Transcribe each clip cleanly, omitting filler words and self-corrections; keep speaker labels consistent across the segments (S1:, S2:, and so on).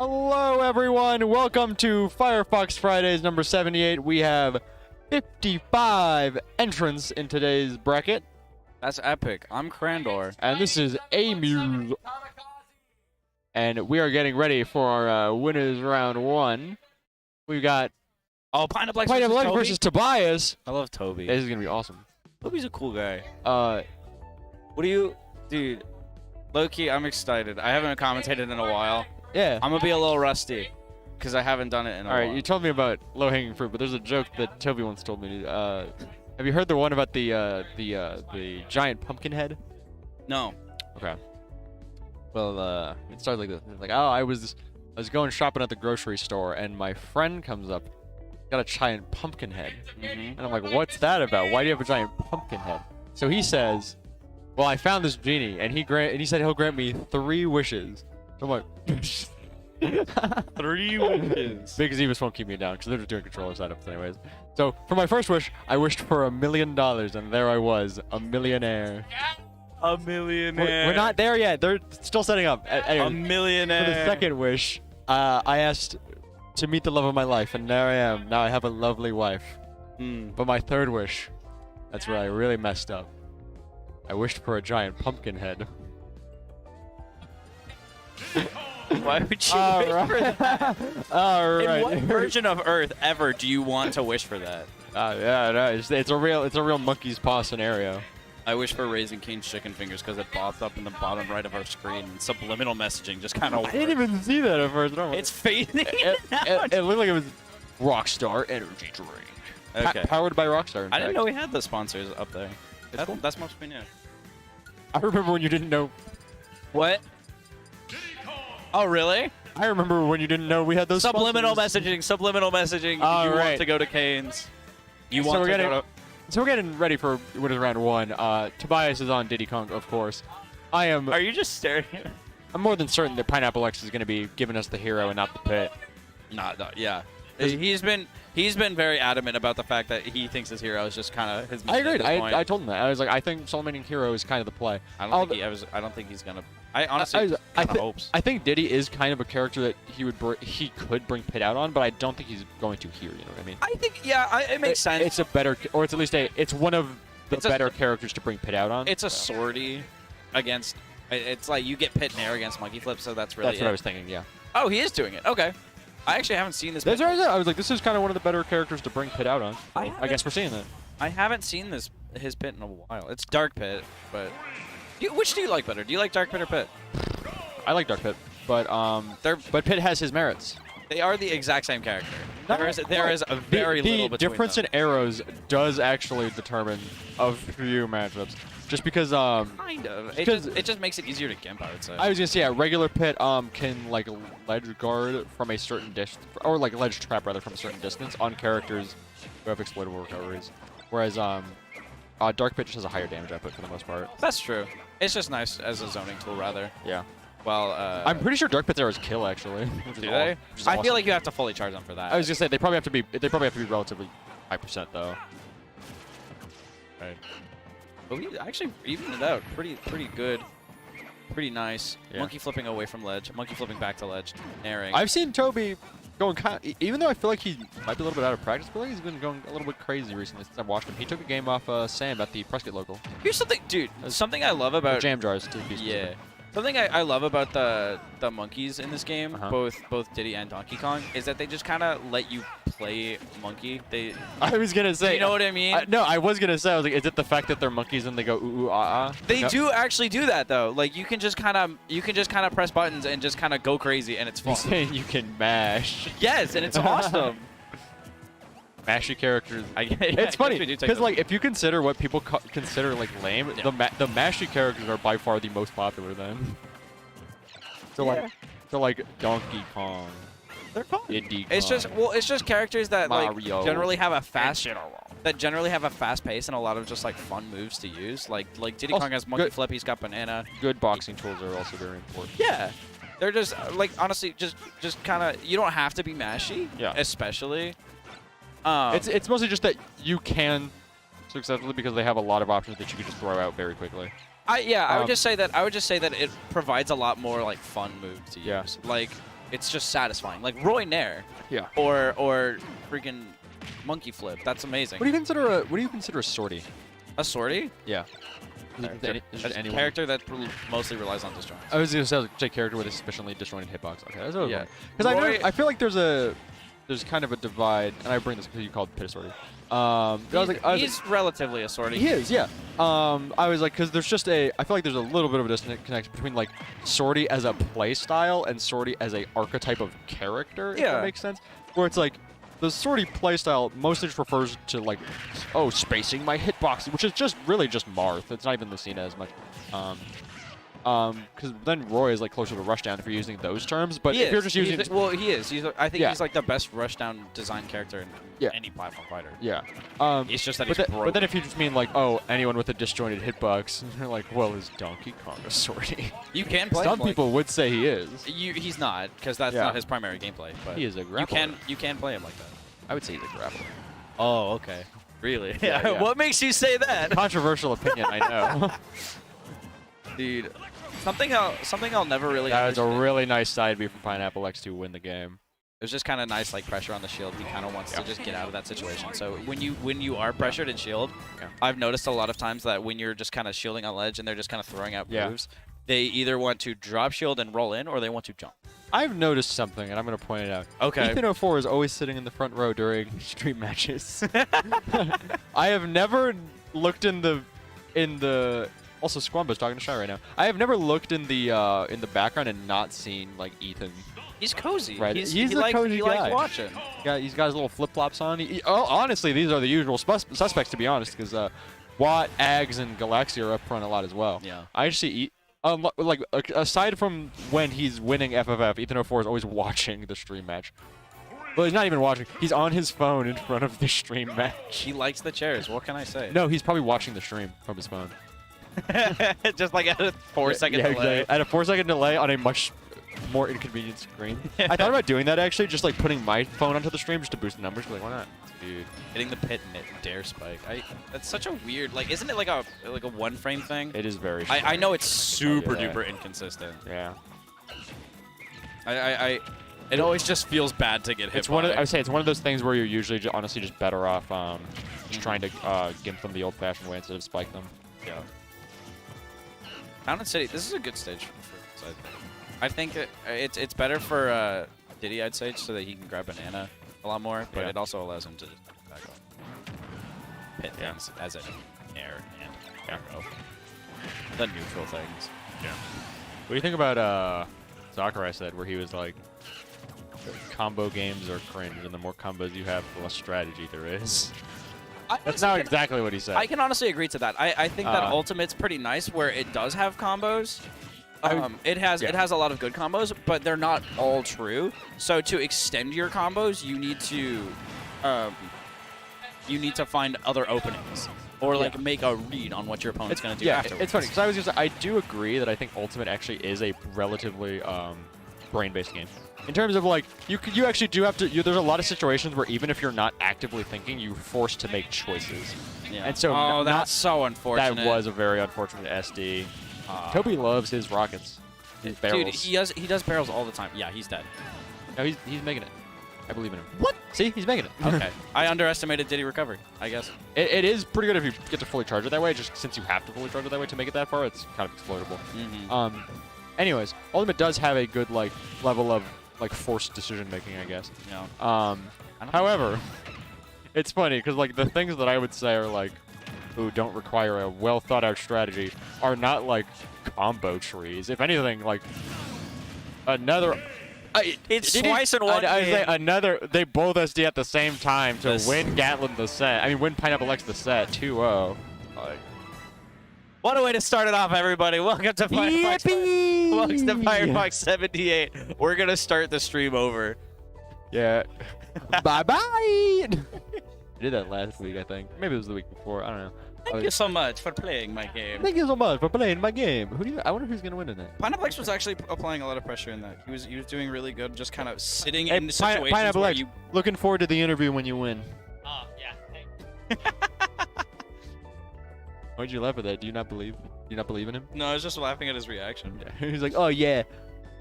S1: Hello, everyone. Welcome to Firefox Fridays number 78. We have 55 entrants in today's bracket.
S2: That's epic. I'm Crandor.
S1: And this is Amuse. And we are getting ready for our winners round 1. We've got
S2: Pineapple
S1: versus Tobias.
S2: I love Toby.
S1: This is gonna be awesome.
S2: Toby's a cool guy. What do you, dude? Low-key, I'm excited. I haven't commentated in a while.
S1: Yeah.
S2: I'm gonna be a little rusty because I haven't done it in a while.
S1: All right, you told me about low-hanging fruit, but there's a joke that Toby once told me. Have you heard the one about the giant pumpkin head?
S2: No.
S1: Okay. Well, it started like this. It's like, oh, I was going shopping at the grocery store, and my friend comes up, got a giant pumpkin head, and I'm like, what's that about? Why do you have a giant pumpkin head? So he says, well, I found this genie, and he said he'll grant me 3 wishes. So I'm like,
S2: 3 wishes.
S1: because he just won't keep me down, because they're just doing controller setups anyways. So for my first wish, I wished for $1 million, and there I was, a millionaire.
S2: A millionaire.
S1: We're not there yet. They're still setting up. Anyways,
S2: A millionaire.
S1: for the second wish, I asked to meet the love of my life, and there I am. Now I have a lovely wife. But my third wish, that's where I really messed up. I wished for a giant pumpkin head.
S2: Why would you wish for that?
S1: All right.
S2: In what version of Earth ever do you want to wish for that?
S1: Yeah, no, it's a real monkey's paw scenario.
S2: I wish for Raising Cane's chicken fingers because it popped up in the bottom right of our screen. And subliminal messaging just kind of
S1: I didn't even see that at first.
S2: It's fading.
S1: It looked like it was Rockstar Energy drink.
S2: Okay.
S1: Powered by Rockstar. In
S2: I didn't
S1: fact.
S2: know we had the sponsors up there.
S1: Cool.
S2: That's must be new.
S1: I remember when you didn't know.
S2: What? Oh, really?
S1: I remember when you didn't know we had those
S2: Subliminal
S1: sponsors.
S2: messaging. Subliminal messaging.
S1: All
S2: you
S1: right.
S2: want to go to Cane's. You
S1: So
S2: want
S1: we're
S2: to
S1: getting-
S2: go to...
S1: So we're getting ready for winners round 1. Tobias is on Diddy Kong, of course.
S2: Are you just staring at me?
S1: I'm more than certain that Pineapple X is going to be giving us the hero and not the pit.
S2: No, yeah. He's been very adamant about the fact that he thinks his hero is just kind of his.
S1: I agreed.
S2: at this point.
S1: I told him that. I was like, I think Solomating Hero is kind of the play.
S2: I don't think he's gonna. I honestly kind of hopes.
S1: I think Diddy is kind of a character that he could bring Pit out on, but I don't think he's going to here. You know what I mean?
S2: I think it makes sense.
S1: It's a better, or it's at least it's one of the better characters to bring Pit out on.
S2: It's a sortie against. It's like you get Pit and air against Monkey Flip, so that's really.
S1: That's what I was thinking. Yeah.
S2: Oh, he is doing it. Okay. I actually haven't seen this.
S1: That's right. I was like, this is kind of one of the better characters to bring Pit out on. I guess we're seeing that.
S2: I haven't seen his Pit in a while. It's Dark Pit, but which do you like better? Do you like Dark Pit or Pit?
S1: I like Dark Pit, but Pit has his merits.
S2: They are the exact same character. There is a very little between
S1: the difference
S2: them.
S1: in arrows does actually determine a few matchups. Just because
S2: kind of. It just makes it easier to gimp, I would say.
S1: I was gonna say, yeah, regular Pit can like ledge guard from a certain or like ledge trap rather from a certain distance on characters who have exploitable recoveries. Whereas Dark Pit just has a higher damage output for the most part.
S2: That's true. It's just nice as a zoning tool, rather.
S1: Yeah.
S2: Well,
S1: I'm pretty sure Dark Pit's arrows kill actually.
S2: Do they? I feel like you have to fully charge them for that.
S1: I was gonna say they probably have to be relatively high percent though.
S2: Right. But we actually evened it out. Pretty good. Pretty nice.
S1: Yeah.
S2: Monkey flipping away from ledge. Monkey flipping back to ledge. Airing.
S1: I've seen Toby going even though I feel like he might be a little bit out of practice, I feel like he's been going a little bit crazy recently since I've watched him. He took a game off Sam at the Prescott local.
S2: Here's something, dude. Something I love about
S1: Jam jars to be specific.
S2: Yeah. Something I love about the monkeys in this game, both Diddy and Donkey Kong, is that they just kind of let you play monkey.
S1: I was gonna say.
S2: You know what I mean?
S1: No, I was gonna say. I was like, is it the fact that they're monkeys and they go ooh ooh ah ah?
S2: They do actually do that though. Like you can just kind of press buttons and just kind of go crazy, and it's fun.
S1: You're saying you can mash.
S2: Yes, and it's awesome.
S1: Mashy characters.
S2: It's
S1: funny because like if you consider what people consider like lame, the mashy characters are by far the most popular then. So like Donkey Kong.
S2: They're fun.
S1: Diddy Kong.
S2: It's just characters that
S1: Mario.
S2: like generally have a fast pace and a lot of just like fun moves to use. Like Diddy Kong has monkey flip, he's got banana.
S1: Good boxing tools are also very important.
S2: Yeah. They're just like honestly just kind of you don't have to be mashy.
S1: Yeah.
S2: Especially.
S1: It's mostly just that you can successfully because they have a lot of options that you can just throw out very quickly.
S2: I would just say that it provides a lot more like fun moves to use.
S1: Yeah.
S2: Like it's just satisfying. Like Roy Nair.
S1: Yeah.
S2: Or freaking monkey flip. That's amazing.
S1: What do you consider a sortie?
S2: A sortie?
S1: Yeah.
S2: Just a
S1: anyone?
S2: character that mostly relies on disjoints.
S1: I was gonna say like, a character with a sufficiently disjointed hitbox. Okay, that's what
S2: Yeah.
S1: Because
S2: Roy-
S1: I feel like there's kind of a divide, and I bring this because you called Pit Sortie.
S2: He's relatively a sortie.
S1: He is, yeah. I was like, because there's just I feel like there's a little bit of a disconnect between like sortie as a play style and sortie as a archetype of character. If that makes sense. Where it's like the sortie playstyle mostly just refers to like, oh, spacing my hitbox, which is just really just Marth. It's not even Lucina as much. Because then Roy is like closer to Rushdown if you're using those terms. But if you're just using,
S2: he is. I think he's like the best Rushdown design character in any platform fighter.
S1: Yeah.
S2: It's just that he's broken.
S1: But then if you just mean like, oh, anyone with a disjointed hitbox, you're like, well, is Donkey Kong a sortie?
S2: You can play.
S1: Some people would say he is.
S2: He's not, because that's not his primary gameplay. But
S1: he is a grappler.
S2: You can play him like that.
S1: I would say he's a grappler.
S2: Oh, okay. Really?
S1: Yeah.
S2: What makes you say that?
S1: Controversial opinion, I know.
S2: Dude, something I'll never really.
S1: That was a really nice side B from Pineapple X to win the game.
S2: It was just kind of nice, like pressure on the shield. He kind of wants to just get out of that situation. So when you are pressured in shield, I've noticed a lot of times that when you're just kind of shielding on ledge and they're just kind of throwing out moves, they either want to drop shield and roll in, or they want to jump.
S1: I've noticed something, and I'm going to point it out.
S2: Okay.
S1: Ethan04 is always sitting in the front row during stream matches. I have never looked in the. Also, Squamba's talking to Shy right now. I have never looked in the background and not seen like Ethan.
S2: He's cozy.
S1: Right.
S2: He's
S1: a cozy guy.
S2: likes watching.
S1: He's got his little flip flops on. Honestly, these are the usual suspects to be honest, because Watt, Ags, and Galaxy are up front a lot as well.
S2: Yeah.
S1: I actually like aside from when he's winning FFF, Ethan04 is always watching the stream match. Well, he's not even watching. He's on his phone in front of the stream match.
S2: He likes the chairs. What can I say?
S1: No, he's probably watching the stream from his phone.
S2: Just like at a 4-second delay.
S1: Exactly. At a 4-second delay on a much more inconvenient screen. I thought about doing that actually, just like putting my phone onto the stream just to boost the numbers. Like, why not?
S2: Dude, hitting the pit and dare spike. That's such a weird. Like, isn't it like a one frame thing?
S1: It is very.
S2: I know it's super duper inconsistent.
S1: Yeah.
S2: It always just feels bad to get hit.
S1: It's I would say it's one of those things where you're usually honestly just better off just trying to gimp them the old-fashioned way instead of spike them.
S2: Yeah. Mountain City. This is a good stage for side. I think it's better for Diddy, I'd say, so that he can grab banana a lot more, but it also allows him to back off. Hit things as an air and cargo. The neutral things.
S1: Yeah. What do you think about Sakurai said, where he was like, combo games are cringe, and the more combos you have, the less strategy there is. That's not exactly what he said.
S2: I can honestly agree to that. I think that Ultimate's pretty nice where it does have combos. It has a lot of good combos, but they're not all true. So to extend your combos, you need to find other openings or like make a read on what your opponent's going to do afterwards.
S1: It's funny because I was gonna say I do agree that I think Ultimate actually is a relatively brain-based game. In terms of like, you actually do have to. There's a lot of situations where even if you're not actively thinking, you're forced to make choices.
S2: Yeah.
S1: And so
S2: that's so unfortunate.
S1: That was a very unfortunate SD. Toby loves his rockets, his barrels.
S2: Dude, he does barrels all the time. Yeah, he's dead.
S1: No, he's making it. I believe in him. What? See, he's making it.
S2: Okay. I underestimated Diddy recovery, I guess.
S1: It is pretty good if you get to fully charge it that way. Just since you have to fully charge it that way to make it that far, it's kind of exploitable. Anyways, Ultimate does have a good like level of like forced decision making, I guess.
S2: Yeah.
S1: However, it's funny because like the things that I would say are like, who don't require a well thought out strategy are not like combo trees. If anything, like another.
S2: It's twice in one
S1: I
S2: game.
S1: say another. They both SD at the same time to win Gatlin the set. I mean, win Pineapple X the set 2-0. Like,
S2: what a way to start it off, everybody. Welcome to Firefox. Welcome to Firefox 78. We're going to start the stream over.
S1: Yeah. Bye-bye. I did that last week, I think. Maybe it was the week before. I don't know.
S2: Thank you so much for playing my game.
S1: Thank you so much for playing my game. I wonder who's going to win in that.
S2: Pineapple X was actually applying a lot of pressure in that. He was doing really good, just kind of sitting in the situations
S1: Pineapple
S2: where
S1: X, looking forward to the interview when you win.
S3: Oh, yeah.
S1: Why'd you laugh at that? Do you not believe in him?
S2: No, I was just laughing at his reaction.
S1: Yeah. He's like, oh, yeah.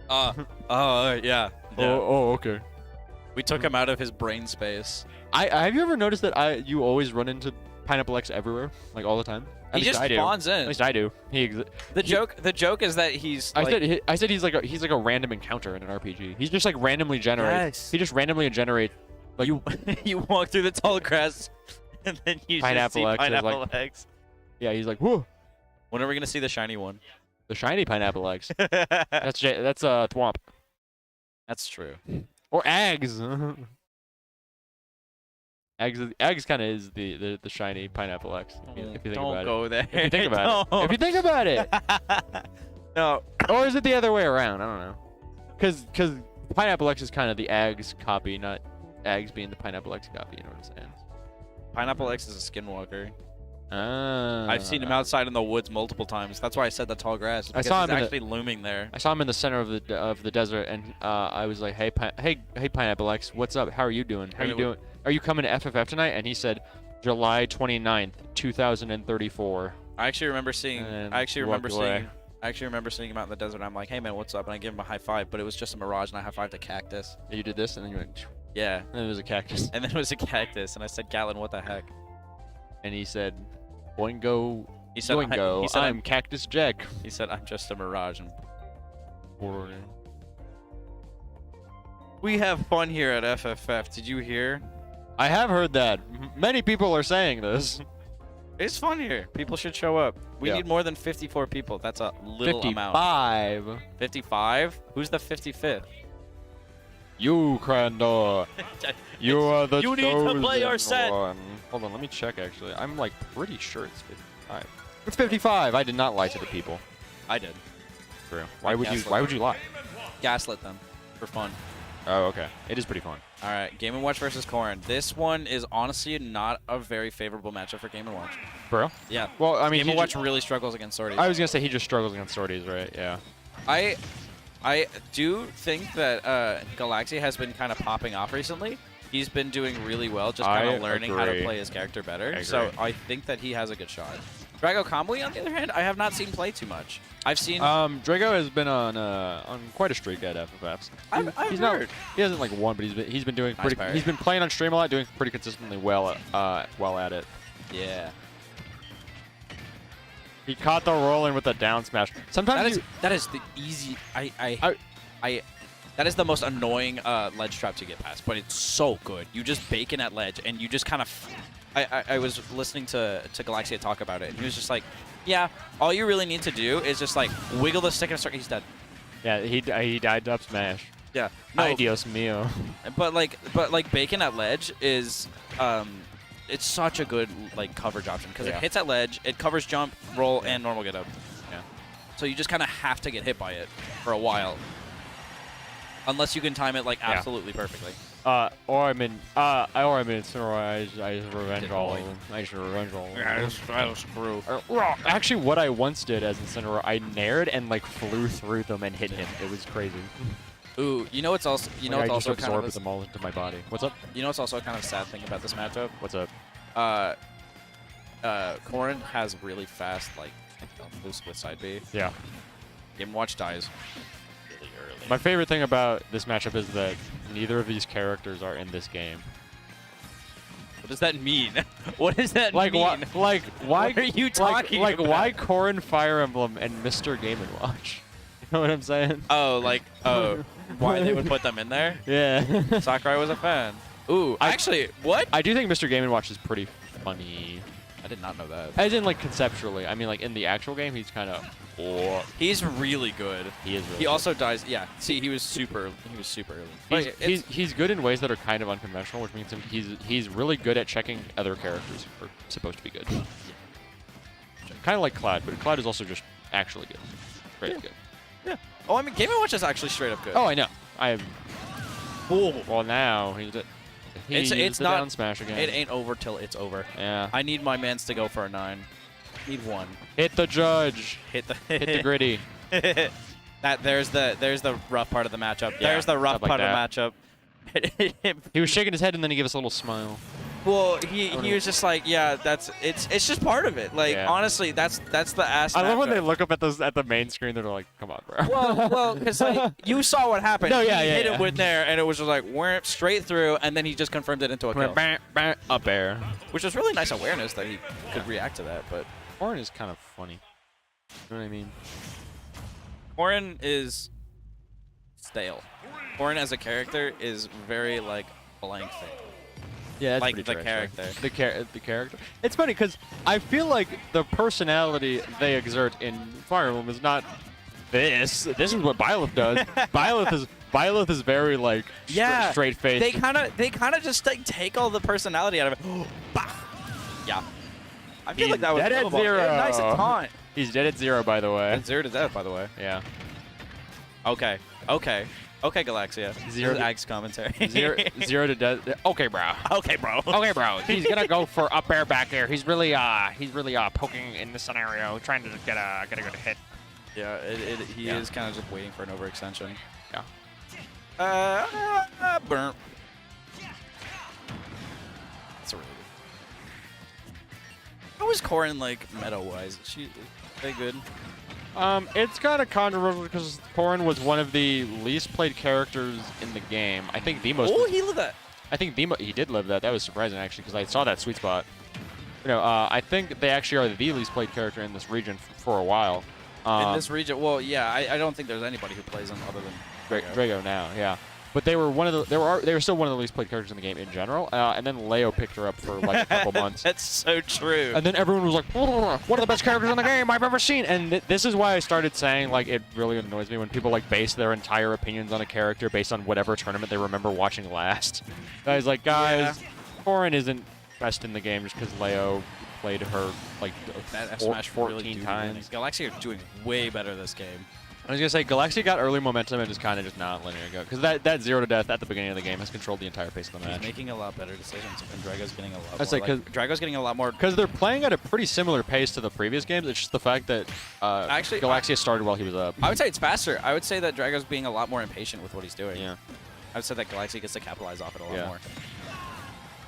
S2: Yeah.
S1: Oh, okay.
S2: We took him out of his brain space.
S1: Have you ever noticed that you always run into Pineapple X everywhere, like all the time. At
S2: He
S1: least
S2: just
S1: I do.
S2: spawns in.
S1: At least I do.
S2: The joke is that he's.
S1: I said he's like a random encounter in an RPG. He's just like randomly generates.
S2: Yes.
S1: He just randomly generates. Like
S2: you walk through the tall grass, and then you
S1: Pineapple
S2: just see
S1: X is
S2: Pineapple
S1: like-
S2: X.
S1: yeah, he's like whoa,
S2: When are we gonna see the shiny one?
S1: the shiny Pineapple X. That's Thwomp
S2: That's true.
S1: or Eggs. Eggs kind of is the shiny Pineapple X. If you think
S2: Don't
S1: about
S2: go
S1: it.
S2: there.
S1: If you think about it. If you think about it.
S2: No.
S1: Or is it the other way around? I don't know. Because Pineapple X is kind of the Eggs copy, not Eggs being the Pineapple X copy. You know what I'm saying?
S2: Pineapple X is a skinwalker.
S1: Ah.
S2: I've seen him outside in the woods multiple times. That's why I said the tall grass.
S1: I saw
S2: he's
S1: him in
S2: actually looming there.
S1: I saw him in the center of the desert, and I was like, hey Pineapple X, what's up? How are you doing? How are you doing? Are you coming to FFF tonight? And he said, July 29th, 2034.
S2: I actually remember seeing.
S1: And
S2: I actually
S1: he walked
S2: remember
S1: away.
S2: seeing. I actually remember seeing him out in the desert. And I'm like, hey man, what's up? And I give him a high five, but it was just a mirage, and I high fived a cactus.
S1: You did this, and then you went,
S2: Yeah.
S1: and it was a cactus.
S2: And then it was a cactus, and I said, Gatlin, what the heck?
S1: And he said, Boingo,
S2: He said,
S1: Boingo,
S2: he said,
S1: I'm Cactus Jack.
S2: He said, I'm just a mirage. And we have fun here at FFF. Did you hear?
S1: I have heard that. Many people are saying this.
S2: It's fun here. People should show up. We
S1: Yeah.
S2: need more than 54 people. That's a little amount.
S1: 55.
S2: 55? Who's the 55th?
S1: You, Crandor. You are the
S2: You need to play your
S1: chosen
S2: set.
S1: one. Hold on, let me check actually. I'm like pretty sure it's 55. It's 55. I did not lie to the people.
S2: I did.
S1: True. Why would you lie?
S2: Gaslit them for fun.
S1: Oh, okay. It is pretty fun.
S2: All right, Game & Watch versus Corrin. This one is honestly not a very favorable matchup for Game & Watch.
S1: For real?
S2: Yeah.
S1: Well, I mean,
S2: Game
S1: he
S2: & Watch
S1: ju-
S2: really struggles against Swordies.
S1: I was gonna say he just struggles against Swordies, right? Yeah.
S2: I do think that Galaxy has been kind of popping off recently. He's been doing really well, just kind
S1: I
S2: of learning how to
S1: agree.
S2: play his character better.
S1: I
S2: So
S1: agree.
S2: I think that he has a good shot. Drago Kamui, on the other hand, I have not seen play too much. I've seen.
S1: Drago has been on quite a streak at FFFs.
S2: I've
S1: He's
S2: heard.
S1: not. He hasn't like won, but he's been doing
S2: Nice
S1: pretty.
S2: parry.
S1: He's been playing on stream a lot, doing pretty consistently well at it.
S2: Yeah.
S1: He caught the roll in with a down smash. Sometimes
S2: That is the easy. That is the most annoying ledge trap to get past, but it's so good. You just bacon at ledge, and you just kind of. I was listening to Galaxia talk about it, and he was just like, "Yeah, all you really need to do is just like wiggle the stick and start." He's dead.
S1: Yeah, he died up smash.
S2: Yeah.
S1: Ay,
S2: No,
S1: Dios mío.
S2: but like bacon at ledge is it's such a good like coverage option because
S1: Yeah.
S2: it hits at ledge, it covers jump, roll, and normal get up.
S1: Yeah.
S2: So you just kind of have to get hit by it for a while, unless you can time it like
S1: Yeah.
S2: absolutely perfectly.
S1: Or I'm in Incineroar, I just revenge all of them. I just revenge all of them.
S2: That'll screw.
S1: Actually, what I once did as Incineroar, I nared and like flew through them and hit him. It was crazy.
S2: Ooh, you know what's also
S1: I
S2: also
S1: just
S2: kind
S1: absorbed
S2: of
S1: them all into my body. What's up?
S2: you know what's also kind of a sad thing about this matchup.
S1: What's up?
S2: Corrin has really fast like boost with side B.
S1: Yeah.
S2: Game Watch dies really early.
S1: My favorite thing about this matchup is that neither of these characters are in this game.
S2: What does that mean? What does that
S1: Like
S2: mean?
S1: why?
S2: What are you talking
S1: like
S2: about?
S1: why Corrin, Fire Emblem, and Mr. Game & Watch? You know what I'm saying?
S2: Why they would put them in there?
S1: Yeah.
S2: Sakurai was a fan. Ooh, actually, what?
S1: I do think Mr. Game & Watch is pretty funny.
S2: I did not know that.
S1: As in, like, conceptually. I mean, like, in the actual game, he's kind of...
S2: He's really good.
S1: He is really
S2: He
S1: good.
S2: also dies. Yeah. See, he was super early. But
S1: He's good in ways that are kind of unconventional, which means he's really good at checking other characters who are supposed to be good. Kind of like Cloud, but Cloud is also just actually good. Very good.
S2: yeah. Oh, I mean, Game & Watch is actually straight up good.
S1: Oh, I know.
S2: Whoa.
S1: Well, now he's
S2: It's
S1: the
S2: not
S1: down smash again.
S2: It ain't over till it's over.
S1: Yeah.
S2: I need my mans to go for a 9. Need one.
S1: Hit the judge.
S2: Hit the
S1: Hit the gritty.
S2: There's the rough part of the matchup.
S1: Yeah,
S2: There's the rough
S1: stuff like
S2: part of the matchup.
S1: He was shaking his head and then he gave us a little smile.
S2: Well, he was just like, yeah, it's just part of it. Like honestly, that's the ass.
S1: I love when they look up at the main screen. They're like, come on, bro.
S2: Well, because like you saw what happened.
S1: No, yeah,
S2: he
S1: yeah,
S2: hit
S1: yeah.
S2: it with there, and it was just like went straight through, and then he just confirmed it into a kill,
S1: Up air.
S2: which was really nice awareness that he could react to that. But
S1: Corrin is kind of funny. You know what I mean?
S2: Corrin is stale. Corrin as a character is very like blank thing.
S1: Yeah, that's
S2: Like
S1: pretty
S2: the
S1: true,
S2: character.
S1: actually. The character. It's funny because I feel like the personality they exert in Fire Emblem is not this. This is what Byleth does. Byleth is very like straight faced.
S2: They kind of just like take all the personality out of it. Bah! Yeah. I feel like that was
S1: dead at
S2: doable.
S1: 0.
S2: Yeah, nice taunt.
S1: He's dead at 0, by the way.
S2: And 0 to death, by the way.
S1: Yeah.
S2: Okay, Galaxia.
S1: Zero
S2: This is
S1: to-
S2: Ag's commentary.
S1: 0 to death. Okay, bro.
S2: Okay, bro.
S1: Okay, bro. He's gonna go for up air back air. He's really poking in the scenario, trying to get a good hit.
S2: Yeah, he is kind of just waiting for an overextension.
S1: Yeah.
S2: Burnt. That's a really good. How is Corrin like meta-wise? Is they good?
S1: It's kind of controversial because Corrin was one of the least played characters in the game. I think the most.
S2: Oh, he lived that.
S1: I think he did live that. That was surprising actually because I saw that sweet spot. You know, I think they actually are the least played character in this region for a while.
S2: In this region, well, yeah, I don't think there's anybody who plays him other than
S1: Drago now, yeah. But they were they were still one of the least played characters in the game in general. And then Leo picked her up for like a couple months.
S2: That's so true.
S1: And then everyone was like, "One of the best characters in the game I've ever seen." And this is why I started saying like it really annoys me when people like base their entire opinions on a character based on whatever tournament they remember watching last. Guys, Corrin isn't best in the game just because Leo played her like
S2: That
S1: 14
S2: really
S1: times.
S2: Galaxia are doing way better this game.
S1: I was gonna say Galaxia got early momentum and just kind of just not letting it go because that 0 to death at the beginning of the game has controlled the entire pace of the match.
S2: He's making a lot better decisions, and Drago's getting a lot.
S1: I'd say
S2: Drago's getting a lot more.
S1: Because they're playing at a pretty similar pace to the previous games. It's just the fact that
S2: Actually,
S1: Galaxia started while he was up.
S2: I would say it's faster. I would say that Drago's being a lot more impatient with what he's doing.
S1: Yeah.
S2: I would say that Galaxia gets to capitalize off it a lot
S1: Yeah.
S2: more.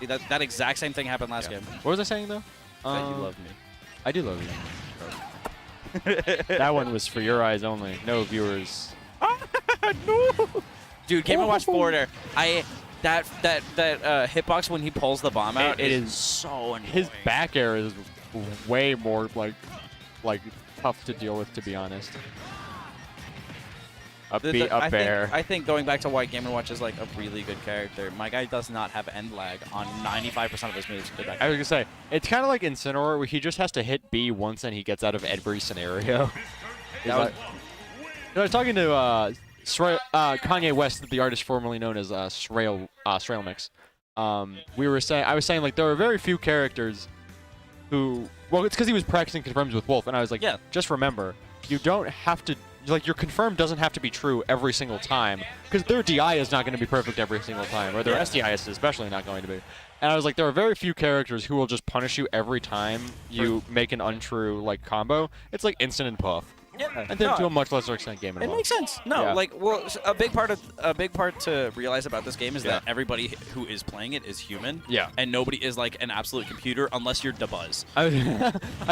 S2: See, that exact same thing happened last game.
S1: What was I saying though?
S2: That you love me.
S1: I do love you. That one was for your eyes only. No viewers.
S2: No. Dude, Game & Watch Border. That hitbox when he pulls the bomb out.
S1: It is
S2: so annoying.
S1: His back air is way more like tough to deal with, to be honest. Up air.
S2: I think going back to why Game & Watch is like a really good character, my guy does not have end lag on 95% of his moves.
S1: I was gonna say it's kind of like Incineroar, where he just has to hit B once and he gets out of every scenario. I was talking to Kanye West, the artist formerly known as Srail Mix. I was saying like there are very few characters who, well, it's because he was practicing confirms with Wolf, and I was like,
S2: yeah,
S1: just remember, you don't have to. Like, your confirm doesn't have to be true every single time, because their DI is not going to be perfect every single time, or their SDI is especially not going to be. And I was like, there are very few characters who will just punish you every time you make an untrue, like, combo. It's like Instant and Puff.
S2: Yeah,
S1: and then to a much lesser extent, Game & Watch.
S2: It makes sense. No,
S1: Yeah.
S2: like, well, a big part to realize about this game is that everybody who is playing it is human.
S1: Yeah.
S2: And nobody is like an absolute computer unless you're Dabuzz.
S1: I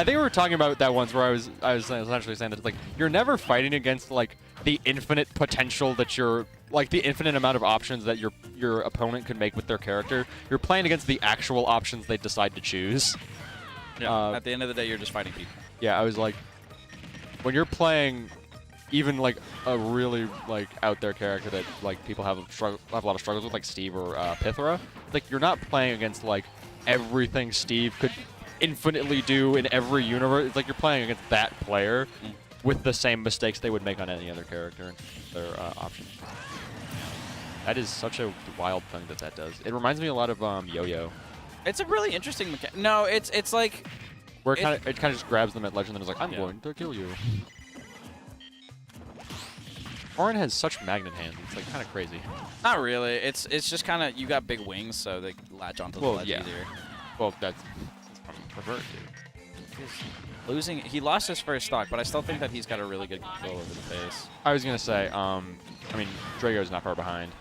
S1: think we were talking about that once, where I was essentially saying that it's like you're never fighting against like the infinite potential that the infinite amount of options that your opponent could make with their character. You're playing against the actual options they decide to choose.
S2: Yeah. At the end of the day, you're just fighting people.
S1: Yeah, I was like, when you're playing even like a really like out there character that like people have a lot of struggles with, like Steve or Pythra, like you're not playing against like everything Steve could infinitely do in every universe. It's like you're playing against that player with the same mistakes they would make on any other character and their options. That is such a wild thing that does. It reminds me a lot of Yo-Yo.
S2: It's a really interesting mechanic. No, it's like
S1: where it kind of just grabs them at legend and is like, I'm going to kill you. Corrin has such magnet hands. It's like kind of crazy.
S2: Not really. It's just kind of, you got big wings, so they latch onto the ledge easier.
S1: Well, that's preferred to.
S2: He lost his first stock, but I still think that he's got a really good control over the pace.
S1: I was gonna say, I mean, Drago's not far behind.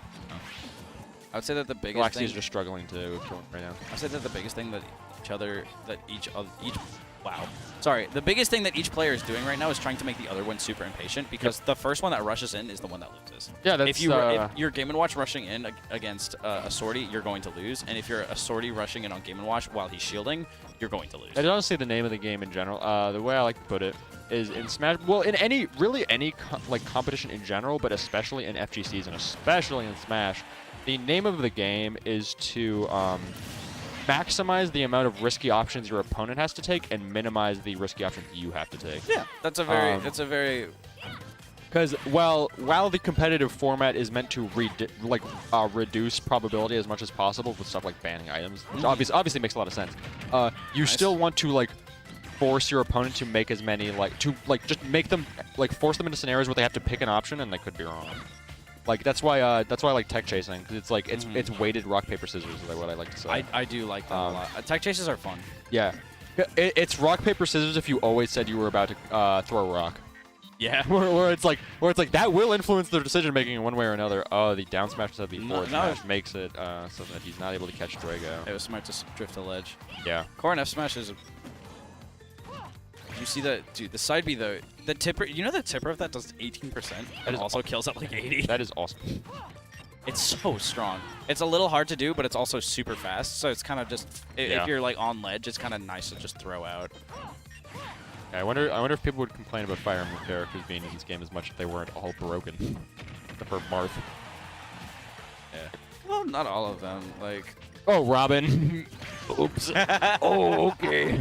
S2: I would say that the biggest
S1: Galaxy
S2: thing.
S1: is just struggling to kill him right now.
S2: I would say that the biggest thing that the biggest thing that each player is doing right now is trying to make the other one super impatient because the first one that rushes in is the one that loses.
S1: Yeah, that's.
S2: If you're Game & Watch rushing in against a sortie, you're going to lose, and if you're a sortie rushing in on Game & Watch while he's shielding, you're going to lose.
S1: That is honestly the name of the game in general. The way I like to put it is in Smash. Well, in any competition in general, but especially in FGCs and especially in Smash, the name of the game is to maximize the amount of risky options your opponent has to take and minimize the risky options you have to take.
S2: Yeah, that's a very
S1: Because while the competitive format is meant to reduce probability as much as possible with stuff like banning items, which obviously makes a lot of sense, you still want to force your opponent to make as many just make them force them into scenarios where they have to pick an option and they could be wrong. That's why I like tech chasing, because it's weighted rock paper scissors is what I like to say.
S2: I do like that a lot. Tech chases are fun.
S1: Yeah, it's rock paper scissors if you always said you were about to throw a rock.
S2: Yeah.
S1: where it's like that will influence their decision making in one way or another. Oh, the down smash instead of the forward smash makes it so that he's not able to catch Drago.
S2: It was smart to drift the ledge.
S1: Yeah.
S2: Core and F smash is. You see that, dude? The side B though, the tipper. You know the tipper of that does 18%. That also kills at 80.
S1: That is awesome.
S2: It's so strong. It's a little hard to do, but it's also super fast. So it's kind of just if you're on ledge, it's kind of nice to just throw out.
S1: Yeah, I wonder if people would complain about Fire Emblem characters being in this game as much if they weren't all broken, except for Marth.
S2: Yeah. Well, not all of them.
S1: Oh, Robin. Oops. Oh, okay.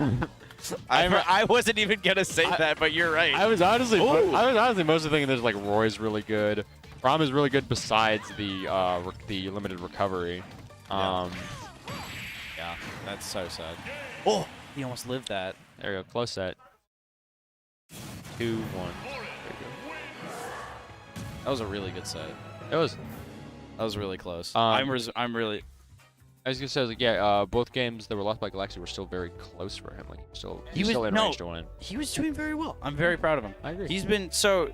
S2: I wasn't even gonna say that, but you're right.
S1: I was honestly mostly thinking there's Roy's really good. Rom is really good besides the limited recovery.
S2: Yeah, that's so sad. Oh, he almost lived that.
S1: There you go, close set. 2-1. There you go.
S2: That was a really good set.
S1: It was.
S2: That was really close.
S1: I'm really. I was gonna say, both games that were lost by Galaxy were still very close for him. He was still in range to win.
S2: He was doing very well. I'm very proud of him.
S1: I agree.
S2: He's been so.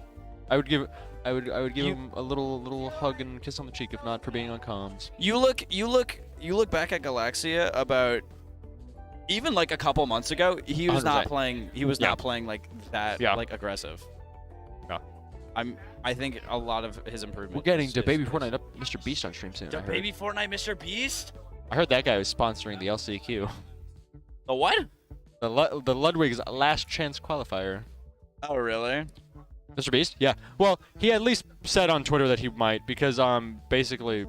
S1: I would give him a little hug and kiss on the cheek, if not for being on comms.
S2: You look back at Galaxia about even a couple months ago. He was 100%. Not playing. He was not playing that aggressive.
S1: Yeah.
S2: I think a lot of his improvement.
S1: We're getting the Baby Fortnite up Mr. Beast on stream soon.
S2: The Baby Fortnite Mr. Beast?
S1: I heard that guy was sponsoring the LCQ.
S2: The what?
S1: The Ludwig's last chance qualifier.
S2: Oh, really?
S1: Mr. Beast? Yeah. Well, he at least said on Twitter that he might, because basically.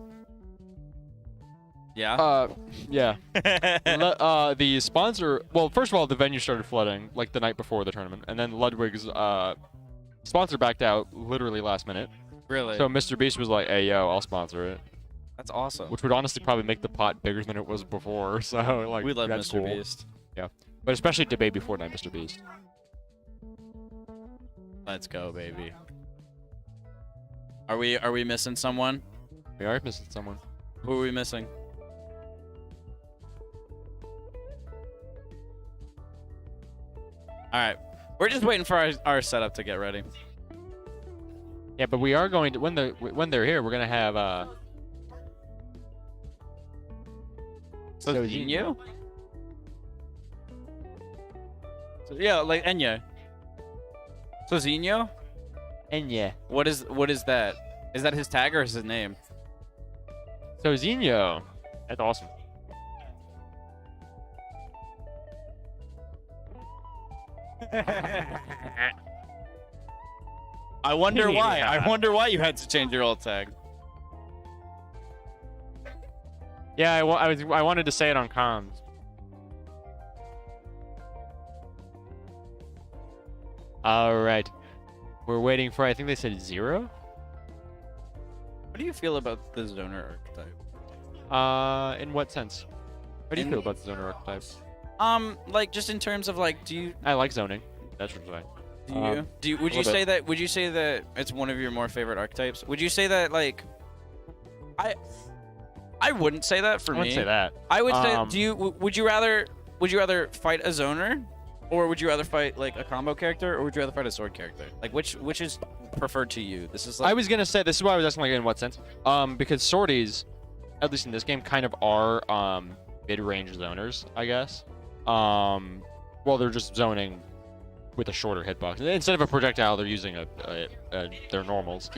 S2: Yeah.
S1: Yeah. The sponsor. Well, first of all, the venue started flooding the night before the tournament, and then Ludwig's sponsor backed out literally last minute.
S2: Really?
S1: So Mr. Beast was like, "Hey, yo, I'll sponsor it."
S2: That's awesome.
S1: Which would honestly probably make the pot bigger than it was before. So
S2: we love
S1: that's
S2: Mr.
S1: cool.
S2: Beast.
S1: Yeah, but especially to Baby Fortnite, Mr. Beast.
S2: Let's go, baby. Are we missing someone?
S1: We are missing someone.
S2: Who are we missing? All right, we're just waiting for our setup to get ready.
S1: Yeah, but we are going to when they're here, we're gonna have
S2: Sozinho? So, yeah, Enya. Sozinho?
S1: Enya.
S2: What is that? Is that his tag or is his name?
S1: Sozinho. That's awesome.
S2: I wonder why. I wonder why you had to change your old tag.
S1: Yeah, I wanted to say it on comms. All right, we're waiting for. I think they said 0.
S2: What do you feel about the zoner archetype?
S1: In what sense? What do you feel about the zoner archetype?
S2: Just in terms of do you?
S1: I like zoning. That's what I'm saying.
S2: Would you say that? Would you say that it's one of your more favorite archetypes? Would you say that I wouldn't say that for me.
S1: I wouldn't say that.
S2: I would say. Would you rather fight a zoner, or would you rather fight a combo character, or would you rather fight a sword character? Which is preferred to you? This is.
S1: I was gonna say this is why I was asking in what sense. Because sorties, at least in this game, kind of are mid-range zoners, I guess. Well, they're just zoning with a shorter hitbox. Instead of a projectile, they're using their normals.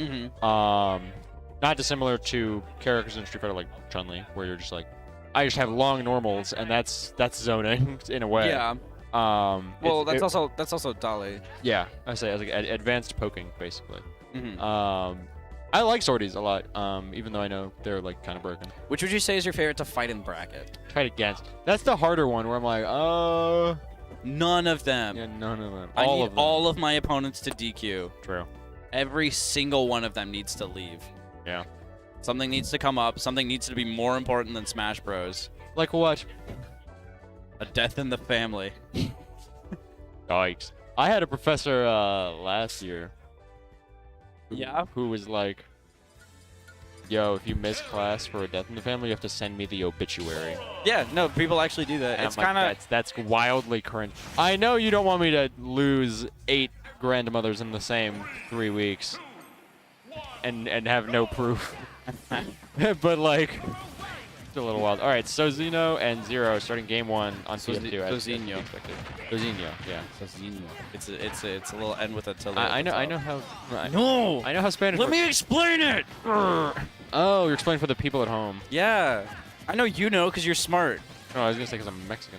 S1: Not dissimilar to characters in Street Fighter like Chun-Li, where you're just like, I just have long normals, and that's zoning in a way.
S2: Yeah. Well, that's also Dali.
S1: Yeah, I was like advanced poking, basically. I like sorties a lot, even though I know they're like kind of broken.
S2: Which would you say is your favorite to fight in bracket?
S1: Fight against. That's the harder one where I'm like,
S2: none of them.
S1: Yeah, none of them.
S2: I need
S1: of them.
S2: all of my opponents to DQ.
S1: True.
S2: Every single one of them needs to leave.
S1: Yeah.
S2: Something needs to come up. Something needs to be more important than Smash Bros.
S1: Like what?
S2: A death in the family.
S1: Yikes. I had a professor last year. Who was like, yo, if you miss class for a death in the family, you have to send me the obituary.
S2: Yeah, no, people actually do that.
S1: And
S2: It's
S1: I'm like,
S2: kind of...
S1: that's wildly cringe. I know you don't want me to lose 8 grandmothers in the same 3 weeks and have no proof. But like, it's a little wild. All right, Sozino and Zero starting game 1 on PS2.
S2: Sozinho.
S1: Sozinho, yeah.
S2: Sozinho. It's a little N with a tilde.
S1: I know how.
S2: No!
S1: I know how Spanish.
S2: Let
S1: works.
S2: me explain it!
S1: Oh, you're explaining for the people at home.
S2: Yeah. I know you know because you're smart.
S1: Oh, I was gonna say because I'm Mexican.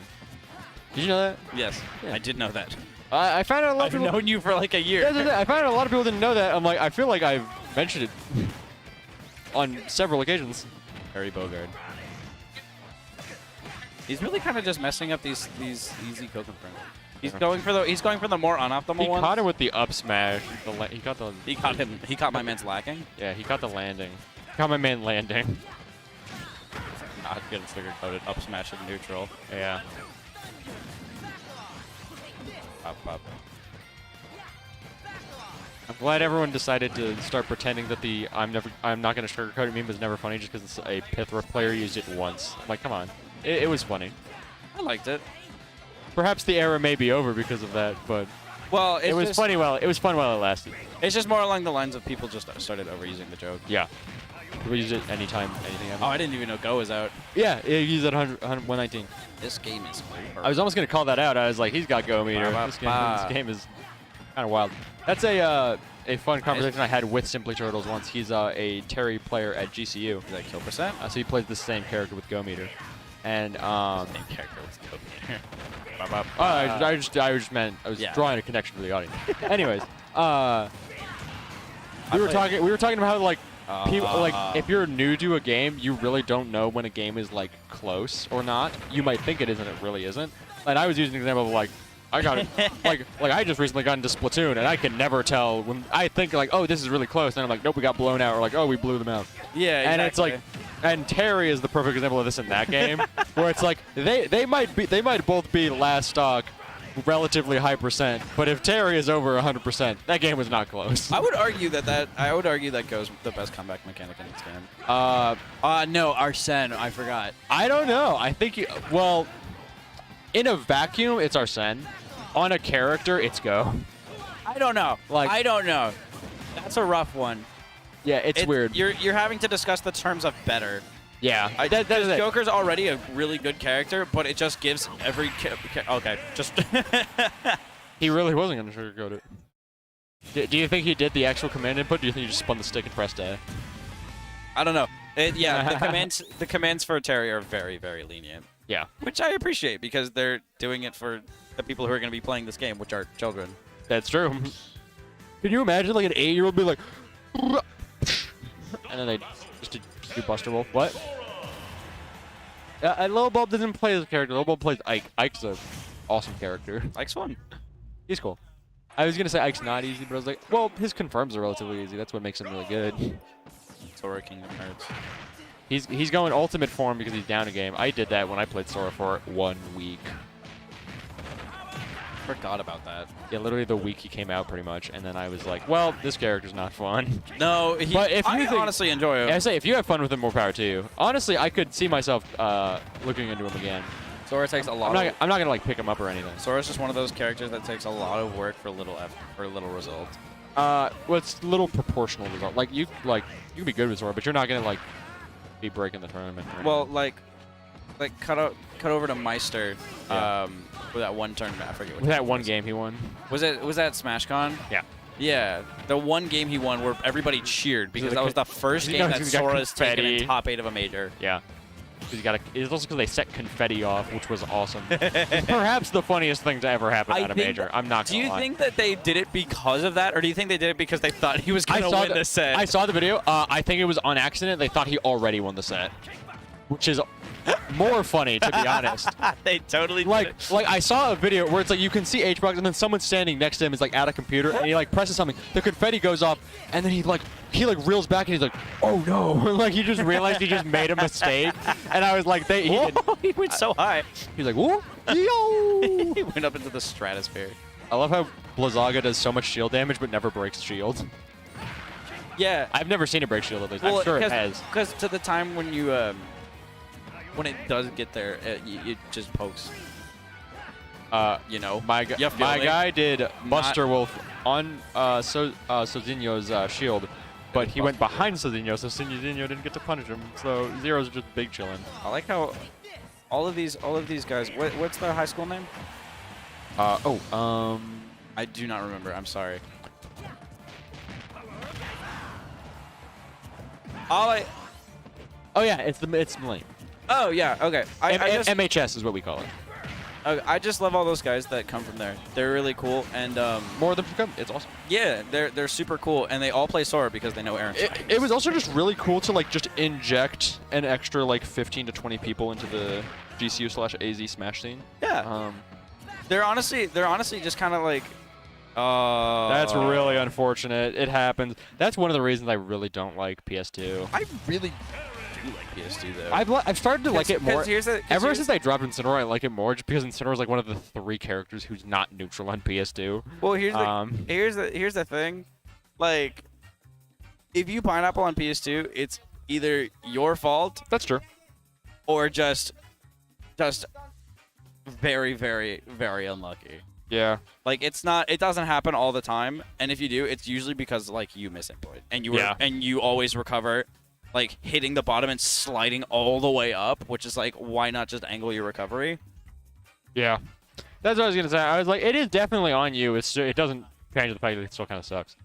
S1: Did you know that?
S2: Yes,
S1: Yeah.
S2: I did know that.
S1: I found out a lot of
S2: I've
S1: people.
S2: known you for like a year.
S1: Yeah, I found out a lot of people didn't know that. I'm like, I feel like I've mentioned it on several occasions.
S2: Harry Bogard. He's really kind of just messing up these easy Coco friends. He's going for the more unoptimal
S1: He
S2: ones.
S1: caught him with the up smash. He
S2: caught my man's lacking.
S1: Yeah, he caught the landing. Caught my man landing.
S2: Not getting sticker coated. Up smash in neutral.
S1: Yeah.
S2: Up.
S1: I'm glad everyone decided to start pretending that the I'm not gonna sugarcoat it meme was never funny just because a Pithra player used it once. I'm like, come on. It was funny.
S2: I liked it.
S1: Perhaps the era may be over because of that, but
S2: Well,
S1: it was funny while it lasted.
S2: It's just more along the lines of people just started overusing the joke.
S1: Yeah. People use it anytime anything happens.
S2: Oh, I didn't even know Go was out.
S1: Yeah, you use it 119.
S2: This game is over.
S1: I was almost gonna call that out. I was like, he's got go meter. This game is kind of wild. That's a fun conversation I had with Simply Turtles once. He's a Terry player at GCU.
S2: Is that kill percent?
S1: So he plays the same character with go meter. And
S2: Same character with Go meter.
S1: I just meant I was drawing a connection for the audience. Anyways, we were talking about how like people like if you're new to a game, you really don't know when a game is like close or not. You might think it is and it really isn't. And I was using an example of like I got it like I just recently got into Splatoon and I can never tell when I think like, oh, this is really close, and I'm like, nope, we got blown out, or like, oh, we blew them out.
S2: Yeah, exactly.
S1: And it's like, and Terry is the perfect example of this in that game, where it's like they might both be last stock, relatively high percent, but if Terry is over 100%, that game was not close.
S2: I would argue that Go's the best comeback mechanic in this game. No, Arsene, I forgot.
S1: I don't know. I think in a vacuum, it's Arsene. On a character, it's Go.
S2: I don't know. I don't know. That's a rough one.
S1: Yeah, it's weird.
S2: You're having to discuss the terms of better.
S1: Yeah.
S2: Joker's already a really good character, but it just gives every okay, just
S1: he really wasn't going to sugarcoat it. Do you think he did the actual command input? Do you think he just spun the stick and pressed A?
S2: I don't know. The commands for Terry are very, very lenient.
S1: Yeah.
S2: Which I appreciate because they're doing it for the people who are going to be playing this game, which are children.
S1: That's true. Can you imagine like an 8-year-old be like, and then they just do Buster Wolf? What? Lil Bulb doesn't play as a character. Lil Bulb plays Ike. Ike's a awesome character.
S2: Ike's fun.
S1: He's cool. I was gonna say Ike's not easy, but I was like, well, his confirms are relatively easy. That's what makes him really good.
S2: Sora Kingdom Hearts.
S1: He's going ultimate form because he's down a game. I did that when I played Sora for 1 week.
S2: Forgot about that.
S1: Yeah, literally the week he came out, pretty much, and then I was like, well, this character's not fun.
S2: No,
S1: but if
S2: I honestly enjoy him.
S1: I say, if you have fun with him, more power to you. Honestly, I could see myself looking into him again.
S2: Sora takes a lot.
S1: I'm not gonna like pick him up or anything.
S2: Sora's just one of those characters that takes a lot of work for little result.
S1: Well, it's little proportional result. Like you can be good with Sora, but you're not gonna like be breaking the tournament. Right
S2: Well,
S1: now.
S2: like cut over to Meister.
S1: Yeah.
S2: With that one tournament. I forget what
S1: With that
S2: it
S1: one
S2: was.
S1: game he won.
S2: Was that SmashCon?
S1: Yeah.
S2: Yeah, the one game he won where everybody cheered because that was the first game that
S1: he's got
S2: Sora's taken in
S1: confetti.
S2: top 8 of a major.
S1: Yeah. It's also because they set confetti off, which was awesome. Perhaps the funniest thing to ever happen at a major. I'm not
S2: Do
S1: gonna
S2: you
S1: lie.
S2: think that they did it because of that, or do you think they did it because they thought he was going to win the set?
S1: I saw the video. I think it was on accident. They thought he already won the set, which is more funny, to be honest.
S2: They totally did
S1: Like
S2: it.
S1: I saw a video where it's like you can see HBox and then someone standing next to him is like at a computer and he like presses something, the confetti goes off, and then he reels back and he's like, oh no, like he just realized he just made a mistake, and I was like, he
S2: went so high.
S1: He's like, whoa, yo.
S2: He went up into the stratosphere.
S1: I love how Blizzaga does so much shield damage but never breaks shield.
S2: Yeah.
S1: I've never seen it break shield at least. I'm sure it has.
S2: Because to the time when you when it does get there, it just pokes. You know,
S1: My
S2: you feel it?
S1: guy did Buster Wolf on Sozinho's shield, but he went behind Sozinho, so Sozinho didn't get to punish him. So Zero's just big chilling.
S2: I like how all of these guys. What's their high school name? I do not remember. I'm sorry.
S1: Oh yeah, it's Millennium.
S2: Oh yeah. Okay.
S1: MHS is what we call it.
S2: I just love all those guys that come from there. They're really cool, and
S1: More of them come. It's awesome.
S2: yeah, they're super cool, and they all play Sora because they know Aaron.
S1: It was also just really cool to like just inject an extra like 15 to 20 people into the GCU/AZ Smash scene.
S2: Yeah. They're honestly just kind of like.
S1: That's really unfortunate. It happens. That's one of the reasons I really don't like PS2.
S2: I really do like PS2 though.
S1: I've started to like it more. Ever since I dropped Incineroar, I like it more just because Incineroar is like one of the 3 characters who's not neutral on PS2.
S2: Well, here's the thing, like, if you pineapple on PS2, it's either your fault
S1: That's true.
S2: or just very, very, very unlucky.
S1: Yeah.
S2: Like it doesn't happen all the time, and if you do, it's usually because like you miss input and you always recover, like hitting the bottom and sliding all the way up, which is like why not just angle your recovery?
S1: Yeah. That's what I was gonna say. I was like, it is definitely on you. It doesn't change the fact that it still kind of sucks.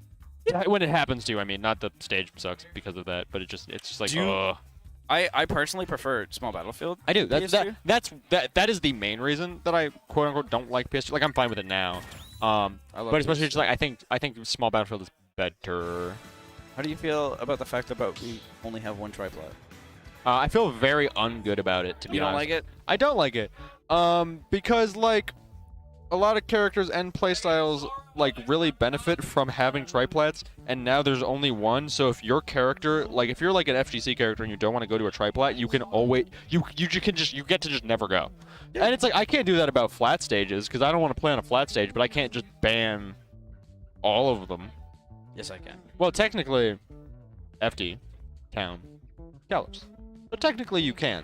S1: Yeah. When it happens to you, I mean, not the stage sucks because of that, but it's just like, ugh.
S2: I personally prefer Small Battlefield.
S1: I do.
S2: PS2.
S1: That is the main reason that I quote unquote don't like PS2. Like I'm fine with it now. But especially just like I think Small Battlefield is better.
S2: How do you feel about the fact that we only have one triplet?
S1: I feel very ungood about it, to be honest.
S2: You don't like it?
S1: I don't like it. Because like a lot of characters and playstyles like really benefit from having triplats, and now there's only one. So if your character, like if you're like an FGC character and you don't want to go to a triplat, you can always you get to just never go. Yeah. And it's like I can't do that about flat stages because I don't want to play on a flat stage, but I can't just ban all of them.
S2: Yes, I can.
S1: Well, technically, FD, Town, Gallops. But technically you can.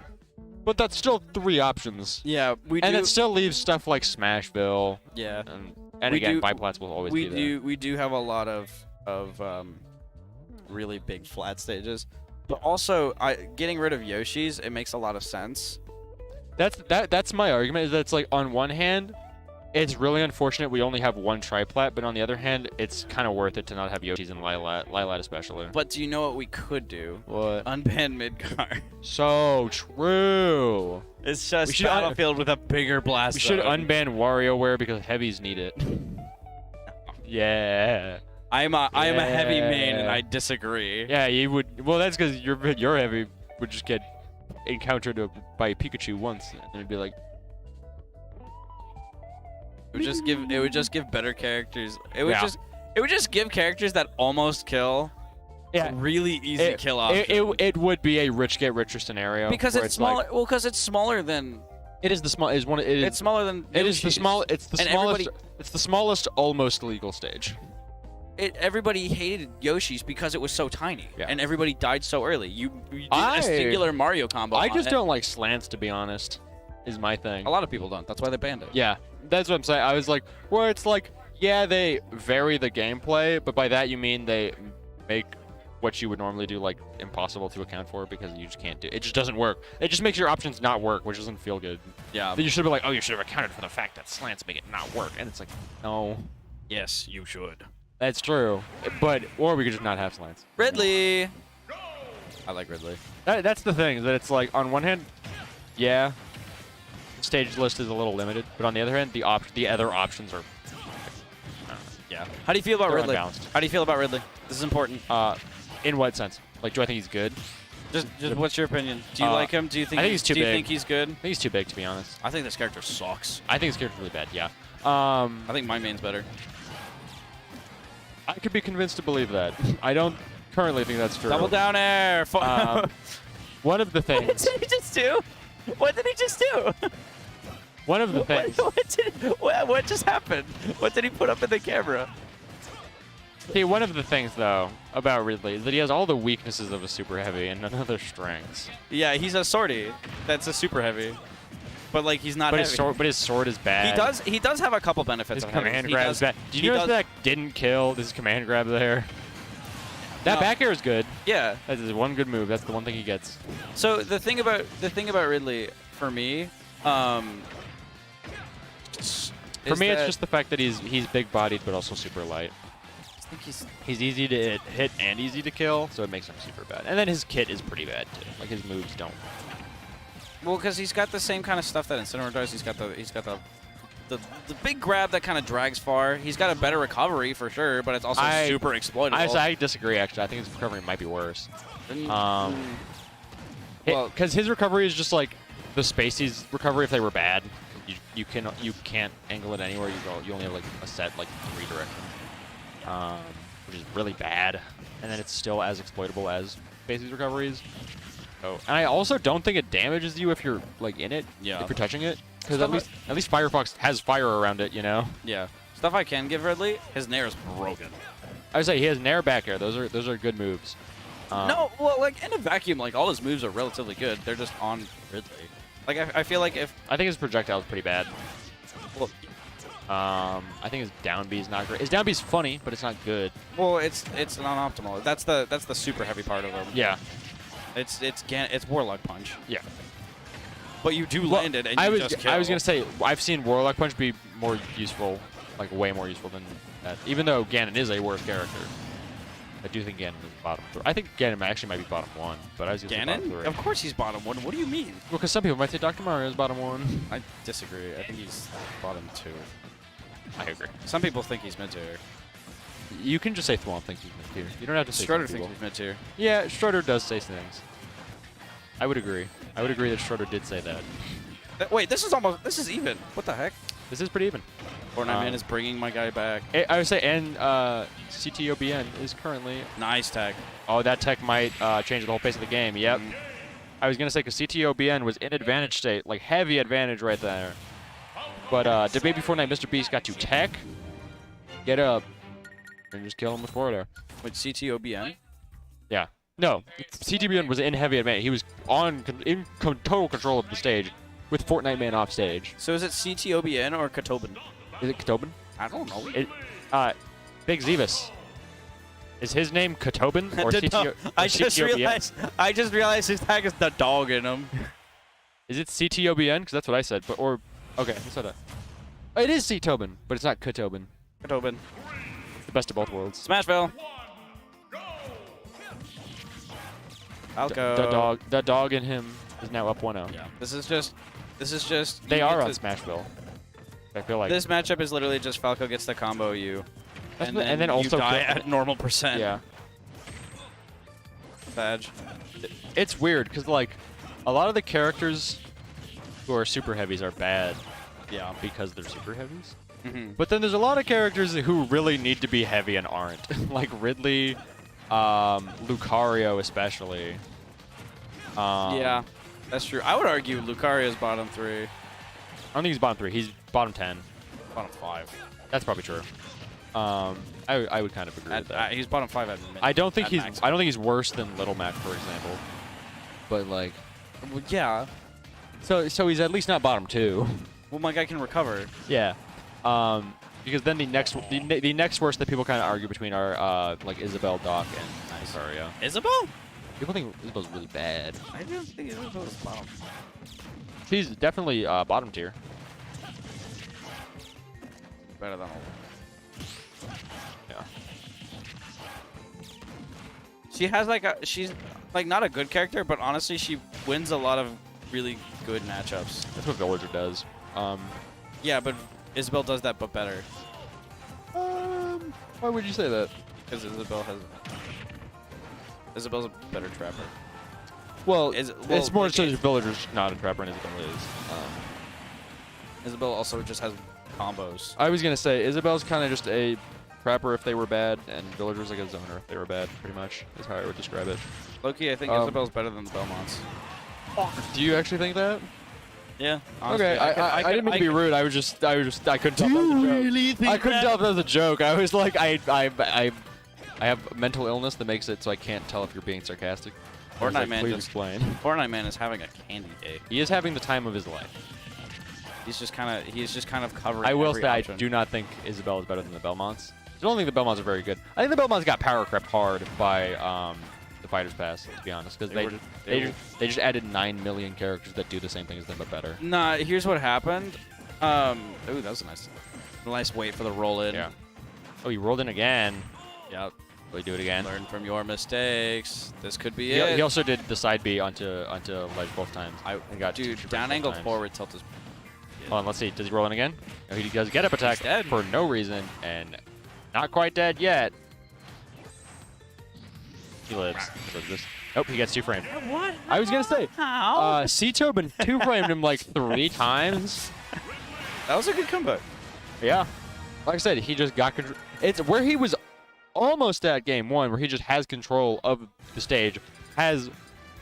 S1: But that's still 3 options.
S2: Yeah, we do.
S1: And it still leaves stuff like Smashville.
S2: Yeah.
S1: And
S2: We
S1: again,
S2: do-
S1: biplats will always be there.
S2: We do have a lot of really big flat stages, but also getting rid of Yoshi's, it makes a lot of sense.
S1: That's my argument. Is that it's like on one hand, it's really unfortunate we only have one triplat, but on the other hand, it's kind of worth it to not have Yoshi's and Lilat especially.
S2: But do you know what we could do?
S1: What?
S2: Unban Midgar.
S1: So true.
S2: It's
S1: We
S2: just
S1: should
S2: Battlefield with a bigger blast.
S1: We should
S2: zone.
S1: unban WarioWare because heavies need it. Yeah.
S2: I am a heavy main, and
S1: Yeah.
S2: I disagree.
S1: Yeah, you would. Well, that's because your heavy would just get encountered by Pikachu once, and it'd be like,
S2: It would just give better characters. It would
S1: Yeah.
S2: just give characters that almost kill.
S1: yeah,
S2: Really easy kill option.
S1: it would be a rich get richer scenario
S2: because
S1: where
S2: it's smaller.
S1: Like,
S2: Well, because it's smaller than.
S1: it is the small. Is one.
S2: It's smaller than.
S1: It is the
S2: Yoshi's.
S1: small. It's the
S2: And
S1: smallest. It's the smallest almost legal stage.
S2: Everybody hated Yoshi's because it was so tiny,
S1: Yeah.
S2: and everybody died so early. You did a singular Mario combo.
S1: I
S2: on
S1: just
S2: it.
S1: don't like slants, to be honest. Is my thing.
S2: A lot of people don't. That's why they banned it.
S1: Yeah, that's what I'm saying. I was like, where it's like, yeah, they vary the gameplay, but by that you mean they make what you would normally do like impossible to account for because you just can't do it. Just doesn't work. It just makes your options not work, which doesn't feel good.
S2: Yeah.
S1: Then you should be like, oh, you should have accounted for the fact that slants make it not work, and it's like, no,
S2: Yes, you should.
S1: that's true. But or we could just not have slants.
S2: Ridley. I like Ridley.
S1: That's the thing, is that it's like, on one hand, yeah, stage list is a little limited, but on the other hand, the other options are
S2: Yeah. How do you feel about
S1: They're
S2: Ridley?
S1: unbalanced.
S2: How do you feel about Ridley? This is important.
S1: in what sense? Like, do I think he's good?
S2: Just what's your opinion? Do you like him? Do you think
S1: I think he's too
S2: do you
S1: big.
S2: think he's good?
S1: I think he's too big, to be honest.
S2: I think this character sucks.
S1: I think his character's really bad, yeah.
S2: I think my main's better.
S1: I could be convinced to believe that. I don't currently think that's true.
S2: Double down air.
S1: One of the things.
S2: What did he just do? What did he just do?
S1: One of the things.
S2: What just happened? What did he put up in the camera?
S1: See, one of the things, though, about Ridley is that he has all the weaknesses of a super heavy and none of their strengths.
S2: Yeah, he's a swordy. That's a super heavy. But like he's not heavy.
S1: But his sword is bad.
S2: He does have a couple benefits.
S1: His
S2: of heavy.
S1: command
S2: He
S1: grab
S2: does-
S1: is bad. Did
S2: he
S1: you notice
S2: does-
S1: that didn't kill? This is command grab there. That
S2: No.
S1: back air is good.
S2: Yeah.
S1: That is one good move. That's the one thing he gets.
S2: So the thing about Ridley for me,
S1: For me, it's just the fact that he's big-bodied but also super light.
S2: I think
S1: He's easy to hit and easy to kill, so it makes him super bad. And then his kit is pretty bad too. Like his moves don't.
S2: well, because he's got the same kind of stuff that Incineroar does. He's got the big grab that kind of drags far. He's got a better recovery for sure, but it's also super exploitable.
S1: I disagree actually. I think his recovery might be worse.
S2: well,
S1: Because his recovery is just like the Spacey's recovery if they were bad. You can't angle it anywhere you go. You only have like a set like 3 directions, which is really bad. And then it's still as exploitable as Spacey's recoveries. So, and I also don't think it damages you if you're like in it.
S2: Yeah.
S1: If you're touching it, because at least Firefox has fire around it. You know.
S2: yeah. Stuff I can give Ridley, his Nair is broken.
S1: I would say he has Nair back air. Those are good moves.
S2: No, well, like in a vacuum, like all his moves are relatively good. They're just on Ridley. Like I feel like if
S1: I think his projectile is pretty bad.
S2: well,
S1: I think his down B is not great. His down B is funny, but it's not good.
S2: it's non-optimal. That's the super heavy part of him.
S1: Yeah.
S2: It's Warlock Punch.
S1: Yeah.
S2: But you do land it and you just kill.
S1: I was gonna say I've seen Warlock Punch be more useful, like way more useful than that. Even though Ganon is a worse character, I do think Ganon is bottom 3. I think Ganon actually might be bottom 1, but I was gonna say bottom 3.
S2: Ganon? Of course he's bottom 1. What do you mean?
S1: Well, because some people might say Dr. Mario is bottom 1.
S2: I disagree. I think he's bottom 2.
S1: I agree.
S2: Some people think he's mid-tier.
S1: You can just say Thwomp thinks he's mid tier. You don't have to say
S2: Strutter
S1: some
S2: thinks
S1: people.
S2: he's mid-tier.
S1: Yeah, Strutter does say things. I would agree. I would agree that Strutter did say that.
S2: Wait, this is even. What the heck?
S1: This is pretty even.
S2: Fortnite Man is bringing my guy back.
S1: I would say, and CTOBN is currently.
S2: Nice tag.
S1: Oh, that tech might change the whole pace of the game. Yep. I was gonna say because CTOBN was in advantage state, like heavy advantage right there. But the baby Fortnite Mr. Beast got to tech, get up, and just kill him with forward air.
S2: With CTOBN?
S1: Yeah. No, CTOBN was in heavy advantage. He was in total control of the stage, with Fortnite Man off stage.
S2: So is it CTOBN or Katobin?
S1: Is it Katobin?
S2: I don't know.
S1: Big Zevis. Is his name Katobin or CTO?
S2: I just realized his tag is the dog in him.
S1: Is it CTOBN? Because that's what I said. But okay, that's what it is CTOBin, but it's not Katobin.
S2: Katobin.
S1: The best of both worlds.
S2: Smashville. Falco.
S1: The dog in him is now up 1-0.
S2: Yeah. This is just.
S1: They are on Smashville. I feel like
S2: this matchup is literally just Falco gets the combo you, and then
S1: also
S2: you die at normal percent.
S1: Yeah.
S2: Badge.
S1: It's weird because like a lot of the characters who are super heavies are bad.
S2: Yeah.
S1: Because they're super heavies.
S2: Mm-hmm.
S1: But then there's a lot of characters who really need to be heavy and aren't. Like Ridley, Lucario especially.
S2: Yeah, that's true. I would argue Lucario's bottom 3.
S1: I don't think he's bottom 3. He's bottom 10.
S2: Bottom 5.
S1: That's probably true. I would kind of agree with that.
S2: He's bottom 5 at mid.
S1: I don't think
S2: maximum.
S1: he's worse than Little Mac, for example. But like,
S2: Well, yeah.
S1: so he's at least not bottom 2.
S2: Well, my guy can recover.
S1: Yeah. Because then the next worst that people kind of argue between are like Isabel, Doc, and
S2: nice.
S1: Sorry, yeah.
S2: Isabel?
S1: People think Isabel's really bad.
S2: I don't think Isabel's bottom.
S1: She's definitely bottom tier.
S2: Better than all.
S1: Yeah.
S2: She has she's like not a good character, but honestly, she wins a lot of really good matchups.
S1: That's what Villager does.
S2: Yeah, but Isabel does that, but better.
S1: Why would you say that?
S2: Because Isabel's a better trapper.
S1: Well,
S2: well,
S1: it's more
S2: like,
S1: so that Villager's not a trapper and Isabel is.
S2: Isabel also just has combos.
S1: I was gonna say Isabel's kind of just a trapper if they were bad, and Villager's like a zoner if they were bad. Pretty much is how I would describe it.
S2: Low-key, I think Isabel's better than the Belmonts.
S1: Do you actually think that?
S2: Yeah. Honestly,
S1: Okay, I didn't mean to be rude. I couldn't tell if that was a joke. I couldn't tell if that was a joke. I was like, I have mental illness that makes it so I can't tell if you're being sarcastic.
S2: Fortnite Man
S1: please
S2: just
S1: explain.
S2: Fortnite Man is having a candy day.
S1: He is having the time of his life.
S2: He's just kind of covering.
S1: I will
S2: every
S1: say
S2: option.
S1: I do not think Isabel is better than the Belmonts. I don't think the Belmonts are very good. I think the Belmonts got power crept hard by the Fighters Pass, to be honest, because they just added 9 million characters that do the same thing as them but better.
S2: Nah, here's what happened. Ooh, that was a nice wait for the roll in.
S1: Yeah. Oh, he rolled in again.
S2: Yep.
S1: Will he do it again?
S2: Learn from your mistakes. This could be it.
S1: He also did the side B onto ledge both times. And got
S2: Dude,
S1: two
S2: down
S1: both
S2: angle
S1: times.
S2: forward tilt is.
S1: Hold on, let's see. Does he roll in again? No, he does get up attack for no reason and not quite dead yet. He lives. Oh, he gets 2-framed.
S2: What?
S1: I was gonna say,
S2: How?
S1: C-Tobin 2-framed him like 3 times.
S2: That was a good comeback.
S1: Yeah. Like I said, he just got control. It's where he was almost at game 1, where he just has control of the stage, has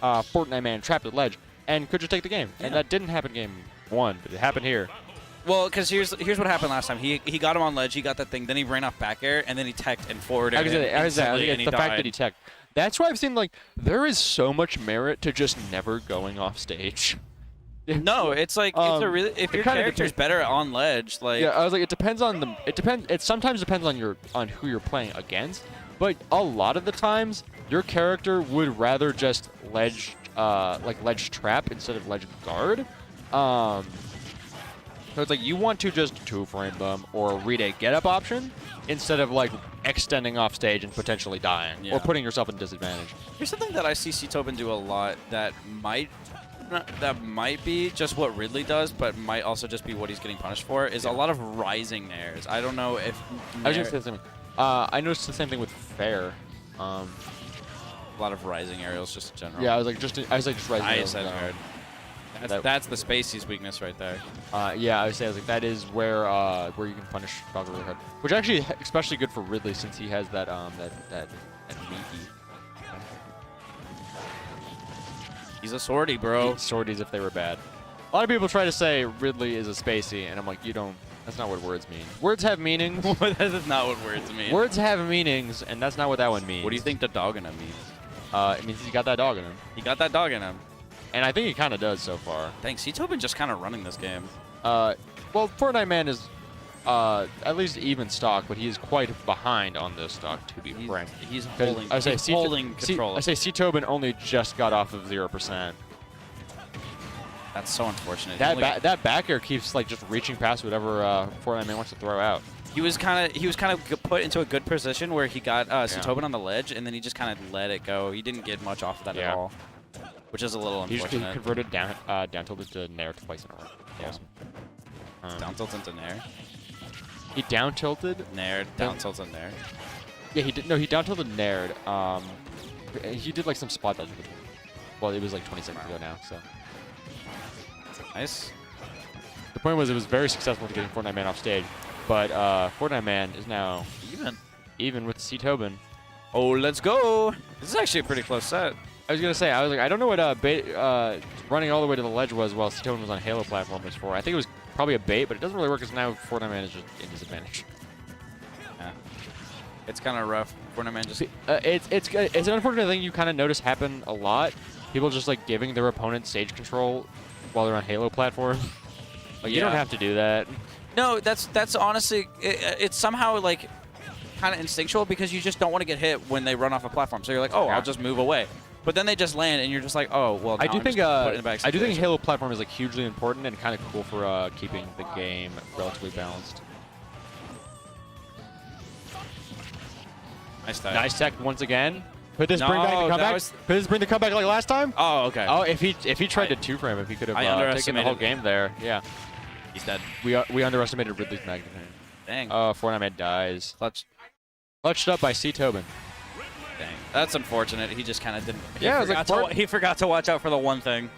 S1: Fortnite Man trapped at ledge, and could just take the game.
S2: Yeah.
S1: And that didn't happen game 1, but it happened here.
S2: Well, because here's what happened last time. He got him on ledge, he got that thing, then he ran off back air, and then he teched and forwarded.
S1: It's the fact that he teched. That's why I've seen, like, there is so much merit to just never going off stage.
S2: No, it's like if your character's better on ledge, like
S1: yeah, I was like, it depends on the. It depends. It sometimes depends on who you're playing against, but a lot of the times your character would rather just ledge trap instead of ledge guard. So it's like you want to just 2-frame them or read a get up option instead of like extending off stage and potentially dying or putting yourself in disadvantage.
S2: Here's something that I see C-Tobin do a lot that might be just what Ridley does, but might also just be what he's getting punished for, is a lot of rising nairs. I don't know if...
S1: I was going to say the same thing. I noticed the same thing with Fair.
S2: A lot of rising aerials just in general.
S1: Yeah, I was like just rising aerials.
S2: That's the Spacey's weakness right there.
S1: Yeah, I would say that is where you can punish Frog really hard, which actually especially good for Ridley since he has that that meaty.
S2: He's a sortie, bro.
S1: Sorties if they were bad. A lot of people try to say Ridley is a Spacey, and I'm like, you don't. That's not what words mean. Words have meanings.
S2: That is not what words mean.
S1: Words have meanings, and that's not what that one means.
S2: What do you think the dog in him means?
S1: It means he's got that dog in him.
S2: He got that dog in him.
S1: And I think he kind of does so far.
S2: Thanks. C-Tobin just kind of running this game.
S1: Well, Fortnite Man is at least even stock, but he is quite behind on this stock, to be frank.
S2: He's holding control.
S1: I say C-Tobin only just got off of 0%.
S2: That's so unfortunate.
S1: That back air keeps like just reaching past whatever Fortnite Man wants to throw out.
S2: He was kind of put into a good position where he got C-Tobin on the ledge, and then he just kind of let it go. He didn't get much off of that at all, which is a little unfortunate.
S1: He converted down tilted to Nair twice in a row.
S2: Yeah.
S1: Awesome.
S2: Down tilt into Nair.
S1: He down tilted.
S2: Nair. Down tilt into Nair.
S1: Yeah, he did. No, he down tilted Nair. He did like some spot dodge. Well, it was like 20 seconds ago now. So.
S2: Nice.
S1: The point was it was very successful to getting Fortnite Man off stage, but Fortnite Man is now even with C-Tobin.
S2: Oh, let's go! This is actually a pretty close set.
S1: I was gonna say, I don't know what running all the way to the ledge was while C-Tobin was on Halo platform was for. I think it was probably a bait, but it doesn't really work because now Fortnite Man is just in disadvantage.
S2: Yeah. It's kind of rough. Fortnite Man just...
S1: It's an unfortunate thing you kind of notice happen a lot. People just like giving their opponent stage control while they're on Halo platform. Like you don't have to do that.
S2: No, that's honestly it's somehow like kind of instinctual because you just don't want to get hit when they run off a platform. So you're like, oh, I'll just move away. But then they just land, and you're just like, oh, well.
S1: I
S2: now
S1: do
S2: I'm
S1: think
S2: just put it in a bad
S1: I do think
S2: situation.
S1: Halo platform is like hugely important and kind of cool for keeping the game relatively balanced.
S2: Nice tech.
S1: Nice tech once again. Could this bring
S2: No,
S1: back the
S2: that
S1: comeback?
S2: was-
S1: Could this bring the comeback like last time?
S2: Oh, okay.
S1: Oh, if he tried to two-frame, if he could have
S2: I
S1: taken the whole
S2: underestimated-
S1: game there, yeah.
S2: He's dead.
S1: We underestimated Ridley's magnitude.
S2: Dang.
S1: Fortnite dies. Clutched up by C. Tobin.
S2: Dang. That's unfortunate. He just kind of didn't.
S1: Yeah, it was like
S2: he forgot to watch out for the one thing.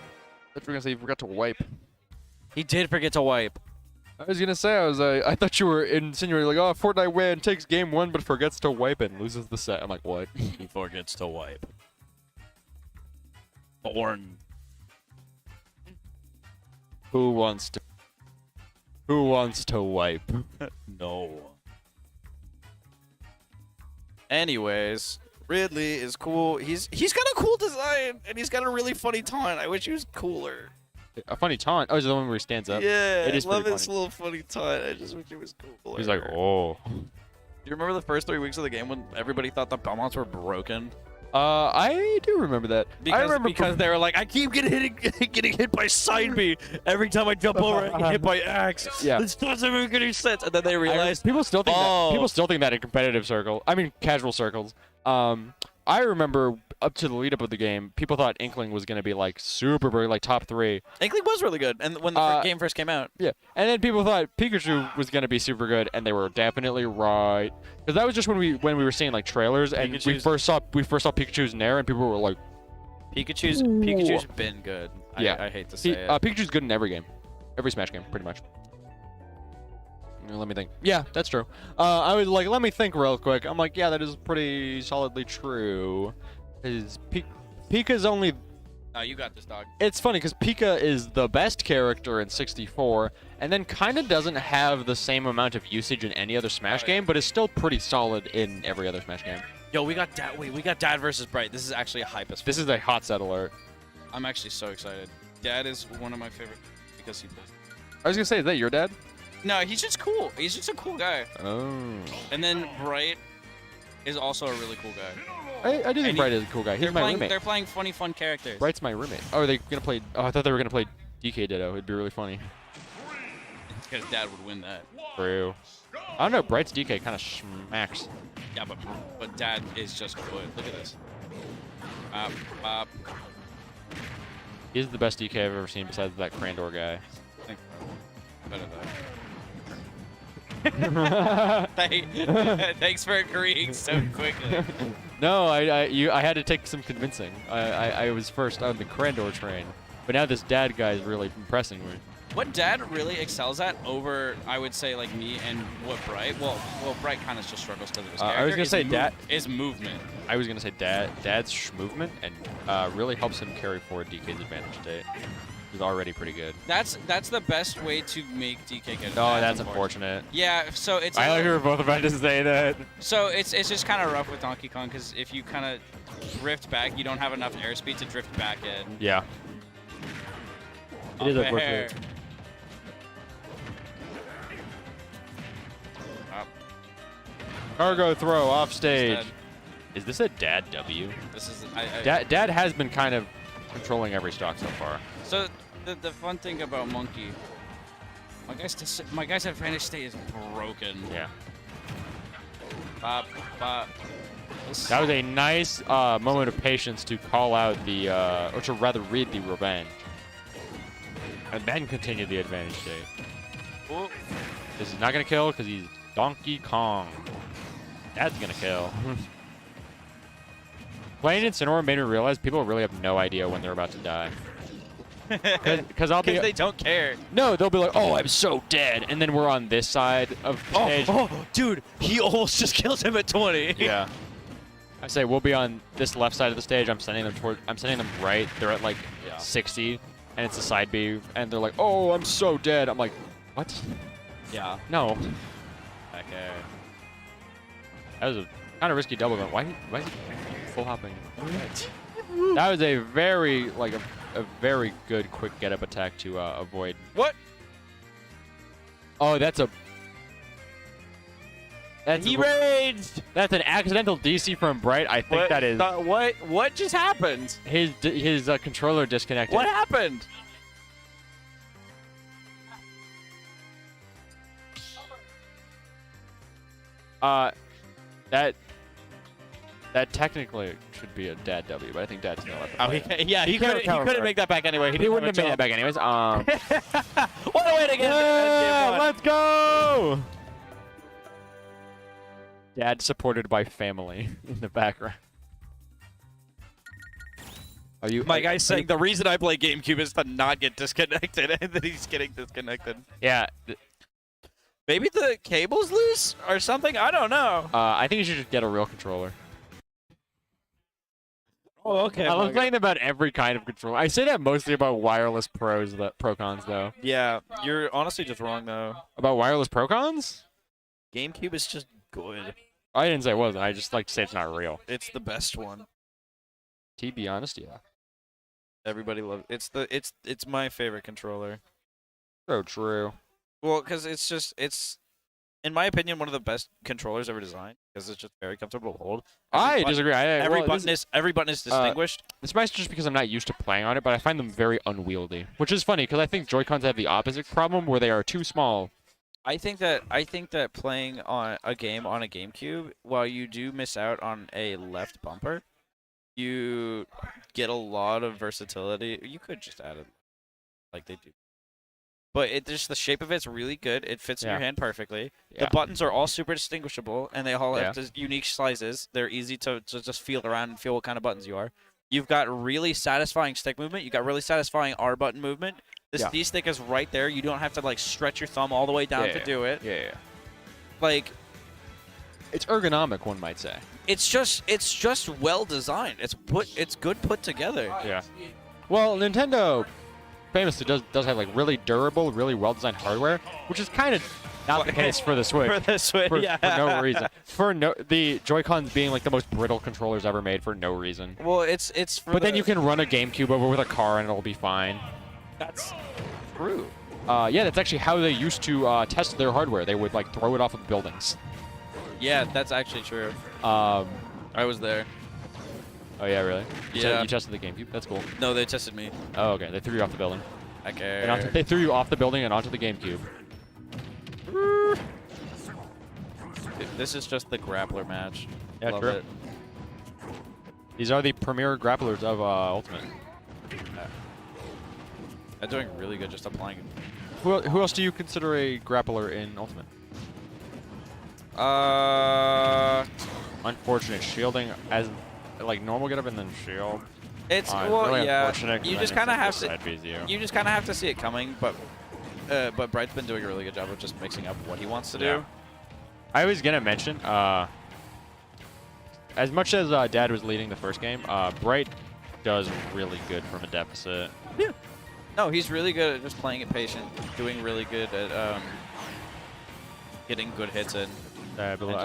S1: That's what we're gonna say. You forgot to wipe.
S2: He did forget to wipe.
S1: I was gonna say I thought you were insinuating like, oh, Fortnite win, takes game 1 but forgets to wipe it and loses the set. I'm like, what?
S2: He forgets to wipe. Born.
S1: Who wants to wipe?
S2: No. Anyways, Ridley is cool. He's got a cool design and he's got a really funny taunt. I wish he was cooler.
S1: A funny taunt. Oh, is it the one where he stands up?
S2: Yeah,
S1: It is
S2: I love
S1: pretty
S2: his
S1: funny.
S2: little funny taunt. I just wish it was cooler.
S1: He's like, oh.
S2: Do you remember the first 3 weeks of the game when everybody thought the Belmonts were broken?
S1: I do remember that. I remember
S2: because they were like, I keep getting hit by side B every time I jump over. I get hit by axe.
S1: Yeah.
S2: This doesn't make any sense. And then they realized,
S1: people still think
S2: oh.
S1: that. People still think that in competitive circle. I mean, casual circles. I remember up to the lead up of the game, people thought Inkling was gonna be like super big, like top 3.
S2: Inkling was really good. And when the game first came out,
S1: Yeah, and then people thought Pikachu was gonna be super good, and they were definitely right. Because that was just when we were seeing like trailers, and we
S2: Pikachu's-
S1: first saw Pikachu's Nair, and people were like,
S2: Pikachu's been good.
S1: Yeah.
S2: I hate to say it.
S1: Pikachu's good in every game, every Smash game, pretty much. Let me think. Yeah, that's true. I was like, let me think real quick. I'm like, yeah, that is pretty solidly true. Because Pika's only.
S2: Oh, you got this, dog.
S1: It's funny because Pika is the best character in 64, and then kind of doesn't have the same amount of usage in any other Smash game, but is still pretty solid in every other Smash game.
S2: Yo, we got Dad. Wait, we got Dad versus Bright. This is actually a hype as fuck.
S1: This is a hot set alert.
S2: I'm actually so excited. Dad is one of my favorite because he.
S1: I was gonna say, is that your dad?
S2: No, he's just cool. He's just a cool guy.
S1: Oh.
S2: And then Bright is also a really cool guy.
S1: I do think
S2: And
S1: Bright is a cool guy. He's my roommate.
S2: They're playing funny, fun characters.
S1: Bright's my roommate. Oh, are they gonna play? Oh, I thought they were gonna play DK Ditto. It'd be really funny.
S2: Because Dad would win that.
S1: True. I don't know. Bright's DK kind of smacks.
S2: Yeah, but Dad is just good. Look at this.
S1: He's the best DK I've ever seen besides that Crandor guy.
S2: Better though. Thanks for agreeing so quickly.
S1: No, I had to take some convincing. I was first on the Crandor train, but now this dad guy is really impressing me.
S2: What Dad really excels at over, I would say, like me and what Bright. Well, Bright kind of just struggles because of his character.
S1: I was gonna say Dad
S2: is movement.
S1: I was gonna say Dad's movement and really helps him carry forward DK's advantage state. He's already pretty good.
S2: That's the best way to make DK get.
S1: Oh, that's unfortunate.
S2: Yeah, so it's.
S1: I thought you were both about to say that.
S2: So it's just kind of rough with Donkey Kong because if you kind of drift back, you don't have enough airspeed to drift back in.
S1: Yeah. It is unfortunate. Cargo throw off stage. Is this a Dad W?
S2: This is
S1: Dad has been kind of controlling every stock so far.
S2: So the fun thing about Monkey, my guy's advantage state is broken.
S1: Yeah.
S2: That
S1: That was a nice moment of patience to call out the, or to rather read the revenge. And then continue the advantage state.
S2: Ooh.
S1: This is not going to kill because he's Donkey Kong. Dad's going to kill. Playing in Sonora made me realize people really have no idea when they're about to die. Because
S2: they don't care.
S1: No, they'll be like, oh, I'm so dead. And then we're on this side of the stage.
S2: Oh, dude, he almost just killed him at 20.
S1: Yeah. I say we'll be on this left side of the stage. I'm sending them right. They're at like 60, and it's a side B, and they're like, "Oh, I'm so dead." I'm like, "What?"
S2: Yeah.
S1: No.
S2: Okay.
S1: That was a kind of risky double jump. Why is he full hopping? That was a very a very good quick get up attack to avoid.
S2: What?
S1: Oh, that's a.
S2: He raged.
S1: That's an accidental DC from Bright. I think that is
S2: What just happened?
S1: his controller disconnected.
S2: What happened?
S1: That technically should be a dad W, but I think dad's not.
S2: Oh, he couldn't make that back anyway.
S1: He wouldn't have made that back anyways.
S2: What a way to get
S1: Yeah, let's go! Dad supported by family in the background. Are you?
S2: My guy's saying the reason I play GameCube is to not get disconnected, and then he's getting disconnected.
S1: Yeah.
S2: Maybe the cable's loose or something? I don't know.
S1: I think you should just get a real controller.
S2: Oh, okay.
S1: I'm saying about every kind of controller. I say that mostly about wireless Pro-Cons, though.
S2: Yeah, you're honestly just wrong, though.
S1: About wireless Pro-Cons?
S2: GameCube is just good.
S1: I didn't say it wasn't. I just like to say it's not real.
S2: It's the best one.
S1: To be honest, yeah.
S2: Everybody loves it's my favorite controller.
S1: So true.
S2: Well, because it's in my opinion one of the best controllers ever designed because it's just very comfortable to hold.
S1: I disagree.
S2: Every button is distinguished.
S1: This might just because I'm not used to playing on it, but I find them very unwieldy, which is funny because I think Joy-Cons have the opposite problem where they are too small.
S2: I think that playing on a game on a GameCube, while you do miss out on a left bumper, you get a lot of versatility. You could just add it like they do. But just the shape of it's really good. It fits in your hand perfectly.
S1: Yeah.
S2: The buttons are all super distinguishable, and they all have unique sizes. They're easy to just feel around and feel what kind of buttons you are. You've got really satisfying stick movement. You got really satisfying R button movement. This D stick is right there. You don't have to like stretch your thumb all the way down to do it.
S1: Yeah.
S2: Like,
S1: it's ergonomic, one might say.
S2: it's just well designed. It's good put together.
S1: Yeah. Well, Nintendo famously does have like really durable, really well designed hardware, which is kind of not the case for the Switch.
S2: For the Switch,
S1: for no reason. The Joy-Cons being like the most brittle controllers ever made for no reason.
S2: Well, it's for
S1: But then you can run a GameCube over with a car and it'll be fine.
S2: That's true.
S1: Yeah, that's actually how they used to test their hardware. They would like throw it off of buildings.
S2: Yeah, that's actually true. I was there.
S1: Oh yeah, really?
S2: Yeah.
S1: You tested the GameCube? That's cool.
S2: No, they tested me.
S1: Oh, okay. They threw you off the building.
S2: Okay.
S1: They threw you off the building and onto the GameCube.
S2: This is just the grappler match.
S1: Yeah,
S2: Love
S1: true.
S2: it.
S1: These are the premier grapplers of Ultimate.
S2: I'm doing really good just applying it.
S1: Who else do you consider a grappler in Ultimate? Unfortunate. Shielding as like normal get up and then shield.
S2: It's
S1: really
S2: yeah.
S1: unfortunate.
S2: You just kind of have to. You just kind of have to see it coming, but Bright's been doing a really good job of just mixing up what he wants to do.
S1: I was gonna mention, as much as Dad was leading the first game, Bright does really good from a deficit.
S2: Yeah. No, he's really good at just playing it patient, doing really good at getting good hits in.
S1: I believe I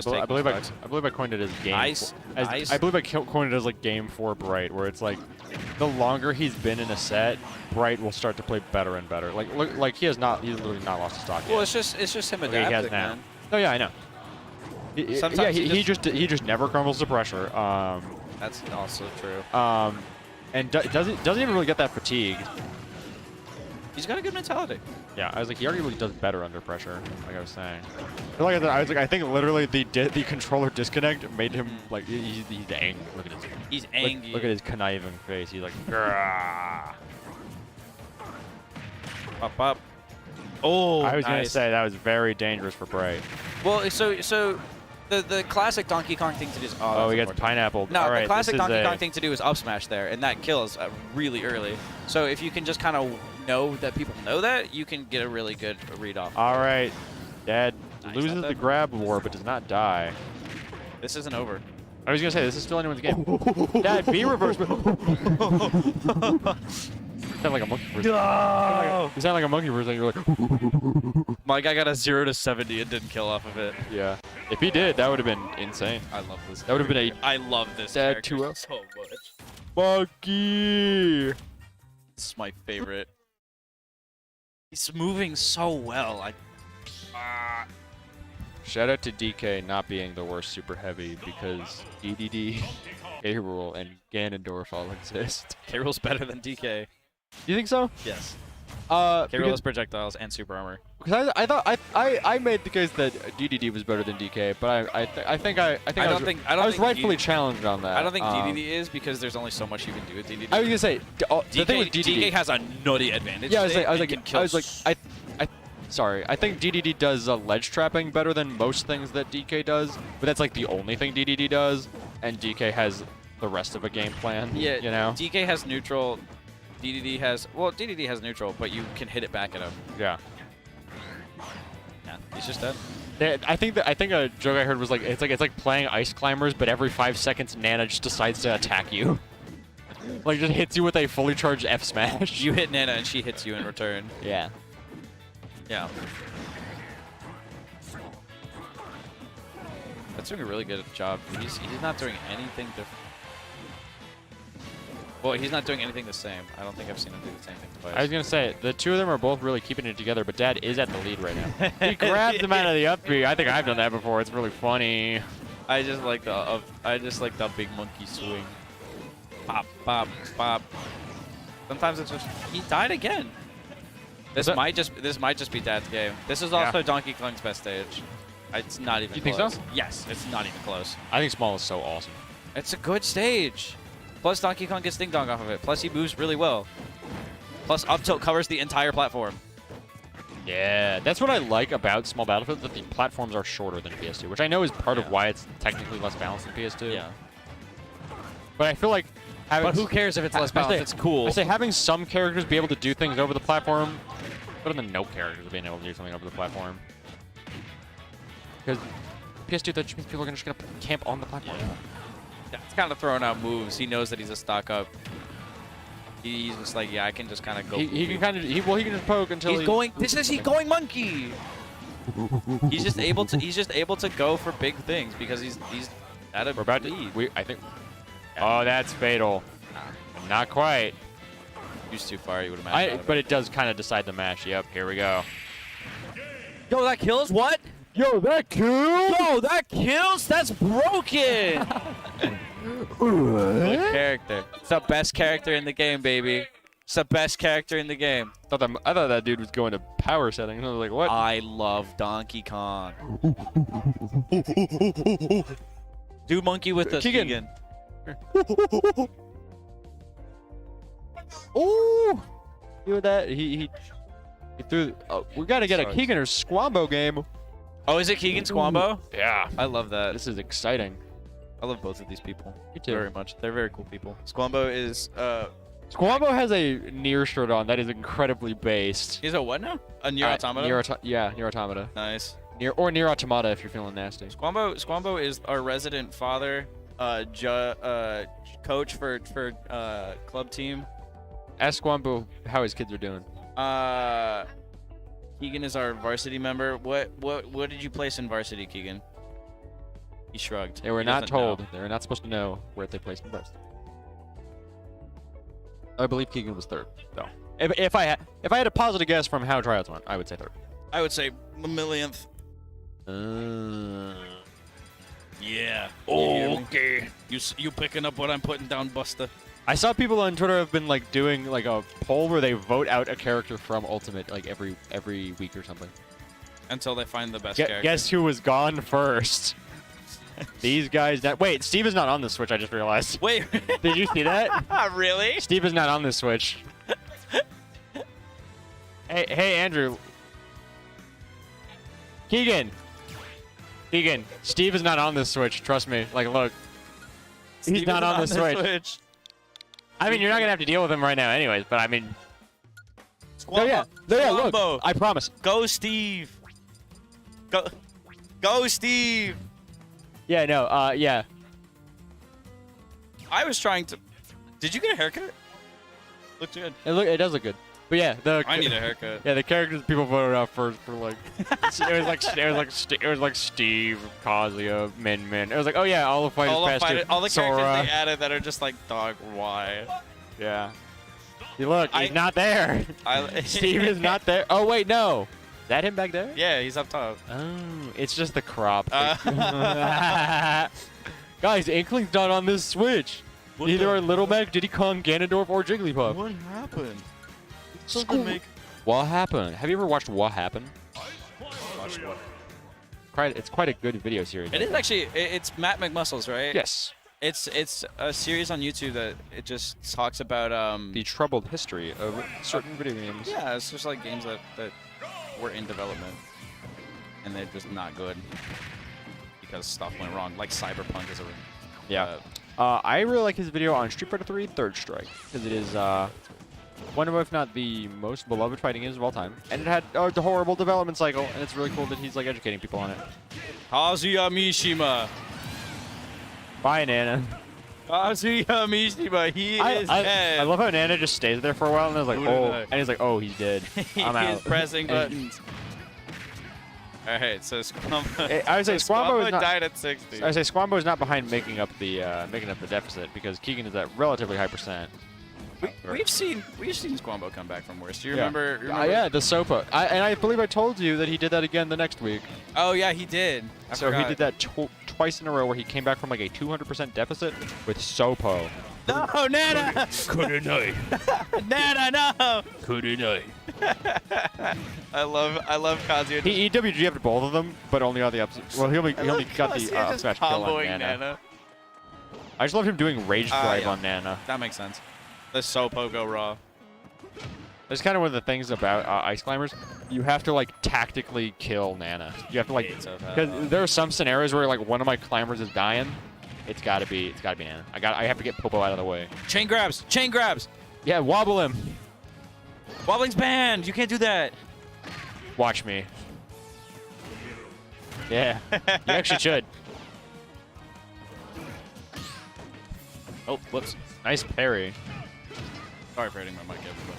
S1: coined it as game.
S2: Nice.
S1: I believe I coined it as like game 4 Bright, where it's like the longer he's been in a set, Bright will start to play better and better. Like he's literally not lost his stock yet.
S2: Well, it's just him adapting.
S1: He has now.
S2: Man.
S1: Oh yeah, I know.
S2: Sometimes
S1: he just never crumbles to pressure.
S2: That's also true.
S1: And doesn't even really get that fatigued.
S2: He's got a good mentality.
S1: Yeah, I was like, he arguably does better under pressure, like I was saying. I think literally the controller disconnect made him like he's angry. Look at his.
S2: He's angry.
S1: Look at his conniving face. He's like, grrrr.
S2: Up. Oh,
S1: I was gonna say that was very dangerous for Bright.
S2: Well, so the classic Donkey Kong thing to do is
S1: he gets pineapple.
S2: No,
S1: All right,
S2: the classic Donkey Kong thing to do is up smash there, and that kills really early. So if you can just kind of know that people know that, you can get a really good read off.
S1: All right, Dad
S2: Nice,
S1: loses the grab war but does not die.
S2: This isn't over.
S1: I was gonna say this is still anyone's game. Dad, be reverse. You sound like a monkey person.
S2: No!
S1: You sound like a monkey person. You're like.
S2: My guy got a 0 to 70 and didn't kill off of it.
S1: Yeah. If he did, that would have been insane.
S2: I love this.
S1: That would have been a.
S2: I love this
S1: Dad
S2: character
S1: 2-0.
S2: so much.
S1: Monkey.
S2: This is my favorite. He's moving so well.
S1: Shout out to DK not being the worst super heavy because DDD, K-Rule, and Ganondorf all exist.
S2: K-Rool's better than DK.
S1: You think so?
S2: Yes.
S1: Because
S2: K-Rool has projectiles and super armor.
S1: I thought I made the case that DDD was better than DK, but I think I was rightfully challenged on that.
S2: I don't think DDD is because there's only so much you can do with DDD.
S1: I was gonna say the thing with DDD.
S2: DK has a nutty advantage.
S1: Yeah, I think DDD does ledge trapping better than most things that DK does, but that's like the only thing DDD does, and DK has the rest of a game plan.
S2: Yeah,
S1: you know.
S2: DK has neutral. DDD has neutral, but you can hit it back at him.
S1: Yeah.
S2: Yeah, he's just dead.
S1: I think a joke I heard was like it's like playing Ice Climbers, but every 5 seconds Nana just decides to attack you. Like just hits you with a fully charged F smash.
S2: You hit Nana and she hits you in return.
S1: Yeah.
S2: Yeah. That's doing a really good job. He's not doing anything different. Well, he's not doing anything the same. I don't think I've seen him do the same thing twice.
S1: I was going to say, the two of them are both really keeping it together, but Dad is at the lead right now. He grabs him out of the up B. I think I've done that before. It's really funny.
S2: I just like the big monkey swing. Pop, pop, pop. Sometimes it's just he died again. This might just be Dad's game. This is also Donkey Kong's best stage. It's not even close.
S1: You think so?
S2: Yes, it's not even close.
S1: I think Small is so awesome.
S2: It's a good stage. Plus, Donkey Kong gets Ding Dong off of it. Plus, he moves really well. Plus, up tilt covers the entire platform.
S1: Yeah, that's what I like about Small Battlefield, that the platforms are shorter than PS2, which I know is part of why it's technically less balanced than PS2.
S2: Yeah.
S1: But I feel like having...
S2: But who cares if it's less balanced? It's cool.
S1: I say having some characters be able to do things over the platform, better than no characters being able to do something over the platform. Because PS2, that just means people are just going to camp on the platform.
S2: Yeah, it's kind of throwing out moves. He knows that he's a stock up. He's just like, yeah, I can just kind of go.
S1: He can kind of he can just poke until
S2: he's going. This is he going monkey. He's just able to go for big things because he's at a lead.
S1: I think. Oh, that's fatal. Not quite.
S2: He's too far. You would imagine.
S1: But it does kind of decide the match. Yep. Here we go.
S2: Yo, that kills. What?
S1: Yo, that kills.
S2: Yo, that kills. That's broken. Good character. It's the best character in the game, baby. It's the best character in the game.
S1: I thought that dude was going to power setting. I was like, what?
S2: I love Donkey Kong. Do monkey with us, Keegan.
S1: Oh! Do that. He threw. We got to get a Keegan or Squambo game.
S2: Oh, is it Keegan Squambo?
S1: Yeah.
S2: I love that.
S1: This is exciting.
S2: I love both of these people.
S1: Me too.
S2: Very much. They're very cool people. Squambo is
S1: Squambo has a Nier shirt on that is incredibly based.
S2: He's a what now? A Nier Automata?
S1: Nier Automata.
S2: Nice.
S1: Nier Automata if you're feeling nasty.
S2: Squambo is our resident father, coach for club team.
S1: Ask Squambo how his kids are doing.
S2: Keegan is our varsity member. What did you place in varsity, Keegan? He shrugged.
S1: They were not told. They were not supposed to know where they placed in varsity. I believe Keegan was third, though. If I had a positive guess from how tryouts went, I would say third.
S2: I would say a millionth. Yeah.
S1: Oh, okay.
S2: You picking up what I'm putting down, Buster?
S1: I saw people on Twitter have been like doing like a poll where they vote out a character from Ultimate like every week or something.
S2: Until they find the best character.
S1: Guess who was gone first? These guys. Wait, Steve is not on the Switch. I just realized.
S2: Wait.
S1: Did you see that?
S2: Really?
S1: Steve is not on the Switch. Hey, Andrew. Keegan. Steve is not on the Switch. Trust me. Like, look. He's not on the Switch. I mean, you're not gonna have to deal with him right now, anyways. But I mean.
S2: Squambo.
S1: Look. I promise.
S2: Go, Steve. Go, Steve.
S1: Yeah. No. Yeah.
S2: I was trying to. Did you get a haircut? Looked good.
S1: It does look good. But yeah,
S2: I need a haircut.
S1: Yeah, the characters people voted out first were like, it was like Steve, Kazuya, Min. It was like, oh yeah, all the fighters
S2: all the
S1: Sora.
S2: characters they added that are just like, dog, why?
S1: Yeah. See, look, he's not there. Steve is not there. Oh wait, no. that him back there?
S2: Yeah, he's up top.
S1: Oh, it's just the crop. Guys, Inkling's not on this Switch. Neither are Little Mac, Diddy Kong, Ganondorf, or Jigglypuff.
S2: What happened?
S1: What happened? Have you ever watched What Happened?
S2: Watch what?
S1: It's quite a good video series.
S2: It is actually. It's Matt McMuscles, right?
S1: Yes.
S2: It's a series on YouTube that it just talks about
S1: The troubled history of certain video games.
S2: Yeah, it's just like games that were in development and they're just not good because stuff went wrong. Like Cyberpunk is a.
S1: Yeah. I really like his video on Street Fighter 3 Third Strike because it is one of, if not the most beloved fighting games of all time, and it had a horrible development cycle, and it's really cool that he's like educating people on it.
S2: Kazuya Mishima.
S1: Bye, Nana.
S2: Kazuya Mishima, he is dead.
S1: I love how Nana just stays there for a while, and is like, and he's like, oh, he's dead. I'm out.
S2: He's pressing buttons. All right, so Squambo.
S1: I would say Squambo is not,
S2: died at 60.
S1: I would say Squambo is not behind making up the deficit because Keegan is at relatively high percent.
S2: We've seen Squambo come back from worse. Do you remember?
S1: Yeah, the Sopa. And I believe I told you that he did that again the next week.
S2: Oh yeah, he did. I forgot.
S1: He did that twice in a row where he came back from like a 200% deficit with Sopo.
S2: No, Nana!
S1: Couldn't I?
S2: Nana, no!
S1: Couldn't I?
S2: I love Kazuya.
S1: He EWGF'd both of them, but only on the ups. Well, he only got the up smash kill on Nana. I just loved him doing Rage Drive on Nana.
S2: That makes sense. The Sopo go raw.
S1: That's kind of one of the things about Ice Climbers. You have to like tactically kill Nana. You have to like, because there are some scenarios where like one of my climbers is dying. It's gotta be Nana. I have to get Popo out of the way.
S2: Chain grabs. Chain grabs.
S1: Yeah, wobble him.
S2: Wobbling's banned. You can't do that.
S1: Watch me. Yeah, you actually should.
S2: Oh, whoops.
S1: Nice parry.
S2: Sorry for hitting my mic, everybody.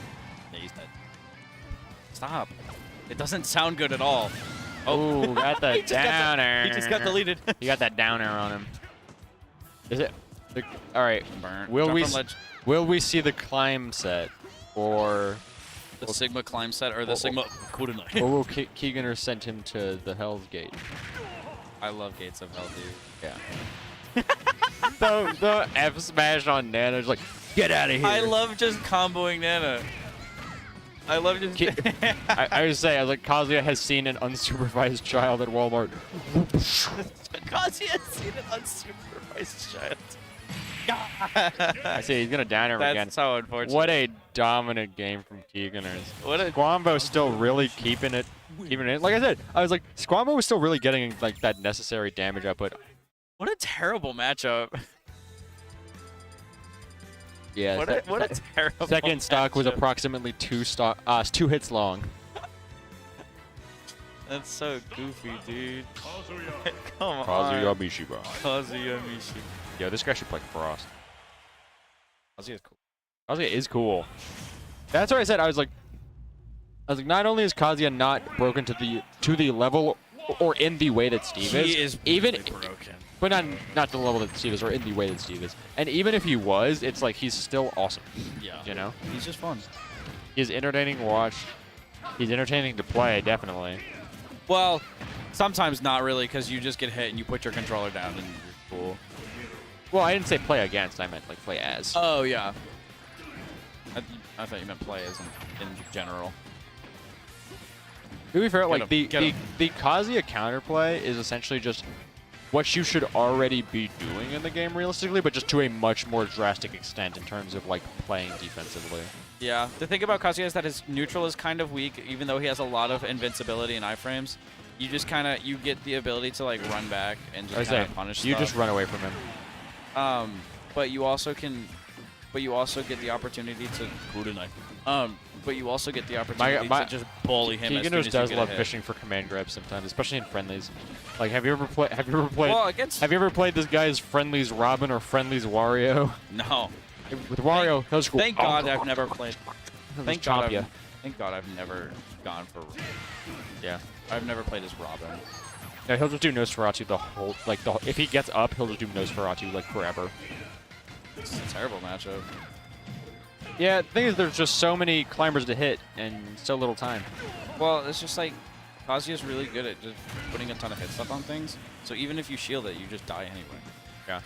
S2: Yeah, he's dead. Stop. It doesn't sound good at all.
S1: Oh, got the downer.
S2: He just got deleted.
S1: You got that downer on him. Is it? All right.
S2: Burn.
S1: Will we see the climb set, or
S2: the Sigma climb set, or the Sigma Kurenai?
S1: Or will Keeganer send him to the Hell's Gate?
S2: I love Gates of Hell, dude.
S1: Yeah. the F smash on Nana is like, get out of here.
S2: I love just comboing Nana. I love just.
S1: I was like, Kazuya has seen an unsupervised child at Walmart.
S2: Kazuya has seen an unsupervised child.
S1: I see he's gonna down her again.
S2: That's so unfortunate.
S1: What a dominant game from Keeganers. Squambo's still really keeping it. Like I said, I was like, Squambo was still really getting like that necessary damage output.
S2: What a terrible matchup.
S1: Yeah.
S2: What a terrible.
S1: Second stock was approximately 2 hits long.
S2: That's so goofy, dude. Come on.
S1: Kazuya Mishima.
S2: Kazuya Mishima.
S1: Yo, this guy should play Frost.
S2: Kazuya's cool.
S1: Kazuya is cool. That's what I said. I was like, not only is Kazuya not broken to the level or in the way that Steve is.
S2: He is
S1: even
S2: broken.
S1: But not the level that Steve is, or in the way that Steve is. And even if he was, it's like he's still awesome.
S2: Yeah.
S1: You know?
S2: He's just fun.
S1: He's entertaining to watch. He's entertaining to play, definitely.
S2: Well, sometimes not really, because you just get hit and you put your controller down and you're cool.
S1: Well, I didn't say play against. I meant like play as.
S2: Oh, yeah. I thought you meant play as in general.
S1: To be fair, like the Kazuya counterplay is essentially just what you should already be doing in the game realistically, but just to a much more drastic extent in terms of like playing defensively.
S2: Yeah. The thing about Kazuya is that his neutral is kind of weak, even though he has a lot of invincibility and iframes. You just you get the ability to like run back and just kind of punish
S1: You
S2: stuff.
S1: just run away from him.
S2: But you also get the opportunity to but you also get the opportunity to just bully him.
S1: Keeganers does love fishing for command grabs sometimes, especially in friendlies. Like, have you ever played? Have you ever played this guy's friendlies Robin or friendlies Wario?
S2: No.
S1: With Wario, he'll just go.
S2: Thank God I've never played. Thank God I've never gone for.
S1: Yeah.
S2: I've never played as Robin.
S1: Yeah, he'll just do Nosferatu the whole if he gets up, he'll just do Nosferatu like forever.
S2: It's a terrible matchup.
S1: Yeah, the thing is, there's just so many climbers to hit and so little time.
S2: Well, it's just like Kazuya's really good at just putting a ton of hit stuff on things. So even if you shield it, you just die anyway.
S1: Yeah.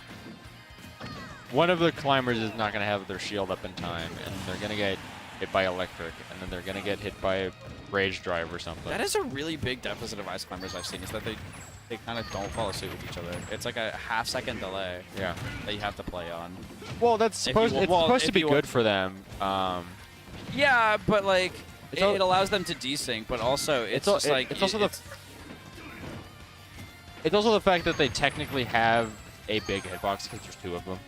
S1: One of the climbers is not going to have their shield up in time, and they're going to get hit by electric, and then they're going to get hit by a rage drive or something.
S2: That is a really big deficit of ice climbers I've seen, is that they kind of don't follow suit with each other. It's like a half-second delay
S1: Yeah.
S2: that you have to play on.
S1: Well, that's supposed, it's supposed to be good for them.
S2: Yeah, but like
S1: It's
S2: it allows them to desync, but also it's just like
S1: it's also the fact that they technically have a big hitbox because there's two of them.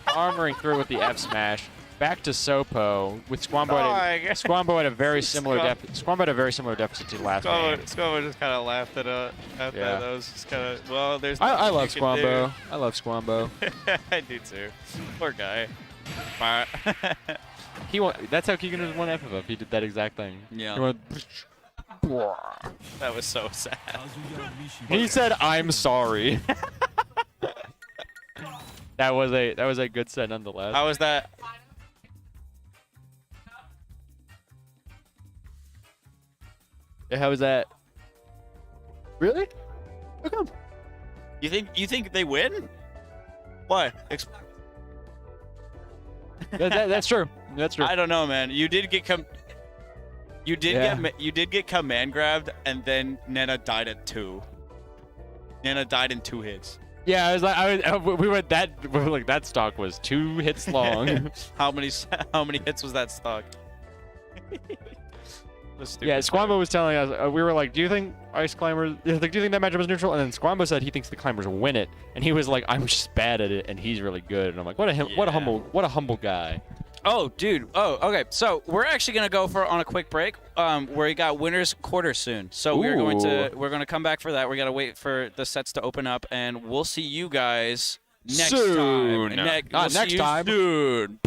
S1: Armoring through with the F smash. Back to Sopo with Squambo. Squambo had a very similar Squambo had a very similar deficit to last game.
S4: Squambo just kind of laughed at that. That was just kind of, well, there's.
S1: I love Squambo. I love Squambo.
S4: I do too. Poor guy.
S1: That's how Keegan was one FFF. He did that exact thing.
S2: Yeah.
S1: He went,
S4: That was so sad.
S1: he said, "I'm sorry." That was a good set nonetheless.
S4: How was that?
S1: How was that? Really? How come?
S4: You think they win? What?
S1: That's true. That's true.
S4: I don't know, man. You did get command grabbed, and then Nena died at 2. Nena died in 2 hits.
S1: Yeah, we went that stock was 2 hits long.
S4: How many hits was that stock?
S1: Yeah, Squambo was telling us, we were like, do you think ice climbers, do you think that matchup is neutral? And then Squambo said he thinks the climbers win it, and he was like, I'm just bad at it, and he's really good. And I'm like, what a humble guy.
S2: Oh, dude. Oh, okay. So we're actually gonna go on a quick break. We got winners quarter soon, so we're gonna come back for that. We gotta wait for the sets to open up, and we'll see you guys next
S1: Soon.
S2: time.
S1: Next time.
S2: Soon.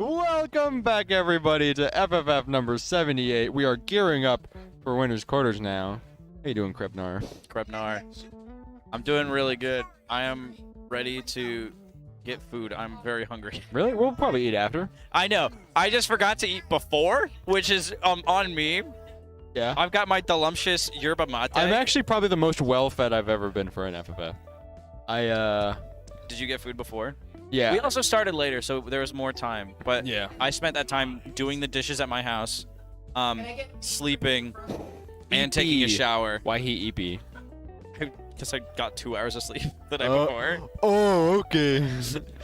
S1: Welcome back, everybody, to FFF number 78. We are gearing up for winner's quarters now. How you doing, Krepnar?
S2: Krebnar. I'm doing really good. I am ready to get food. I'm very hungry.
S1: Really? We'll probably eat after.
S2: I know. I just forgot to eat before, which is on me.
S1: Yeah.
S2: I've got my delumptious yerba mate.
S1: I'm actually probably the most well-fed I've ever been for an FFF.
S2: Did you get food before?
S1: Yeah.
S2: We also started later, so there was more time. But
S1: Yeah.
S2: I spent that time doing the dishes at my house, sleeping, and taking a shower.
S1: Why he EP?
S2: Because I got 2 hours of sleep the night before.
S1: Oh, okay.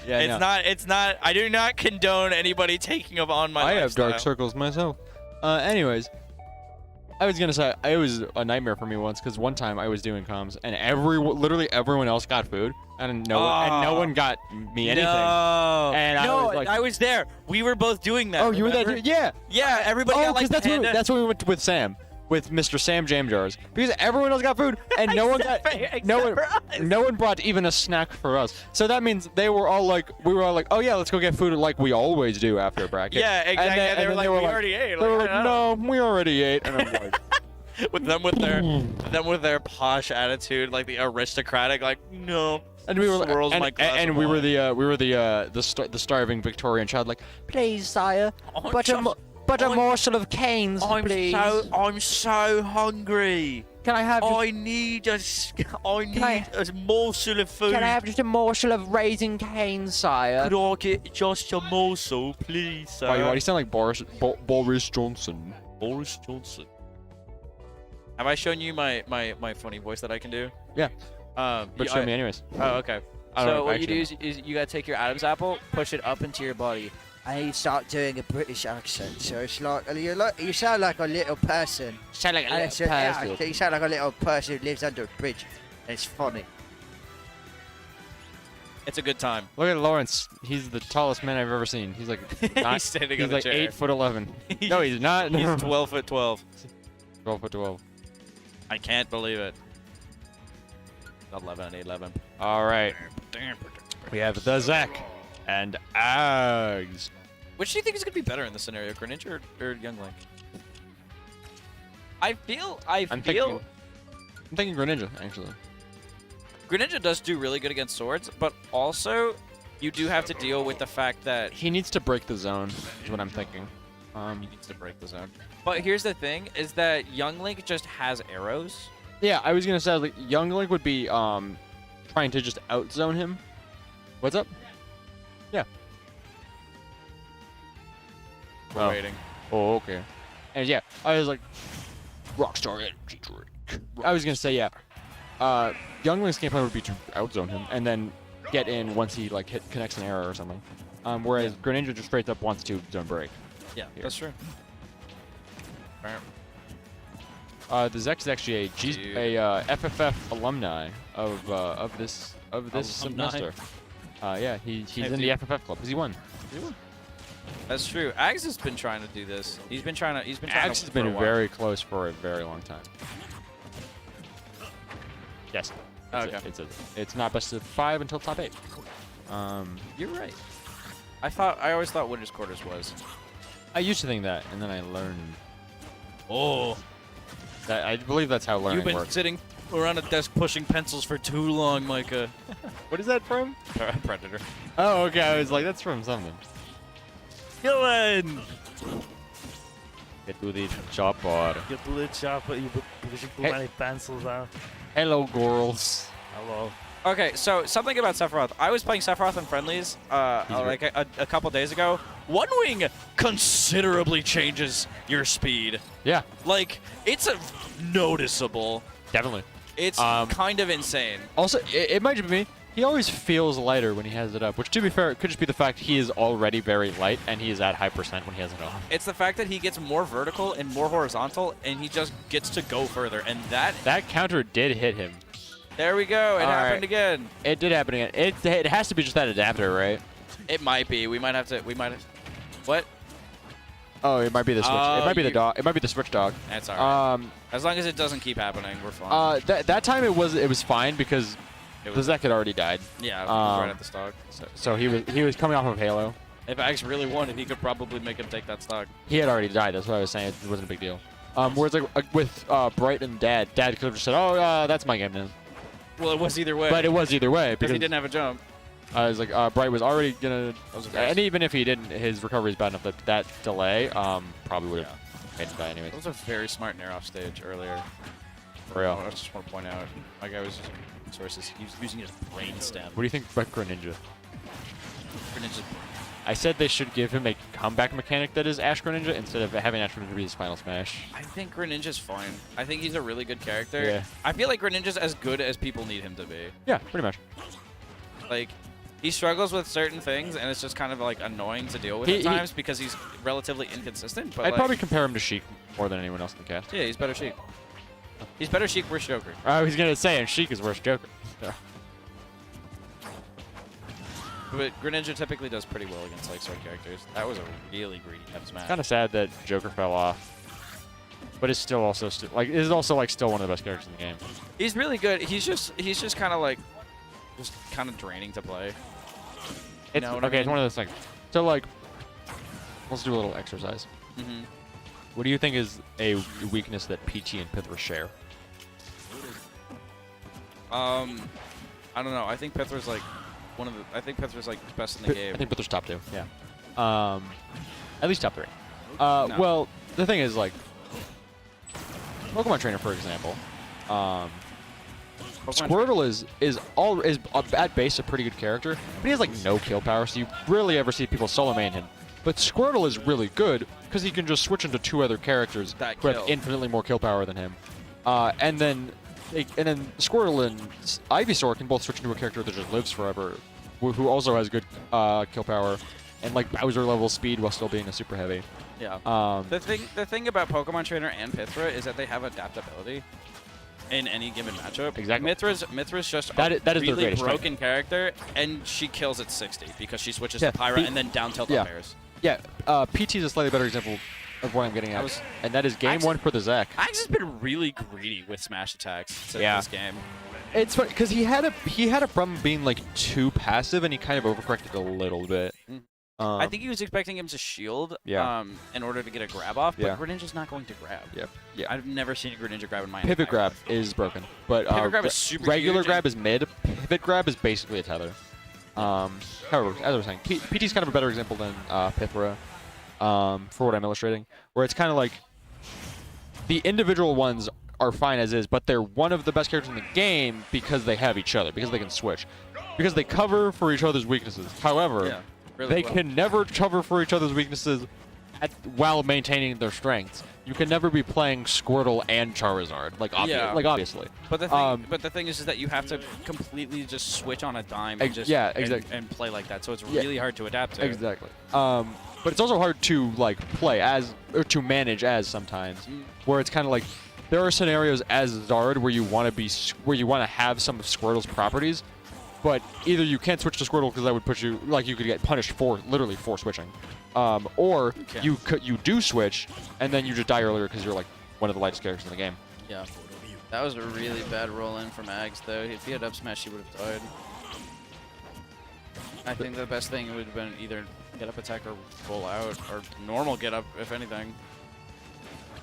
S1: Yeah,
S2: It's not. I do not condone anybody taking up on my
S1: I have
S2: lifestyle.
S1: dark circles myself. Anyways, I was gonna say it was a nightmare for me once because one time I was doing comms and literally everyone else got food and no one got me anything.
S2: No.
S1: And
S2: I was there. We were both doing that.
S1: Oh, you were
S2: remember?
S1: there? Yeah.
S2: Yeah, everybody got like
S1: because
S2: panda.
S1: that's when we went with Sam, with Mr. Sam Jam Jars, because everyone else got food and no one got no one brought even a snack for us. So that means we were all like, oh yeah, let's go get food like we always do after a bracket.
S2: Yeah, exactly. And they were like, we already ate.
S1: They were like, no, we already ate. And I'm like,
S2: with them with their posh attitude, like the aristocratic, like no.
S1: and we were
S2: swirls my glass
S1: and
S2: of
S1: we were
S2: wine.
S1: the starving Victorian child, like, please, sire,
S2: I'm
S1: but a
S2: I'm-
S1: morsel of canes, please.
S2: I'm so hungry.
S1: Can I have
S2: I need a morsel of food.
S1: just a morsel of raisin canes, sire?
S2: Could I get just a morsel, please, sir?
S1: Wow, you sound like Boris Johnson.
S2: Boris Johnson. Have I shown you my funny voice that I can do?
S1: Yeah. But show me anyways.
S2: Oh, okay.
S1: I don't
S5: So
S1: know,
S5: what you
S1: actually.
S5: do is you gotta take your Adam's apple, push it up into your body, and you start doing a British accent. So it's like you sound like a little person.
S1: Sound like
S5: And it's you sound like a little person who lives under a bridge. And it's funny.
S2: It's a good time.
S1: Look at Lawrence. He's the tallest man I've ever seen. He's like
S2: He's standing on the
S1: like
S2: chair.
S1: 8'11". No, he's not.
S2: He's 12'12".
S1: 12'12".
S2: I can't believe it. 11.
S1: All right. We have the Zach and Ags.
S2: Which do you think is gonna be better in this scenario, Greninja or Young Link? I feel
S1: I'm thinking Greninja, actually.
S2: Greninja does do really good against swords, but also you do have to deal with the fact that
S1: He needs to break the zone, is what I'm thinking.
S2: he needs to break the zone. But here's the thing: is that Young Link just has arrows.
S1: Yeah, I was gonna say like Young Link would be trying to just outzone him. What's up? Yeah.
S2: We're
S1: Oh.
S2: waiting.
S1: Oh, okay. And yeah, I was like, Rockstar Energy drink. I was gonna say yeah. Young Link's game plan would be to outzone him and then get in once he like connects an arrow or something. Whereas Greninja just straight up wants to zone break.
S2: Yeah,
S1: Here.
S2: that's true.
S1: The Zex is actually a FFF alumni of this
S2: Alumni?
S1: semester. Yeah, he's in the FFF club because he won.
S2: That's true. Ags has been trying to do this. He's been trying to.
S1: Axe has
S2: for a
S1: been
S2: while.
S1: very close for a very long time. Yes.
S2: Okay.
S1: It's not best of 5 until top 8.
S2: You're right. I always thought Winter's Quarters was.
S1: I used to think that, and then I learned
S2: Oh.
S1: that. I believe that's how learning
S2: You've been
S1: works.
S2: sitting around a desk pushing pencils for too long, Micah.
S1: What is that from?
S2: Predator.
S1: Oh, okay. I was like, that's from something.
S2: Dylan!
S1: Get to the chopper.
S6: You do the chopper, you put pushing too
S1: Hey.
S6: many pencils out.
S1: Hello, girls.
S6: Hello.
S2: Okay, so something about Sephiroth. I was playing Sephiroth in friendlies like a couple days ago. One Wing considerably changes your speed.
S1: Yeah,
S2: Like, it's a noticeable.
S1: definitely.
S2: It's
S1: Um,
S2: kind of insane.
S1: Also, it might just be me. He always feels lighter when he has it up, which, to be fair, it could just be the fact he is already very light and he is at high percent when he has it on.
S2: It's the fact that he gets more vertical and more horizontal, and he just gets to go further. And
S1: That counter did hit him.
S2: there we go. It
S1: All
S2: happened
S1: right.
S2: again.
S1: It did happen again. It has to be just that adapter, right?
S2: It might be. We might have to. What?
S1: Oh, it might be the switch.
S2: Oh,
S1: It might be the
S2: you-
S1: dog. It might be the switch dog.
S2: That's all right.
S1: Um,
S2: As long as it doesn't keep happening, we're fine.
S1: that time it was fine because
S2: It
S1: the
S2: was-
S1: Zek had already died.
S2: yeah, it was right
S1: um,
S2: at the start.
S1: So he was coming off of Halo.
S2: If Axe really wanted, he could probably make him take that stock.
S1: He had already died. That's what I was saying. It wasn't a big deal. Whereas like with Bright and Dad could have just said, "Oh, that's my game now."
S2: Well, it was either way.
S1: But it was either way
S2: because he didn't have a jump.
S1: I was like, Bright was already gonna,
S2: was
S1: and even if he didn't, his recovery is bad enough that that delay probably would have made him die anyway.
S2: That was a very smart nair off stage earlier.
S1: For real.
S2: I just want to point out, my guy was using sources. He was using his brain stem.
S1: What do you think about Greninja?
S2: Greninja's
S1: I said they should give him a comeback mechanic that is Ash Greninja instead of having Ash Greninja be his final smash.
S2: I think Greninja's fine. I think he's a really good character.
S1: Yeah.
S2: I feel like Greninja's as good as people need him to be.
S1: Yeah, pretty much.
S2: Like, he struggles with certain things, and it's just kind of like annoying to deal with at times because he's relatively inconsistent. But
S1: I'd
S2: like,
S1: probably compare him to Sheik more than anyone else in the cast.
S2: yeah, he's better Sheik. He's better Sheik, worse Joker.
S1: I was gonna say, and Sheik is worse Joker. Yeah.
S2: But Greninja typically does pretty well against like sword characters. That was a really greedy F smash.
S1: Kind of sad that Joker fell off, but is still also still one of the best characters in the game.
S2: He's really good. He's just kind of like kind of draining to play.
S1: It's,
S2: know what
S1: okay,
S2: I
S1: it's
S2: mean?
S1: one of those things. So like, let's do a little exercise.
S2: Mm-hmm.
S1: What do you think is a weakness that PT and Pithra share?
S2: I don't know. I think Pithra's like I think Pithra's like best in the game.
S1: I think Pithra's top 2. Yeah. At least top 3.
S2: No.
S1: Well, the thing is like, Pokemon Trainer, for example. Squirtle is at base a pretty good character, but he has like no kill power, so you rarely ever see people solo main him. But Squirtle is really good because he can just switch into 2 other characters who have infinitely more kill power than him, and then Squirtle and Ivysaur can both switch into a character that just lives forever, who also has good kill power and like Bowser level speed while still being a super heavy.
S2: Yeah. The thing about Pokemon Trainer and Pithra is that they have adaptability in any given matchup.
S1: Exactly.
S2: Mithra's just
S1: that is their
S2: really
S1: greatest
S2: broken character, and she kills at 60 because she switches
S1: Yeah,
S2: to Pyra and then down tilt up airs.
S1: Yeah, PT is a slightly better example of what I'm getting at, and that is game 1 for the Zac.
S2: Axe has been really greedy with smash attacks in this game.
S1: It's funny because he had a problem being like too passive, and he kind of overcorrected a little bit.
S2: I think he was expecting him to shield in order to get a grab off, but Greninja's not going to grab.
S1: Yeah.
S2: I've never seen a Greninja grab in my
S1: Pivot
S2: entire
S1: grab
S2: life.
S1: is broken, but
S2: Pivot grab is super
S1: regular
S2: huge
S1: grab is mid. Pivot grab is basically a tether. However, as I was saying, PT's kind of a better example than Pithra for what I'm illustrating, where it's kind of like the individual ones are fine as is, but they're one of the best characters in the game because they have each other, because they can switch, because they cover for each other's weaknesses. However, they can never cover for each other's weaknesses while maintaining their strengths. You can never be playing Squirtle and Charizard, like obviously.
S2: But the thing is that you have to completely just switch on a dime and just and play like that. So it's really hard to adapt to.
S1: Exactly. But it's also hard to like play as or to manage as sometimes, where it's kind of like there are scenarios as Zard where you want to have some of Squirtle's properties, but either you can't switch to Squirtle because that would put you like you could get punished for literally for switching, or you do switch and then you just die earlier because you're like one of the lightest characters in the game.
S2: Yeah, that was a really bad roll in from Ags though. If he had up smash, he would have died. I think the best thing would have been either get up attack or roll out, or normal get up if anything.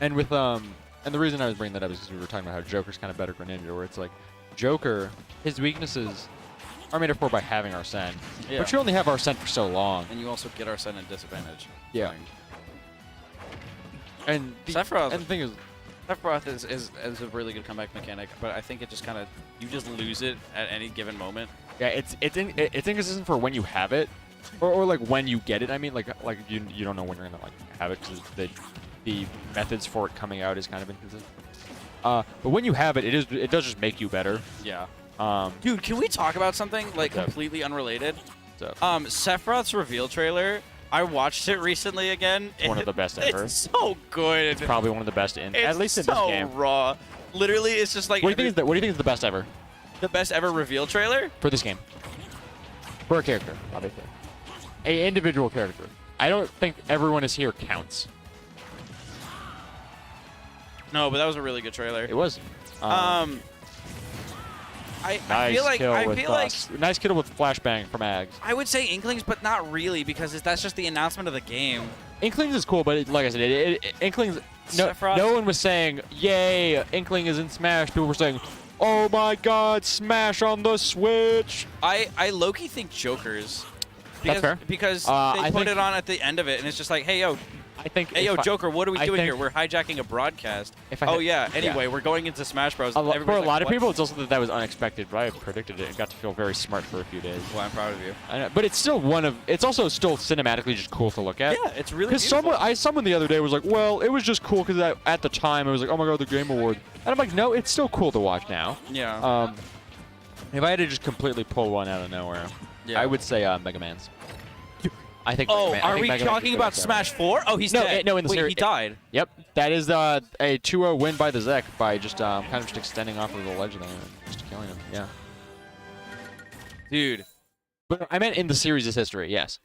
S1: And with and the reason I was bringing that up is because we were talking about how Joker's kind of better Greninja, where it's like Joker, his weaknesses are made up for by having Arsene.
S2: Yeah.
S1: But you only have Arsene for so long.
S2: And you also get Arsene at disadvantage.
S1: Yeah. And
S2: Sephiroth,
S1: and the thing is,
S2: Sephiroth is a really good comeback mechanic, but I think it just kind of you just lose it at any given moment.
S1: yeah, it's inconsistent for when you have it, or like when you get it. I mean, like you don't know when you're gonna like have it because the methods for it coming out is kind of inconsistent. But when you have it, it does just make you better.
S2: Yeah.
S1: Dude,
S2: can we talk about something like
S1: What's up?
S2: completely unrelated?
S1: What's up?
S2: Sephiroth's reveal trailer. I watched it recently again.
S1: It's one of the best ever.
S2: It's so good.
S1: It's probably one of the best at least in
S2: so
S1: this game.
S2: raw. Literally, it's just like
S1: What do you think is the best ever
S2: the best ever reveal trailer?
S1: for this game? For a character, obviously. A individual character. I don't think everyone is here counts.
S2: No, but that was a really good trailer.
S1: It was.
S2: I
S1: Nice
S2: feel like
S1: kill
S2: I
S1: with
S2: feel like
S1: nice kill with flashbang from Ags.
S2: I would say Inklings, but not really because that's just the announcement of the game.
S1: Inklings is cool, but like I said, Inklings. No,
S2: Sephiroth?
S1: no one was saying, "Yay, Inkling is in Smash." People were saying, "Oh my God, Smash on the Switch."
S2: I low-key think Jokers. Because,
S1: That's fair.
S2: Because
S1: I
S2: they put
S1: think-
S2: it on at the end of it, and it's just like, hey, yo,
S1: I think.
S2: hey, yo,
S1: if I-
S2: Joker, what are we
S1: I
S2: doing
S1: think-
S2: here? We're hijacking a broadcast.
S1: If I
S2: Oh,
S1: had-
S2: yeah, anyway, we're going into Smash Bros.
S1: For a
S2: Everybody's like,
S1: lot of
S2: "What?"
S1: people, it's also that was unexpected, but I predicted it and got to feel very smart for a few days.
S2: Well, I'm proud of you.
S1: I know, but it's still it's also still cinematically just cool to look at.
S2: Yeah, it's really
S1: Because
S2: beautiful.
S1: someone the other day was like, well, it was just cool because at the time it was like, oh my God, the Game Award. And I'm like, no, it's still cool to watch now.
S2: Yeah.
S1: If I had to just completely pull one out of nowhere,
S2: Yeah.
S1: I would say Mega Man's. I think.
S2: Oh,
S1: Mega Man, I
S2: are
S1: think
S2: we
S1: Mega Man
S2: talking
S1: could
S2: about
S1: go
S2: Smash 4? Oh, he's
S1: No,
S2: dead.
S1: no, in the
S2: Wait,
S1: series-
S2: he died.
S1: Yep, that is a 2-0 win by the Zek by just kind of just extending off of the ledge there and just killing him. Yeah.
S2: Dude,
S1: But I meant in the series' history. Yes.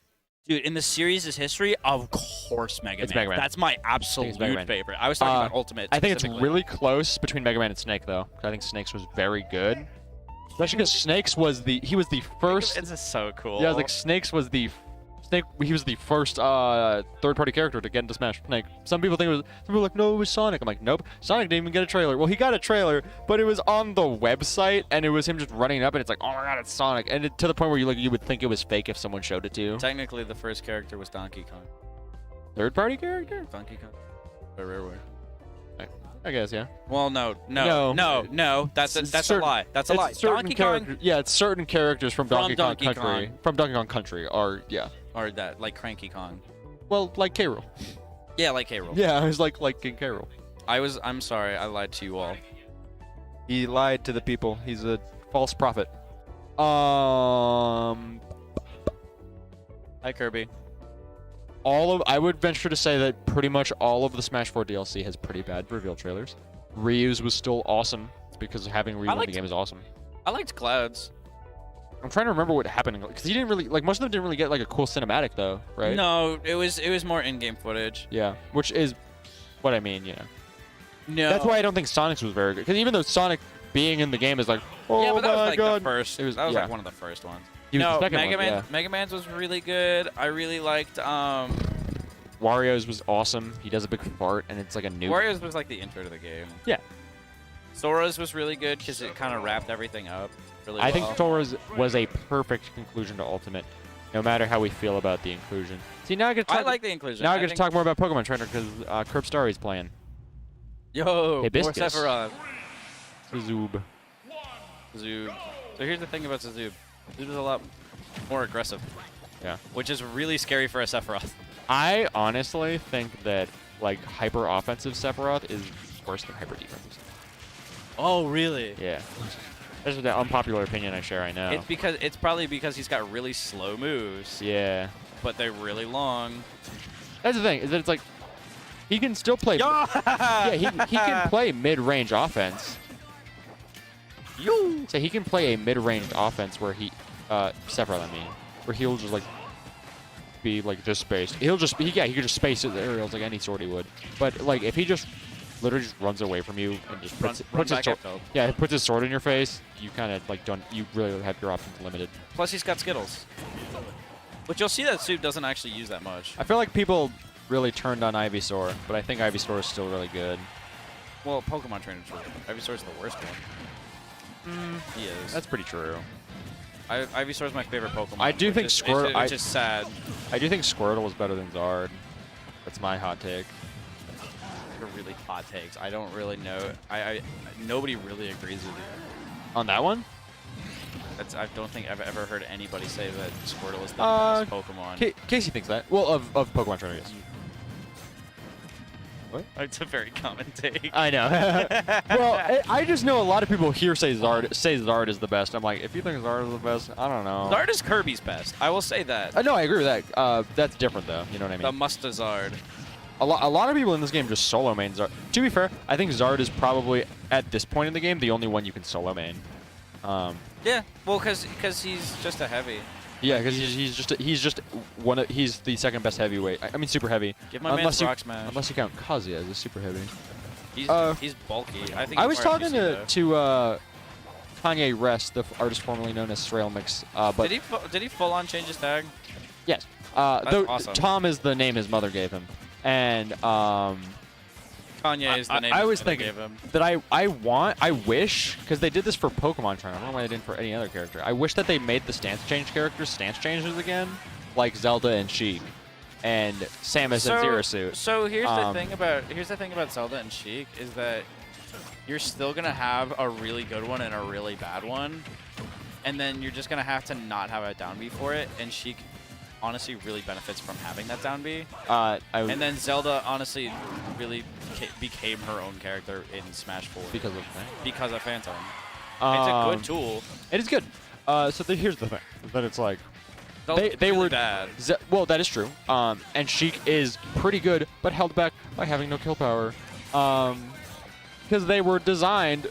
S2: dude, in the series' history, of course Mega
S1: It's
S2: Man.
S1: Mega Man.
S2: That's my
S1: Mega
S2: absolute
S1: Man.
S2: favorite. I was talking about Ultimate
S1: I think it's
S2: specifically.
S1: really close between Mega Man and Snake, though. I think Snake's was very good. Especially because Snake's was the first.
S2: This is so cool.
S1: Yeah, I was like Snake's was the Snake. He was the first third-party character to get into Smash. Snake. Some people think it was. Some people are like, no, it was Sonic. I'm like, nope. Sonic didn't even get a trailer. Well, he got a trailer, but it was on the website, and it was him just running up, and it's like, oh my God, it's Sonic, and to the point where you would think it was fake if someone showed it to you.
S2: Technically, the first character was Donkey Kong.
S1: Third-party character?
S2: Donkey Kong. Or Rareware.
S1: I guess, yeah.
S2: Well, no. That's a
S1: certain-
S2: lie. That's a lie.
S1: It's certain
S2: Donkey Kong
S1: characters- Yeah, it's certain characters from
S2: From
S1: Donkey Kong
S2: Donkey
S1: Country.
S2: Kong.
S1: From Donkey Kong Country are, yeah.
S2: or that like Cranky Kong.
S1: Well, like K. Rool.
S2: Yeah, like K. Rool.
S1: Yeah, I was like King K. Rool.
S2: I'm sorry. I lied to you all.
S1: He lied to the people. He's a false prophet.
S2: Hi, Kirby.
S1: I would venture to say that pretty much all of the Smash 4 DLC has pretty bad reveal trailers. Ryu's was still awesome because having Ryu in the game is awesome.
S2: I liked Clouds.
S1: I'm trying to remember what happened because he didn't really most of them didn't really get like a cool cinematic though, right?
S2: No, it was more in-game footage.
S1: Yeah, which is what I mean. Yeah.
S2: No.
S1: That's why I don't think Sonic's was very good. Because even though Sonic being in the game is like, oh
S2: yeah, but that was
S1: my
S2: like
S1: God.
S2: the first.
S1: It was-
S2: that was
S1: yeah.
S2: like one of the first ones.
S1: He was
S2: no,
S1: the second
S2: Mega
S1: one,
S2: Man.
S1: yeah.
S2: Mega Man's was really good. I really liked.
S1: Wario's was awesome. He does a big fart, and it's like a nuke.
S2: Warriors was like the intro to the game.
S1: Yeah.
S2: Sora's was really good because it kind of wrapped everything up really well.
S1: I think Sora's was a perfect conclusion to Ultimate, no matter how we feel about the inclusion. See, now I get to talk,
S2: I like the inclusion.
S1: now I get to
S2: think-
S1: talk more about Pokemon Trainer because Curb Starry's playing.
S2: Yo, more
S1: Hibiscus.
S2: Sephiroth.
S1: Zoob.
S2: Zoob. So here's the thing about Zoob. Zoob is a lot more aggressive.
S1: Yeah.
S2: Which is really scary for a Sephiroth.
S1: I honestly think that like hyper offensive Sephiroth is worse than hyper defensive Sephiroth.
S2: Oh, really?
S1: Yeah. This is the unpopular opinion I share. I know.
S2: It's probably because he's got really slow moves,
S1: Yeah.
S2: but they're really long.
S1: That's the thing is that it's like he can still play. Yeah, he can play mid-range offense. So he can play a mid-range offense where Sephiroth, I mean, where he'll just like be like just spaced. He could just space his aerials like any sword he would. But like if he just literally just runs away from you and just puts his sword, he puts his sword in your face, you kind of like you really have your options limited.
S2: Plus, he's got Skittles. But you'll see that Soup doesn't actually use that much.
S1: I feel like people really turned on Ivysaur, but I think Ivysaur is still really good.
S2: Well, Pokemon Trainer true. Ivysaur's the worst one. He is.
S1: That's pretty true.
S2: Ivysaur's my favorite Pokemon.
S1: I do think Squirtle.
S2: Which is sad.
S1: I do think Squirtle is better than Zard. That's my hot take.
S2: They're really hot takes. I don't really know. Nobody really agrees with you.
S1: On that one?
S2: I don't think I've ever heard anybody say that Squirtle is the best Pokemon.
S1: Casey thinks that. Well, of Pokemon Trainer, yes. What?
S2: It's a very common take.
S1: I know. Well, I just know a lot of people here say Zard is the best. I'm like, if you think Zard is the best, I don't know.
S2: Zard is Kirby's best. I will say that.
S1: No, I agree with that. That's different though. You know what I mean?
S2: The Mustazard.
S1: A lot of people in this game just solo main Zard. To be fair, I think Zard is probably at this point in the game the only one you can solo main.
S2: Yeah, well, because he's just a heavy.
S1: Yeah, because he's the second best heavyweight. I mean, super heavy.
S2: Give my man Rock Smash.
S1: Unless you count Kazuya as a super heavy.
S2: He's bulky. I think.
S1: I was talking to Kanye Rest, the artist formerly known as Strail Mix. But
S2: did he full on change his tag?
S1: yes,
S2: That's
S1: though
S2: awesome.
S1: Tom is the name his mother gave him, and
S2: Kanye is the name
S1: I was
S2: they
S1: thinking
S2: gave him.
S1: that I wish, because they did this for Pokemon Trainer. I don't know why they didn't for any other character. I wish that they made the stance change characters stance changers again, like Zelda and Sheik, and Samus and Zero Suit.
S2: So here's the thing about Zelda and Sheik is that you're still gonna have a really good one and a really bad one, and then you're just gonna have to not have a down B for it. And Sheik honestly really benefits from having that down B. And then Zelda honestly really became her own character in Smash 4
S1: because of
S2: Phantom. It's a good tool.
S1: It is good. Here's the thing: that it's like
S2: Zelda's
S1: they
S2: really
S1: were
S2: bad.
S1: Well, that is true. And Sheik is pretty good, but held back by having no kill power. Because they were designed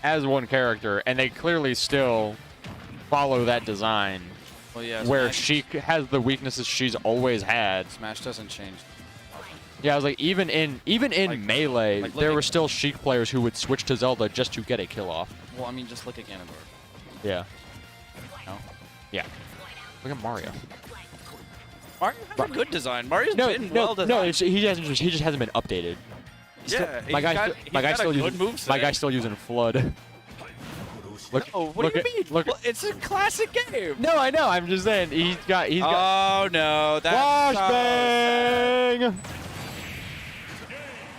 S1: as one character, and they clearly still follow that design.
S2: Well, yeah,
S1: where
S2: Smash,
S1: Sheik has the weaknesses she's always had.
S2: Smash doesn't change.
S1: Yeah, I was like, even in Melee,
S2: like
S1: there
S2: look
S1: were
S2: at-
S1: still Sheik players who would switch to Zelda just to get a kill off.
S2: Well, I mean, just look at Ganondorf.
S1: Yeah.
S2: No?
S1: Yeah. Look at Mario.
S2: Mario has a good design. Mario's
S1: No,
S2: been well designed.
S1: he just hasn't been updated.
S2: Yeah,
S1: my
S2: he's
S1: guy's
S2: got
S1: still
S2: a good
S1: using
S2: moveset.
S1: my guy's still using Flood. Look,
S2: Oh, what do you mean?
S1: Look,
S2: Well, it's a classic game.
S1: no, I know. I'm just saying he's got
S2: Oh no, that's
S1: flashbang.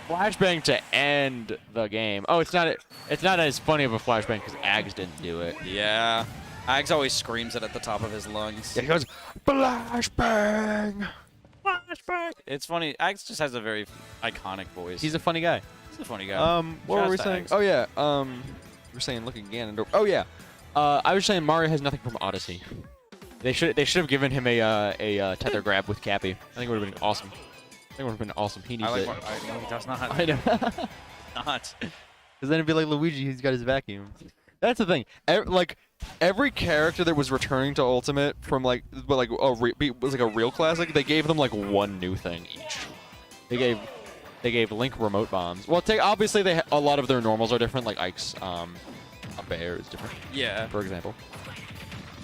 S1: Flashbang to end the game. Oh, it's not as funny of a flashbang because Ags didn't do it.
S2: Yeah. Ags always screams it at the top of his lungs.
S1: Yeah, he goes flashbang.
S2: Flashback. It's funny. Ags just has a very iconic voice.
S1: He's a funny guy.
S2: He's a funny guy.
S1: What were we
S2: Shout out
S1: saying?
S2: to Ags.
S1: Oh yeah. We're saying look at Ganondorf. Oh yeah. I was saying Mario has nothing from Odyssey. They should have given him a tether grab with Cappy. I think it would have been awesome. He needs it.
S2: No, he does not.
S1: I know.
S2: Not.
S1: Because then it'd be like Luigi, he's got his vacuum. That's the thing. Every character that was returning to Ultimate from was like a real classic, they gave them like one new thing each. They gave Link remote bombs. Well, obviously a lot of their normals are different. Like Ike's a bear is different.
S2: Yeah.
S1: For example.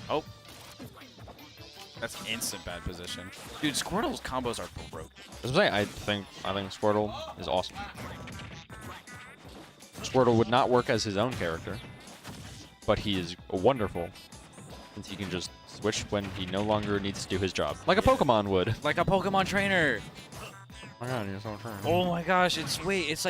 S2: Oh. That's instant bad position. Dude, Squirtle's combos are broken.
S1: That's what I'm saying. I think Squirtle is awesome. Squirtle would not work as his own character, but he is wonderful since he can just switch when he no longer needs to do his job, like a Pokemon would.
S2: Like a Pokemon trainer.
S1: Oh my god, you're so true.
S2: Oh my gosh, it's like it's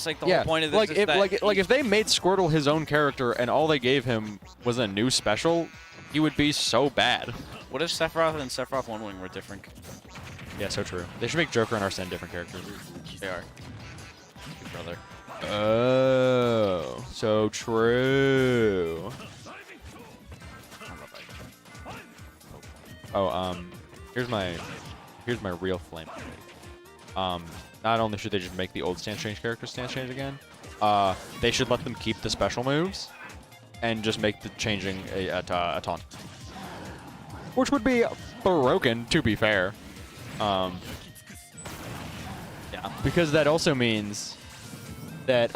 S2: like the
S1: Yeah,
S2: whole point of this
S1: like
S2: is
S1: if
S2: that
S1: if they made Squirtle his own character and all they gave him was a new special, he would be so bad.
S2: What if Sephiroth and Sephiroth One Wing were different?
S1: Yeah, so true. They should make Joker and Arsene different characters.
S2: They are. Big brother.
S1: Oh, so true. Oh, here's my real flame. Not only should they just make the old stance change characters stance change again, they should let them keep the special moves and just make the changing a taunt. Which would be broken, to be fair.
S2: Yeah.
S1: Because that also means that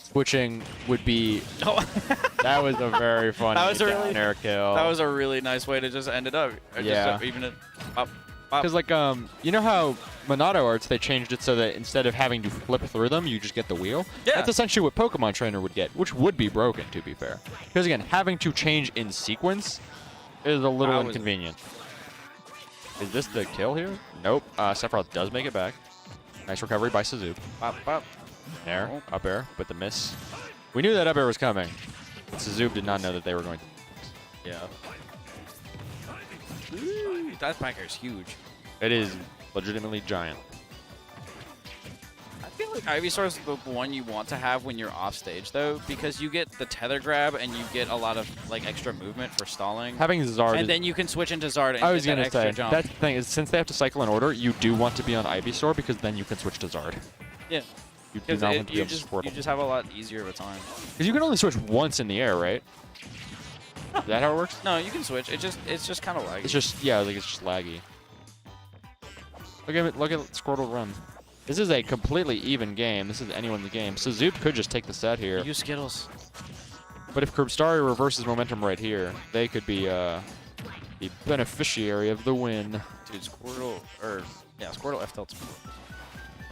S1: switching would be.
S2: Oh.
S1: That was a very funny
S2: That was a really-
S1: downer kill.
S2: That was a really nice way to just end it up. Or
S1: Yeah.
S2: Just even it up.
S1: Because you know how Monado Arts, they changed it so that instead of having to flip through them, you just get the wheel?
S2: Yeah.
S1: That's essentially what Pokemon Trainer would get, which would be broken, to be fair. Because again, having to change in sequence is a little
S2: That was-
S1: inconvenient. Is this the kill here? Nope. Sephiroth does make it back. Nice recovery by Suzuki.
S2: Pop, pop.
S1: There, up air, but the miss. We knew that up air was coming. But Suzuki did not know that they were going to.
S2: Yeah. Ooh, that back air is huge.
S1: It is legitimately giant.
S2: I feel like Ivysaur is the one you want to have when you're off stage, though, because you get the tether grab and you get a lot of like extra movement for stalling.
S1: Having Zard.
S2: And then you can switch into Zard and
S1: I was
S2: get that
S1: gonna
S2: extra
S1: say
S2: jump.
S1: that's the thing is since they have to cycle in order, you do want to be on Ivysaur because then you can switch to Zard.
S2: Yeah.
S1: You do
S2: Because
S1: not want to be
S2: you
S1: on
S2: just
S1: Squirtle.
S2: have a lot easier of a time.
S1: Because you can only switch once in the air, right? Is that how it works?
S2: No, you can switch. It's just kind of laggy.
S1: It's just it's just laggy. Look at Squirtle run. This is a completely even game. This is anyone's game. Suzuki could just take the set here.
S2: Use Skittles.
S1: But if Curbstari reverses momentum right here, they could be the beneficiary of the win.
S2: Dude, Squirtle, Squirtle F tilt's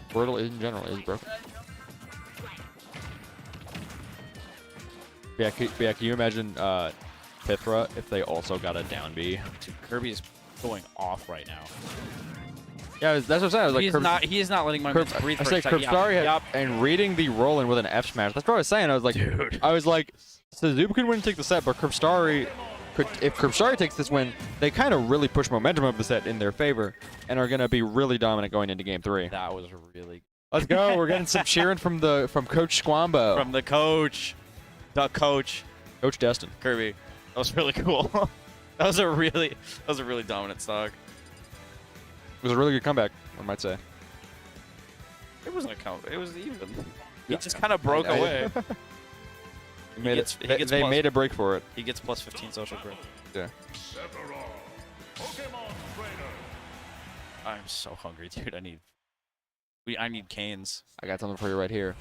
S1: Squirtle in general is broken. Yeah, can you imagine Pithra if they also got a down B?
S2: Dude, Kirby is going off right now.
S1: Yeah, that's what I'm saying. I was like,
S2: He is not letting my mans breathe
S1: I
S2: for
S1: say
S2: a second.
S1: Curbstari and reading the roll in with an F smash. That's what I was saying. I was like,
S2: Dude.
S1: Suzuki could win and take the set, but Curbstari if Curbstari takes this win, they kind of really push momentum of the set in their favor and are going to be really dominant going into game 3.
S2: That was really.
S1: Let's go. We're getting some cheering from Coach Squambo.
S2: From the coach.
S1: Coach Destin.
S2: Kirby. That was really cool. that was a really dominant stock.
S1: It was a really good comeback, I might say.
S2: It wasn't a count. It was even. He just kind of broke away.
S1: They made a break for it.
S2: He gets plus 15 social growth.
S1: Yeah.
S2: I'm so hungry, dude. I need canes.
S1: I got something for you right here.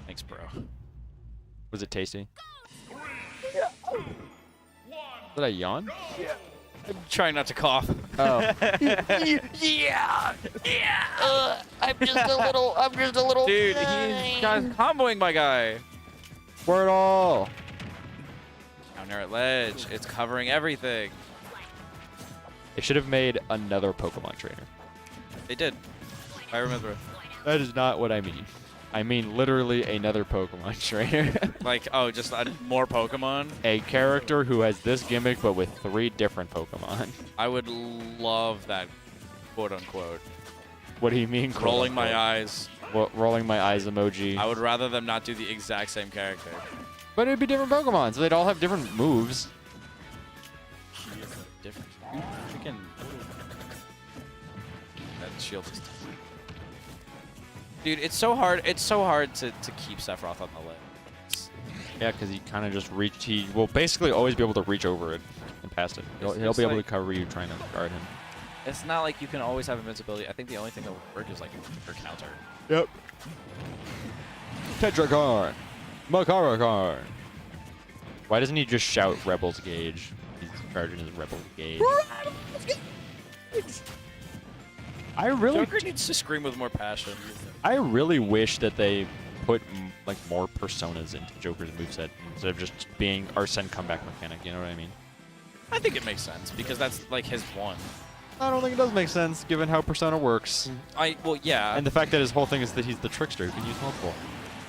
S2: Thanks, bro.
S1: Was it tasty? Did I yawn?
S2: I'm trying not to cough.
S1: Oh.
S7: I'm just a little.
S2: Dude, he's comboing my guy.
S1: Squirtle!
S2: Down there at ledge. It's covering everything.
S1: They should have made another Pokemon trainer.
S2: They did. I remember.
S1: That is not what I mean. I mean literally another Pokemon trainer.
S2: Like, oh, just more Pokemon?
S1: A character who has this gimmick but with 3 different Pokemon.
S2: I would love that, quote unquote.
S1: What do you mean?
S2: Rolling my eyes.
S1: Rolling my eyes emoji.
S2: I would rather them not do the exact same character.
S1: But it'd be different Pokemon, so they'd all have different moves.
S2: Different. Freaking. That shield is. Dude, it's so hard. It's so hard to keep Sephiroth on the ledge.
S1: Yeah, because he kind of just reached. He will basically always be able to reach over it and past it. He'll be able to cover you trying to guard him.
S2: It's not like you can always have invincibility. I think the only thing that will work is like for counter.
S1: Yep. Tetrakarn. Makarakarn. Why doesn't he just shout Rebel's Gauge? He's charging his Rebel's Gauge. I really
S2: Joker needs to scream with more passion.
S1: I really wish that they put like more personas into Joker's moveset instead of just being Arsene comeback mechanic, you know what I mean?
S2: I think it makes sense because that's like his one.
S1: I don't think it does make sense given how Persona works.
S2: Well, yeah.
S1: And the fact that his whole thing is that he's the trickster who can use multiple.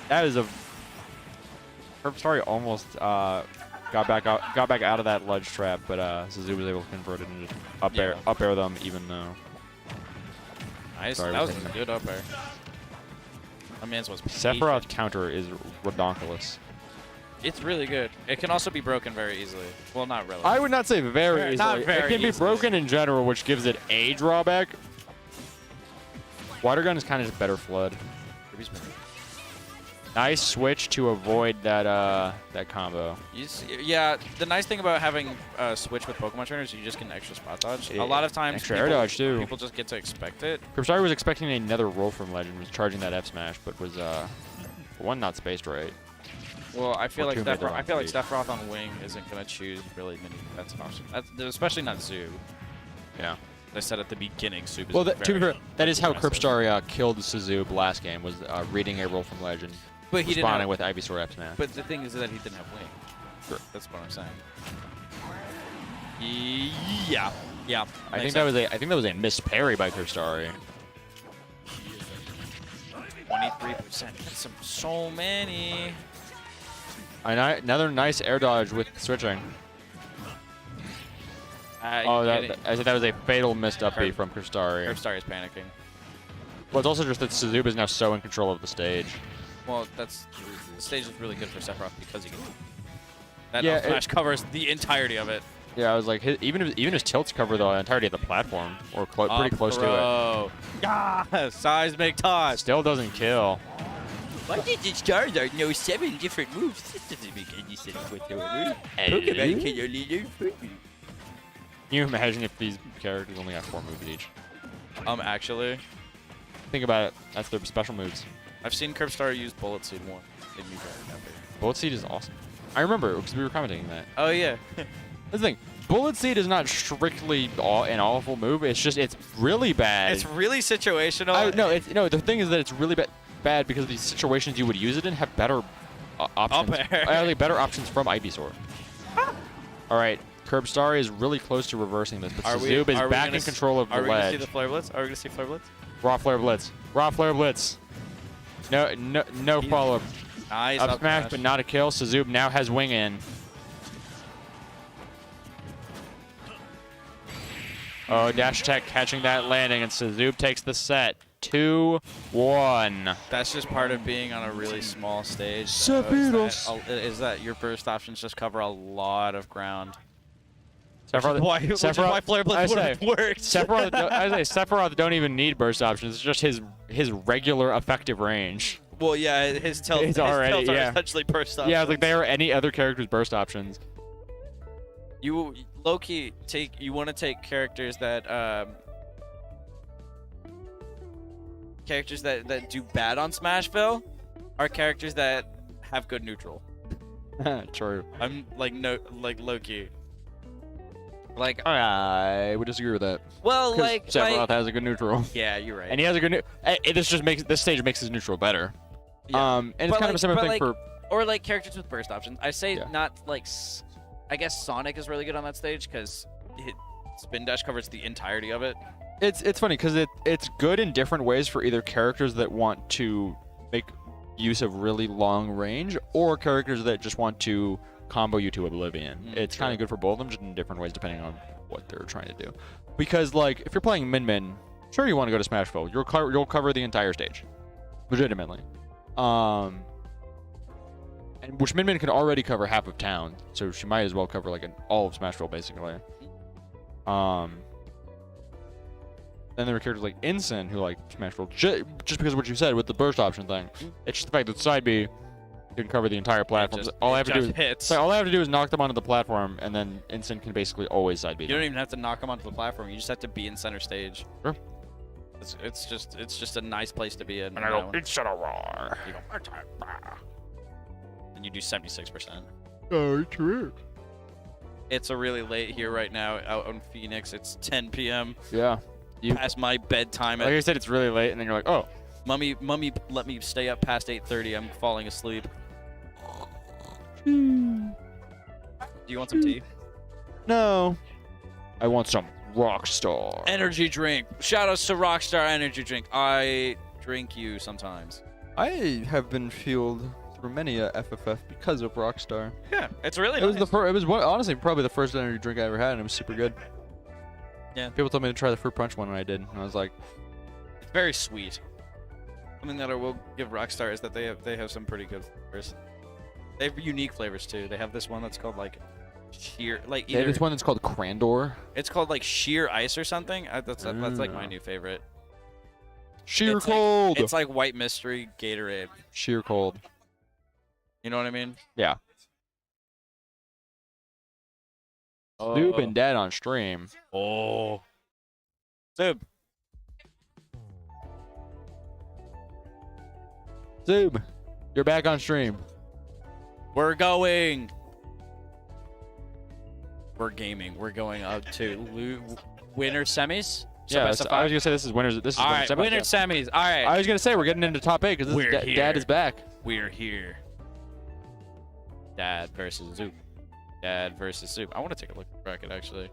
S1: That is a Sorry, almost got back out of that ledge trap, but Suzu was able to convert it and just up air them even though.
S2: Nice.
S1: Sorry,
S2: that was a good up air. My man's was
S1: Sephiroth
S2: patient.
S1: counter is redonkulous.
S2: It's really good. It can also be broken very easily. Well, not really.
S1: I would not say very easily.
S2: Not very
S1: it can be
S2: easily.
S1: broken in general, which gives it a drawback. Water gun is kind of just better flood. Nice switch to avoid that combo.
S2: Yeah, the nice thing about having a switch with Pokemon trainers, you just get an extra spot dodge. A lot of times,
S1: extra air dodge too.
S2: People just get to expect it.
S1: Curbstari was expecting another roll from Legend, was charging that F smash, but was one not spaced right.
S2: Well, I feel
S1: Or
S2: like
S1: two made the wrong read.
S2: Sephiroth on wing isn't gonna choose really many defensive options. Especially not Zoo.
S1: Yeah.
S2: As I said at the beginning, Soup is
S1: Well, to be fair, that is how
S2: aggressive.
S1: Curbstari killed Suzu last game, was reading a roll from Legend,
S2: But he didn't
S1: responding
S2: have,
S1: with Ivysaur F smash.
S2: But the thing is that he didn't have wing.
S1: Sure.
S2: That's what I'm saying. Yeah. Yeah.
S1: I think that was a missed parry by Curbstari.
S2: 23%. That's so many.
S1: Another nice air dodge with switching. I said that was a fatal missed up B from Curbstari.
S2: Curbstari is panicking.
S1: Well, it's also just that Suzuba is now so in control of the stage.
S2: Well, the stage is really good for Sephiroth because he can. That
S1: Yeah,
S2: up smash covers the entirety of it.
S1: Yeah, I was like, even his tilts cover the entirety of the platform, or pretty close to it.
S2: Yeah, seismic toss.
S1: Still doesn't kill.
S5: Why did the Charizard know 7 different moves? This doesn't make any sense whatsoever. Pokemon can only learn 4 moves.
S1: Can you imagine if these characters only got 4 moves each?
S2: Actually,
S1: Think about it. That's their special moves.
S2: I've seen Curbstar use Bullet Seed once. It made me very happy.
S1: Bullet Seed is awesome. I remember because we were commenting that.
S2: Oh yeah.
S1: The thing, Bullet Seed is not strictly an awful move. It's just it's really bad.
S2: It's really situational.
S1: No. The thing is that it's really bad because the situations you would use it in have better options. Better options from Ivysaur. All right, Curbstar is really close to reversing this, but Zub is back in control of the ledge.
S2: Are we gonna see the Flare Blitz? Are we gonna see Flare Blitz?
S1: Raw Flare Blitz. Raw Flare Blitz. No follow-up.
S2: Nice.
S1: Up smash, but not a kill. Zub now has wing in. Oh, dash attack catching that landing, and Zub takes the set. 2-1.
S2: That's just part of being on a really small stage. Is that your burst options just cover a lot of ground. Which is why Flare Blitz would have worked.
S1: Sephiroth don't even need burst options. It's just his regular effective range.
S2: Well, yeah, his tilts are essentially burst options.
S1: Yeah, like they are any other character's burst options.
S2: You low-key you want to take characters that do bad on Smashville are characters that have good neutral.
S1: True.
S2: I'm like low-key. Like
S1: I would disagree with that.
S2: Well,
S1: Sephiroth has a good neutral.
S2: Yeah, you're right.
S1: And he has a good. This stage makes his neutral better.
S2: Yeah.
S1: And it's kind of a similar thing for.
S2: Or like characters with burst options. I say not like. I guess Sonic is really good on that stage because spin dash covers the entirety of it.
S1: It's funny because it's good in different ways for either characters that want to make use of really long range or characters that just want to combo you to oblivion. It's kind of good for both of them, just in different ways depending on what they're trying to do. Because like if you're playing Min, sure you want to go to Smashville, you'll cover the entire stage, legitimately. And which Min can already cover half of town, so she might as well cover like all of Smashville basically. Then there are characters like Ensign who like Smashville just because of what you said with the burst option thing. It's just the fact that side B can cover the entire platform. All I have to do is knock them onto the platform, and then Ensign can basically always side B.
S2: You don't even have to knock them onto the platform. You just have to be in center stage.
S1: Sure.
S2: It's just a nice place to be in.
S1: And I go, it's a roar.
S2: You go, and you do 76%.
S1: Oh, true.
S2: It's a really late here right now out in Phoenix. It's 10 p.m.
S1: Yeah.
S2: Past my bedtime.
S1: Like I said, it's really late, and then you're like, oh.
S2: Mummy, let me stay up past 8:30. I'm falling asleep. Do you want some tea?
S1: No. I want some Rockstar
S2: Energy drink. Shout outs to Rockstar Energy drink. I drink you sometimes.
S1: I have been fueled through many a FFF because of Rockstar.
S2: Yeah, it's really
S1: nice.
S2: It
S1: was honestly probably the first energy drink I ever had, and it was super good.
S2: Yeah.
S1: People told me to try the fruit punch one, and I did. And I was like,
S2: it's very sweet. Something that I will give Rockstar is that they have some pretty good flavors. They have unique flavors too. They have this one that's called like sheer like either.
S1: Yeah, this one that's called Crandor.
S2: It's called like sheer ice or something. That's like my new favorite.
S1: Sheer cold.
S2: It's like white mystery Gatorade.
S1: Sheer cold.
S2: You know what I mean?
S1: Yeah. Zub and Dad on stream.
S2: Oh. Zub.
S1: Zub, you're back on stream.
S2: We're going. We're gaming. We're going up to winner semis.
S1: Yeah, I was gonna say this is winners. This is
S2: all right. Winner semis. All right.
S1: I was gonna say we're getting into top 8 because Dad is back.
S2: We're here. Dad versus Zub. Dad versus Zub. I want to take a look at the bracket actually.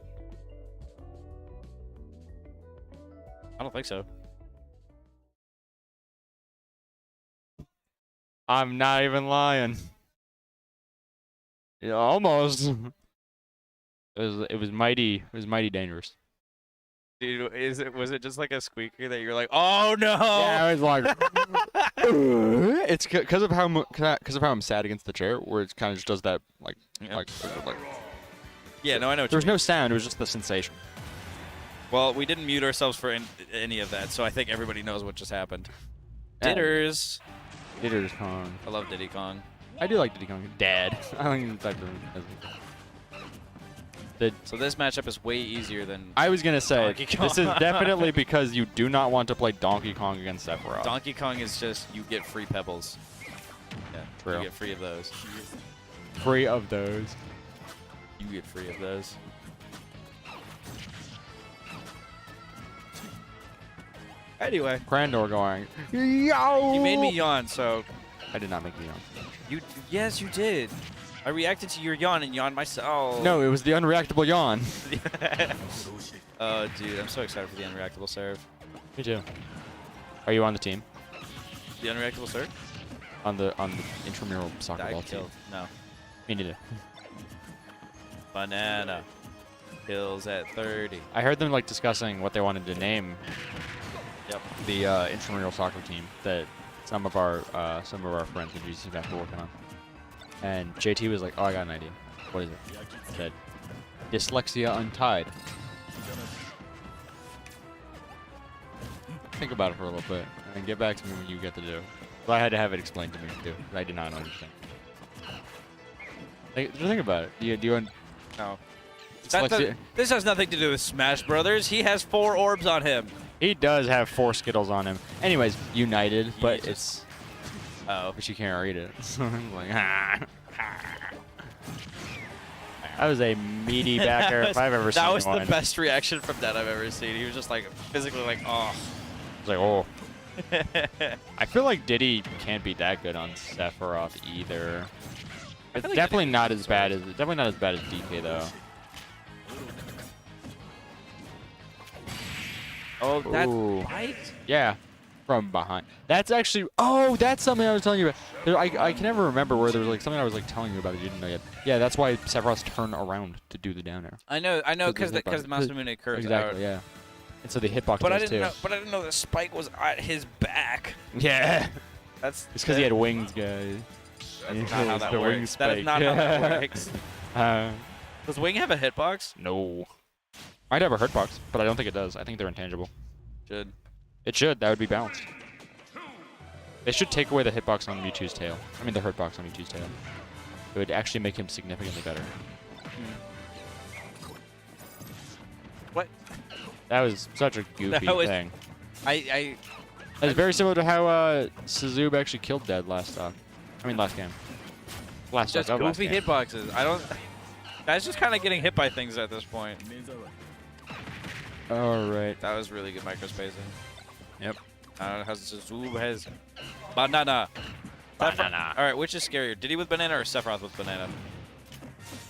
S2: I don't think so.
S1: I'm not even lying. Almost. It was mighty dangerous.
S2: Dude, was it just like a squeaker that you're like, oh no?
S1: Yeah, I was like, it's because of how I'm sat against the chair, where it kind of just does that like.
S2: Yeah, no, I know.
S1: There was no sound; it was just the sensation.
S2: Well, we didn't mute ourselves for any of that, so I think everybody knows what just happened. Didders.
S1: Didders Kong.
S2: I love Diddy Kong.
S1: I do like Diddy Kong. Dad. I don't even type
S2: So this matchup is way easier than
S1: I was gonna say.
S2: This
S1: is definitely because you do not want to play Donkey Kong against Sephiroth.
S2: Donkey Kong is just you get free pebbles. Yeah,
S1: true.
S2: You get free of those.
S1: free of those.
S2: You get free of those. Anyway,
S1: Crandor going. Yo!
S2: you made me yawn, so
S1: I did not make you yawn.
S2: you. Yes, you did. I reacted to your yawn and yawned myself.
S1: No, it was the unreactable yawn.
S2: Oh, dude, I'm so excited for the unreactable serve.
S1: Me too. Are you on the team?
S2: The unreactable serve?
S1: On the intramural soccer
S2: I
S1: ball team?
S2: killed. No.
S1: Me neither.
S2: Banana. Kills at 30.
S1: I heard them like discussing what they wanted to name
S2: Yep.
S1: the intramural soccer team that some of our friends in GC back were working on. And JT was like, "Oh, I got an idea. What is it?" He said, "Dyslexia Untied." Think about it for a little bit and get back to me when you get to do. But I had to have it explained to me too. 'Cause I did not understand. Think about it. Do you
S2: No.
S1: dyslexia?
S2: This has nothing to do with Smash Brothers. He has 4 orbs on him.
S1: He does have 4 Skittles on him. Anyways, United, but
S2: Jesus.
S1: it's
S2: Oh.
S1: but you can't read it. So I'm like, that was a meaty backer if I've ever seen
S2: That was
S1: one.
S2: the best reaction from that I've ever seen. He was just like physically like, oh.
S1: It's like, oh. I feel like Diddy can't be that good on Sephiroth either. It's
S2: like
S1: definitely
S2: Diddy
S1: not
S2: is
S1: as bad as DK though.
S2: Oh, that
S1: Ooh.
S2: bite?
S1: Yeah, from behind. That's actually. Oh, that's something I was telling you about. I can never remember where there was like something I was like telling you about that you didn't know yet. Yeah, that's why Sephiroth's turn around to do the down air.
S2: I know, because
S1: the
S2: the mouse movement curves
S1: Exactly.
S2: out.
S1: Yeah. And so the hitbox
S2: But I
S1: does
S2: didn't
S1: too.
S2: know. But I didn't know the spike was at his back.
S1: Yeah.
S2: That's.
S1: It's because he had wings, guys.
S2: That's not how that
S1: The wing
S2: works. That is
S1: spike.
S2: not how that works.
S1: Uh,
S2: Does Wing have a hitbox?
S1: no. I'd have a hitbox, but I don't think it does. I think they're intangible.
S2: Should.
S1: It should. That would be balanced. They should take away the hitbox on Mewtwo's tail. I mean, the hurtbox on Mewtwo's tail. It would actually make him significantly better.
S2: What?
S1: That was such a goofy
S2: That was-
S1: thing.
S2: I
S1: It's very similar to how Sazoob actually killed Dead last stock. I mean, last game. Last
S2: just
S1: stock of last
S2: goofy
S1: game.
S2: hitboxes. I don't. That's just kind of getting hit by things at this point.
S1: All right.
S2: That was really good microspacing.
S1: Yep.
S2: I don't know how Zoom has banana.
S1: Banana.
S2: All right, which is scarier, Diddy with banana or Sephiroth with banana?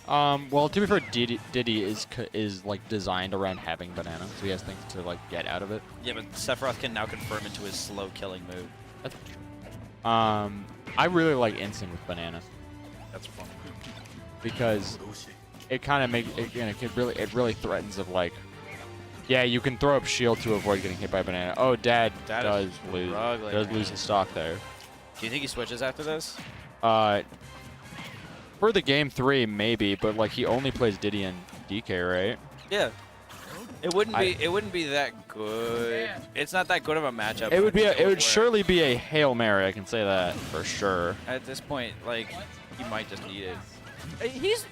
S1: Well, to be fair, Diddy is like designed around having banana, so he has things to like get out of it.
S2: Yeah, but Sephiroth can now confirm into his slow killing move.
S1: That's I really like instant with banana
S2: That's fun.
S1: because it kind of makes it really threatens of like, yeah, you can throw up shield to avoid getting hit by banana. Oh, Dad
S2: Dad
S1: does
S2: is
S1: lose
S2: struggling right
S1: his stock there.
S2: Do you think he switches after this?
S1: For the game 3 maybe, but like he only plays Diddy and DK, right?
S2: Yeah. It wouldn't be that good. It's not that good of a matchup.
S1: It would
S2: where-
S1: surely be a Hail Mary, I can say that for sure.
S2: At this point, like, he might just need it. He's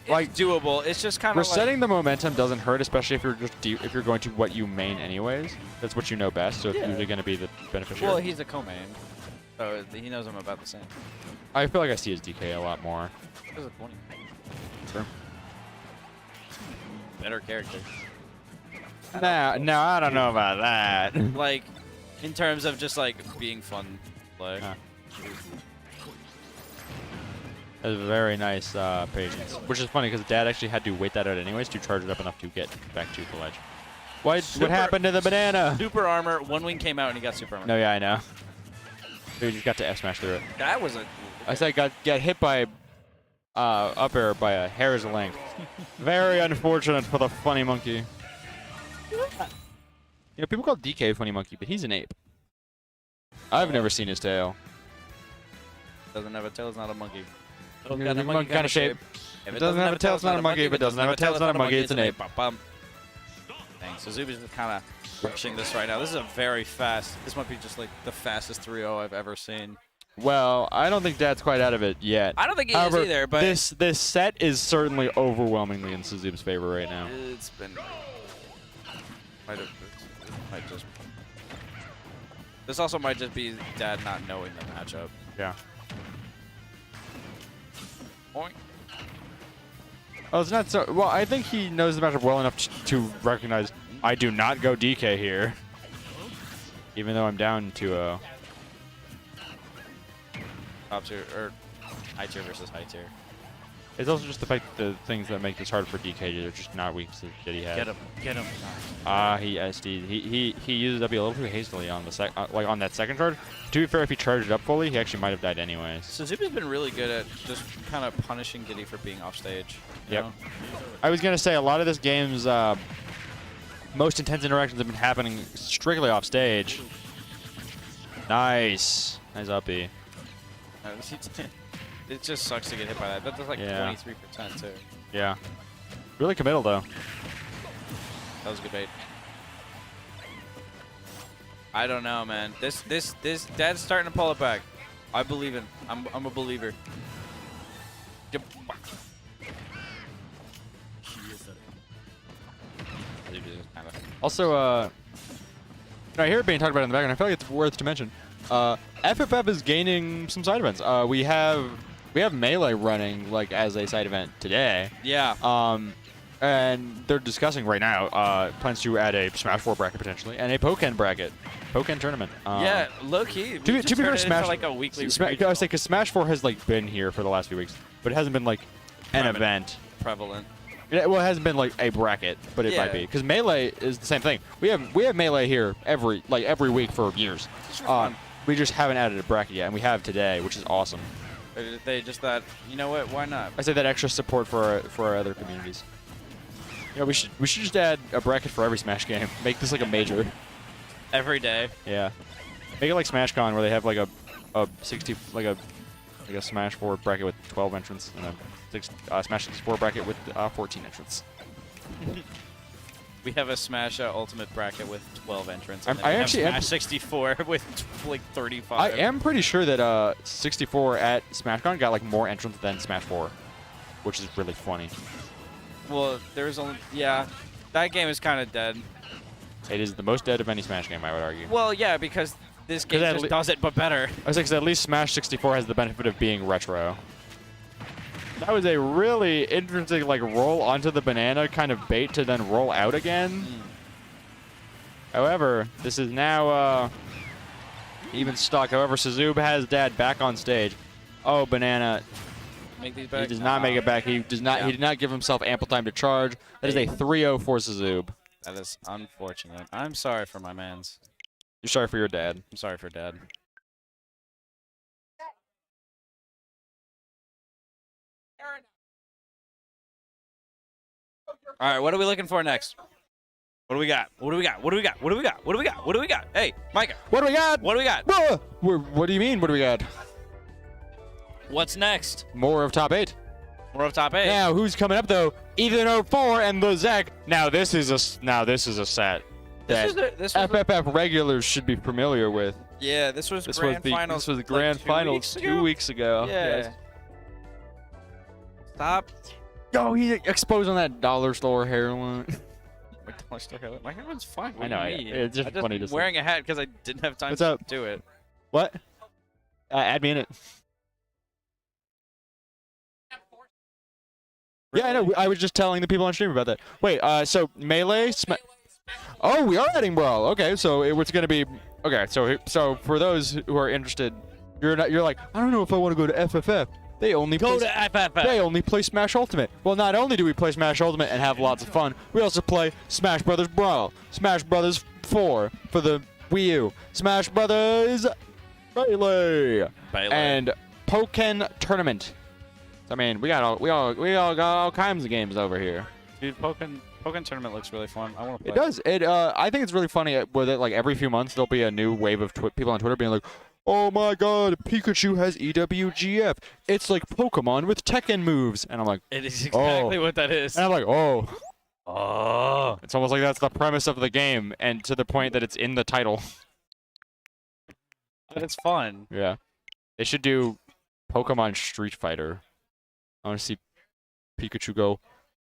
S1: Like,
S2: it's doable. It's just kind of
S1: Resetting the momentum doesn't hurt, especially if you're just if you're going to what you main anyways. That's what you know best, so it's
S2: Yeah.
S1: usually going to be the beneficiary.
S2: Well, he's a co-main, so he knows I'm about the same.
S1: I feel like I see his DK a lot more.
S2: Disappointing.
S1: Sure.
S2: Better character.
S1: No, I don't know about that.
S2: Like, in terms of just like being fun, like.
S1: Yeah. That's very nice patience. Which is funny because Dad actually had to wait that out anyways to charge it up enough to get back to the ledge. What happened to the banana?
S2: Super armor. One wing came out and he got super armor.
S1: No, yeah, I know. Dude, you got to F smash through it.
S2: That was a.
S1: I said got hit by up air by a hair's length. Very unfortunate for the funny monkey. You know, people call DK funny monkey, but he's an ape. I've never seen his tail.
S2: Doesn't have a tail. It's not a monkey.
S1: Got a monkey kind of shape.
S2: If
S1: It doesn't have a tail, it's not a monkey. If it doesn't have a tail, it's not a monkey. It's an ape.
S2: Dang, so Zuby's kind of rushing this right now. This is a very fast. This might be just like the fastest 3-0 I've ever seen.
S1: Well, I don't think Dad's quite out of it yet.
S2: I don't think he
S1: However,
S2: is either, but
S1: this set is certainly overwhelmingly in Sazub's favor right now.
S2: it's been. Might just. This also might just be Dad not knowing the matchup.
S1: Yeah.
S2: Oink.
S1: Oh, it's not so. Well, I think he knows the matchup well enough to recognize I do not go DK here, even though I'm down 2-0.
S2: Top tier or high tier versus high tier.
S1: It's also just the fact that the things that make this hard for DK are just not weak to the shit he has.
S2: Get him.
S1: He SD'd. He used W a little too hastily on the like on that second charge. To be fair, if he charged it up fully, he actually might have died anyways.
S2: Suzuki's been really good at just kind of punishing Diddy for being off stage. You
S1: Yep.
S2: know?
S1: I was gonna say a lot of this game's most intense interactions have been happening strictly off stage. Nice uppy.
S2: It just sucks to get hit by that. That does like
S1: Yeah.
S2: 23% too.
S1: Yeah. Really committal though.
S2: That was a good bait. I don't know, man. This Dad's starting to pull it back. I believe in. I'm a believer. Yep.
S1: Also, I hear it being talked about in the background. I feel like it's worth to mention. FFF is gaining some side events. We have Melee running like as a side event today.
S2: Yeah.
S1: And they're discussing right now plans to add a Smash 4 bracket potentially and a Pokken bracket, Pokken tournament.
S2: Yeah, low key.
S1: To be fair, Smash
S2: like a weekly.
S1: I say because Smash 4 has like been here for the last few weeks, but it hasn't been like an event.
S2: Prevalent.
S1: Yeah, well, it hasn't been like a bracket, but it might be because Melee is the same thing. We have Melee here every week for years. We just haven't added a bracket yet, and we have today, which is awesome.
S2: They just thought, you know what? Why not?
S1: I say that extra support for our other communities. Yeah, we should just add a bracket for every Smash game. Make this like a major.
S2: Every day.
S1: Yeah. Make it like SmashCon where they have like a 60 like a Smash 4 bracket with 12 entrants and a Smash 64 bracket with 14 entrants.
S2: We have a Smash Ultimate bracket with 12 entrants.
S1: I
S2: And then we have
S1: actually
S2: Smash 64 with like 35.
S1: I am pretty sure that 64 at SmashCon got like more entrants than Smash 4, which is really funny.
S2: Well, there's only that game is kind of dead.
S1: It is the most dead of any Smash game, I would argue.
S2: Well, yeah, because this game just does it, but better.
S1: I was like, 'cause at least Smash 64 has the benefit of being retro. That was a really interesting, like, roll onto the banana kind of bait to then roll out again. However, this is now even stuck. However, Sazoob has Dad back on stage. Oh, banana.
S2: Make these back.
S1: He does not make it back. He does not. He did not give himself ample time to charge. That is a 3-0 for Sazoob.
S2: That is unfortunate. I'm sorry for my mans.
S1: You're sorry for your dad.
S2: I'm sorry for Dad. All right, what are we looking for next? What do we got? What do we got? What do we got? What do we got? What do we got? What do we got? Hey, Micah.
S1: What do we got?
S2: What do we got?
S1: What do you mean? What do we got?
S2: What's next?
S1: More of top 8.
S2: We're up top 8.
S1: Now, who's coming up though? Ethan 04 and the Zach. Now this is a set that
S2: This was
S1: FFF regulars should be familiar with.
S2: yeah, this was
S1: This
S2: grand
S1: was
S2: finals.
S1: the
S2: like
S1: grand
S2: 2
S1: finals
S2: weeks
S1: 2
S2: ago?
S1: weeks ago.
S2: Yeah.
S1: Yes.
S2: Stop.
S1: Yo, he exposed on that dollar store hairline.
S2: My hairline's fine. What
S1: I
S2: do
S1: know.
S2: you mean?
S1: It's just
S2: I just
S1: funny to see.
S2: wearing a hat because I didn't have time
S1: What's
S2: to
S1: up?
S2: do it.
S1: What? Add me in it. Yeah, I know. I was just telling the people on stream about that. Wait, so Melee? Oh, we are adding Brawl. Okay, so it's going to be... Okay, so for those who are interested, you're like, I don't know if I want to go to FFF. They only play Smash Ultimate. Well, not only do we play Smash Ultimate and have lots of fun, we also play Smash Brothers Brawl, Smash Brothers 4 for the Wii U, Smash Brothers Melee, and Pokken Tournament. I mean, we all got all kinds of games over here.
S2: Dude, Pokken Tournament looks really fun. I want to play.
S1: It does. I think it's really funny with it. Like every few months, there'll be a new wave of people on Twitter being like, "Oh my God, Pikachu has EWGF. It's like Pokemon with Tekken moves." And I'm like,
S2: It is exactly what that is.
S1: and I'm like, oh. It's almost like that's the premise of the game, and to the point that it's in the title.
S2: But it's fun.
S1: Yeah. They should do Pokemon Street Fighter. I want to see Pikachu go,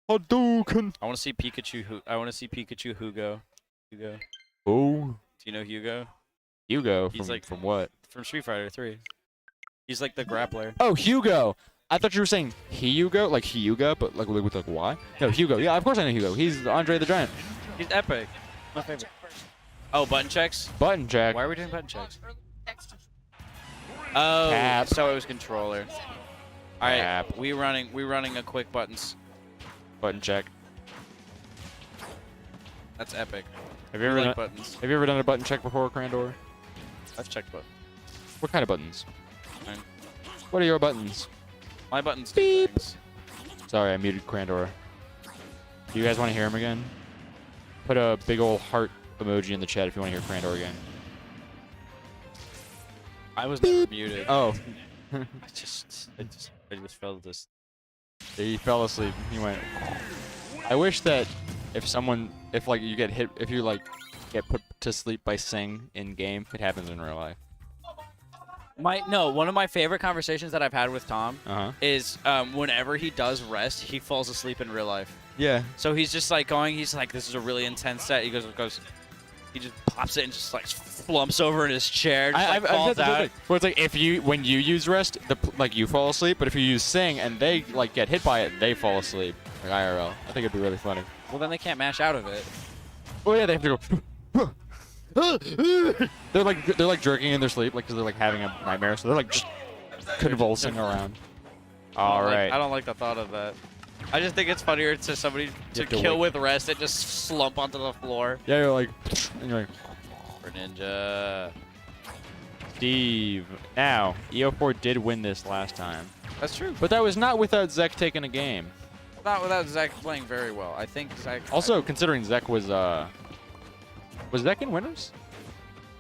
S1: Hadouken.
S2: I want to see Pikachu. I want to see Pikachu Hugo. Hugo.
S1: Oh.
S2: Do you know Hugo?
S1: Hugo
S2: He's
S1: from,
S2: like-
S1: from what?
S2: From Street Fighter 3. He's like the grappler.
S1: Oh, Hugo. I thought you were saying Hyuga, like Hyuga, but like with like Y. No, Hugo. Yeah, of course I know Hugo. He's Andre the Giant.
S2: He's epic. My favorite. Oh, button checks.
S1: Button check.
S2: Why are we doing button checks? Oh,
S1: Cap.
S2: so it was controller. All right,
S1: Cap.
S2: we running a quick buttons.
S1: Button check.
S2: That's epic.
S1: Have you
S2: We
S1: ever
S2: like
S1: done,
S2: buttons.
S1: Have you ever done a button check before, Crandor?
S2: I've checked buttons.
S1: What kind of buttons?
S2: Mine.
S1: What are your buttons?
S2: My buttons do things.
S1: Sorry, I muted Crandor. Do you guys want to hear him again? Put a big old heart emoji in the chat if you want to hear Crandor again.
S2: I was never muted.
S1: Oh.
S2: I just felt this.
S1: He fell asleep. He went. I wish that if like you get hit, if you like get put to sleep by Sing in game, it happens in real life.
S2: One of my favorite conversations that I've had with Tom
S1: Uh huh.
S2: is whenever he does rest, he falls asleep in real life.
S1: Yeah.
S2: So he's just like going. He's like, "This is a really intense set." He goes. He just pops it and just like flumps over in his chair. Just, like,
S1: I've
S2: falls
S1: said
S2: out.
S1: that. Well, it's like when you use rest, like you fall asleep, but if you use Sing and they like get hit by it, they fall asleep. Like IRL. I think it'd be really funny.
S2: Well, then they can't mash out of it.
S1: Oh yeah, they have to go. they're like jerking in their sleep, like because they're like having a nightmare, so they're like just convulsing around. All right.
S2: I don't like the thought of that. I just think it's funnier to somebody to
S1: have to
S2: kill
S1: wake-
S2: with rest and just slump onto the floor.
S1: Yeah, you're like, and you're like,
S2: For Ninja.
S1: Steve. Now, EO4 did win this last time,
S2: That's true.
S1: but that was not without Zek taking a game.
S2: Not without Zach playing very well. I think Zach.
S1: Also, considering Zek was Zek in winners?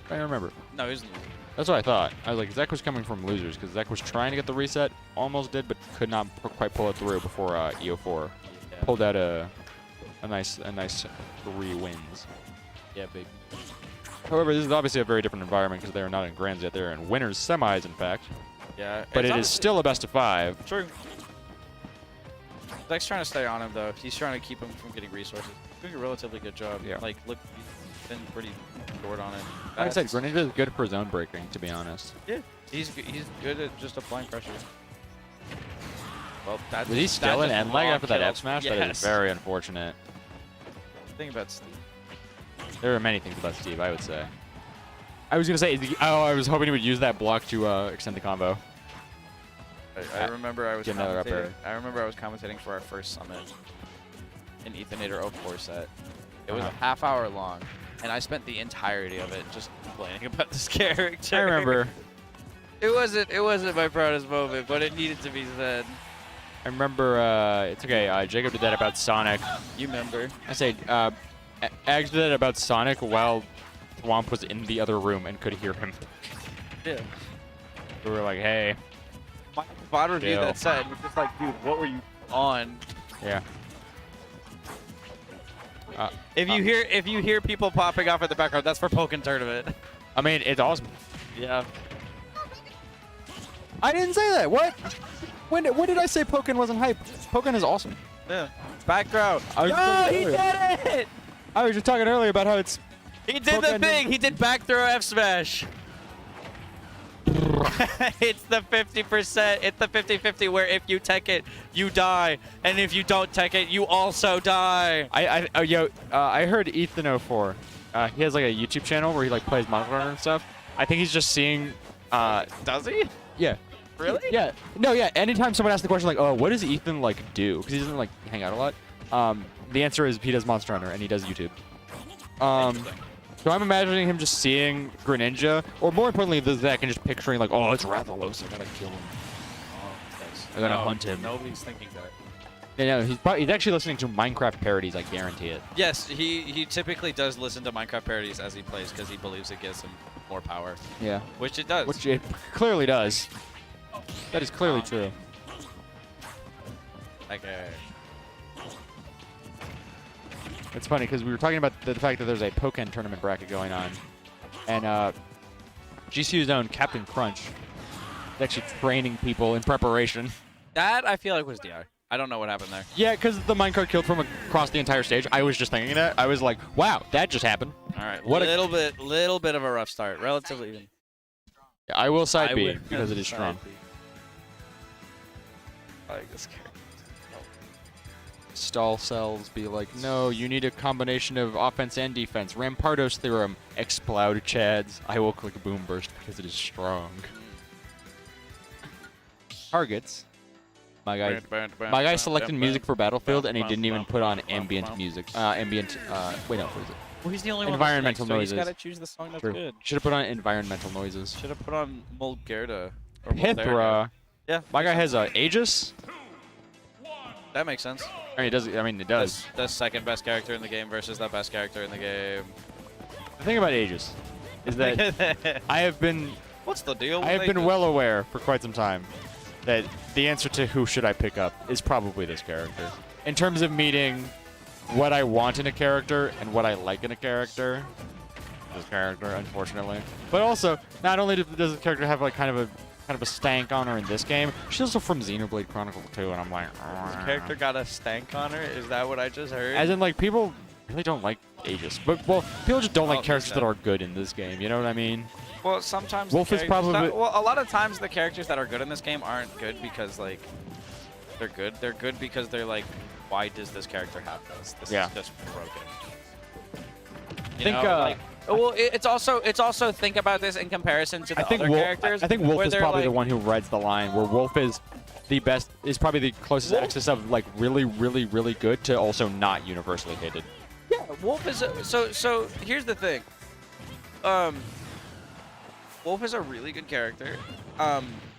S1: I don't remember.
S2: No, he's.
S1: That's what I thought. I was like, Zek was coming from losers because Zek was trying to get the reset, almost did, but could not quite pull it through before EO4 pulled out a nice 3 wins.
S2: Yeah, baby.
S1: However, this is obviously a very different environment because they are not in grands yet. They're in winners semis, in fact.
S2: Yeah.
S1: But
S2: it's
S1: it is still a best of 5.
S2: True. Zach's trying to stay on him though. He's trying to keep him from getting resources. Doing a relatively good job.
S1: Yeah.
S2: Like, look, he's been pretty short on it.
S1: Like I said, Greninja is good for zone breaking, to be honest.
S2: Yeah. He's good at just applying pressure. Well, that's.
S1: Was he still in end lag after that F smash? That is
S2: Yes.
S1: very unfortunate.
S2: Think about Steve.
S1: There are many things about Steve, I would say. I was gonna say, I was hoping he would use that block to extend the combo.
S2: I remember I was
S1: Get another up
S2: commentating.
S1: air.
S2: I remember I was commentating for our first summit in Ethanator 04 set. It was a half hour long, and I spent the entirety of it just complaining about this character.
S1: I remember.
S2: It wasn't my proudest moment, but it needed to be said.
S1: I remember. It's okay. Jacob did that about Sonic.
S2: You remember?
S1: I say, Ags did that about Sonic while Swamp was in the other room and could hear him.
S2: Yeah.
S1: We were like, hey.
S2: My bot review
S1: Chill.
S2: that set was just like, dude, what were you on?
S1: Yeah.
S2: If you hear people popping off in the background, that's for Pokken Tournament.
S1: I mean, it's awesome.
S2: Yeah.
S1: I didn't say that. What? When did I say Pokken wasn't hype? Pokken is awesome.
S2: Yeah. Back row.
S1: I was
S2: Yo,
S1: talking
S2: he
S1: earlier.
S2: did it!
S1: I was just talking earlier about how it's.
S2: He did
S1: Pokken
S2: the thing. He did back throw F smash. It's the 50%. It's the 50-50 where if you tech it, you die, and if you don't tech it, you also die.
S1: I heard Ethan04. He has like a YouTube channel where he like plays Monster Hunter and stuff. I think he's just seeing.
S2: Does he?
S1: Yeah.
S2: Really?
S1: Yeah. No, yeah. Anytime someone asks the question like, "Oh, what does Ethan like do?" Because he doesn't like hang out a lot. The answer is he does Monster Hunter and he does YouTube. So I'm imagining him just seeing Greninja, or more importantly, the Zek, and just picturing like, "Oh, it's Rathalos. I gotta kill him. I gotta hunt him."
S2: Nobody's thinking that.
S1: Yeah, no, he's actually listening to Minecraft parodies. I guarantee it.
S2: Yes, he typically does listen to Minecraft parodies as he plays because he believes it gives him more power,
S1: Yeah.
S2: which it does.
S1: Which it clearly does. That is clearly true.
S2: Okay.
S1: It's funny because we were talking about the fact that there's a Pokken tournament bracket going on, and GCU's own Captain Crunch is actually training people in preparation.
S2: That I feel like was DI. I don't know what happened there.
S1: Yeah, because the minecart killed from across the entire stage. I was just thinking that. I was like, wow, that just happened.
S2: All right,
S1: What a-
S2: little bit of a rough start, relatively even.
S1: I will side
S2: I
S1: B
S2: would
S1: because it is
S2: side
S1: strong.
S2: B. I like this character.
S1: Stall cells be like, no, you need a combination of offense and defense. Rampardos theorem. Explode chads. I will click boom burst because it is strong. Targets. My guy selected music for Battlefield and he didn't even put on ambient music. Wait, no, what is it?
S2: Well, he's the only
S1: Environmental
S2: one.
S1: noises.
S2: He's got to choose the song that's
S1: True.
S2: good.
S1: Should have put on environmental noises.
S2: Should have put on Mulgerda. Or
S1: Hithra.
S2: Yeah.
S1: My guy has Aegis.
S2: That makes sense.
S1: I mean, it does. I mean, it does.
S2: The second best character in the game versus the best character in the game.
S1: The thing about Aegis is that I have been
S2: What's the deal?
S1: I have been well aware for quite some time that the answer to who should I pick up is probably this character. In terms of meeting what I want in a character and what I like in a character, this character, unfortunately. But also, not only does the character have like kind of a stank on her in this game, she's also from Xenoblade Chronicles 2, and I'm like,
S2: This character got a stank on her? Is that what I just heard?
S1: as in like people really don't like Aegis, but well, people just don't like
S2: Oh,
S1: characters
S2: okay.
S1: that are good in this game. You know what I mean?
S2: Well, sometimes
S1: Wolf
S2: the
S1: is
S2: characters
S1: probably-
S2: well, a lot of times the characters that are good in this game aren't good because like they're good. They're good because they're like, why does this character have this? This
S1: Yeah.
S2: is just broken. You
S1: Think,
S2: know, like, well, it's also think about this in comparison to the
S1: I think
S2: other
S1: Wolf.
S2: characters.
S1: I think Wolf
S2: where
S1: is
S2: they're,
S1: probably the
S2: like-
S1: one who rides the line, where Wolf is the best, is probably the closest
S2: Wolf-
S1: axis of like really, really, really good to also not universally hated.
S2: Yeah, Wolf is so. Here's the thing. Wolf is a really good character.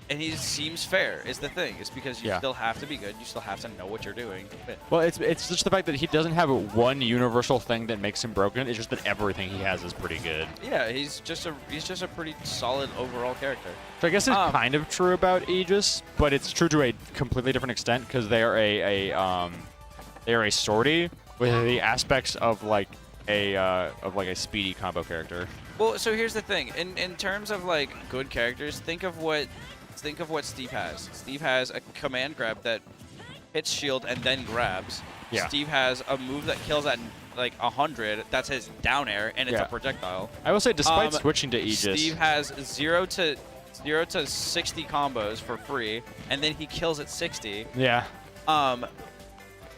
S2: And he seems fair. Is the thing. It's because you
S1: Yeah.
S2: still have to be good. You still have to know what you're doing.
S1: Well, it's just the fact that he doesn't have one universal thing that makes him broken. It's just that everything he has is pretty good.
S2: Yeah, he's just a pretty solid overall character.
S1: So I guess it's
S2: Um,
S1: kind of true about Aegis, but it's true to a completely different extent because they are a sortie with the aspects of like a speedy combo character.
S2: Well, so here's the thing. In terms of like good characters, think of what Steve has. Steve has a command grab that hits shield and then grabs.
S1: Yeah.
S2: Steve has a move that kills at like 100. That's his down air, and it's
S1: Yeah.
S2: a projectile.
S1: I will say, despite
S2: Um,
S1: switching to Aegis,
S2: Steve has 0 to 60 combos for free, and then he kills at 60.
S1: yeah,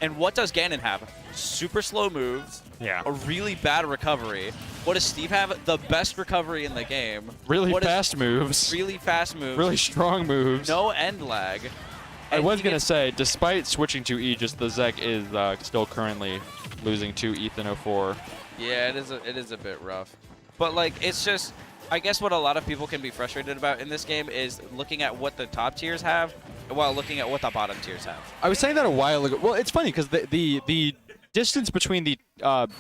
S2: And what does Ganon have? Super slow moves,
S1: yeah,
S2: a really bad recovery. What does Steve have? The best recovery in the game.
S1: really
S2: What is-
S1: fast moves,
S2: Really fast moves.
S1: really strong moves.
S2: No end lag.
S1: I
S2: And
S1: was
S2: he
S1: gonna
S2: gets-
S1: say, despite switching to Aegis, the Zek is still currently losing to Ethan 04.
S2: Yeah, it is a bit rough. But like it's just I guess what a lot of people can be frustrated about in this game is looking at what the top tiers have while looking at what the bottom tiers have.
S1: I was saying that a while ago. Well, it's funny because the distance between the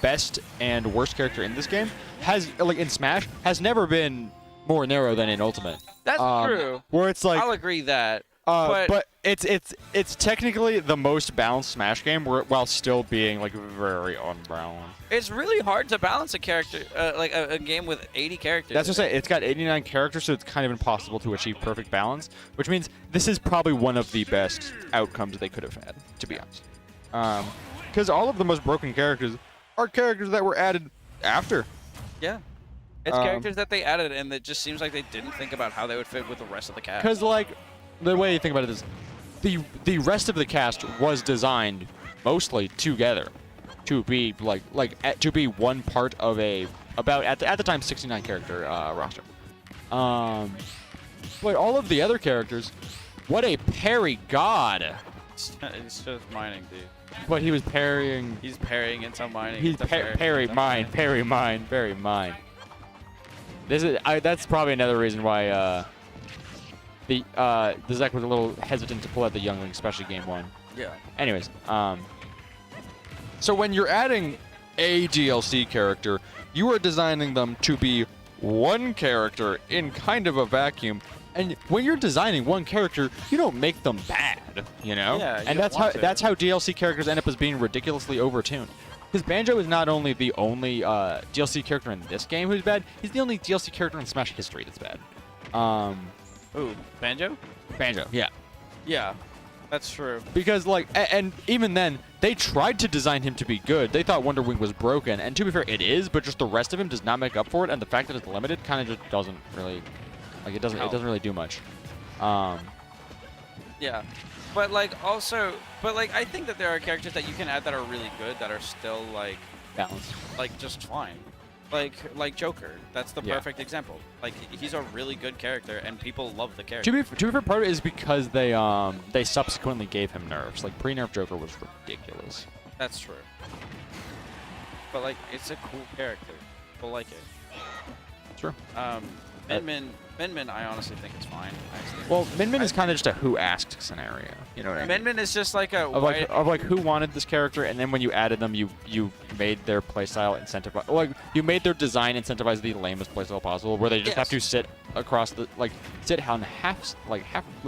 S1: best and worst character in this game has, like in Smash, has never been more narrow than in Ultimate.
S2: That's true.
S1: Where it's like,
S2: I'll agree that.
S1: but it's technically the most balanced Smash game, while still being like very unbalanced.
S2: It's really hard to balance a character, like a game with 80 characters.
S1: That's what I'm saying. It's got 89 characters, so it's kind of impossible to achieve perfect balance, which means this is probably one of the best outcomes they could have had, to be honest. Because all of the most broken characters are characters that were added after.
S2: Yeah. It's characters that they added, and it just seems like they didn't think about how they would fit with the rest of the cast.
S1: Because, like, the way you think about it is, the rest of the cast was designed mostly together to be to be one part of at the time 69 character roster. But all of the other characters, what a parry god!
S2: It's just mining, dude.
S1: But he was parrying.
S2: He's parrying into mining.
S1: He's
S2: into
S1: parry
S2: into
S1: mine,
S2: mining.
S1: parry mine, parry mine. That's probably another reason why the Zek was a little hesitant to pull out the youngling, especially game 1.
S2: Yeah.
S1: Anyways, so when you're adding a DLC character, you are designing them to be one character in kind of a vacuum. And when you're designing one character, you don't make them bad, you know?
S2: Yeah, you
S1: and
S2: don't want to.
S1: that's how DLC characters end up as being ridiculously overtuned. Because Banjo is not only the only DLC character in this game who's bad, he's the only DLC character in Smash history that's bad.
S2: Ooh, Banjo?
S1: Banjo, yeah.
S2: Yeah, that's true.
S1: Because, like, and even then, they tried to design him to be good. They thought Wonder Wing was broken, and to be fair, it is, but just the rest of him does not make up for it, and the fact that it's limited kind of just doesn't really, like, it doesn't really do much.
S2: Yeah, but like also, but like I think that there are characters that you can add that are really good that are still
S1: Balance.
S2: like just fine. Like Joker, that's the
S1: Yeah.
S2: perfect example. Like he's a really good character and people love the character.
S1: To be fair, part of it is because they subsequently gave him nerfs. Like pre-nerf Joker was ridiculous.
S2: That's true. But like it's a cool character. People like it.
S1: True.
S2: Min Min, I honestly think it's fine.
S1: Well, Min Min is kind of just a who asked scenario. You know what I mean?
S2: Min Min is just like a
S1: Of like who wanted this character, and then when you added them, you made their playstyle incentivize. Like you made their design incentivize the lamest playstyle possible, where they just have to sit across the sit on half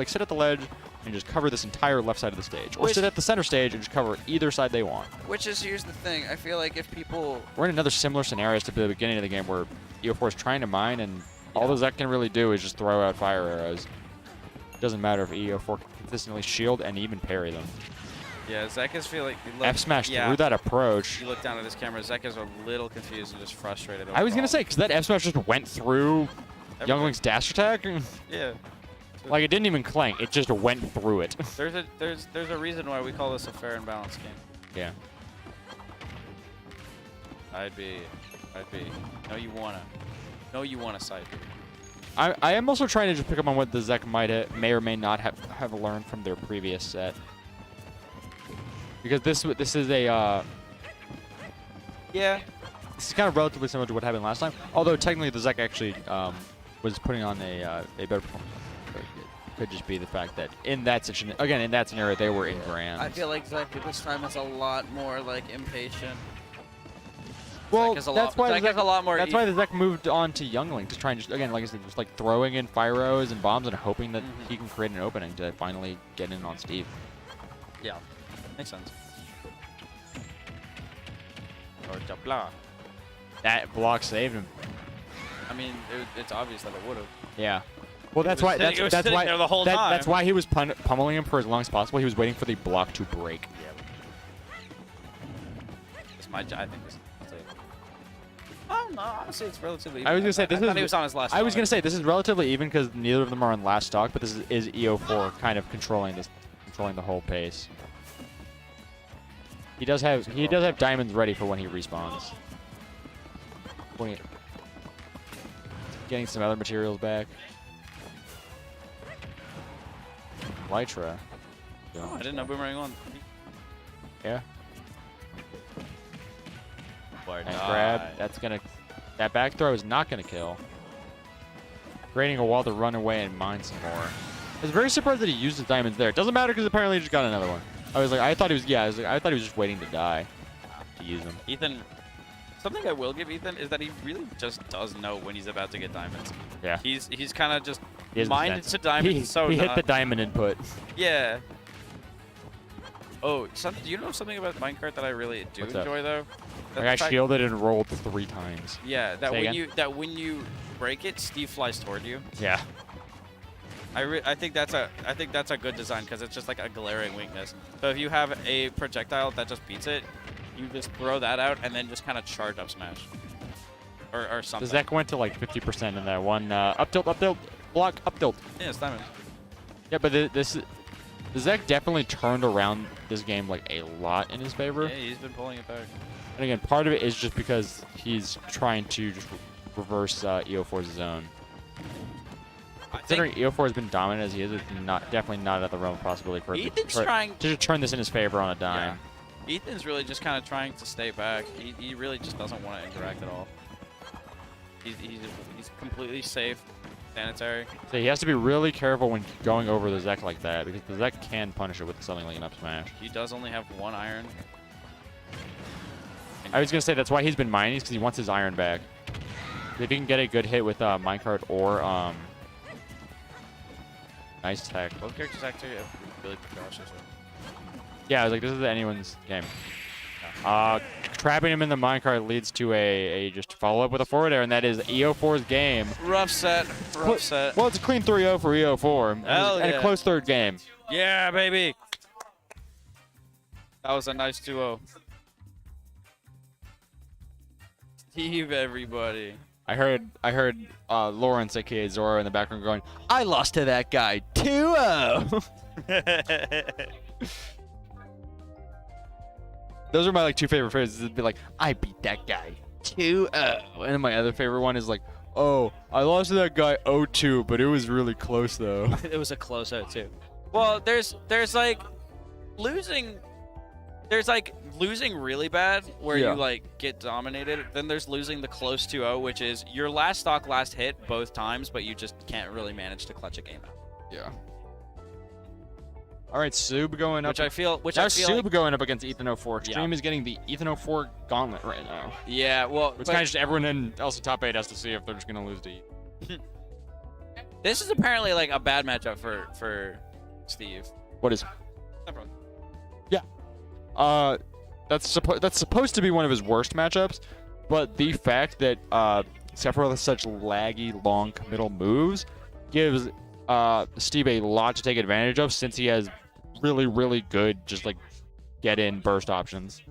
S1: sit at the ledge and just cover this entire left side of the stage, or sit at the center stage and just cover either side they want.
S2: Which is, here's the thing, I feel like if people...
S1: We're in another similar scenario to the beginning of the game where EO4 is trying to mine, and all the Zek can really do is just throw out fire arrows. It doesn't matter if EO4 can consistently shield and even parry them.
S2: Yeah, Zek is feeling...
S1: F smash through that approach.
S2: You look down at his camera, Zek is a little confused and just frustrated.
S1: I was going to say, because that F smash just went through Youngling's dash attack.
S2: Yeah.
S1: Like, it didn't even clank. It just went through it.
S2: There's a reason why we call this a fair and balanced game.
S1: Yeah.
S2: I'd be. No, you wanna side B.
S1: I am also trying to just pick up on what the Zek may or may not have learned from their previous set. Because this is a
S2: Yeah.
S1: this is kind of relatively similar to what happened last time. Although technically the Zek actually was putting on a better performance. But it could just be the fact that in that scenario they were in grand.
S2: I feel like Zek this time is a lot more like impatient.
S1: Well,
S2: Zek is a lot more.
S1: That's why the Zek moved on to Youngling to try and just, again, like I said, just like throwing in fire arrows and bombs and hoping that he can create an opening to finally get in on Steve.
S2: Yeah, makes sense. Or blah.
S1: That block saved him.
S2: I mean, it's obvious that it would have.
S1: Yeah. Well, that's
S2: was
S1: why.
S2: sitting- it was
S1: That's
S2: sitting
S1: why.
S2: there the whole time.
S1: That's why he was pummeling him for as long as possible. He was waiting for the block to break.
S2: I think this. Oh no, honestly, it's relatively. Even.
S1: I was gonna say
S2: I thought he was on his last.
S1: I was gonna say this is relatively even because neither of them are on last stock, but this is EO4 kind of controlling the whole pace. He does have diamonds ready for when he respawns. Getting some other materials back. Lytra.
S2: Oh, I didn't know Boomerang on.
S1: Yeah. Nice grab. That back throw is not gonna kill. Creating a wall to run away and mine some more. I was very surprised that he used his diamonds there. It doesn't matter because apparently he just got another one. I thought he was just waiting to die to use them.
S2: Ethan, something I will give Ethan is that he really just does know when he's about to get diamonds.
S1: Yeah.
S2: He's kind of just
S1: He has the
S2: minded
S1: sense.
S2: to diamonds.
S1: He hit the diamond input.
S2: Yeah. Oh, do you know something about minecart that I really do
S1: What's that?
S2: enjoy though?
S1: Like I shielded and rolled 3 times.
S2: Yeah, that
S1: Say
S2: when you break it, Steve flies toward you.
S1: Yeah.
S2: I think that's a good design because it's just like a glaring weakness. So if you have a projectile that just beats it, you just throw that out and then just kind of charge up smash. Or something.
S1: The Zek went to like 50% in that one up tilt, block, up tilt.
S2: Yeah, it's diamond.
S1: Yeah, but the Zek definitely turned around this game like a lot in his favor.
S2: Yeah, he's been pulling it back.
S1: And again, part of it is just because he's trying to just reverse EO4's zone. Considering EO4 has been dominant as he is, it's definitely not at the realm of possibility for
S2: Ethan's
S1: to
S2: trying
S1: just turn this in his favor on a dime.
S2: Yeah. Ethan's really just kind of trying to stay back. He really just doesn't want to interact at all. He's completely safe, sanitary.
S1: So he has to be really careful when going over the Zek like that, because the Zek can punish it with something like an up smash.
S2: He does only have 1 iron.
S1: I was gonna say that's why he's been mining, because he wants his iron back. If he can get a good hit with minecart or nice tech.
S2: Both characters actually are really precautious.
S1: Yeah, I was like, this is anyone's game. Trapping him in the minecart leads to a just follow up with a forward air, and that is EO4's game.
S2: Rough set. Rough set.
S1: Well, it's a clean 3-0 for EO4,
S2: Hell
S1: and
S2: yeah.
S1: a close third game.
S2: Yeah, baby. That was a nice 2-0. Steve, everybody.
S1: I heard Lawrence, aka Zoro, in the background going, "I lost to that guy 2-0." Those are my like 2 favorite phrases. It'd be like, "I beat that guy 2-0," and then my other favorite one is like, "Oh, I lost to that guy 0-2, but it was really close though."
S2: It was a close out too. Well, there's like losing. There's like losing really bad where
S1: Yeah.
S2: you like get dominated. Then there's losing the close 2-0, which is your last stock, last hit both times, but you just can't really manage to clutch a game out.
S1: Yeah. All right, Sub going up.
S2: Which I feel
S1: now
S2: like,
S1: Sub going up against Ethan04. Extreme
S2: Yeah.
S1: is getting the Ethan04 gauntlet right now.
S2: yeah. Well,
S1: It's
S2: but
S1: kind of just everyone in else in top 8 has to see if they're just gonna lose to Ethan.
S2: this is apparently like a bad matchup for Steve.
S1: What is?
S2: Everyone.
S1: That's supposed to be one of his worst matchups, but the fact that Sephiroth has such laggy, long committal moves gives Steve a lot to take advantage of, since he has really, really good just like get in burst options.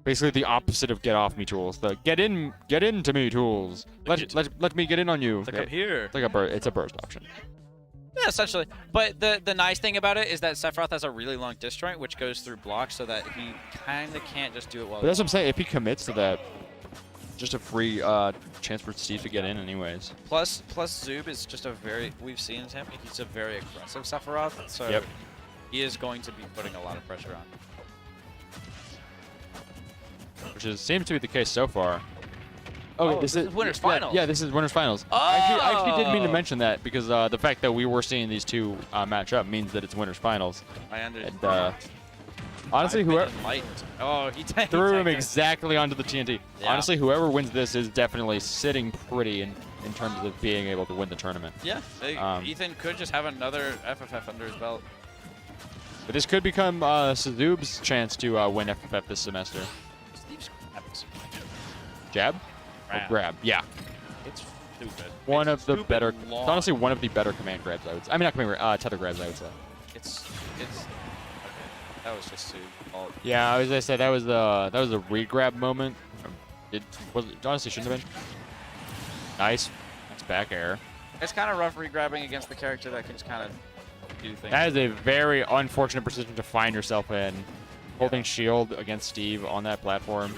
S1: Basically the opposite of get off me tools. The get into me tools. Let me get in on you.
S2: Like I'm here.
S1: It's a burst option.
S2: Yeah, essentially. But the nice thing about it is that Sephiroth has a really long disjoint, which goes through blocks, so that he kind of can't just do it while.
S1: But that's what I'm saying. If he commits to that, just a free chance for Steve to get in, anyways.
S2: Plus Zub is just a very. We've seen him. He's a very aggressive Sephiroth, so
S1: Yep.
S2: he is going to be putting a lot of pressure on.
S1: Which seems to be the case so far. Okay,
S2: this is winners finals.
S1: Yeah, this is winners finals.
S2: Oh!
S1: I actually didn't mean to mention that because the fact that we were seeing these two match up means that it's winners finals.
S2: I understand.
S1: And honestly, whoever
S2: Oh, he
S1: threw him
S2: tanked it.
S1: exactly onto the TNT.
S2: Yeah.
S1: Honestly, whoever wins this is definitely sitting pretty in terms of being able to win the tournament.
S2: Yeah, Ethan could just have another FFF under his belt.
S1: But this could become Sazub's chance to win FFF this semester.
S2: Steve's
S1: Jab? Or grab? Yeah.
S2: It's stupid.
S1: One
S2: It's
S1: of the
S2: stupid
S1: better,
S2: long.
S1: it's honestly one of the better command grabs, I would say. I mean, not command grab, tether grabs, I would say.
S2: It's okay. That was just too.
S1: Yeah, as I said, that was a re-grab moment. It honestly shouldn't have been. Nice. That's back air.
S2: It's kind of rough re-grabbing against the character that can just kind of do things.
S1: That is a very unfortunate position to find yourself in. Holding shield against Steve on that platform.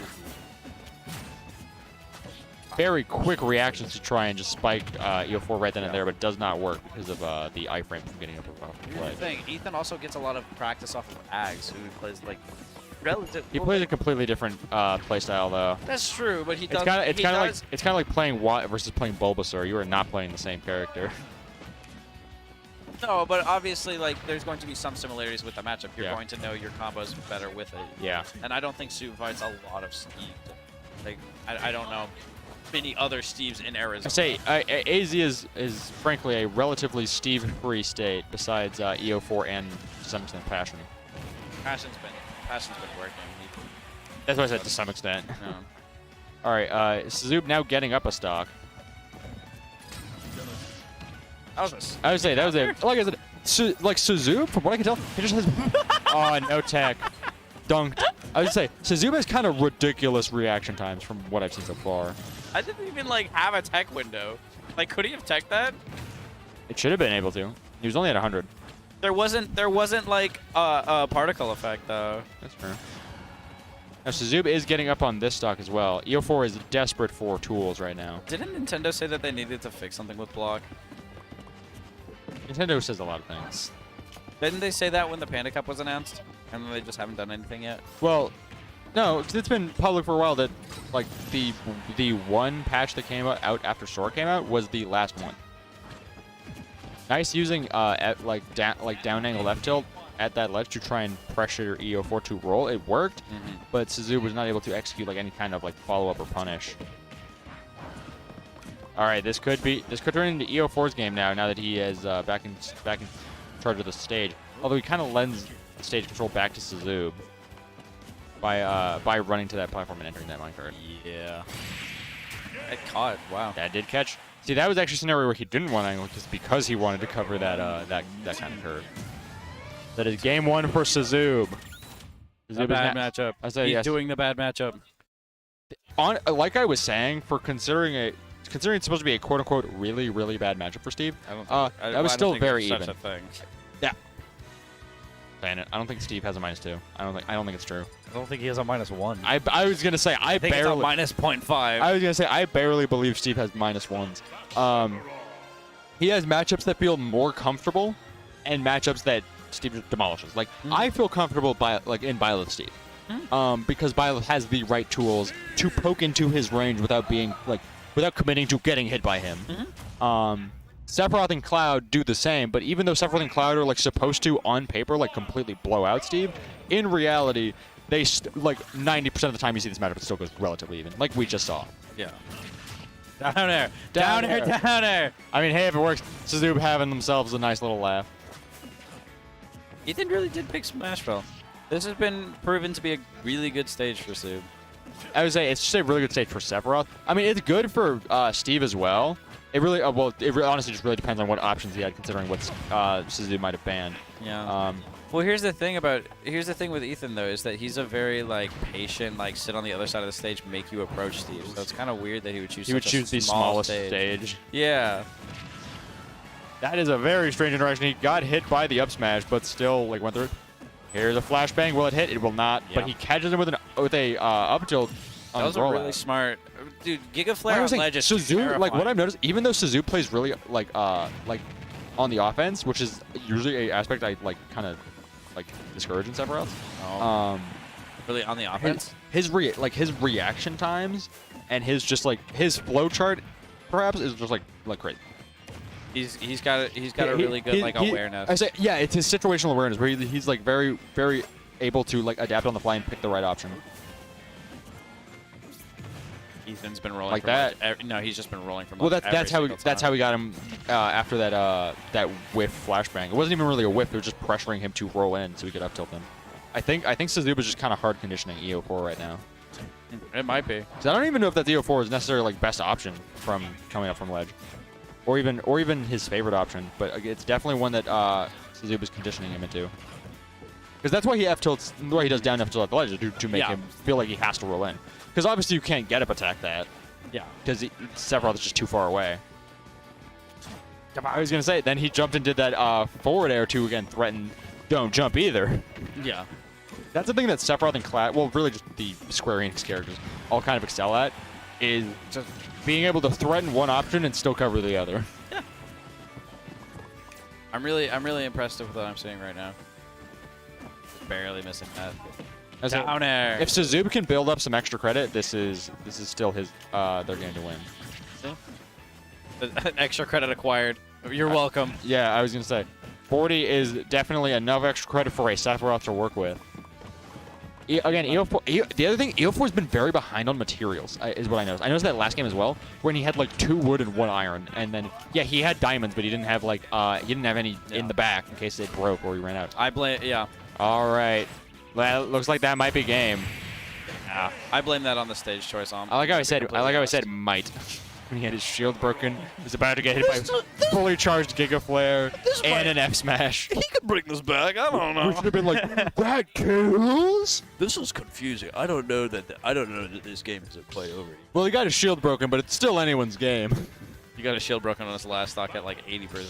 S1: Very quick reactions to try and just spike EO4 right then and there, but it does not work because of the iframe from getting up above the
S2: Here's
S1: play.
S2: the thing, Ethan also gets a lot of practice off of Ags, who plays like relative.
S1: He plays a completely different playstyle though.
S2: That's true, but he does.
S1: It's kind of like playing Watt versus playing Bulbasaur. You are not playing the same character.
S2: No, but obviously, like, there's going to be some similarities with the matchup. You're
S1: Yeah.
S2: going to know your combos better with it.
S1: Yeah.
S2: And I don't think Steve fights a lot of Steve. Like, I don't know many other Steves in Arizona.
S1: I say AZ is frankly a relatively Steve-free state besides EO4 and to some extent Passion.
S2: Passion's been working.
S1: That's what I said to some extent.
S2: No.
S1: All right, Sazub now getting up a stock. I would say that was like I said, like Sazub, from what I can tell, he just has oh no tech, dunked. I would say Sazub has kind of ridiculous reaction times from what I've seen so far.
S2: I didn't even like have a tech window. Like, could he have teched that?
S1: It should have been able to. He was only at 100.
S2: There wasn't like a particle effect though.
S1: That's fair. Now Sazub is getting up on this stock as well. EO4 is desperate for tools right now.
S2: Didn't Nintendo say that they needed to fix something with block?
S1: Nintendo says a lot of things.
S2: Didn't they say that when the Panda Cup was announced? And then they just haven't done anything yet?
S1: Well, no, 'cause it's been public for a while that like the one patch that came out after Sora came out was the last one. Nice using down angle left tilt at that ledge to try and pressure EO4 to roll. It worked, but Sazub was not able to execute like any kind of like follow up or punish. All right, this could turn into EO4's game now that he is back in charge of the stage. Although he kind of lends stage control back to Sazub by running to that platform and entering that minecart.
S2: Yeah. It caught. Wow.
S1: That did catch. See, that was actually a scenario where he didn't want angle just because he wanted to cover that that kind of curve. That is game one for Sazub.
S2: The bad matchup.
S1: I say
S2: He's
S1: yes.
S2: doing the bad matchup.
S1: like I was saying, for considering it's supposed to be a quote unquote really really bad matchup for Steve,
S2: I don't think,
S1: that was still very
S2: such
S1: even.
S2: a thing.
S1: Yeah. Saying it, I don't think Steve has a -2. I don't think it's true.
S6: I don't think he has a -1.
S1: I was gonna say I
S2: think
S1: barely.
S2: it's a -0.5.
S1: I was gonna say I barely believe Steve has -1s. He has matchups that feel more comfortable, and matchups that Steve demolishes. Like I feel comfortable in Byleth Steve, because Byleth has the right tools to poke into his range without committing to getting hit by him. Sephiroth and Cloud do the same, but even though Sephiroth and Cloud are like supposed to on paper like completely blow out Steve, in reality they 90% of the time you see this matchup it still goes relatively even, like we just saw.
S2: Yeah. Down air.
S1: I mean, hey, if it works, Sazoob having themselves a nice little laugh.
S2: Ethan really did pick Smashville. This has been proven to be a really good stage for Soob.
S1: I would say it's just a really good stage for Sephiroth. I mean, it's good for Steve as well. It really, honestly just really depends on what options he had, considering what Sazoob might have banned.
S2: Yeah. Well, here's the thing with Ethan though, is that he's a very patient, sit on the other side of the stage, make you approach Steve. So it's kind of weird that he would choose.
S1: The smallest stage.
S2: Yeah.
S1: That is a very strange interaction. He got hit by the up smash, but still went through it. Here's a flashbang. Will it hit? It will not. Yeah. But he catches him with a up tilt.
S2: That was a really smart, dude. Giga Flare on ledge is
S1: Sazoob, what I've noticed, even though Sazoob plays really on the offense, which is usually an aspect I kind of discourage in Sephiroth.
S2: Oh. Really on the offense?
S1: His reaction times and his his flow chart perhaps is just crazy.
S2: He's got a really good awareness.
S1: I say it's his situational awareness where he's very very able to adapt on the fly and pick the right option.
S2: Ethan's been rolling
S1: like
S2: from
S1: that.
S2: No, he's just been rolling from.
S1: Well, that's how we got him after that whiff flashbang. It wasn't even really a whiff; it was just pressuring him to roll in so we could up tilt him. I think Sazoob is just kind of hard conditioning EO4 right now.
S2: It might be.
S1: Because I don't even know if that EO4 is necessarily best option from coming up from ledge, or even his favorite option. But it's definitely one that Sazoob is conditioning him into. Because that's why he F tilts, why he does down F tilt at the ledge to make him feel like he has to roll in. Because obviously you can't get up attack that.
S2: Yeah.
S1: Because Sephiroth is just too far away. I was going to say, then he jumped and did that forward air to, again, threaten don't jump either.
S2: Yeah.
S1: That's the thing that Sephiroth and Cloud, well, really just the Square Enix characters all kind of excel at, is just being able to threaten one option and still cover the other.
S2: Yeah. I'm really impressed with what I'm seeing right now. Barely missing that. Down air.
S1: If Sazoob can build up some extra credit, this is still his their game to win.
S2: Extra credit acquired. You're welcome.
S1: Yeah, I was gonna say, 40 is definitely enough extra credit for a Sephiroth to work with. Again, EO4. The other thing, EO4 has been very behind on materials, is what I noticed. I noticed that last game as well, when he had 2 wood and 1 iron, and then he had diamonds, but he didn't have any in the back in case it broke or he ran out.
S2: I blame
S1: All right. Well, looks like that might be game.
S2: I blame that on the stage choice.
S1: I like how I said might. When he had his shield broken, he was about to get hit by fully charged Giga Flare and an F smash.
S6: He could bring this back. I don't know.
S1: We should have been like, that kills.
S6: This is confusing. I don't know that this game is a play over.
S1: Well, he got his shield broken, but it's still anyone's game.
S2: He got his shield broken on his last stock at 80%.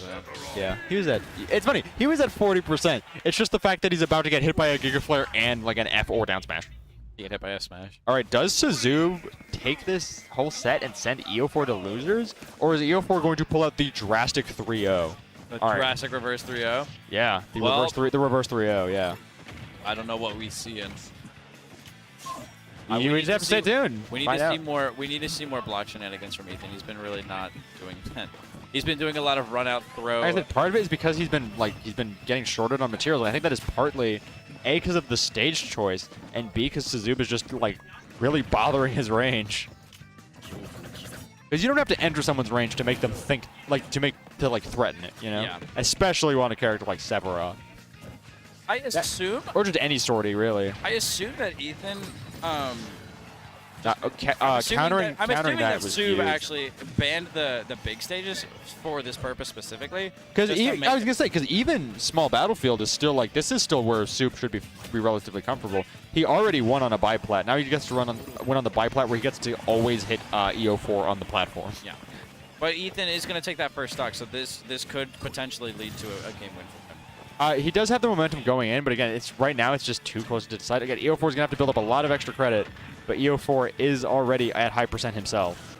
S1: Yeah, he was at. It's funny. He was at 40%. It's just the fact that he's about to get hit by a Giga Flare and an F or down smash.
S2: He get hit by a smash.
S1: All right, does Sazoob take this whole set and send EO4 to losers, or is EO4 going to pull out the drastic 3-0?
S2: The drastic reverse 3-0.
S1: Yeah, the reverse 3-0. Yeah.
S2: I don't know what we see in.
S1: You just have to stay tuned.
S2: We need to see more. We need to see more block shenanigans from Ethan. He's been really not doing that. He's been doing a lot of run out throw.
S1: I think part of it is because he's been getting shorted on materials. I think that is partly A, because of the stage choice, and B, because Sazoob is just really bothering his range. Because you don't have to enter someone's range to make them think to threaten it, you know?
S2: Yeah.
S1: Especially on a character like Sephiroth.
S2: I assume,
S1: or just any sortie, really.
S2: I assume that Ethan
S1: Countering
S2: I'm assuming
S1: that
S2: that
S1: was
S2: Sub
S1: huge.
S2: actually banned the big stages for this purpose specifically.
S1: Because
S2: just to
S1: I
S2: make
S1: was gonna say, because even small battlefield is still like this is still where Soup should be relatively comfortable. He already won on a biplat. Now he gets to win on the biplat where he gets to always hit EO4 on the platform.
S2: Yeah. But Ethan is going to take that first stock, so this could potentially lead to a game win for him.
S1: He does have the momentum going in, but again, right now it's just too close to decide. Again, EO4 is gonna have to build up a lot of extra credit, but EO4 is already at high % himself.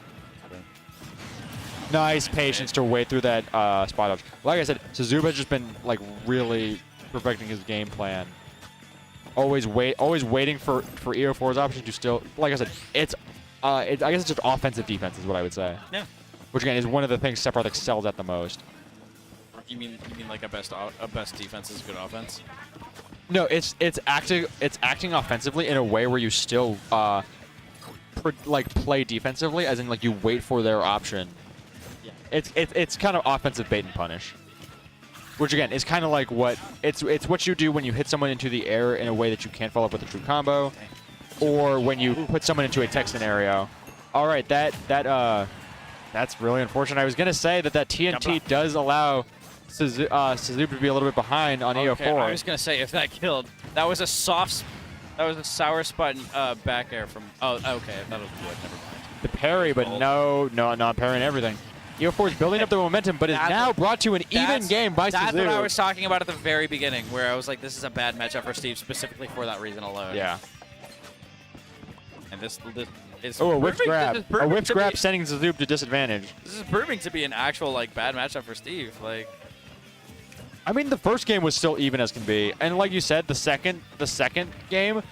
S1: Nice patience to wait through that spot dodge. Like I said, Suzuba has just been like really perfecting his game plan. Always waiting for EO4's option to still. Like I said, I guess it's just offensive defense is what I would say.
S2: Yeah.
S1: Which again is one of the things Sephiroth excels at the most.
S2: You mean like a best defense is good offense?
S1: No, it's acting offensively in a way where you still play defensively, as in like you wait for their option.
S2: Yeah.
S1: It's kind of offensive bait and punish, which again is kind of like it's what you do when you hit someone into the air in a way that you can't follow up with a true combo, or when you put someone into a tech scenario. All right, that's really unfortunate. I was gonna say that TNT does allow Suzuki to be a little bit behind on
S2: Okay,
S1: EO4.
S2: I was gonna say if that killed, that was a sour spot back air from. Oh, okay, I thought it was wood. Never mind.
S1: The parry, but no, not parrying everything. EO4 is building up the momentum, but is now brought to an even game by
S2: That's
S1: Suzuki.
S2: what I was talking about at the very beginning, where I was like, this is a bad matchup for Steve, specifically for that reason alone.
S1: Yeah.
S2: And this is
S1: Oh, a whip grab.
S2: This is
S1: A
S2: proving
S1: whip
S2: to
S1: grab
S2: be-
S1: sending Suzuki to disadvantage.
S2: This is proving to be an actual like bad matchup for Steve. Like,
S1: I mean, the first game was still even as can be, and like you said, the second game,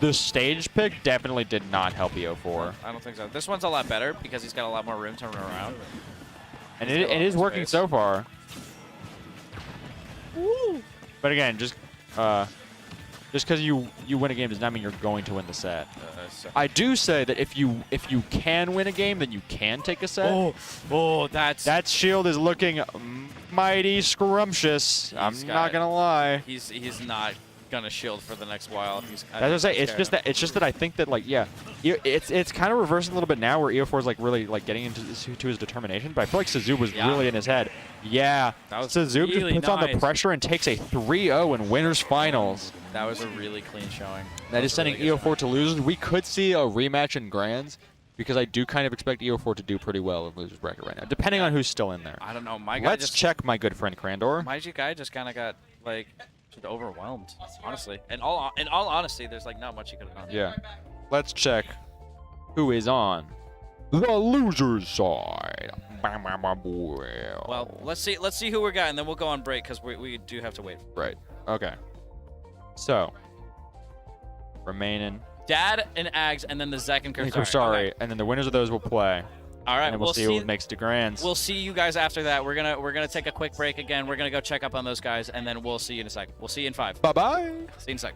S1: the stage pick definitely did not help EO4,
S2: I don't think so. This one's a lot better because he's got a lot more room to run around.
S1: and
S2: He's got a lot
S1: it is
S2: more
S1: working
S2: space.
S1: so far. But again, just because you win a game does not mean you're going to win the set.
S2: So.
S1: I do say that if you can win a game, then you can take a set.
S2: That's
S1: That shield is looking mighty scrumptious. I'm not gonna lie.
S2: He's not gonna shield for the next while.
S1: As I say, it's just that I think that like it's kind of reversing a little bit now where EO4 is like really like getting into his determination. But I feel like Suzuki was really in his head. Yeah,
S2: That was
S1: Suzuki
S2: really
S1: just puts on the
S2: nice.
S1: pressure and takes a 3-0 in winners finals.
S2: That was a really clean showing.
S1: That is
S2: was a
S1: sending
S2: really good
S1: EO4 to losers. We could see a rematch in grands because I do kind of expect EO4 to do pretty well in losers bracket right now, depending on who's still in there.
S2: I don't know. My guy
S1: Let's check my good friend Crandor.
S2: My guy just kind of got like just overwhelmed, honestly. In all honesty, there's like not much he could have done.
S1: Yeah. Let's check who is on the loser's side.
S2: Well, let's see who we got, and then we'll go on break because we do have to wait.
S1: Right. Okay. So, remaining
S2: Dad and Ags, and then the Zek and
S1: and
S2: Kursari.
S1: Kursari,
S2: Okay.
S1: and then the winners of those will play.
S2: All right,
S1: And then we'll see who makes the grands.
S2: We'll see you guys after that. We're gonna take a quick break again. We're gonna go check up on those guys, and then we'll see you in a sec. We'll see you in 5.
S1: Bye-bye.
S2: See you in a sec.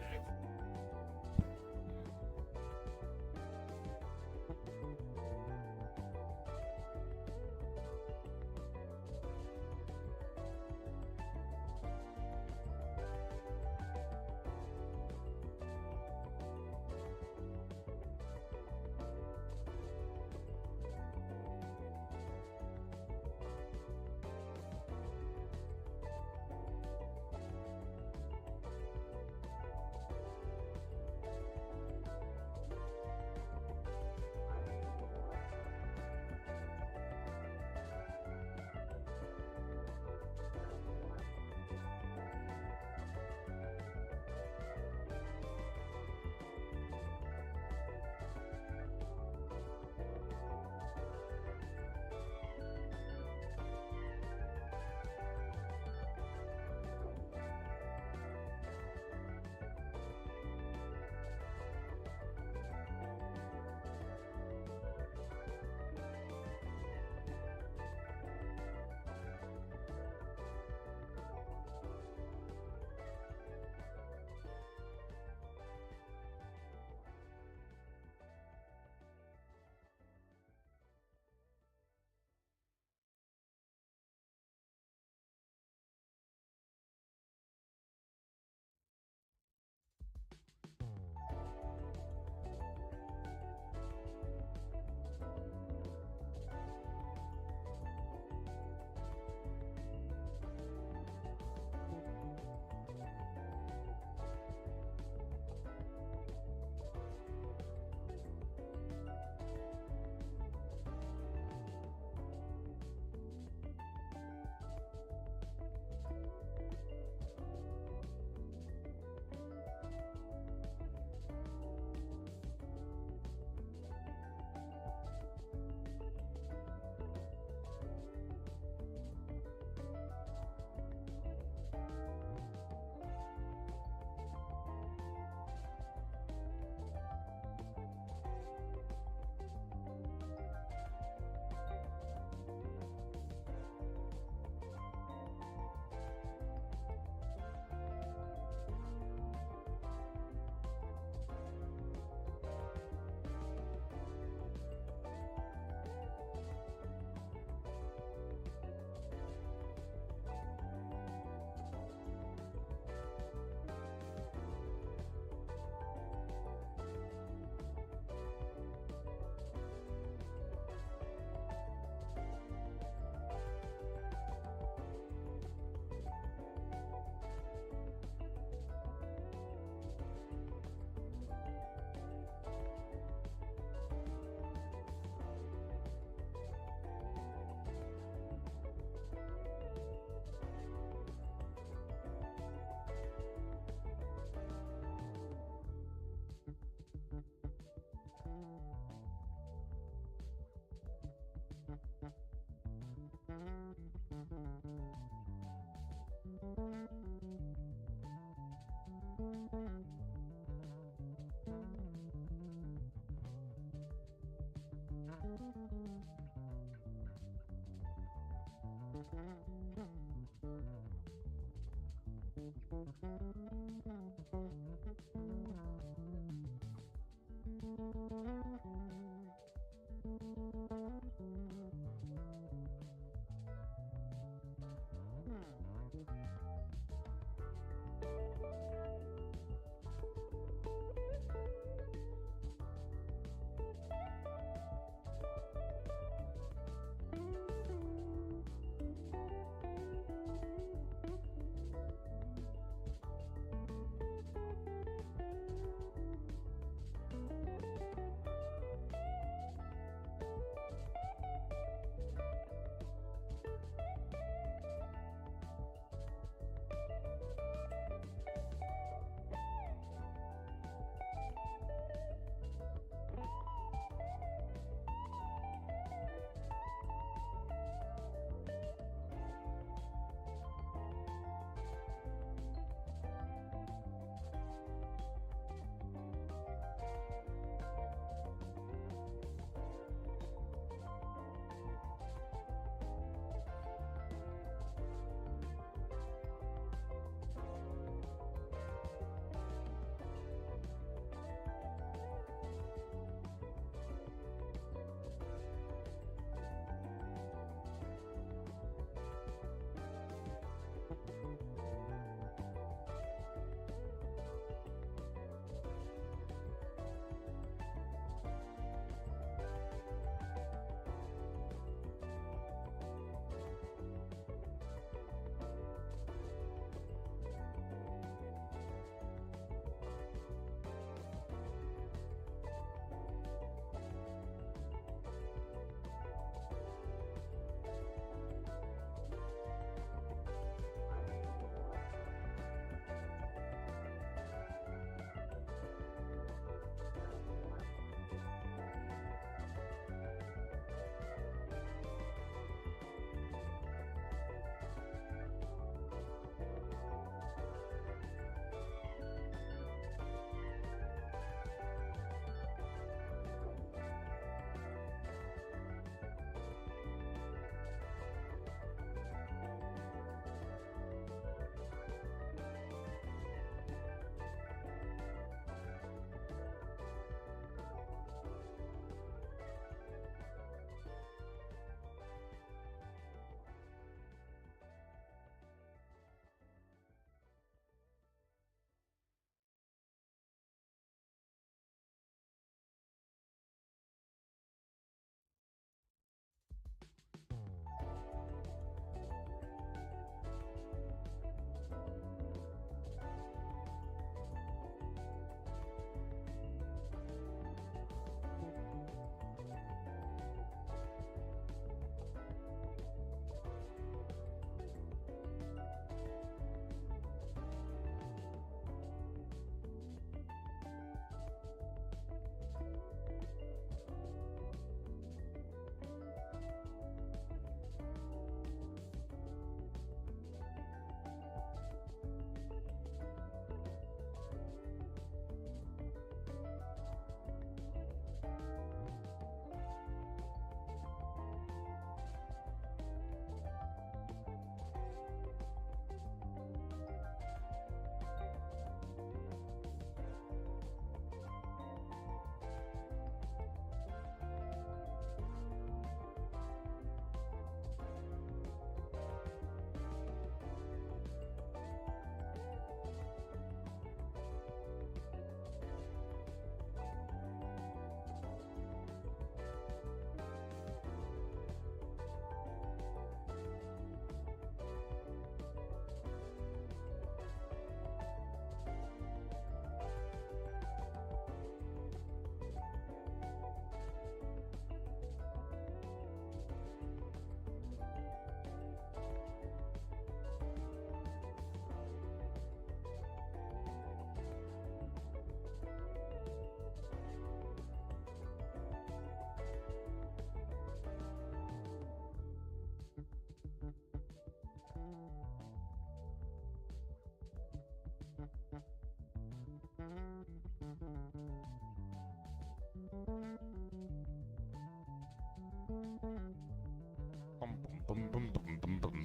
S1: Bum, bum, bum, bum, bum, bum, bum.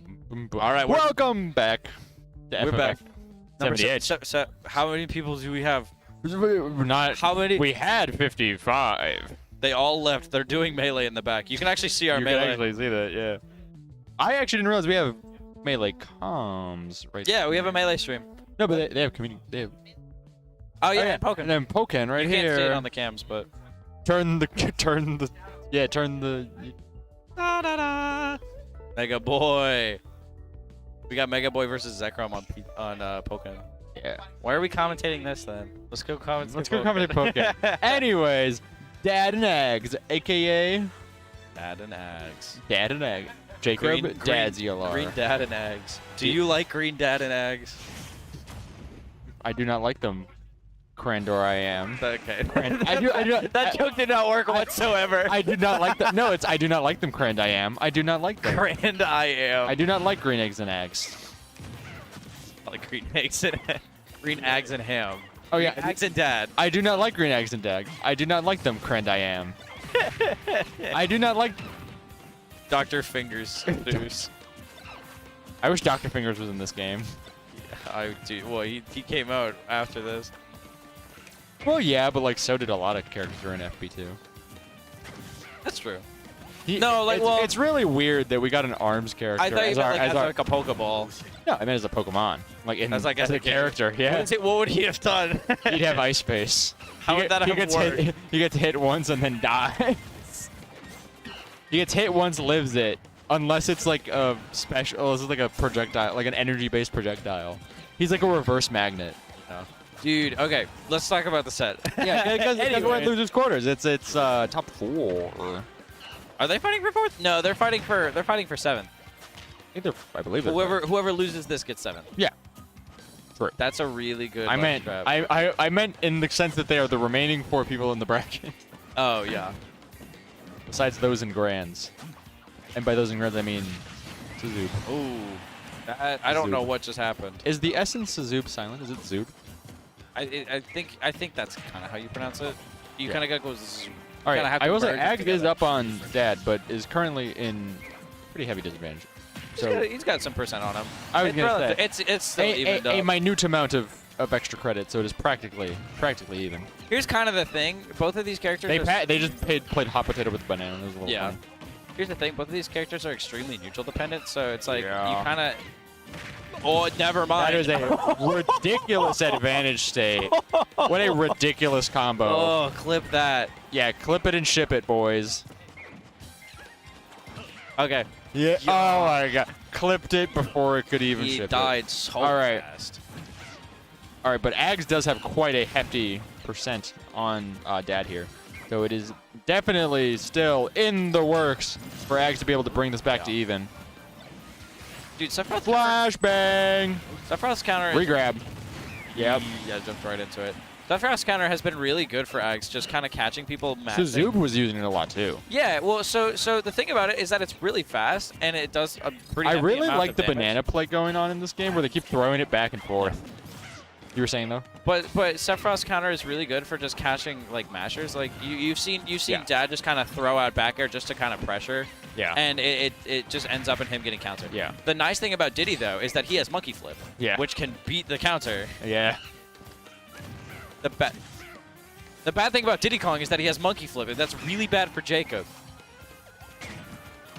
S2: All right, we're-
S1: welcome back.
S2: We're back. Number
S1: 78.
S2: so how many people do we have?
S1: Not.
S2: How many?
S1: We had 55.
S2: They all left. They're doing melee in the back. You can actually see our
S1: You
S2: melee.
S1: can actually see that, yeah. I actually didn't realize we have melee comms right.
S2: Yeah, we have a melee stream.
S1: No, but they have community. They have.
S2: Oh yeah, Pokken.
S1: And then Pokken right
S2: You
S1: here.
S2: can't see it on the cams, but
S1: Turn the.
S2: da, da, da. Mega Boy. We got Mega Boy versus Zekrom on Pokken.
S1: Yeah.
S2: Why are we commentating this then? Let's go commentate.
S1: Let's go commentate Pokken. Anyways, Dad and Eggs, aka
S2: Dad and Eggs.
S1: Dad and Egg. Jacob, Dad's ELR.
S2: Green Dad and Eggs. Do you like Green Dad and Eggs?
S1: I do not like them. Crandor, I am.
S2: Okay.
S1: I do.
S2: That joke did not work whatsoever.
S1: I do not like them. No, it's I do not like them. Crand, I am. I do not like them.
S2: Grand I am.
S1: I do not like green eggs and eggs.
S2: like green eggs and green eggs and ham.
S1: Oh yeah,
S2: Eggs and Dad.
S1: I do not like green eggs and eggs. I do not like them. Crand, I am. I do not like.
S2: Dr. Fingers. Deuce.
S1: I wish Dr. Fingers was in this game.
S2: I do. Well, he came out after this.
S1: Well, yeah, but like so did a lot of characters who are in FP2.
S2: That's true.
S1: No,
S2: like,
S1: it's,
S2: well-
S1: it's really weird that we got an arms character.
S2: I thought you
S1: as
S2: meant
S1: our,
S2: like,
S1: as our,
S2: like a Pokeball.
S1: no, I meant as a Pokemon, like in,
S2: As like
S1: as
S2: a
S1: a character. Yeah,
S2: What would he have done?
S1: he'd have ice face.
S2: How would that have worked?
S1: He gets hit once and then dies. He gets hit once, lives it, unless it's like a special, this is like a projectile, like an energy-based projectile. He's like a reverse magnet. You know?
S2: Dude, okay, let's talk about the set.
S1: Yeah, because we're
S2: Anyway.
S1: at losers quarters. It's top 4.
S2: Are they fighting for 4th? No, they're fighting for 7th.
S1: I believe they're
S2: Whoever loses this gets 7th.
S1: Yeah. True.
S2: That's a really good.
S1: I meant
S2: trap.
S1: I meant in the sense that they are the remaining 4 people in the bracket,
S2: Oh yeah.
S1: besides those in grands. And by those in grands, I mean Sazoob.
S2: Ooh. I don't know
S1: Zoop.
S2: what just happened.
S1: Is the S in Sazoob silent? Is it Zoob?
S2: I think that's kind of how you pronounce it. You
S1: Yeah.
S2: kind of go z-
S1: All right.
S2: kinda have
S1: I
S2: to
S1: will say
S2: merge it
S1: Ag is
S2: together.
S1: up on Dad, but is currently in pretty heavy disadvantage. So
S2: he's got some percent on him.
S1: I was
S2: It's
S1: gonna
S2: relative-
S1: say
S2: it's still evened
S1: a
S2: up.
S1: minute amount of extra credit, so it is practically even.
S2: Here's kind of the thing. Both of these characters.
S1: They just played hot potato with banana. It was a little
S2: Yeah.
S1: funny.
S2: Here's the thing. Both of these characters are extremely neutral dependent, so it's like
S1: Yeah.
S2: you kind of. Oh, never mind.
S1: That is a ridiculous advantage state. What a ridiculous combo.
S2: Oh, clip that.
S1: Yeah, clip it and ship it, boys.
S2: Okay.
S1: Yeah. Oh my god. Clipped it before it could even
S2: He
S1: ship
S2: died so
S1: All right.
S2: fast.
S1: it. All right, but Ags does have quite a hefty percent on Dad here. So it is definitely still in the works for Ags to be able to bring this back to even.
S2: Dude, Sephiroth's
S1: Flashbang!
S2: counter. Is,
S1: Regrab. Yep.
S2: Yeah, jumped right into it. Sephiroth's counter has been really good for Ags, just kind of catching people.
S1: Sazoob was using it a lot too.
S2: Yeah, well, so the thing about it is that it's really fast and it does a pretty.
S1: I
S2: hefty
S1: really
S2: amount
S1: like
S2: of
S1: the
S2: damage.
S1: banana play going on in this game where they keep throwing it back and forth. You were saying though?
S2: But Sephiroth's counter is really good for just catching like mashers. Like you've seen
S1: Yeah.
S2: Dad just kind of throw out back air just to kind of pressure.
S1: Yeah.
S2: And it just ends up in him getting countered.
S1: Yeah.
S2: The nice thing about Diddy though is that he has monkey flip.
S1: Yeah.
S2: Which can beat the counter.
S1: Yeah.
S2: The bad thing about Diddy Kong is that he has monkey flip, and that's really bad for Jacob.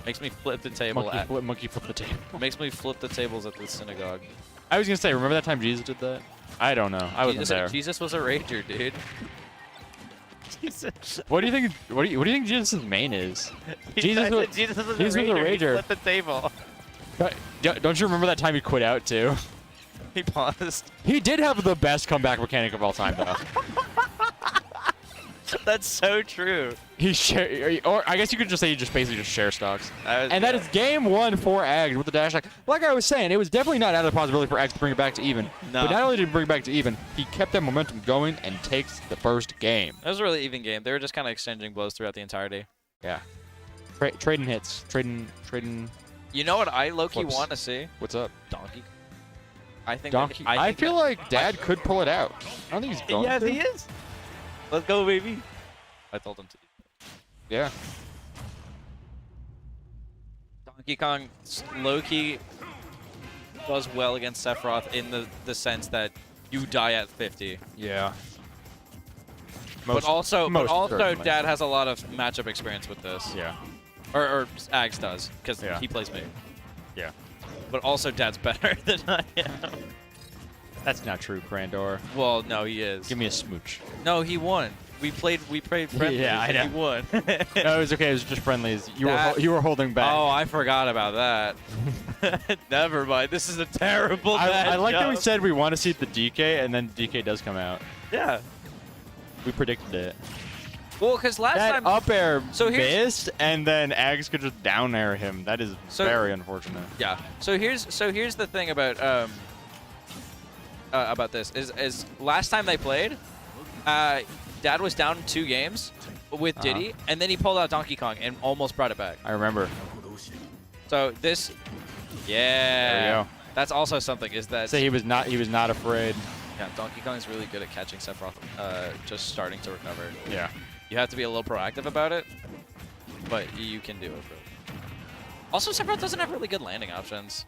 S2: Makes me flip the table.
S1: Monkey flip the table.
S2: Makes me flip the tables at the synagogue.
S1: I was gonna say, remember that time Jesus did that? I don't know. I wasn't there.
S2: Jesus was a rager, dude.
S1: What do you think? What do you think Jesus' main is? Jesus was
S2: Jesus was
S1: Jesus was a rager.
S2: Flip the table.
S1: Don't you remember that time he quit out too?
S2: He paused.
S1: He did have the best comeback mechanic of all time, though.
S2: That's so true.
S1: He share, or I guess you could just say he just basically just share stocks.
S2: That
S1: And that is game 1 for Ags with the dash attack. Like I was saying, it was definitely not out of the possibility for Ags to bring it back to even.
S2: No.
S1: But not only did he bring it back to even, he kept that momentum going and takes the first game.
S2: That was a really even game. They were just kind of exchanging blows throughout the entirety.
S1: Yeah. Trading hits. Trading.
S2: You know what I low-key
S1: Flips.
S2: want to see?
S1: What's up?
S2: Donkey. I think.
S1: Donkey. I feel like Dad could pull it out. I don't think he's going to.
S2: is. Let's go, baby. I told him to.
S1: Yeah.
S2: Donkey Kong low-key does well against Sephiroth in the sense that you die at 50.
S1: Yeah.
S2: But also
S1: certainly.
S2: Dad has a lot of matchup experience with this.
S1: Yeah.
S2: Or Ags does, because
S1: Yeah.
S2: he plays me.
S1: Yeah.
S2: But also Dad's better than I am.
S1: That's not true, Crandor.
S2: Well, no, he is.
S1: Give me a smooch.
S2: No, he won. We played friendlies
S1: Yeah, I
S2: and he won.
S1: No, it was okay. It was just friendlies.
S2: That-
S1: You were holding back.
S2: Oh, I forgot about that. Never mind. This is a terrible
S1: I like that we
S2: matchup.
S1: said we want to see the DK, and then DK does come out.
S2: Yeah.
S1: We predicted it.
S2: Well, because last
S1: That
S2: time...
S1: up air
S2: So here's-
S1: missed, and then Ags could just down air him. That is very unfortunate.
S2: Yeah. So here's the thing about this is last time they played, Dad was down 2 games with Diddy, and then he pulled out Donkey Kong and almost brought it back.
S1: I remember.
S2: So this,
S1: There we go.
S2: that's also something. Is that
S1: Say he was not afraid.
S2: yeah, Donkey Kong is really good at catching Sephiroth just starting to recover.
S1: Yeah.
S2: You have to be a little proactive about it, but you can do it. Really. Also, Sephiroth doesn't have really good landing options.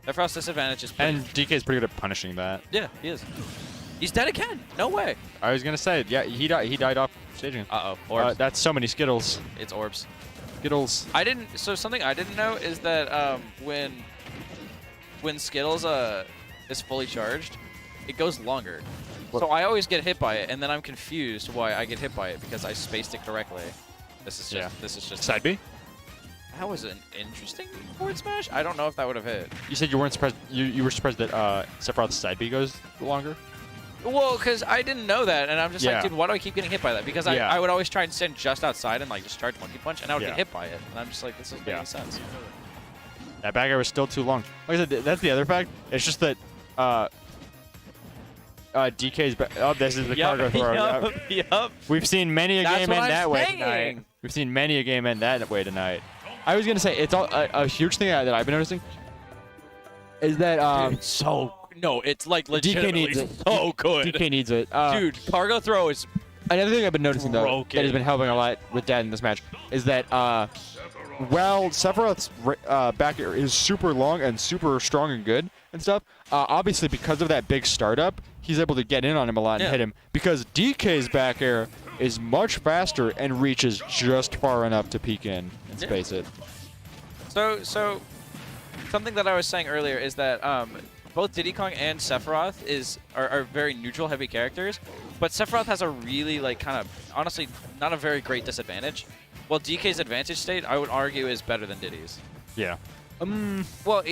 S2: Sephiroth's disadvantage is pretty...
S1: And DK is pretty good at punishing that.
S2: Yeah, he is. He's dead again. No way.
S1: I was gonna say, yeah, he died off staging.
S2: Uh-oh. Orbs.
S1: That's so many Skittles.
S2: It's orbs.
S1: Skittles.
S2: So something I didn't know is that when Skittles is fully charged, it goes longer.
S1: What?
S2: So I always get hit by it, and then I'm confused why I get hit by it because I spaced it correctly. This is just
S1: Side B?
S2: That was an interesting forward smash. I don't know if that would have hit.
S1: You said you weren't surprised. You were surprised that Sephiroth's side B goes longer.
S2: Well, because I didn't know that, and I'm just
S1: Yeah.
S2: like, dude, why do I keep getting hit by that? Because
S1: Yeah.
S2: I would always try and stand just outside and like just charge Monkey Punch, and I would
S1: Yeah.
S2: get hit by it. And I'm just like, this doesn't make any sense.
S1: That back air was still too long. Like I said, that's the other fact. It's just that DK's this is the cargo throw.
S2: Yup.
S1: We've seen many a
S2: That's
S1: game
S2: what
S1: end
S2: I'm
S1: that way
S2: saying.
S1: tonight. We've seen many a game end that way tonight. I was gonna say it's all a huge thing that I've been noticing is that
S2: Dude, so no, it's like
S1: DK
S2: legitimately
S1: needs it.
S2: so good.
S1: DK needs it.
S2: Dude, cargo throw is
S1: Another thing I've been noticing though
S2: broken.
S1: that has been helping a lot with Dad in this match is that while Sephiroth's back air is super long and super strong and good and stuff, obviously because of that big startup, he's able to get in on him a lot and hit him because DK's back air is much faster and reaches just far enough to peek in and space it.
S2: so something that I was saying earlier is that both Diddy Kong and Sephiroth are very neutral heavy characters, but Sephiroth has a really like kind of honestly not a very great disadvantage. Well, DK's advantage state I would argue is better than Diddy's.
S1: Yeah.
S2: Well,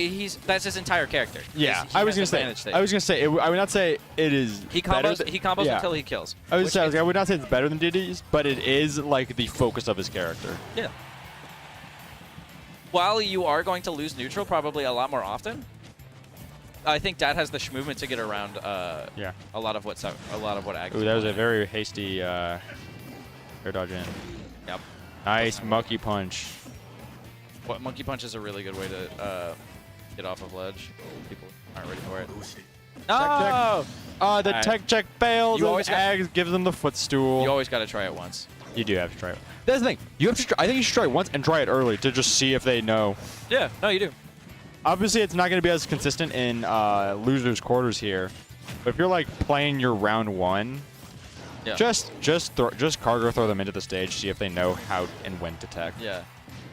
S2: that's his entire character.
S1: Yeah,
S2: He
S1: I was
S2: has
S1: gonna
S2: advantage
S1: say.
S2: state.
S1: I was gonna say. I would not say it is.
S2: He
S1: better
S2: combos. He combos
S1: yeah.
S2: until he kills.
S1: I
S2: which is-
S1: would not say it's better than Diddy's, but it is like the focus of his character.
S2: Yeah. While you are going to lose neutral probably a lot more often, I think Dad has the movement to get around.
S1: Yeah.
S2: A lot of what Ag.
S1: Ooh, that was a very hasty air dodge in.
S2: Yep.
S1: Nice monkey punch.
S2: What Monkey Punch is a really good way to get off of ledge. People aren't ready for it. No!
S1: The tech check fails.
S2: You
S1: and
S2: always got-
S1: Ags gives him the footstool.
S2: You always got to try it once.
S1: You do have to try it. That's the thing. You have to. I think you should try it once and try it early to just see if they know.
S2: Yeah. No, you do.
S1: Obviously, it's not going to be as consistent in losers' quarters here, but if you're like playing your round one,
S2: Yeah.
S1: just cargo throw them into the stage, see if they know how and when to tech.
S2: Yeah.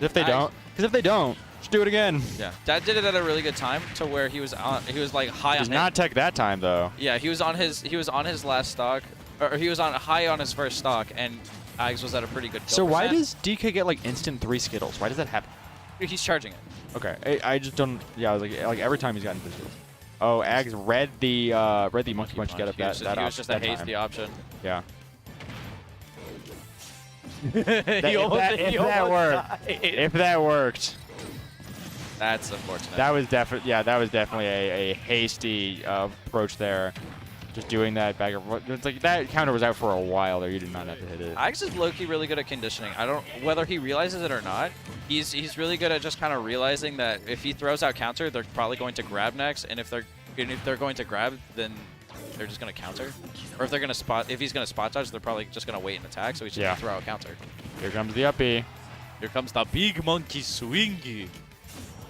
S1: If they don't, because if they don't, just do it again.
S2: Yeah. Dad did it at a really good time to where he was like high
S1: Does
S2: on.
S1: not tech that time though.
S2: Yeah, he was on his last stock, or he was on high on his first stock, and Ags was at a pretty good kill
S1: So why
S2: percent.
S1: does DK get like instant 3 Skittles? Why does that happen?
S2: He's charging it?
S1: Okay, I just don't. Yeah, I was like every time he's gotten 3 Skittles. Oh, Ags read the monkey punch to get up
S2: He was
S1: that
S2: just a
S1: that
S2: hasty
S1: time.
S2: option.
S1: Yeah.
S2: If
S1: If that worked.
S2: That's unfortunate.
S1: That was definitely a hasty approach there. Just doing that back. It's like that counter was out for a while there. You did not have to hit it.
S2: Ags is low-key really good at conditioning. I don't whether he realizes it or not. He's really good at just kind of realizing that if he throws out counter, they're probably going to grab next, and if they're going to grab, then they're just going to counter. Or if he's going to spot dodge, they're probably just going to wait and attack. So he's just going to throw out counter.
S1: Here comes the uppy.
S2: Here comes the big monkey swingy.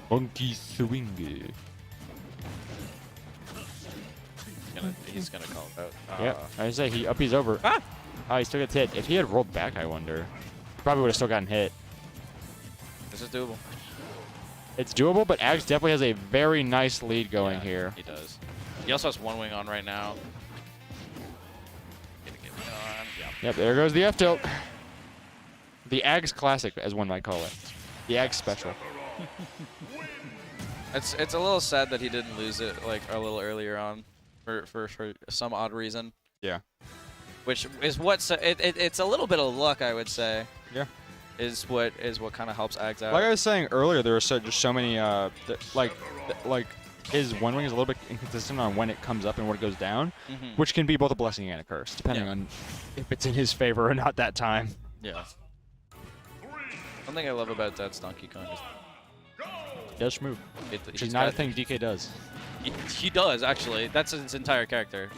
S1: Monkey swingy.
S2: but he's gonna call it out.
S8: Yeah, I say he uppies over.
S2: Ah!
S8: Oh, he still gets hit. If he had rolled back, I wonder. Probably would have still gotten hit.
S2: This is doable.
S8: It's doable, but Ags definitely has a very nice lead going here.
S2: He does. He also has one wing on right now. Gonna get me on. Yeah.
S8: Yep, there goes the F tilt. The Ags classic, as one might call it. The Ags special.
S2: It's a little sad that he didn't lose it like a little earlier on, for some odd reason.
S8: Yeah.
S2: Which is what's it's a little bit of luck, I would say.
S8: Yeah.
S2: Is what kind of helps Ags out.
S8: Like I was saying earlier, there are just so many, like his one wing is a little bit inconsistent on when it comes up and when it goes down, which can be both a blessing and a curse, depending on if it's in his favor or not that time.
S2: Yeah. One thing I love about Dad's Donkey Kong is
S8: He does move, which is not a thing DK does.
S2: He does, actually. That's his entire character.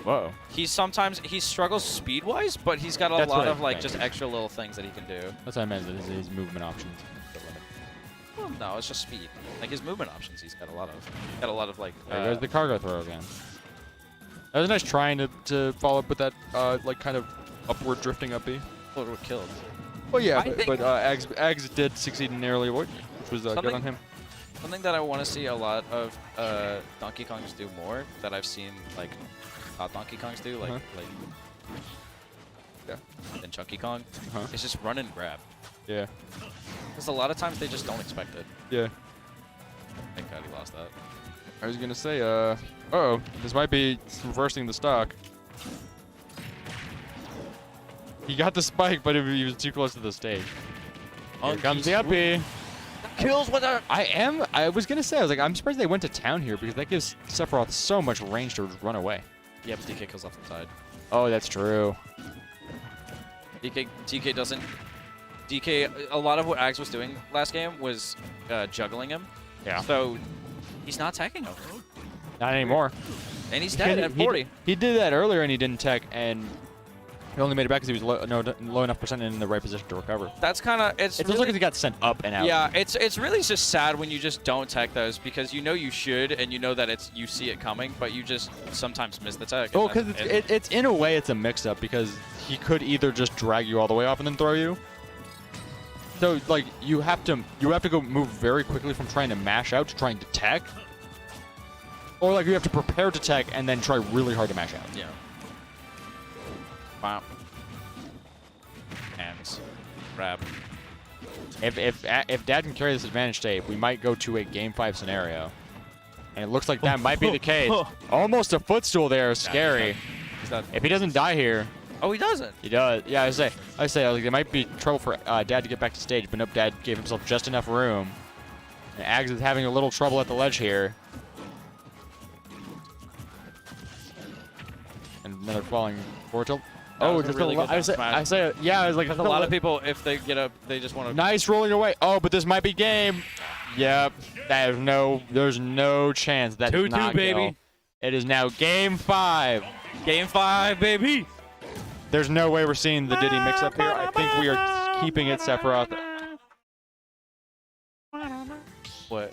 S8: Whoa.
S2: He struggles speed-wise, but he's got a
S8: That's
S2: lot
S8: what I
S2: of like
S8: think.
S2: just extra little things that he can do.
S8: That's what I meant, his movement options.
S2: Well, no, it's just speed. Like his movement options, he's got a lot of like.
S8: There goes the cargo throw again. That was nice trying to follow up with that like kind of upward drifting up B.
S2: What would killed.
S8: Well, yeah,
S2: I think-
S8: but Ags did succeed in narrowly avoid, which was good on him.
S2: Something that I want to see a lot of Donkey Kongs do more that I've seen like Donkey Kongs do, like than Chunky Kong. It's just run and grab.
S8: Yeah.
S2: Because a lot of times they just don't expect it.
S8: Yeah.
S2: Thank God he lost that.
S8: I was gonna say, uh-oh, this might be reversing the stock. He got the spike, but he was too close to the stage. Here comes the uppy.
S2: Kills with her.
S8: I was gonna say, I was like, I'm surprised they went to town here because that gives Sephiroth so much range to just run away.
S2: Yeah, but DK kills off the side.
S8: Oh, that's true.
S2: DK doesn't. DK, a lot of what Ags was doing last game was juggling him.
S8: Yeah.
S2: So he's not attacking him.
S8: Not anymore.
S2: And he's dead at 40.
S8: He did that earlier and he didn't tech, and he only made it back because he was low enough percent in the right position to recover.
S2: That's kind of
S8: It feels like he got sent up and out.
S2: Yeah, it's really just sad when you just don't tech those because you know you should and you know that you see it coming, but you just sometimes miss the tech.
S8: Oh, because it's in a way it's a mix-up because he could either just drag you all the way off and then throw you. So like you have to go move very quickly from trying to mash out to trying to tech, or like you have to prepare to tech and then try really hard to mash out.
S2: Yeah. Wow. Hands. Grab.
S8: If Dad can carry this advantage state, we might go to a Game 5 scenario. And it looks like that might be the case. Almost a footstool there. Scary. If he doesn't die here.
S2: Oh, he doesn't.
S8: He does. Yeah, I say like, there might be trouble for Dad to get back to stage, but nope, Dad gave himself just enough room. And Ags is having a little trouble at the ledge here. And another falling forward tilt. Oh,
S2: was a
S8: just
S2: really good down
S8: I say, yeah, I was like,
S2: a lot of people, if they get up, they just want to.
S8: Nice rolling away. Oh, but this might be game. Yep. There's no chance that
S2: 2-2,
S8: not
S2: baby.
S8: kill. It is now Game 5.
S2: Game 5, baby.
S8: There's no way we're seeing the Diddy mix up here. I think we are keeping it Sephiroth.
S2: What?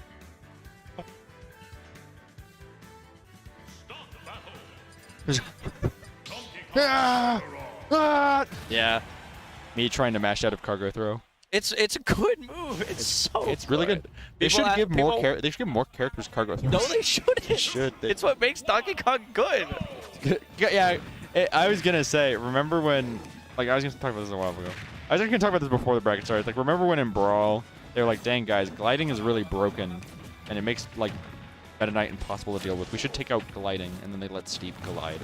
S2: Yeah.
S8: Me trying to mash out of cargo throw.
S2: It's a good move. It's
S8: really good. They should give more characters cargo throws.
S2: No, they shouldn't.
S8: They should.
S2: It's what makes Donkey Kong good.
S8: Yeah, I was gonna say. Remember when? Like I was gonna talk about this a while ago. I was actually gonna talk about this before the bracket started. Like remember when in Brawl they were like, "Dang guys, gliding is really broken, and it makes like Meta Knight impossible to deal with. We should take out gliding." And then they let Steve glide.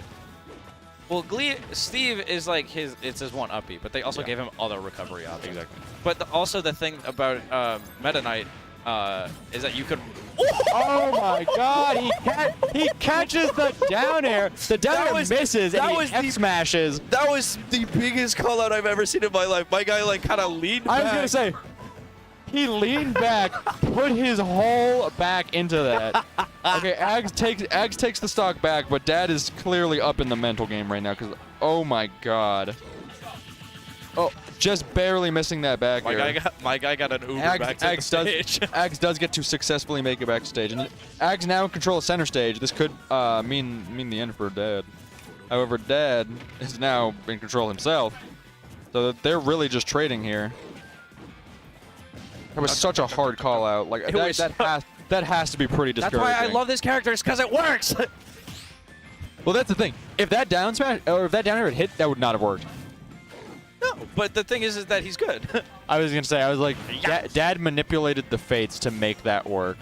S2: Well, Steve is like it's his one uppy, but they also gave him other recovery options.
S8: Exactly.
S2: But also the thing about Meta Knight is that you could.
S8: Oh my God! He catches the down air. The down air misses and he F smashes.
S6: That was the biggest call out I've ever seen in my life. My guy like kind of leaned back.
S8: I was gonna say, he leaned back, put his whole back into that. Okay, Ags takes the stock back, but Dad is clearly up in the mental game right now because oh my God. Oh, just barely missing that back air.
S4: My guy got an Uber back to the stage.
S8: Ags does get to successfully make it backstage, and Ags now in control of center stage. This could mean the end for Dad. However, Dad is now in control himself, so they're really just trading here. It was such a hard call out. Like that has to be pretty discouraging.
S2: That's why I love this character. It's because it works.
S8: Well, that's the thing. If that down smash or if that down air had hit, that would not have worked.
S2: No, but the thing is that he's good.
S8: I was gonna say, I was like, Dad manipulated the fates to make that work.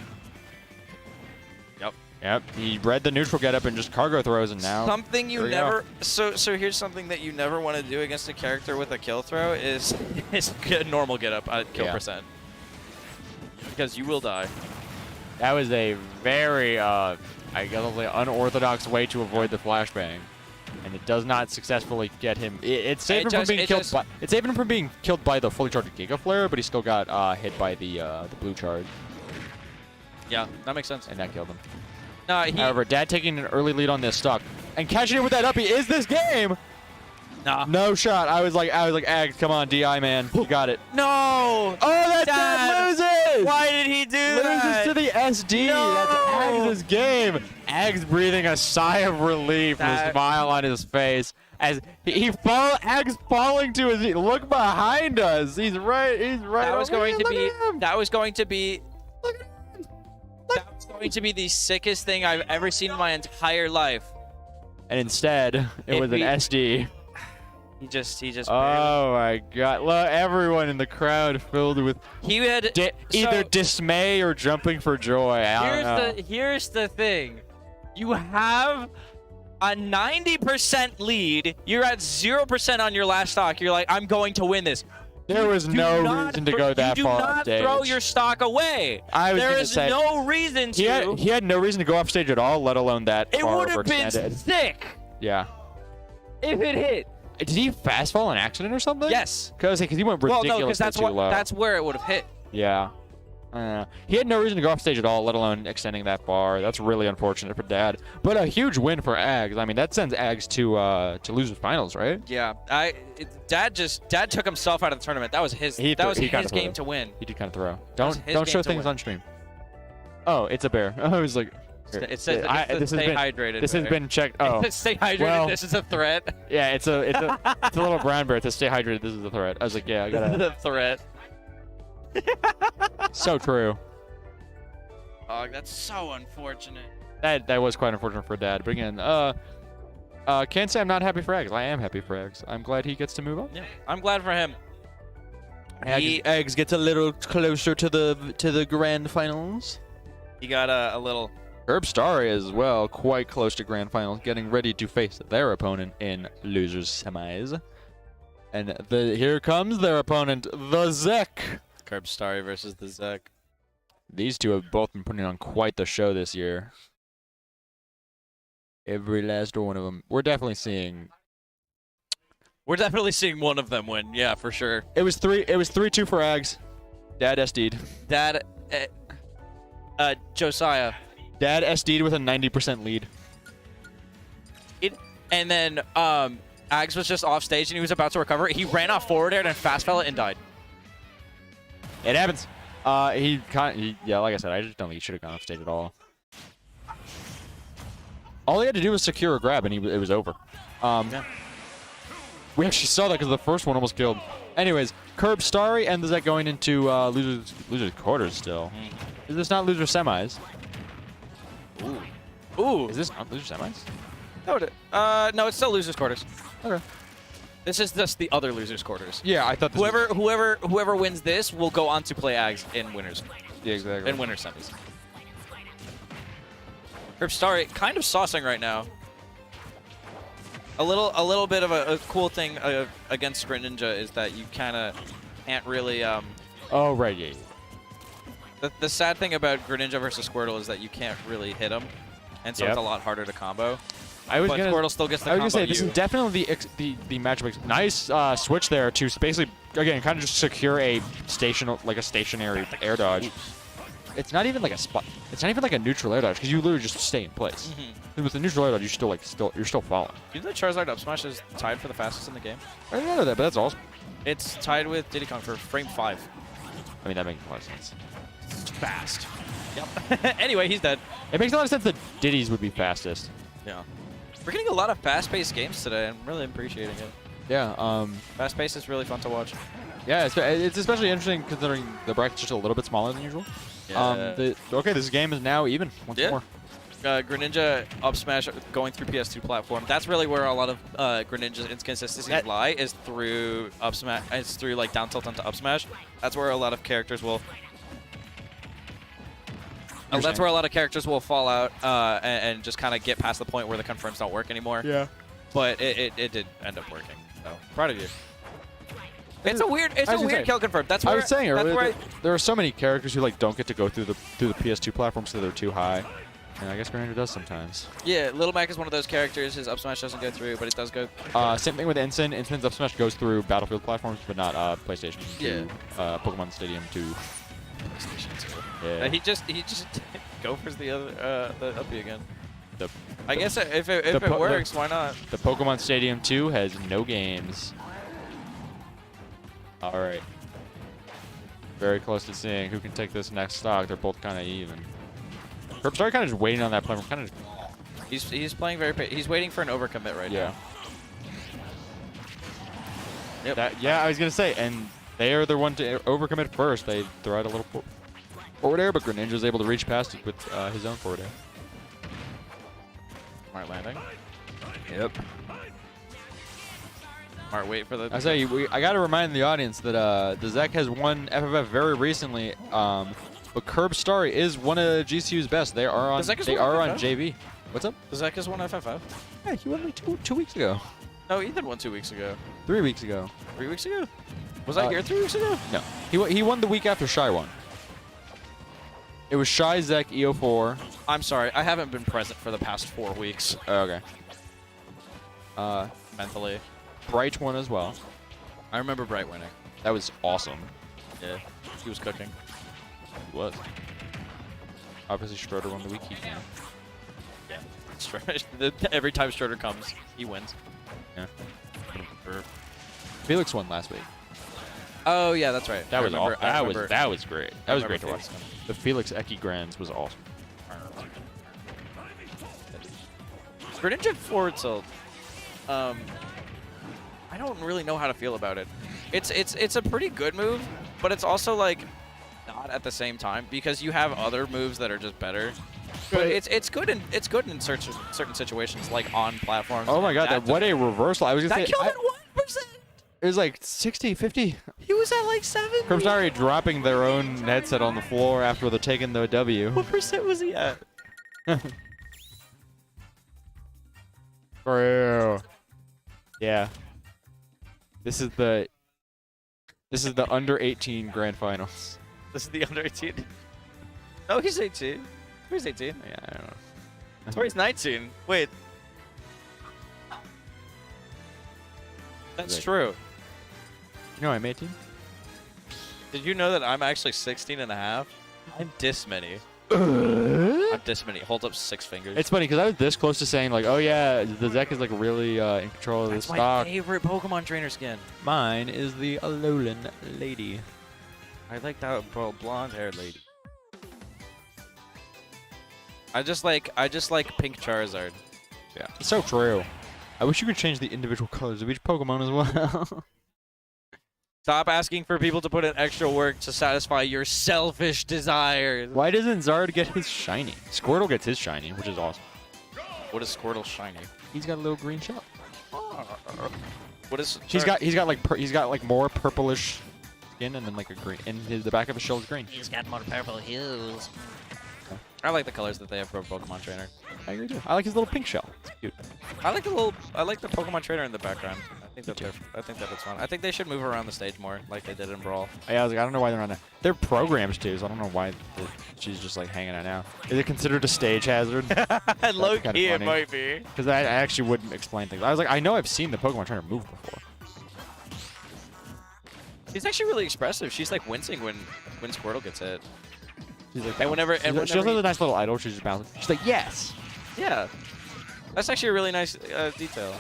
S8: Yep. He read the neutral getup and just cargo throws, and now
S2: something you never. So here's something that you never want to do against a character with a kill throw is get normal getup at kill percent, because you will die.
S8: That was a very, I guess, unorthodox way to avoid the flashbang. And it does not successfully get him. It saved him from being killed. It saved him from being killed by the fully charged Giga Flare, but he still got hit by the blue charge.
S2: Yeah, that makes sense.
S8: And that killed him.
S2: However,
S8: Dad taking an early lead on this stock and catching it with that uppie is this game.
S2: Nah.
S8: No shot. I was like, Ags, come on, DI man, you got it.
S2: No.
S8: Oh, that Dad loses.
S2: Why did he do that?
S8: Loses to the SD.
S2: No.
S8: That's Ags' game. Ags breathing a sigh of relief with a smile on his face as Ags falling to his feet. Look behind us. He's right.
S2: That was going to be. That was going to be. That was going to be the sickest thing I've ever seen in my entire life.
S8: And instead, it was an SD.
S2: He just.
S8: Oh my God! Look, everyone in the crowd filled with.
S2: He had
S8: either dismay or jumping for joy. I don't know.
S2: Here's the thing. You have a 90% lead. You're at 0% on your last stock. You're like, I'm going to win this.
S8: There was no reason to go that far off stage.
S2: You do not throw your stock away.
S8: There is
S2: no reason to.
S8: He had no reason to go off stage at all, let alone that far.
S2: It would have been sick.
S8: Yeah.
S2: If it hit.
S8: Did he fast fall on accident or something?
S2: Yes.
S8: Because he went ridiculously too low.
S2: That's where it would have hit.
S8: Yeah. He had no reason to go off stage at all, let alone extending that far. That's really unfortunate for Dad. But a huge win for Ags. I mean, that sends Ags to losers finals, right?
S2: Yeah. Dad took himself out of the tournament. That was his game to win.
S8: He did kind of throw. Don't show things on stream. Oh, it's a bear. I was like,
S2: it says stay hydrated.
S8: This has been checked. Oh,
S2: stay hydrated. Well, this is a threat.
S8: Yeah, it's a little brown bear. To stay hydrated, this is a threat. I was like, yeah, I gotta.
S2: The threat.
S8: So true.
S2: Oh, that's so unfortunate.
S8: That was quite unfortunate for Dad. But again, can't say I'm not happy for Eggs. I am happy for Eggs. I'm glad he gets to move up.
S2: Yeah, I'm glad for him.
S1: Eggs gets a little closer to the grand finals.
S2: He got a little.
S8: Herb Starry as well, quite close to grand finals, getting ready to face their opponent in losers semis. And here comes their opponent, the Zek.
S2: Herb Starry versus the Zek.
S8: These two have both been putting on quite the show this year. Every last one of them. We're definitely seeing
S2: one of them win. Yeah, for sure.
S8: It was 3-2 for Ags. Dad SD'd.
S2: Josiah.
S8: Dad SD'd with a 90% lead.
S2: And then Ags was just off stage and he was about to recover. He ran off forward air and fast fell it and died.
S8: It happens. Yeah, like I said, I just don't think he should have gone off stage at all. All he had to do was secure a grab, and it was over.
S2: Yeah.
S8: We actually saw that because the first one almost killed. Anyways, Curb Starry and the Zek going into losers quarters still. Is this not loser semis?
S2: Ooh.
S8: Is this not loser semis?
S2: No, it's still losers quarters.
S8: Okay.
S2: This is just the other losers quarters.
S8: Yeah, I thought this
S2: whoever wins this will go on to play Ags in winners.
S8: Yeah, exactly.
S2: In winners semis. Herb Starry kind of saucing right now. A little bit of a cool thing against Greninja is that you kind of can't really.
S8: Oh right, yeah.
S2: The sad thing about Greninja versus Squirtle is that you can't really hit him, and so it's a lot harder to combo. But Squirtle still gets the combo.
S8: I was gonna say this is definitely the matchup. Nice switch there to basically again kind of just secure a stationary air dodge. It's not even like a spot. It's not even like a neutral air dodge because you literally just stay in place. With the neutral air dodge, you're still falling.
S2: Do you know that Charizard up smash is tied for the fastest in the game?
S8: I didn't know that, but that's awesome.
S2: It's tied with Diddy Kong for frame 5.
S8: I mean, that makes a lot of sense.
S2: It's fast. Yep. Anyway, he's dead.
S8: It makes a lot of sense that Diddy's would be fastest.
S2: Yeah. We're getting a lot of fast-paced games today. I'm really appreciating it.
S8: Yeah.
S2: Fast-paced is really fun to watch.
S8: Yeah, it's especially interesting considering the bracket's just a little bit smaller than usual.
S2: Yeah.
S8: Okay, this game is now even once more.
S2: Greninja up smash going through PS2 platform. That's really where a lot of Greninja's inconsistencies lie, is through up smash. It's through like down tilt onto up smash. That's where a lot of characters will. That's where a lot of characters will fall out and just kind of get past the point where the confirms don't work anymore.
S8: Yeah.
S2: But it did end up working. So proud of you. It's a weird kill confirm. That's where
S8: I was saying earlier,
S2: where
S8: there are so many characters who like don't get to go through the PS2 platform because they're too high. And I guess Greninja does sometimes.
S2: Yeah, Little Mac is one of those characters. His up smash doesn't go through, but it does go.
S8: Same thing with Ensign. Ensign's up smash goes through Battlefield platforms, but not PlayStation 2,
S2: Yeah.
S8: Pokemon Stadium 2.
S2: PlayStation 2.
S8: Yeah.
S2: He just gophers the other the uppy again.
S8: The,
S2: I guess if it works, why not?
S8: The Pokemon Stadium 2 has no games. All right. Very close to seeing who can take this next stock. They're both kind of even. Herbstar kind of just waiting on that platform. Kind of.
S2: He's playing very. He's waiting for an overcommit right now. Yep.
S8: Yeah, I was gonna say, and they are the one to overcommit first. They throw out a little forward air, but Greninja's able to reach past it with his own forward air.
S2: Smart landing. Yep. Smart wait for the.
S8: I say I gotta remind the audience that the Zek has won FFF very recently. But Curb Starry is one of GCU's best. They are on. They are on JV. What's up?
S2: The Zek has won FFF.
S8: Yeah, he won like two weeks ago.
S2: No, Ethan won 2 weeks ago.
S8: 3 weeks ago.
S2: 3 weeks ago? Was I here 3 weeks ago?
S8: No, he won the week after Shy won. It was Shy, Zek, EO4.
S2: I'm sorry, I haven't been present for the past 4 weeks.
S8: Okay.
S2: Mentally.
S8: Bright won as well.
S2: I remember Bright winning.
S8: That was awesome.
S2: Yeah, he was cooking.
S8: He was. Obviously, Schroeder won the week he won.
S2: Yeah. Every time Schroeder comes, he wins.
S8: Yeah. Felix won last week.
S2: Oh yeah, that's right.
S8: That was awesome. That was great. That was great to watch.
S2: Felix.
S8: The Felix Eki Grands was awesome.
S2: Greninja forward tilt. I don't really know how to feel about it. It's a pretty good move, but it's also like not at the same time because you have other moves that are just better. But it's good in certain situations like on platforms.
S8: Oh my god, what a reversal. I was gonna
S2: that
S8: say
S2: killed at 1%.
S8: It was like 60, 50.
S2: He was at like 7.
S8: Crimsari dropping their own headset on the floor after they're taking the W.
S2: What percent was he at?
S8: For real. Yeah. This is the under 18 grand finals.
S2: This is the under 18. No, he's 18. Who's 18?
S8: Yeah, I don't know.
S2: Tori's 19. Wait. That's true.
S8: You know I'm 18?
S2: Did you know that I'm actually 16 and a half? I'm this many. I'm this many. Holds up 6 fingers.
S8: It's funny because I was this close to saying like, oh yeah, the Zek is like really in control of the stock.
S2: That's my favorite Pokemon trainer skin.
S8: Mine is the Alolan lady.
S2: I like that blonde-haired lady. I just like pink Charizard.
S8: Yeah, it's so true. I wish you could change the individual colors of each Pokemon as well.
S2: Stop asking for people to put in extra work to satisfy your selfish desires.
S8: Why doesn't Zard get his shiny? Squirtle gets his shiny, which is awesome.
S2: What is Squirtle shiny?
S8: He's got a little green shell.
S2: What is?
S8: He's got like more purplish skin and then like a green. And the back of his shell is green.
S7: He's got more purple hues.
S2: I like the colors that they have for a Pokemon trainer.
S8: I agree too. I like his little pink shell. It's cute.
S2: I like the Pokemon trainer in the background. I think that it's fun. I think they should move around the stage more, like they did in Brawl.
S8: Yeah, I was like, I don't know why they're on that. They're programs too, so I don't know why she's just like hanging out now. Is it considered a stage hazard?
S2: Low key, it might be.
S8: Because I actually wouldn't explain things. I was like, I know I've seen the Pokemon trainer move before.
S2: She's actually really expressive. She's like wincing when Squirtle gets hit.
S8: She's like,
S2: and whenever
S8: she also has a nice little idol. She's just bouncing. She's like, yes.
S2: Yeah, that's actually a really nice detail.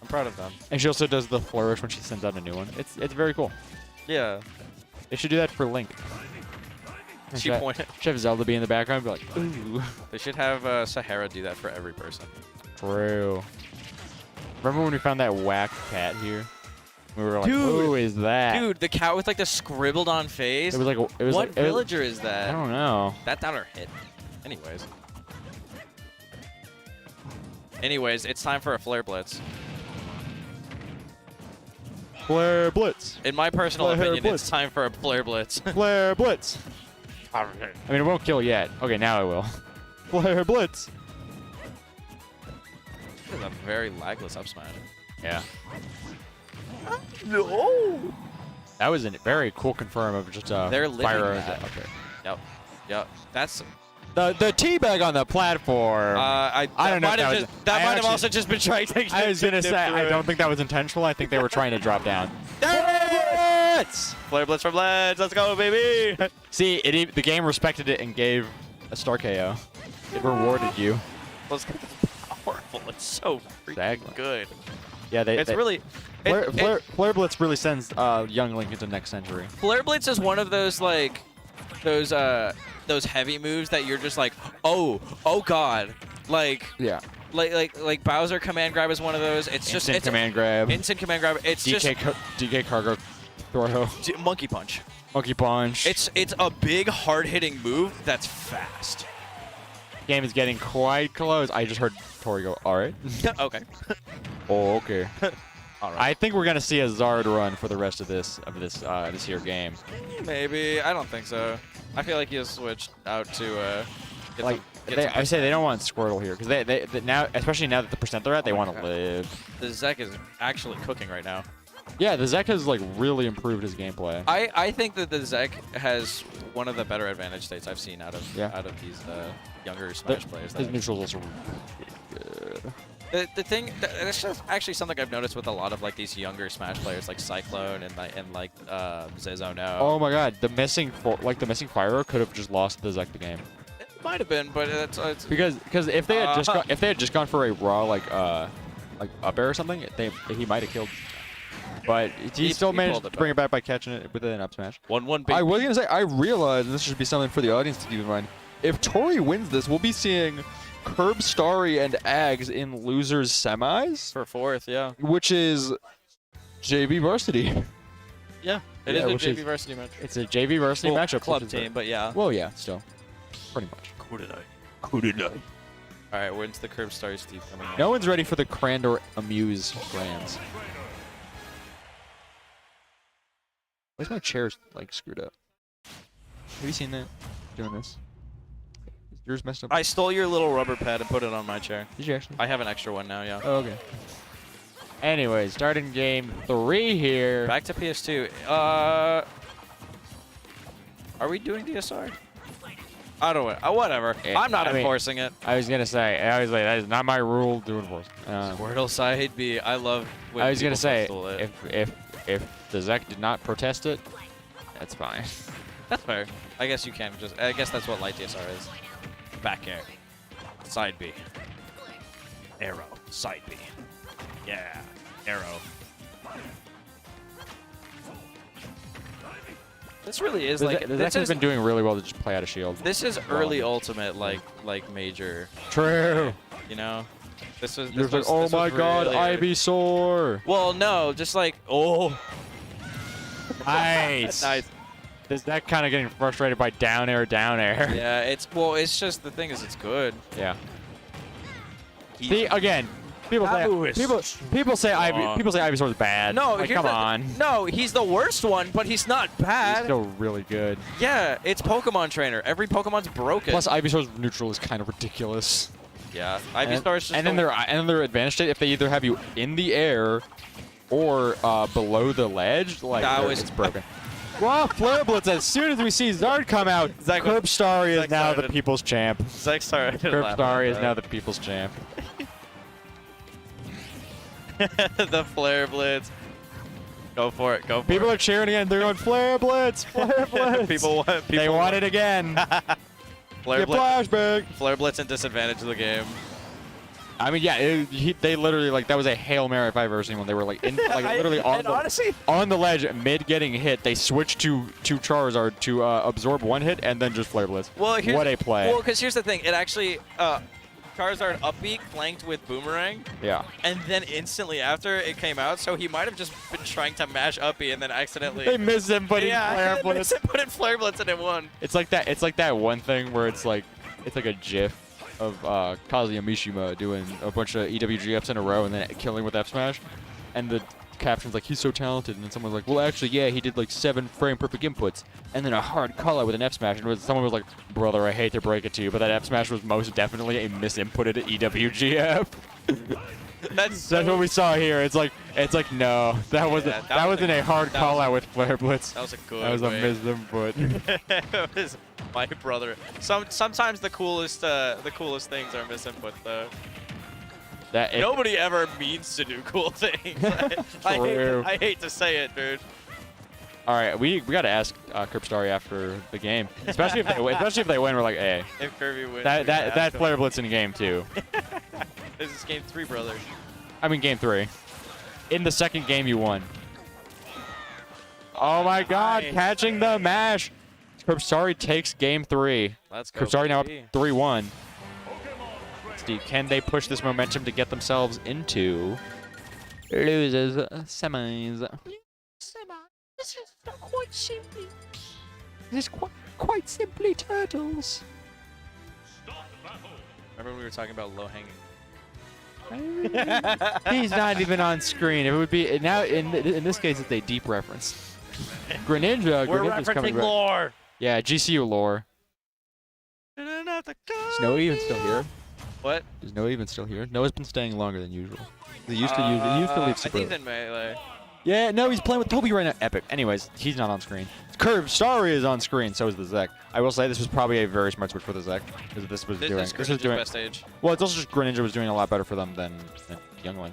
S2: I'm proud of them.
S8: And she also does the flourish when she sends out a new one. It's very cool.
S2: Yeah.
S8: They should do that for Link.
S2: She pointed.
S8: Should have Zelda be in the background and be like, ooh.
S2: They should have Sahara do that for every person.
S8: True. Remember when we found that whack cat here? We were like,
S2: Dude.
S8: who is that?
S2: Dude, the cat with like the scribbled on face.
S8: It was like, it was
S2: What
S8: like,
S2: villager is
S8: I
S2: that?
S8: don't know.
S2: That down our hit. Anyways, it's time for a Flare Blitz.
S8: Flare Blitz.
S2: In my personal
S8: Flare
S2: opinion,
S8: Blitz.
S2: it's time for a Flare Blitz.
S8: Flare Blitz. I mean, it won't kill yet. Okay, now it will. Flare Blitz.
S2: This is a very lagless up smash.
S8: Yeah. No. That was a very cool confirm of just
S2: They're living
S8: fire.
S2: that.
S8: Okay.
S2: Yep. That's.
S8: The teabag on the platform.
S2: I
S8: don't know if
S2: Might have
S8: that was-
S2: just, that
S8: I
S2: might have
S8: actually-
S2: also just been trying to.
S8: I was gonna say I don't think that was intentional. I think they were trying to drop down. Blitz!
S2: Flare Blitz from Ledge. Let's go, baby.
S8: See, the game respected it and gave a star KO. It rewarded you.
S2: Let's go. Powerful. It's so freaking
S8: Exactly.
S2: good.
S8: Yeah,
S2: It's really.
S8: Flare Blitz really sends young Link into next century.
S2: Flare Blitz is one of those like those heavy moves that you're just like, oh god, like Bowser command grab is one of those. It's just
S8: Instant command grab.
S2: Instant command grab. It's
S8: DK cargo throw.
S2: monkey punch.
S8: Monkey punch.
S2: It's a big hard hitting move that's fast.
S8: Game is getting quite close. I just heard Tori go, all right.
S2: Okay.
S8: Oh, okay.
S2: All right.
S8: I think we're gonna see a Zard run for the rest of this here game.
S2: Maybe. I don't think so. I feel like he'll switch out to
S8: Like I say, they don't want Squirtle here because they now, especially now that the percent they're at, they want to live.
S2: The Zek is actually cooking right now.
S8: Yeah, the Zek has like really improved his gameplay.
S2: I think that the Zek has one of the better advantage states I've seen out of these younger Smash players.
S8: His neutral's also really good.
S2: The thing that's just actually something I've noticed with a lot of like these younger Smash players like Cyclone and Zizzo now.
S8: Oh my God, the missing Fire could have just lost the Zek the game.
S2: It might have been, but it's
S8: Because if they had just gone for a raw like up air or something, he might have killed. But he still managed to bring it back by catching it with an up smash.
S2: 1-1 big.
S1: I was gonna say, I realize, and this should be something for the audience to keep in mind. If Tori wins this, we'll be seeing Curb, Starry, and Ags in losers semis,
S2: for fourth, yeah.
S1: which is JV varsity.
S2: Yeah, it is a
S8: which
S2: JV varsity match.
S8: It's a JV varsity matchup.
S2: Club
S8: which is
S2: team, but yeah.
S8: Well, yeah, still, pretty much.
S2: All right, when's the Curb Star Steve coming out?
S8: No one's ready for the Crandor Amuse brands. Why is my chair like screwed up? Have you seen that? Doing this? Is yours messed up?
S2: I stole your little rubber pad and put it on my chair.
S8: Did you actually?
S2: I have an extra one now, yeah.
S8: Oh, okay. Anyway, starting game 3 here.
S2: Back to PS2. Are we doing DSR? I don't know. Whatever. I'm not enforcing it.
S8: I was gonna say, that is not my rule to enforce.
S2: Squirtle side B. I love. When
S8: I was gonna
S2: people
S8: say,
S2: stole it.
S8: if the Zek did not protest it, that's fine.
S2: That's fair. I guess you can just. I guess that's what light DSR is. Back air. Side B. Arrow. Side B. Yeah. Arrow. This really is like.
S8: The Zek has been doing really well to just play out of shield.
S2: This is early ultimate like major.
S8: True.
S2: You know. This was.
S8: You're like, oh my God, Ivysaur.
S2: Well, no, just like
S8: Nice.
S2: Nice.
S8: Is that kind of getting frustrated by down air?
S2: Yeah, it's just the thing is it's good.
S8: Yeah. See, again, people say Ivysaur is bad.
S2: No,
S8: like, come on.
S2: No, he's the worst one, but he's not
S8: He's
S2: bad.
S8: still really good.
S2: Yeah, it's Pokemon Trainer. Every Pokemon's broken.
S8: Plus, Ivysaur's neutral is kind of ridiculous.
S2: yeah, Ivysaur's just
S8: and then their advantage state, if they either have you in the air or below the ledge, like it's broken. Wow, Flare Blitz! As soon as we see Zard come out, Curb Starry is now the people's champ.
S2: Zek started.
S8: Curb Starry is now the people's champ.
S2: The Flare Blitz. Go for it. Go for
S8: People
S2: it.
S8: are cheering again. They're going Flare Blitz, Flare Blitz. They want it again.
S2: Flare
S8: Get
S2: Blitz.
S8: flashback.
S2: Flare Blitz and disadvantage of the game.
S8: I mean, yeah, they literally like that was a Hail Mary if I've ever seen one. They were like literally on on the ledge mid getting hit. They switched to Charizard to absorb one hit and then just Flare Blitz.
S2: Well,
S8: what a play!
S2: Well, because here's the thing. It actually Charizard up B flanked with Boomerang.
S8: Yeah.
S2: And then instantly after it came out, so he might have just been trying to mash up B and then accidentally.
S8: They missed him, but
S2: yeah, they missed him, put in Flare Blitz and it won.
S8: It's like that. It's like that one thing where it's like a GIF of Kazuya Mishima doing a bunch of EWGFs in a row and then killing with F smash, and the caption's like he's so talented, and then someone's like, well actually yeah he did like 7 frame perfect inputs and then a hard call out with an F smash, and someone was like, brother I hate to break it to you but that F smash was most definitely a misinputted EWGF. That's what we saw here. It's like no, that wasn't a hard call out with Flare Blitz.
S2: That was a good.
S8: That was a misinput.
S2: That was my brother. Sometimes the coolest things are misinput though. Nobody ever means to do cool things. I hate to say it, dude.
S8: All right, we got to ask Kirpstari after the game, especially if they win. We're like, hey,
S2: if Kirby wins,
S8: that Flare Blitz in game 2.
S2: This is game 3, brother.
S8: I mean game 3. In the second game you won. Oh my God, catching the mash. Kirpstari takes game 3.
S2: Let's go.
S8: Kirpstari now up 3-1. Steve, can they push this momentum to get themselves into losers semis?
S7: This is quite simply.
S8: This is quite simply turtles.
S2: Remember when we were talking about low hanging?
S8: He's not even on screen. It would be now in this case it's a deep reference. Greninja.
S2: We're
S8: Greninja's coming
S2: referencing
S8: back.
S2: lore.
S8: Yeah, GCU lore. Is Noah even still here?
S2: What?
S8: Is Noah even still here? Noah's been staying longer than usual. He used to leave super.
S2: I think he's in Melee.
S8: Yeah, no, he's playing with Toby right now. Epic. Anyways, he's not on screen. Kirpstari is on screen. So is the Zek. I will say this was probably a very smart switch for the Zek because this was doing.
S2: This was doing best stage.
S8: Well, it's also just Greninja was doing a lot better for them than Youngling.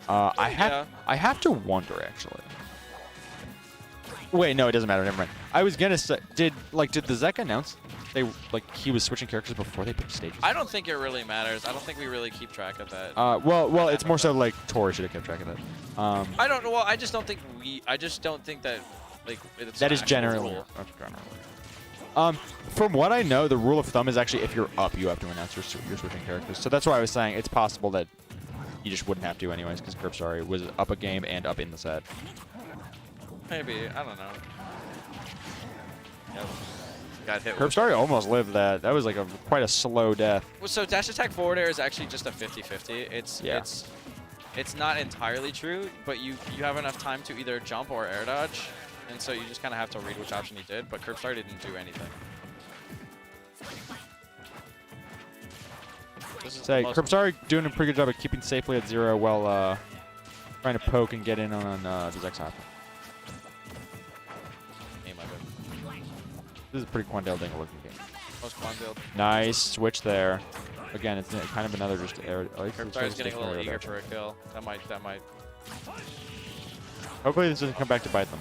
S8: I have to wonder actually. Wait, no, it doesn't matter. Never mind. I was gonna say, did the Zek announce he was switching characters before they picked stages?
S2: I don't think it really matters. I don't think we really keep track of that.
S8: Well, it's more so like Tori should have kept track of that.
S2: I don't know. Well, I just don't think that it's
S8: that is generally. From what I know, the rule of thumb is actually if you're up, you have to announce you're switching characters. So that's why I was saying it's possible that you just wouldn't have to anyways because Kirpstari was up a game and up in the set.
S2: Maybe. I don't know. Yep. Got hit.
S8: Kirpstari almost lived that. That was like quite a slow death.
S2: Well, so dash attack forward air is actually just a 50-50. It's not entirely true, but you have enough time to either jump or air dodge, and so you just kind of have to read which option he did. But Kirpstari didn't do anything.
S8: Say Kirpstari doing a pretty good job of keeping safely at 0 while trying to poke and get in on the Zek's hop. This is a pretty Quandale Dingle looking game.
S2: Most Quandale.
S8: Nice switch there. Again, it's kind of another just air.
S2: Kirpstari's getting a little eager for a kill. That might.
S8: Hopefully this doesn't come back to bite them.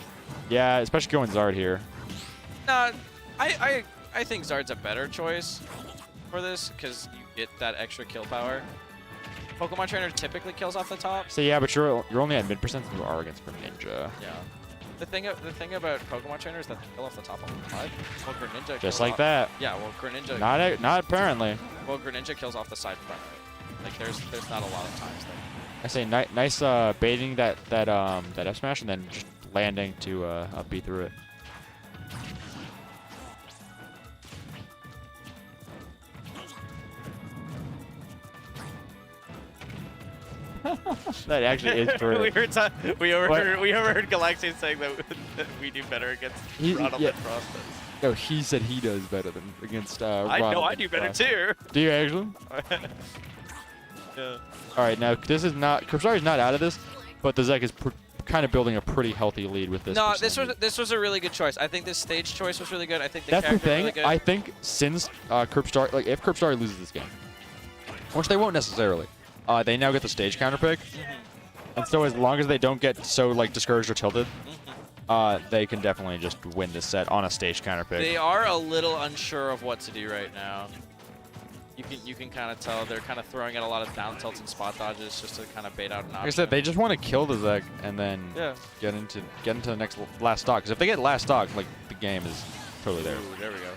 S8: Yeah, especially going Zard here.
S2: I think Zard's a better choice for this because you get that extra kill power. Pokemon Trainer typically kills off the top.
S8: So yeah, but you're only at mid% and you are against Greninja.
S2: Yeah. The thing about Pokemon Trainer is that they kill off the top all the time. Well, Greninja
S8: just like that.
S2: Yeah, well, Greninja.
S8: Not apparently.
S2: Well, Greninja kills off the side front. Like there's not a lot of times there.
S8: I say nice baiting that F smash and then just landing to up B through it. That actually is true.
S2: we overheard Galaxian saying that we do better against Ronald than Frosted.
S8: No, he said he does better than against
S2: I know I do better too.
S8: Do you actually?
S2: Yeah.
S8: All right, now this is not Kirpstari's not out of this, but the Zek is kind of building a pretty healthy lead with this.
S2: No, this was a really good choice. I think this stage choice was really good. I think
S8: that's the thing.
S2: Really good.
S8: I think since Kirpstari, if Kirpstari loses this game, which they won't necessarily. They now get the stage counter pick, and so as long as they don't get so discouraged or tilted, they can definitely just win this set on a stage counter pick.
S2: They are a little unsure of what to do right now. you can kind of tell they're kind of throwing in a lot of down tilts and spot dodges just to kind of bait out an option.
S8: Like I said, they just want to kill the Zeg and then get into the next last stock. Because if they get last stock, like the game is totally there.
S2: Ooh, there we go.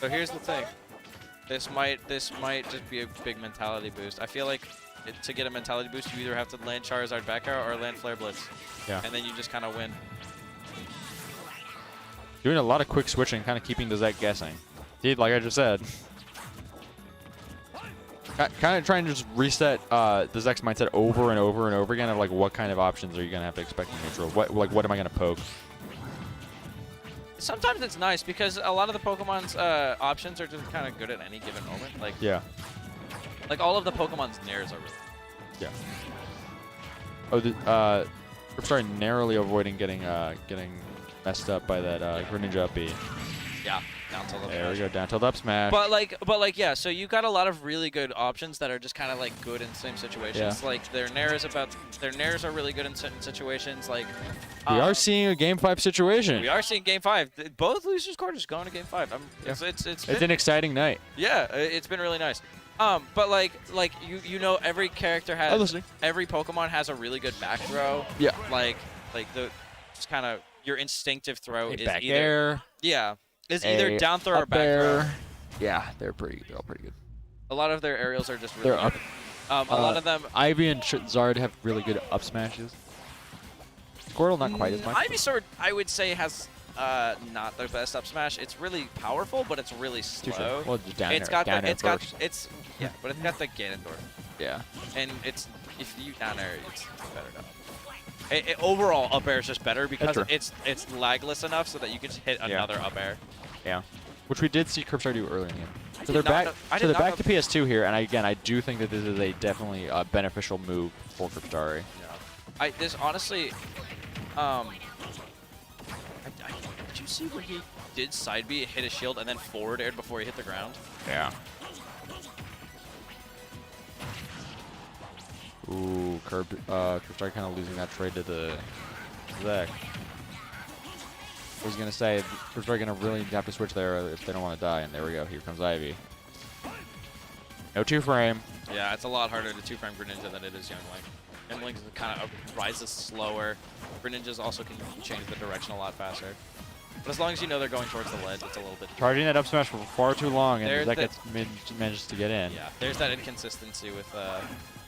S2: So here's the thing. This might just be a big mentality boost. I feel like to get a mentality boost, you either have to land Charizard back air or land Flare Blitz.
S8: Yeah.
S2: And then you just kind of win.
S8: Doing a lot of quick switching, kind of keeping the Zeg guessing. Dude, like I just said. Kind of trying to just reset the Zek's mindset over and over and over again of like what kind of options are you gonna have to expect in neutral? What am I gonna poke?
S2: Sometimes it's nice because a lot of the Pokemon's options are just kind of good at any given moment. Like like all of the Pokemon's nairs are really.
S8: Yeah. Oh, we're starting narrowly avoiding getting messed up by that Greninja up B.
S2: Yeah. Down tilt up
S8: There we
S2: smash.
S8: go, down tilt up smash.
S2: But like, yeah. So you got a lot of really good options that are just kind of like good in same situations.
S8: Yeah.
S2: Like their nairs are really good in certain situations. Like
S8: We are seeing a Game 5 situation.
S2: we are seeing Game 5. Both losers quarters going to Game 5. It's
S8: It's an exciting night.
S2: yeah. It's been really nice. But like you know every character has every Pokemon has a really good back throw.
S8: Yeah.
S2: Like the it's kind of your instinctive throw is
S8: Back
S2: either
S8: air.
S2: is either down throw or
S8: up
S2: back throw.
S8: air. Yeah, they're all pretty good.
S2: A lot of their aerials are just really
S8: They're up.
S2: good. A lot of them.
S8: Ivy and Zard have really good up smashes. Squirtle not quite as much.
S2: Ivysaur, I would say, has not the best up smash. It's really powerful, but it's really slow.
S8: Well, just down
S2: It's
S8: air,
S2: got the, it's got
S8: first.
S2: it's yeah, but it's got the Ganondorf,
S8: Yeah.
S2: and it's if you down air, it's better to up. Overall, up air is just better because
S8: true.
S2: it's lagless enough so that you can just hit another up air.
S8: Yeah. Which we did see Curbstar do earlier in the game. So
S2: did
S8: they're
S2: not
S8: back.
S2: know- I
S8: So
S2: did
S8: they're
S2: not
S8: back
S2: know-
S8: to PS2 here, and I do think that this is a definitely beneficial move for Curbstar.
S2: Yeah. This honestly, did you see when he did side B, hit a shield, and then forward aired before he hit the ground?
S8: Yeah. Ooh, Curbstar kind of losing that trade to the Zeg. I was gonna say Curbstar gonna really have to switch there if they don't want to die, and there we go. Here comes Ivy. No 2-frame.
S2: Yeah, it's a lot harder to 2-frame Greninja than it is Youngling. Youngling kind of rises slower. Greninjas also can change the direction a lot faster. But as long as you know they're going towards the ledge, it's a little bit.
S8: Charging that up smash for far too long, and
S2: There's
S8: Zeg
S2: the-
S8: manages to get in.
S2: Yeah, there's that inconsistency with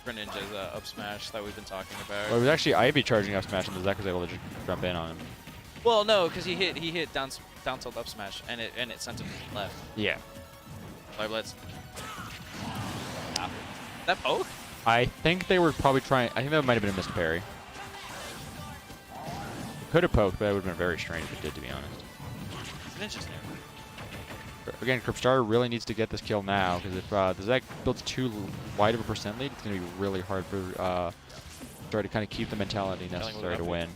S2: Greninja's up smash that we've been talking about.
S8: Well, it was actually Ivy charging up smash, and the Zeg was able to just jump in on him.
S2: Well, no, because he hit down tilt up smash, and it sent him left.
S8: Yeah.
S2: Flare Blitz. That poke?
S8: I think they were probably trying. I think that might have been a missed parry. Could have poked, but it would have been very strange if it did, to be honest.
S2: Greninja's there.
S8: Again, Curbstar really needs to get this kill now, because if the Zeg builds too wide of a percent lead, it's going to be really hard for Star to kind of keep the mentality necessary to win.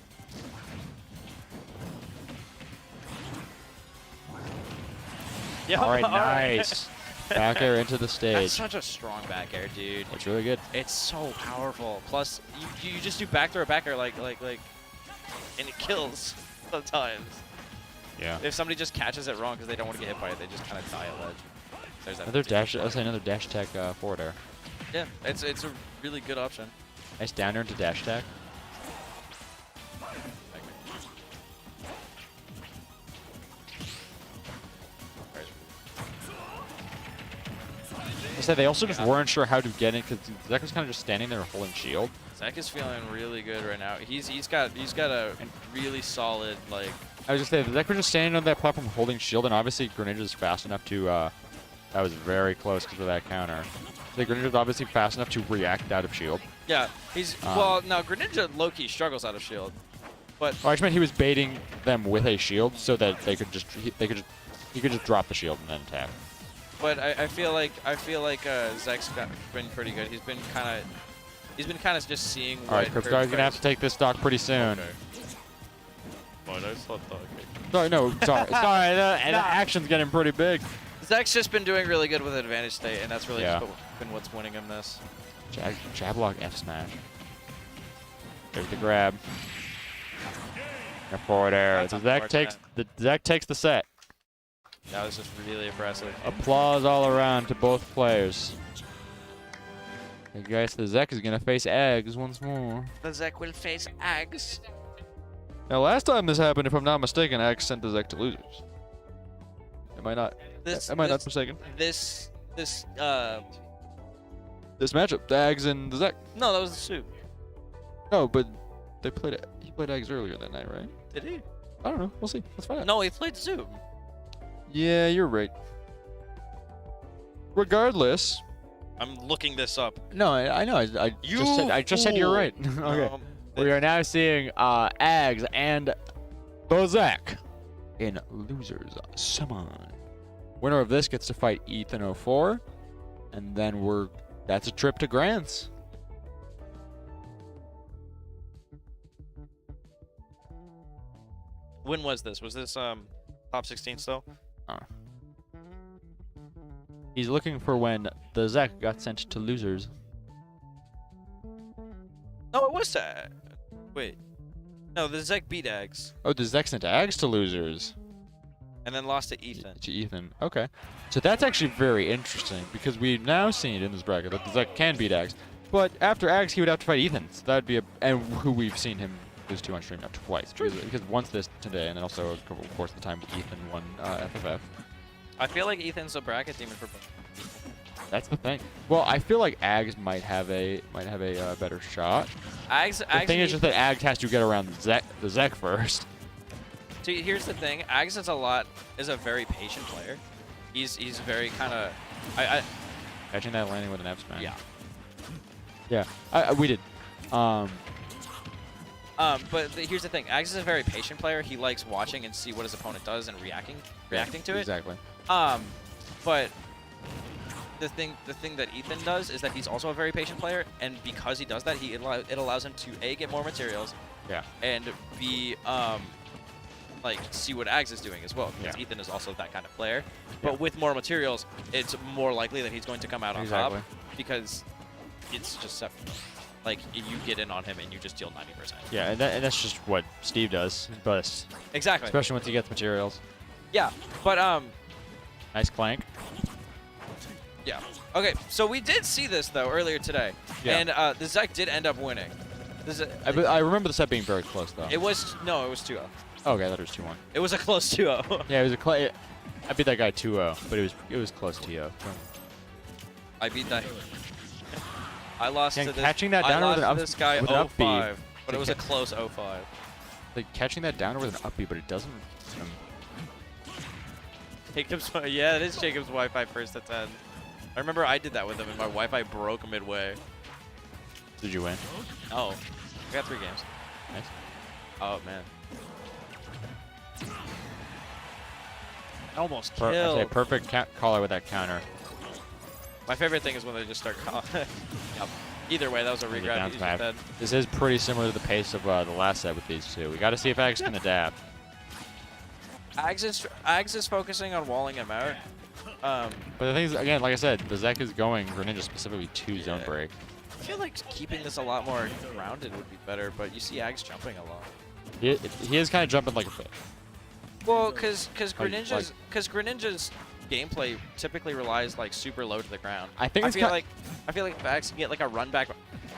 S2: Yeah,
S8: All right, nice. Back air into the
S2: That's
S8: stage.
S2: such a strong back air, dude.
S8: It's really good.
S2: It's so powerful. Plus, you just do back air like, and it kills sometimes.
S8: Yeah.
S2: If somebody just catches it wrong because they don't want to get hit by it, they just kind of die at ledge. There's that.
S8: Another dash. I'll say another dash attack forward air.
S2: Yeah, it's a really good option.
S8: Nice down air into dash attack. I said they also just weren't sure how to get in because Zeg was kind of just standing there holding shield.
S2: Zach is feeling really good right now. He's got a really solid like.
S8: I was just saying Zeg was just standing on that platform holding shield, and obviously Greninja's fast enough to. That was very close because of that counter. The Greninja's obviously fast enough to react out of shield.
S2: Yeah, he's well. No, Greninja low-key struggles out of shield, but
S8: I just meant he was baiting them with a shield so that he could just drop the shield and then attack.
S2: But I feel like Zek's been pretty good. He's been kind of just seeing.
S8: All right, Curbstar's gonna have to take this stock pretty soon.
S2: Okay.
S8: Sorry, no, sorry, sorry. The action's getting pretty big.
S2: Zek's just been doing really good with advantage state, and that's really
S8: Yeah.
S2: just been what's winning him this.
S8: Jab lock F smash. There's the grab. And forward air.
S2: That's
S8: The Zeg takes the set.
S2: That was just really impressive.
S8: Applause all around to both players. Hey guys, the Zek is gonna face Ags once more.
S2: The Zek will face Ags.
S8: Now, last time this happened, if I'm not mistaken, Ags sent the Zek to losers. Am I not? Am I not mistaken?
S2: This
S8: This matchup, the Ags and the Zek.
S2: No, that was the soup.
S8: No, but they played it. He played Ags earlier that night, right?
S2: Did he?
S8: I don't know. We'll see. Let's find out.
S2: No, he played soup.
S8: Yeah, you're right. Regardless.
S2: I'm looking this up.
S8: No, I know. I just said you're right. Okay. We are now seeing Ags and the Zek in losers semi. Winner of this gets to fight Ethan 04, and then that's a trip to Grants.
S2: When was this? Was this top 16 still?
S8: He's looking for when the Zek got sent to losers.
S2: No, it was wait. No, the Zek beat Ags
S8: Oh, the Zek sent Ags to losers.
S2: and then lost to Ethan.
S8: To Ethan. Okay. So that's actually very interesting because we've now seen in this bracket that the Zek can beat Ags. But after Ags, he would have to fight Ethan. So that would be and who we've seen him lose to on stream now twice. Because once this today, and then also, of course, the time Ethan won FFF.
S2: I feel like Ethan's a bracket demon for both.
S8: That's the thing. Well, I feel like Ags might have a better shot.
S2: Ags
S8: The thing is just that Ags has to get around the Zek first.
S2: See, here's the thing. Ags is a very patient player. He's very kind of
S8: Catching that landing with an F smash.
S2: Yeah.
S8: Yeah. We did.
S2: But here's the thing. Ags is a very patient player. He likes watching and see what his opponent does and reacting to it.
S8: Exactly.
S2: But the thing that Ethan does is that he's also a very patient player, and because he does that, it allows him to A, get more materials,
S8: Yeah.
S2: and B, like see what Ags is doing as well, because
S8: Yeah.
S2: Ethan is also that kind of player. But with more materials, it's more likely that he's going to come out on top, because it's just like you get in on him and you just deal 90%.
S8: Yeah, and that's just what Steve does best.
S2: Exactly.
S8: Especially once he gets materials.
S2: Yeah, but
S8: Nice clank.
S2: yeah. Okay, so we did see this though earlier today,
S8: Yeah.
S2: and the Zek did end up winning.
S8: I remember the set being very close though.
S2: It was 2-0.
S8: Okay, I thought it was 2-1.
S2: It was a close 2-0.
S8: Yeah, it was I beat that guy 2-0, but it was close to you.
S2: I beat that. I lost
S8: Again,
S2: to this.
S8: catching that down
S2: I
S8: with an
S2: lost
S8: up,
S2: to this guy
S8: with an up
S2: 0-5,
S8: B.
S2: but it was a close 0-5.
S8: Like catching that down with an up B, but it doesn't.
S2: Jacob's, yeah, it is Jacob's Wi-Fi first at 10. I remember I did that with him, and my Wi-Fi broke midway.
S8: Did you win?
S2: Oh, I got 3 games.
S8: Nice.
S2: Oh man. Almost
S8: I
S2: killed.
S8: say perfect caller with that counter.
S2: My favorite thing is when they just start calling. Yep. Either way, that was a regrab.
S8: Down
S2: He
S8: smash.
S2: just dead.
S8: This is pretty similar to the pace of the last set with these two. We got to see if Ags can adapt.
S2: Ags is focusing on walling him out.
S8: But the thing is, again, like I said, the Zek is going Greninja specifically to zone break.
S2: I feel like keeping this a lot more grounded would be better, but you see Ags jumping a lot.
S8: He is kind of jumping like a fish.
S2: Well, because Greninja's gameplay typically relies like super low to the ground.
S8: I think
S2: I feel like if Ags can get like a run back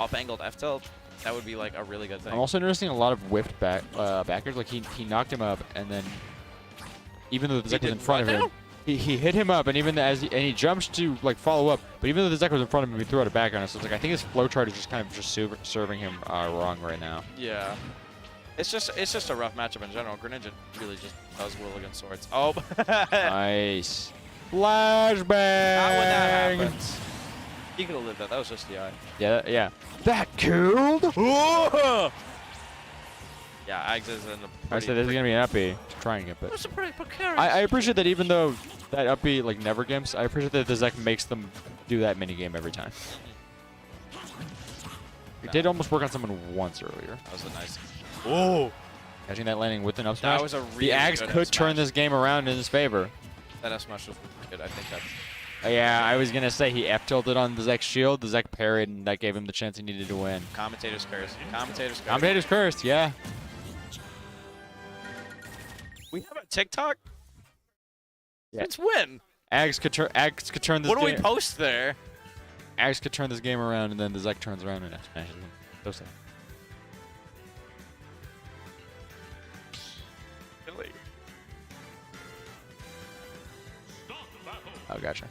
S2: up angled F tilt, that would be like a really good thing.
S8: I'm also noticing a lot of whiffed backers. Like he knocked him up, and then even though the Zek was in front of him, he hit him up, and even and he jumps to like follow up. But even though the Zek was in front of him, he threw out a back on us. So it's like I think his flow chart is just kind of serving him wrong right now.
S2: Yeah. It's just a rough matchup in general. Greninja really just does well against swords. Oh.
S8: Nice. Flashbang.
S2: Not when that happens. He could have lived that. That was just the eye.
S8: Yeah. That killed.
S2: Yeah, Ags is in the.
S8: I said this is gonna be an up B. Trying it, but
S2: That's a pretty precarious.
S8: I appreciate that even though that up B like never gimps, I appreciate that the Zek makes them do that mini game every time. It did almost work on someone once earlier.
S2: That was a nice.
S8: Oh! Catching that landing with an up smash.
S2: That was a really
S8: the Ags
S2: good
S8: could
S2: F
S8: turn
S2: smash.
S8: this game around in his favor.
S2: That F smash was good. I think that's.
S8: Yeah, I was gonna say he F tilted on the Zek's shield, the Zek parried, and that gave him the chance he needed to win.
S2: Commentator's curse. Commentator's curse.
S8: Commentator's cursed, yeah.
S2: We have a TikTok.
S8: Yeah.
S2: Since when?
S8: Ags could turn this
S2: What do we
S8: game.
S2: post there?
S8: Ags could turn this game around, and then the Zek turns around and smashes him. So sad.
S2: Really?
S8: Oh, gotcha.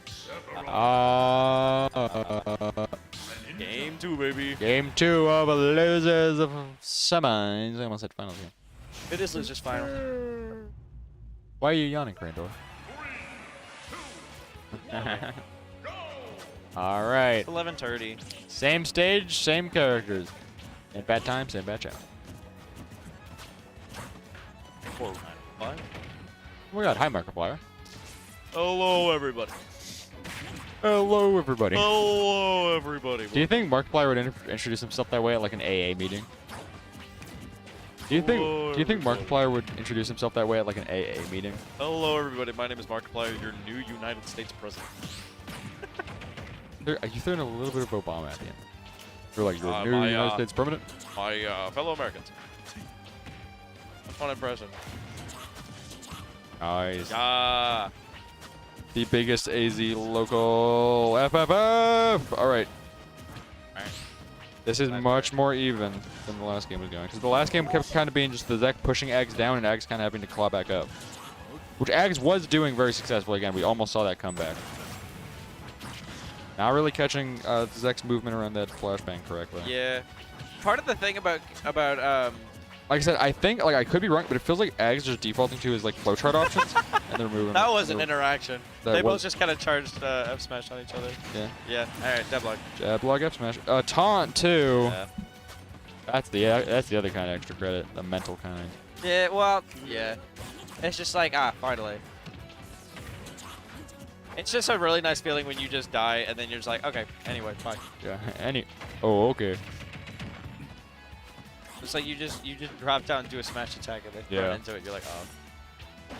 S2: Game 2, baby.
S8: Game 2 of losers of semis. I almost said finals here.
S2: It is losers final.
S8: Why are you yawning, Crandor? All right.
S2: 11:30.
S8: Same stage, same characters. Same bad time, same bad chat.
S2: What?
S8: Oh my god, hi Markiplier.
S2: Hello, everybody.
S8: Hello everybody.
S2: Hello, everybody.
S8: Do you think Markiplier would introduce himself that way at like an AA meeting? Do you think Markiplier would introduce himself that way at like an AA meeting?
S2: Hello, everybody. My name is Markiplier, your new United States president.
S8: You throwing a little bit of Obama at the end. You're like, your new
S2: my,
S8: United States permanent?
S2: My fellow Americans. A fun impression.
S8: Nice.
S2: Ah.
S8: The biggest AZ local FFF! Alright. This is much more even than the last game was going. Because the last game kept kind of being just the Zek pushing Ags down and Ags kind of having to claw back up. Which Ags was doing very successfully. Again, we almost saw that comeback. Not really catching Zek's movement around that flashbang correctly.
S2: Yeah. Part of the thing about
S8: like I said, I think, like I could be wrong, but it feels like Ags just defaulting to his like flowchart options, and they're moving.
S2: that was an interaction.
S8: That
S2: They
S8: was-
S2: both just kind of charged F smash on each other.
S8: Yeah.
S2: Yeah. All right. Deadlock.
S8: Jab log F smash. Taunt too.
S2: Yeah.
S8: That's the other kind of extra credit, the mental kind.
S2: Yeah. Well. Yeah. It's just like finally. It's just a really nice feeling when you just die and then you're just like, okay, anyway, bye.
S8: Yeah. Oh, okay.
S2: It's like you just drop down and do a smash attack and then run into it. You're like, oh,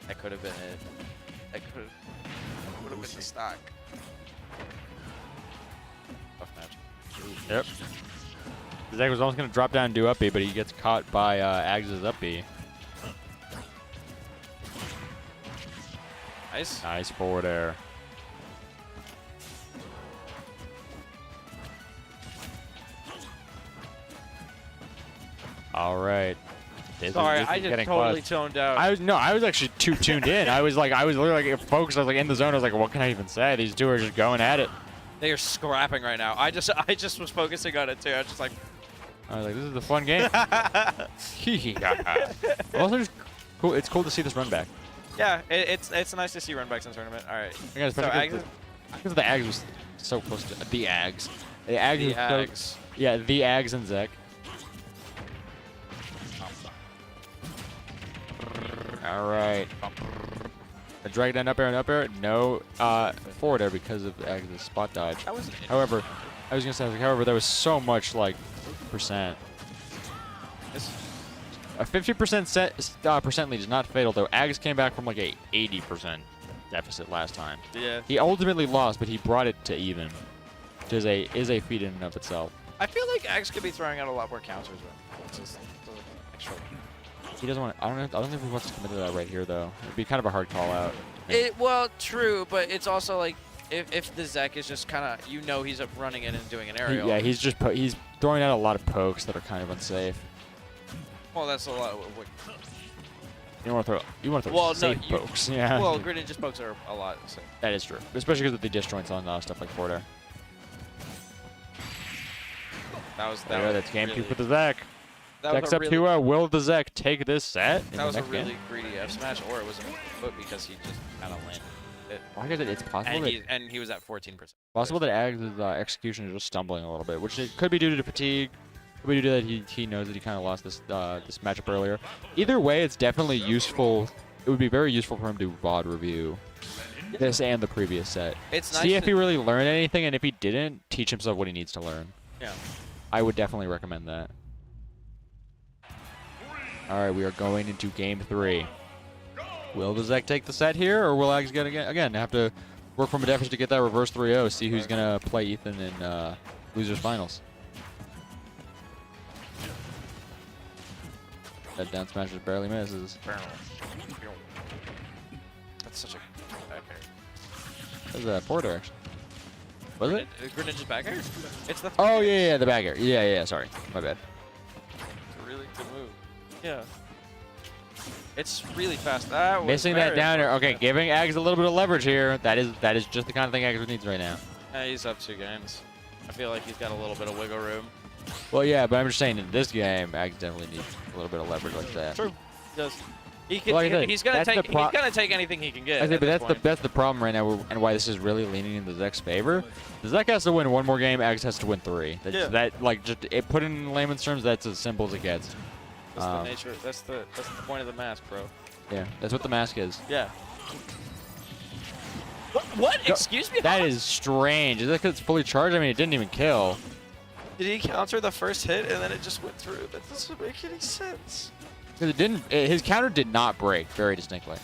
S2: that could have been it. That could have been the stock. Tough match.
S8: Yep. Zek was almost gonna drop down and do up B, but he gets caught by Ags' up B.
S2: Nice.
S8: Nice forward air. All right.
S2: Sorry, I just totally toned out.
S8: I was actually too tuned in. I was literally like focused. I was like in the zone. I was like, what can I even say? These two are just going at it.
S2: They are scrapping right now. I just was focusing on it too. I was just like,
S8: I was like, this is a fun game. Also, just cool. It's cool to see this run back.
S2: yeah, it's nice to see runbacks in the tournament. All right.
S8: Again,
S2: So
S8: especially because the Ags was so close to the Ags. The Ags.
S2: The
S8: was so-
S2: Ags.
S8: yeah, the Ags and Zek. All right. A drag down up air and up air. No forward air because of Ags' spot dodge.
S2: That was
S8: However, I was gonna say, however, there was so much like percent. A 50% percent lead is not fatal though. Ags came back from like a 80% deficit last time.
S2: yeah.
S8: He ultimately lost, but he brought it to even, which is a feat in and of itself.
S2: I feel like Axe could be throwing out a lot more counters. Right? It's just extra.
S8: He doesn't want. I don't know if he wants to commit to that right here though. It'd be kind of a hard call out.
S2: Well, true, but it's also like if the Zek is just kind of he's up running in and doing an aerial.
S8: Yeah, he's just he's throwing out a lot of pokes that are kind of unsafe.
S2: Well, that's a lot. What,
S8: You want to throw safe pokes. Yeah.
S2: well, grid and just pokes are a lot. So.
S8: That is true, especially because of the disjoints on stuff like forward air. That's game two for the Zek. Next up to will the Zek take this set?
S2: That was a really greedy F smash, or it was a foot because he just kind of landed it.
S8: Well, I guess it's possible
S2: And he was at 14%.
S8: possible that Ags' execution is just stumbling a little bit, which it could be due to fatigue. Could be due to that he knows that he kind of lost this this matchup earlier. Either way, it's definitely useful. It would be very useful for him to VOD review this and the previous set.
S2: It's nice
S8: See if he really learned anything, and if he didn't, teach himself what he needs to learn.
S2: Yeah.
S8: I would definitely recommend that. All right, we are going into game 3. Will the Zek take the set here, or will Ags again have to work from a deficit to get that reverse 3-0? See who's gonna play Ethan in losers finals. That down smash just barely misses.
S2: That's such a back air.
S8: That was forward air, actually. Was it?
S2: Greninja's back air? It's the.
S8: Oh, yeah, the back air. Yeah, sorry. My bad.
S2: It's a really good move. Yeah. It's really fast. That was
S8: Missing that
S2: very
S8: down air.
S2: unfortunate.
S8: Okay, giving Ags a little bit of leverage here. That is just the kind of thing Ags needs right now.
S2: Yeah, he's up 2 games. I feel like he's got a little bit of wiggle room.
S8: Well, yeah, but I'm just saying in this game, Ags definitely needs a little bit of leverage like that.
S2: True. He does. He can,
S8: Like I said,
S2: he's gonna
S8: that's
S2: take.
S8: the pro-
S2: He's gonna take anything he can get.
S8: I say,
S2: at
S8: but
S2: this point.
S8: that's the problem right now, and why this is really leaning into Zek's favor. Zek has to win 1 more game. Ags has to win 3.
S2: Yeah.
S8: That like just put it in layman's terms. That's as simple as it gets.
S2: That's the nature. That's the point of the mask, bro.
S8: Yeah, that's what the mask is.
S2: Yeah. What? Excuse me?
S8: That is strange. Is that because it's fully charged? I mean, it didn't even kill.
S2: Did he counter the first hit and then it just went through? That doesn't make any sense.
S8: 'Cause it didn't. His counter did not break very distinctly.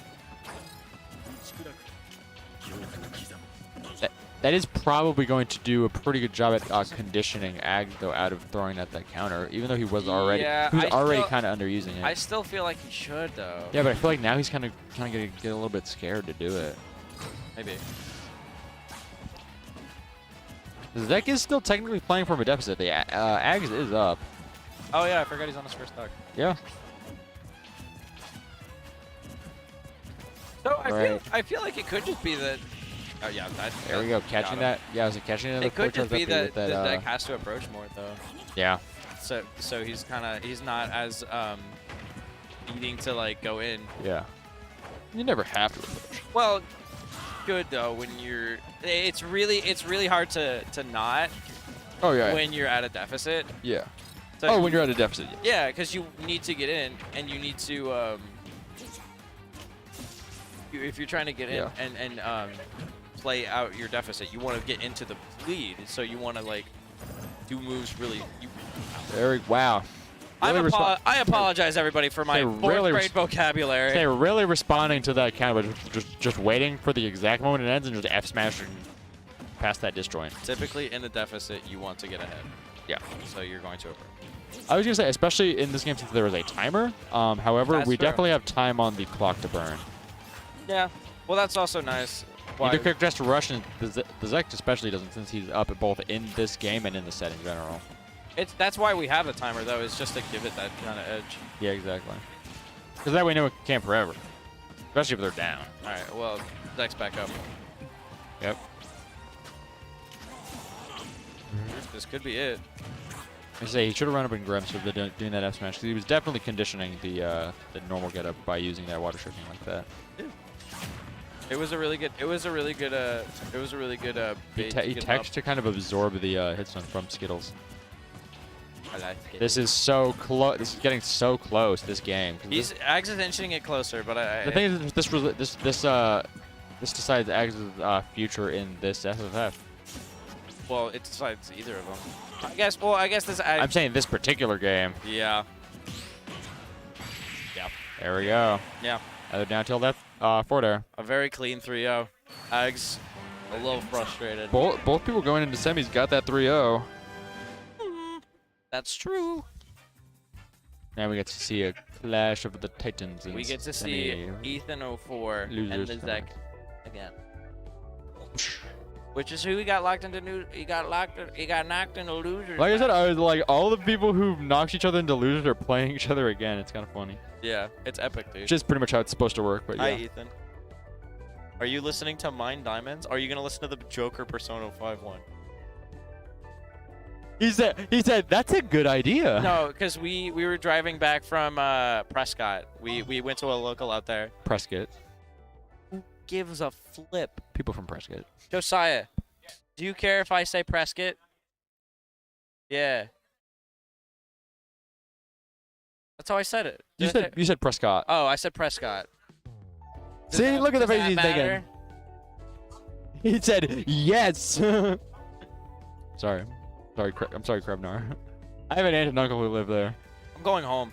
S8: That is probably going to do a pretty good job at conditioning Ag though out of throwing at that counter, even though he was already
S2: Yeah,
S8: already kind of underusing it.
S2: I still feel like he should though.
S8: Yeah, but I feel like now he's kind of gonna get a little bit scared to do it.
S2: Maybe.
S8: Zek is still technically playing from a deficit. The Ags is up.
S2: Oh yeah, I forgot he's on his first stock.
S8: Yeah.
S2: So
S8: Right.
S2: I feel like it could just be that. Oh yeah,
S8: There we go, catching that. Yeah, was it catching it?
S2: It could just be that
S8: with
S2: the deck has to approach more though.
S8: Yeah.
S2: So he's not as needing to like go in.
S8: Yeah. You never have to approach.
S2: Well, good though when you're. It's really hard to not
S8: Oh yeah.
S2: when you're at a deficit.
S8: Yeah.
S2: So
S8: Oh, when you're at a deficit.
S2: Yeah, because you need to get in, and you need to. If you're trying to get in
S8: Yeah.
S2: and play out your deficit, you want to get into the lead. So you want to like do moves really.
S8: Wow. Really
S2: I apologize, everybody, for my
S8: They
S2: fourth
S8: really
S2: grade vocabulary.
S8: They're really responding to that counter, but just waiting for the exact moment it ends and just F smash and past that disjoint.
S2: Typically, in the deficit, you want to get ahead.
S8: Yeah.
S2: So you're going to approach.
S8: I was gonna say, especially in this game since there was a timer. However,
S2: That's
S8: we
S2: true.
S8: definitely have time on the clock to burn.
S2: Yeah. Well, that's also nice. Why-
S8: Either quick just rush, and the Zek especially doesn't, since he's up at both in this game and in the set in general.
S2: That's why we have the timer, though, is just to give it that kind of edge.
S8: Yeah, exactly. Because that way, no one can camp forever, especially if they're down.
S2: All right. Well, Deck's back up.
S8: Yep.
S2: This could be it.
S8: I say he should have run up and grabbed for doing that F smash because he was definitely conditioning the normal getup by using that water shifting like that.
S2: It was a really good. It was a really good.
S8: He
S2: bait to get him
S8: techs to kind of absorb the hitstun from Skittles.
S2: up. I like it.
S8: This is so close. This is getting so close. This game. 'Cause
S2: Ags is inching it closer, but
S8: the thing is, this decides Ags' future in this FFF.
S2: well, it decides either of them. I guess. Well, I guess this.
S8: I'm saying this particular game.
S2: Yeah.
S8: There we go.
S2: Yeah.
S8: Either down till that forward air.
S2: A very clean 3-0. Ags, a little frustrated.
S8: Both people going into semis got that 3-0.
S2: That's true.
S8: Now we get to see a clash of the Titans. In
S2: We get to see
S8: semi.
S2: Ethan 04 and
S8: Losers
S2: the
S8: semi.
S2: Zek again. Which is who he got knocked into losers.
S8: Like I said, I was like, all the people who knocked each other into losers are playing each other again. It's kind of funny.
S2: Yeah, it's epic, dude.
S8: Which is pretty much how it's supposed to work. But
S4: Hi,
S8: yeah.
S4: Ethan. Are you listening to Mine Diamonds? Are you gonna listen to the Joker Persona 5-1?
S8: He said that's a good idea.
S2: No, because we were driving back from Prescott. We went to a local out there.
S8: Prescott.
S2: Who gives a flip?
S8: People from Prescott.
S2: Josiah, do you care if I say Prescott? Yeah. That's how I said it.
S8: You said Prescott.
S2: Oh, I said Prescott. Does
S8: See,
S2: that-
S8: look at the
S2: does
S8: face
S2: that
S8: he's
S2: matter?
S8: making. He said yes. Sorry, I'm sorry, Krebnar. I have an aunt and uncle who live there.
S2: I'm going home.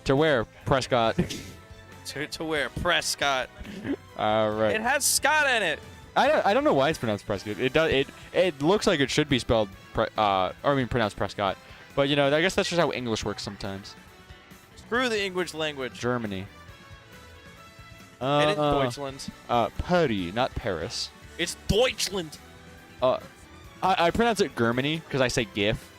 S8: To where? Prescott.
S2: To where? Prescott.
S8: Right.
S2: It has Scott in it.
S8: I don't know why it's pronounced Prescott. It looks like it should be spelled pronounced Prescott. But you know, I guess that's just how English works sometimes.
S2: Screw the English language.
S8: Germany.
S2: It is Deutschland.
S8: Paris, not Paris.
S2: It's Deutschland.
S8: I pronounce it Germany because I say GIF.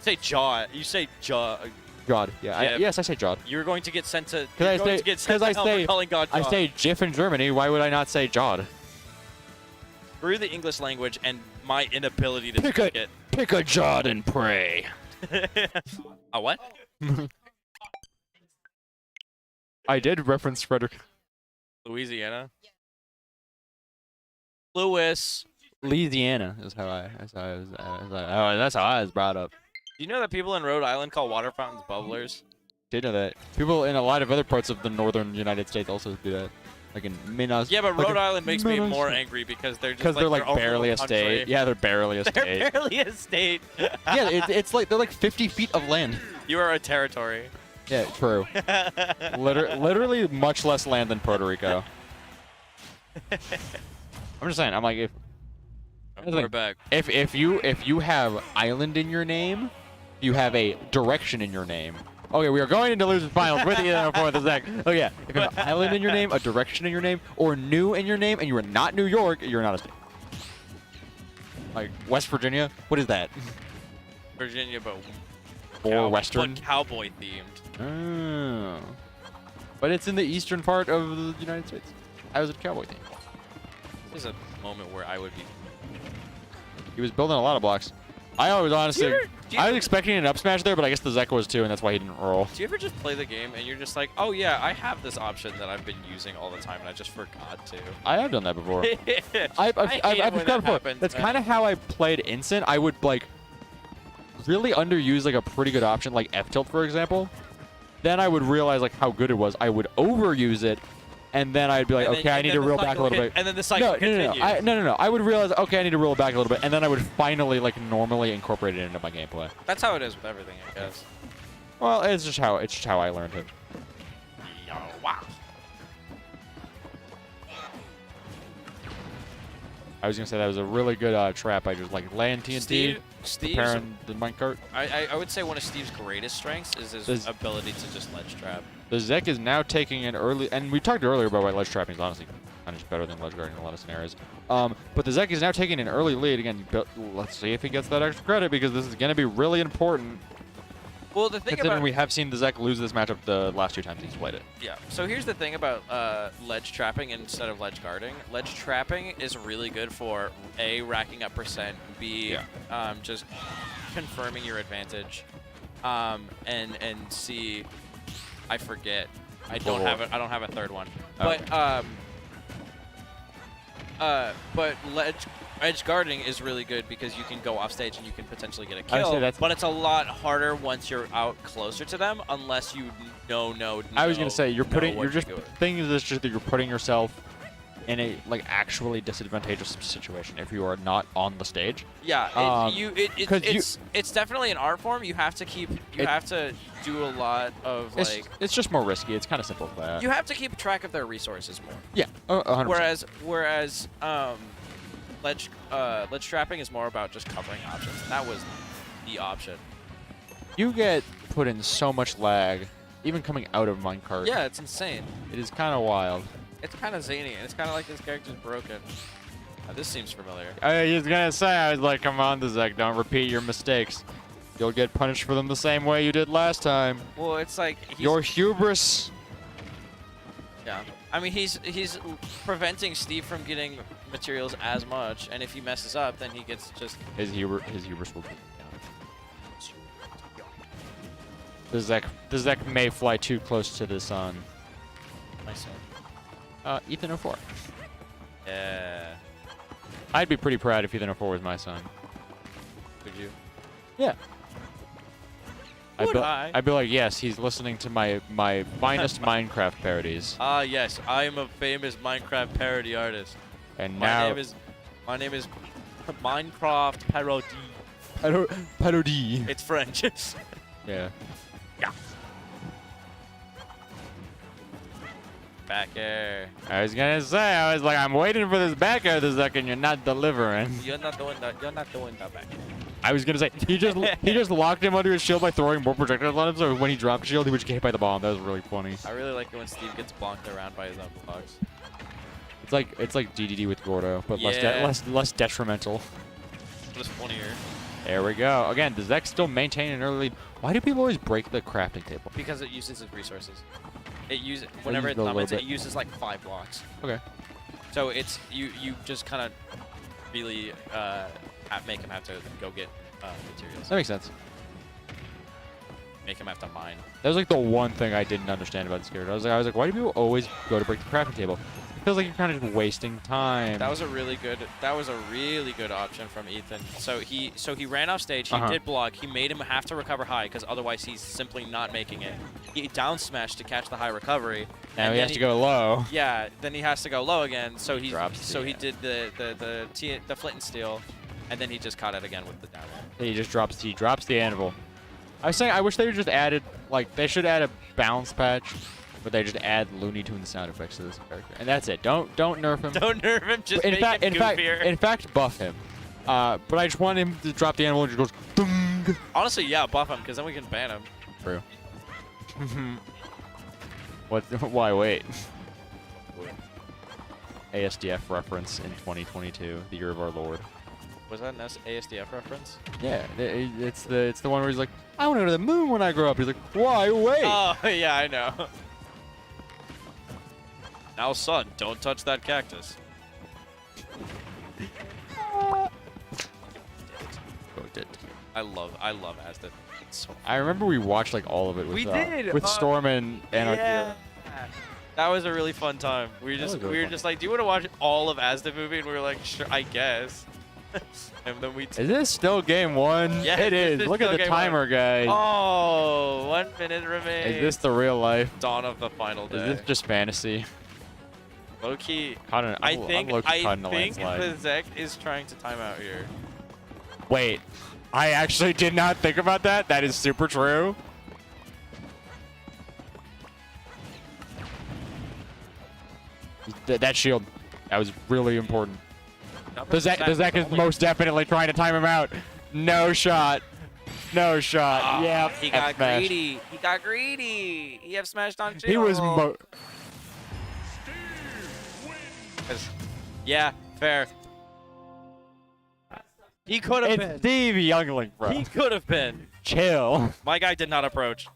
S2: Say jaw. You say jaw.
S8: God, yeah.
S2: Yeah.
S8: Yes, I say Jod.
S2: You're going to get sent to.
S8: Because I
S2: You're going
S8: say,
S2: to get sent
S8: because
S2: to
S8: I
S2: hell for
S8: say,
S2: calling God
S8: I
S2: jaw.
S8: say GIF in Germany. Why would I not say Jod?
S2: Through the English language and my inability to
S8: Pick a-
S2: speak it.
S8: Pick a Jod and pray.
S2: A what?
S8: I did reference Frederick.
S2: Louisiana. Lewis.
S8: Louisiana is how I. That's how I was brought up.
S2: Do you know that people in Rhode Island call water fountains bubblers?
S8: Did know that. People in a lot of other parts of the northern United States also do that. Like in Minnesota.
S2: Yeah, but Rhode Island makes me more angry because they're just
S8: they're like
S2: their own
S8: barely
S2: little
S8: a state.
S2: country.
S8: Yeah, they're barely a state.
S2: They're barely a state.
S8: Yeah, it's like they're like 50 feet of land.
S2: You are a territory.
S8: Yeah, true. Literally much less land than Puerto Rico. I'm just saying. I'm like
S2: We're back.
S8: if you have island in your name, you have a direction in your name. Okay, we are going into losers finals with Ethan for the Zach. Oh yeah, if you have an island in your name, a direction in your name, or new in your name, and you are not New York, you're not a state. Like West Virginia, what is that?
S2: Virginia, but
S8: Or Western.
S2: but cowboy themed.
S8: Oh. But it's in the eastern part of the United States. How is it cowboy theme?
S2: This is a moment where I would be.
S8: He was building a lot of blocks. I always honestly, I was expecting an up smash there, but I guess the Zek was too, and that's why he didn't roll.
S2: Do you ever just play the game and you're just like, oh yeah, I have this option that I've been using all the time and I just forgot to?
S8: I have done that before. I've
S2: hate it when
S8: described
S2: that
S8: before.
S2: happens,
S8: That's
S2: man.
S8: kind of how I played Instant. I would like really underuse like a pretty good option, like F tilt for example. Then I would realize like how good it was. I would overuse it, and then I'd be like, okay, I need to reel back a little bit.
S2: And then the cycle continues.
S8: No. I would realize, okay, I need to reel back a little bit, and then I would finally like normally incorporate it into my gameplay.
S2: That's how it is with everything, I guess.
S8: Well, it's just how I learned it.
S2: Wow.
S8: I was gonna say that was a really good trap. I just like land TNT,
S2: Steve's,
S8: preparing the minecart.
S2: I would say one of Steve's greatest strengths is his ability to just ledge trap.
S8: The Zek is now taking an early, and we talked earlier about why ledge trapping is honestly kind of better than ledge guarding in a lot of scenarios. But the Zek is now taking an early lead again. Let's see if he gets that extra credit because this is going to be really important.
S2: Well, the thing
S8: Considering
S2: about
S8: we have seen the Zek lose this matchup the last 2 times he's played it.
S2: yeah, so here's the thing about ledge trapping instead of ledge guarding. Ledge trapping is really good for A, racking up percent, B, just confirming your advantage, and C, I forget. I don't have a third one.
S8: Okay.
S2: But edge guarding is really good because you can go off stage and you can potentially get a
S8: I would say
S2: kill.
S8: that's-
S2: But it's a lot harder once you're out closer to them, unless you
S8: I was gonna say you're just
S2: doing.
S8: thing is just that you're putting yourself in a like actually disadvantageous situation if you are not on the stage.
S2: Yeah,
S8: because
S2: it's definitely an art form. You have to keep have to do a lot of like
S8: It's just more risky. It's kind of simple for that.
S2: you have to keep track of their resources more.
S8: Yeah, 100%.
S2: Whereas ledge trapping is more about just covering options, and that was the option.
S8: You get put in so much lag, even coming out of minecart.
S2: Yeah, it's insane.
S8: It is kind of wild.
S2: It's kind of zany, and it's kind of like this character's broken. This seems familiar.
S8: I was gonna say, I was like, come on, Zek, don't repeat your mistakes. You'll get punished for them the same way you did last time.
S2: Well, it's like
S8: Your hubris.
S2: yeah. I mean, he's preventing Steve from getting materials as much, and if he messes up, then he gets just
S8: His hubris will be down. The Zek may fly too close to the sun.
S2: myself.
S8: Ethan 04.
S2: Yeah.
S8: I'd be pretty proud if Ethan 04 was my son.
S2: Would you?
S8: Yeah.
S2: Would I?
S8: I'd be like, yes, he's listening to my finest Minecraft parodies.
S2: Ah, yes, I am a famous Minecraft parody artist.
S8: And
S2: My
S8: now
S2: name is Minecraft Parody.
S8: parody.
S2: It's French.
S8: Yeah.
S2: Back air.
S8: I was gonna say, I was like, I'm waiting for this back air the second you're not delivering.
S2: You're not doing that. You're not doing that back air.
S8: I was gonna say he just locked him under his shield by throwing more projectiles on him. So when he dropped his shield, he would just get hit by the bomb. That was really funny.
S2: I really like it when Steve gets blocked around by his own blocks.
S8: It's like DDD with Gordo, but
S2: Yeah.
S8: less detrimental.
S2: Just funnier.
S8: There we go. Again, does Zek still maintain an early lead? Why do people always break the crafting table?
S2: Because it uses its resources. It uses whenever it
S8: use a little
S2: summons it
S8: bit.
S2: uses like 5 blocks.
S8: Okay.
S2: So it's you just kind of really make him have to go get materials.
S8: That makes sense.
S2: Make him have to mine.
S8: That was like the one thing I didn't understand about this character. I was like, why do people always go to break the crafting table? It feels like you're kind of just wasting time.
S2: That was a really good option from Ethan. So he ran off stage. He
S8: Uh-huh.
S2: did block. He made him have to recover high because otherwise he's simply not making it. He down smashed to catch the high recovery.
S8: Now
S2: and
S8: he
S2: then
S8: has to go low.
S2: Yeah, then he has to go low again. So he
S8: drops the-
S2: he did the flint and steel, and then he just caught it again with the down air.
S8: He just drops the anvil. I was saying I wish they just added they should add a balance patch, but they just add Looney Tunes sound effects to this character, and that's it. Don't nerf him.
S2: Don't nerf him. Just
S8: in
S2: make
S8: fact,
S2: him goofier.
S8: in fact, buff him. But I just want him to drop the anvil and just goes. Dung.
S2: Honestly, yeah, buff him because then we can ban him.
S8: True. What? Why wait? ASDF reference in 2022, the year of our Lord.
S2: Was that an ASDF reference?
S8: Yeah, it's the one where he's like, I want to go to the moon when I grow up. He's like, why wait?
S2: Oh, yeah, I know. Now, son, don't touch that cactus. I love Asda. It's so
S8: I remember we watched like all of it with
S2: We did,
S8: with Storm and Anarchy.
S2: yeah. That was a really fun time. We
S8: was
S2: were
S8: really fun.
S2: just like, do you want to watch all of Asda movie? And we were like, sure, I guess. And then we.
S8: Is this still game one?
S2: Yeah,
S8: it
S2: this
S8: is.
S2: is
S8: Look at
S2: still
S8: the
S2: game one.
S8: timer, guy.
S2: Oh, 1 minute remains.
S8: Is this the real life?
S2: dawn of the final
S8: Is
S2: day?
S8: this just fantasy?
S2: Low key.
S8: I think
S2: the Zek is trying to time out here.
S8: Wait, I actually did not think about that. That is super true. That shield, that was really important. The Zek is most definitely trying to time him out. No shot. No shot.
S2: Ah,
S8: Yeah.
S2: He got greedy. He got greedy. He have smashed on shield.
S8: He was.
S2: Yeah, fair. He could have
S8: It's
S2: been.
S8: Steve Youngling, bro.
S2: He could have been.
S8: Chill.
S2: My guy did not approach.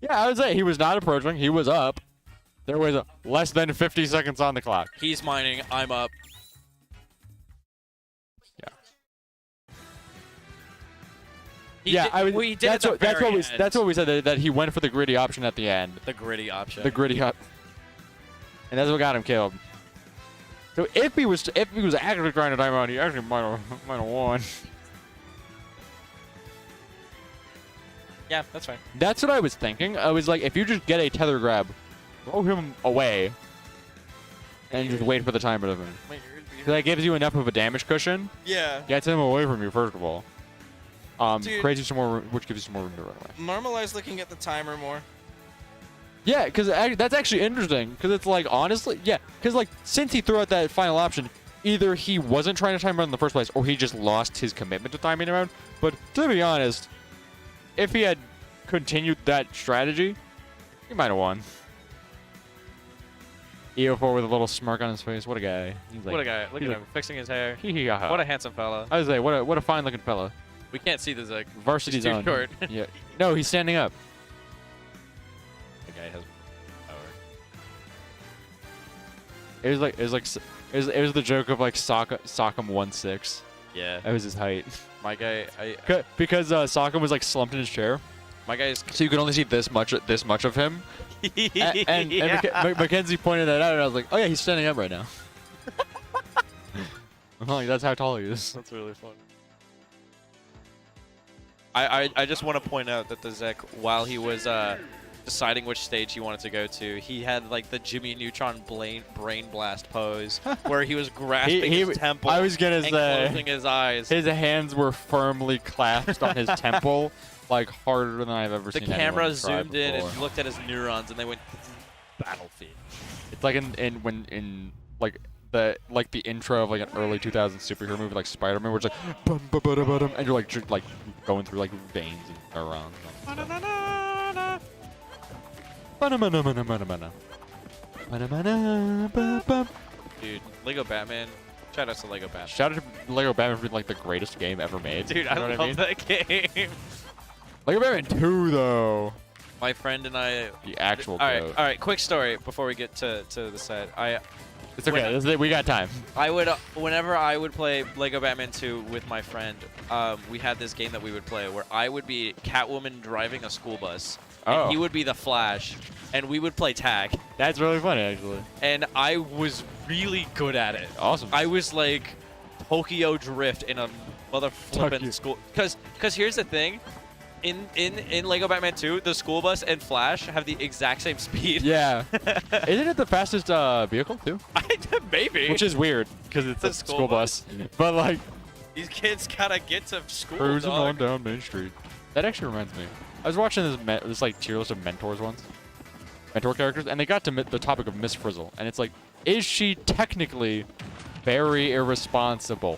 S8: Yeah, I would say he was not approaching. He was up. There was less than 50 seconds on the clock.
S2: He's mining. I'm up. He
S8: Yeah,
S2: did,
S8: I would.
S2: we did
S8: That's
S2: at
S8: what.
S2: the
S8: That's
S2: very
S8: what we.
S2: end.
S8: That's what we said. That he went for the gritty option at the end.
S2: The gritty option.
S8: The gritty up. And that's what got him killed. So if he was actually trying to time out, he actually might have won.
S2: Yeah, that's fine.
S8: That's what I was thinking. I was like, if you just get a tether grab, throw him away, and just wait for the timer to finish. So that gives you enough of a damage cushion.
S4: Yeah.
S8: Gets him away from you first of all.
S4: Dude.
S8: Creates you some more, which gives you some more room to run away.
S4: Normalize looking at the timer more.
S8: Yeah, because that's actually interesting. Because it's like, honestly, yeah. Because like, since he threw out that final option, either he wasn't trying to time him out in the first place, or he just lost his commitment to timing him out. But to be honest, if he had continued that strategy, he might have won. EO4 with a little smirk on his face. What a guy. He's like,
S2: What a guy. Look at
S8: he's
S2: him. Fixing his hair.
S8: Hee-hee-ha-ha.
S2: What a handsome fella.
S8: I was like, what a fine looking fella.
S2: We can't see the Zek.
S8: Varsity
S2: He's too
S8: zone.
S2: short.
S8: Yeah. No, he's standing up.
S2: The guy has power.
S8: It was the joke of like Sock'em 1'6".
S2: Yeah.
S8: That was his height.
S2: My guy.
S8: Because Sock'em was like slumped in his chair,
S2: My guy's.
S8: so you could only see this much of him. And
S2: Yeah.
S8: Mackenzie pointed that out, and I was like, oh yeah, he's standing up right now. I'm like, that's how tall he is.
S2: That's really fun. I just want to point out that the Zek, while he was deciding which stage he wanted to go to, he had like the Jimmy Neutron brain blast pose, where he was grasping his temple
S8: I was gonna
S2: and
S8: say
S2: closing his eyes.
S8: his hands were firmly clasped on his temple, like harder than I've ever
S2: The
S8: seen. anyone
S2: camera
S8: try
S2: zoomed in
S8: before.
S2: and looked at his neurons, and they went battlefield.
S8: It's like in like the intro of like an early 2000s superhero movie like Spider-Man, where it's like bum, ba, ba, da, ba, dum, and you're like going through like veins and neurons.
S2: Dude, Lego Batman. Shout out to Lego Batman.
S8: Shout out to Lego Batman for being like the greatest game ever made.
S2: Dude, I
S8: You know
S2: love
S8: what mean?
S2: that game.
S8: Lego Batman 2 though.
S2: My friend and I.
S8: The actual
S2: All right,
S8: goat.
S2: all right. Quick story before we get to the set.
S8: It's okay. We got time.
S2: I would whenever I would play Lego Batman 2 with my friend, we had this game that we would play where I would be Catwoman driving a school bus, and he would be the Flash, and we would play tag.
S8: That's really funny actually.
S2: And I was really good at it.
S8: Awesome.
S2: I was like Tokyo Drift in a mother flippin'
S8: Tokyo.
S2: school. Cause here's the thing. In Lego Batman 2, the school bus and Flash have the exact same speed.
S8: Yeah. Isn't it the fastest vehicle too?
S2: Maybe.
S8: Which is weird because it's a school bus. But like
S2: These kids gotta get to school.
S8: cruising on
S2: dog.
S8: down Main Street. That actually reminds me. I was watching this like tier list of mentors once. Mentor characters, and they got to the topic of Miss Frizzle, and it's like, is she technically very irresponsible?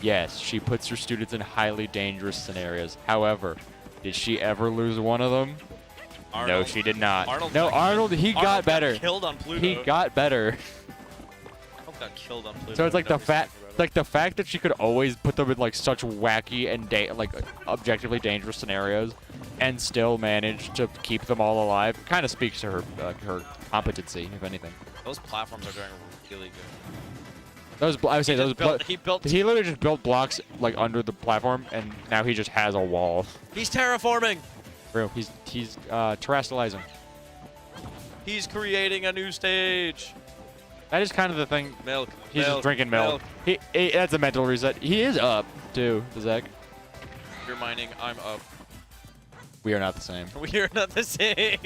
S8: Yes, she puts her students in highly dangerous scenarios. However, did she ever lose one of them? No,
S2: Arnold.
S8: she did not.
S2: Arnold
S8: No,
S2: got-
S8: Arnold, he got
S2: Arnold
S8: better.
S2: Killed on Pluto.
S8: He got better.
S2: Arnold got killed on Pluto.
S8: So it's like the
S2: Nobody's
S8: fact,
S2: talking about it.
S8: like the fact that she could always put them in like such wacky and like objectively dangerous scenarios, and still manage to keep them all alive, kind of speaks to her competency, if anything.
S2: Those platforms are doing really good.
S8: I would say those.
S2: He built.
S8: He literally just built blocks like under the platform, and now he just has a wall.
S2: He's terraforming.
S8: Bro, he's terrestrializing.
S2: He's creating a new stage.
S8: That is kind of the thing.
S2: Milk.
S8: He's just drinking milk. That's a mental reset. He is up too, Zach.
S2: You're mining. I'm up.
S8: We are not the same.
S2: We are not the same.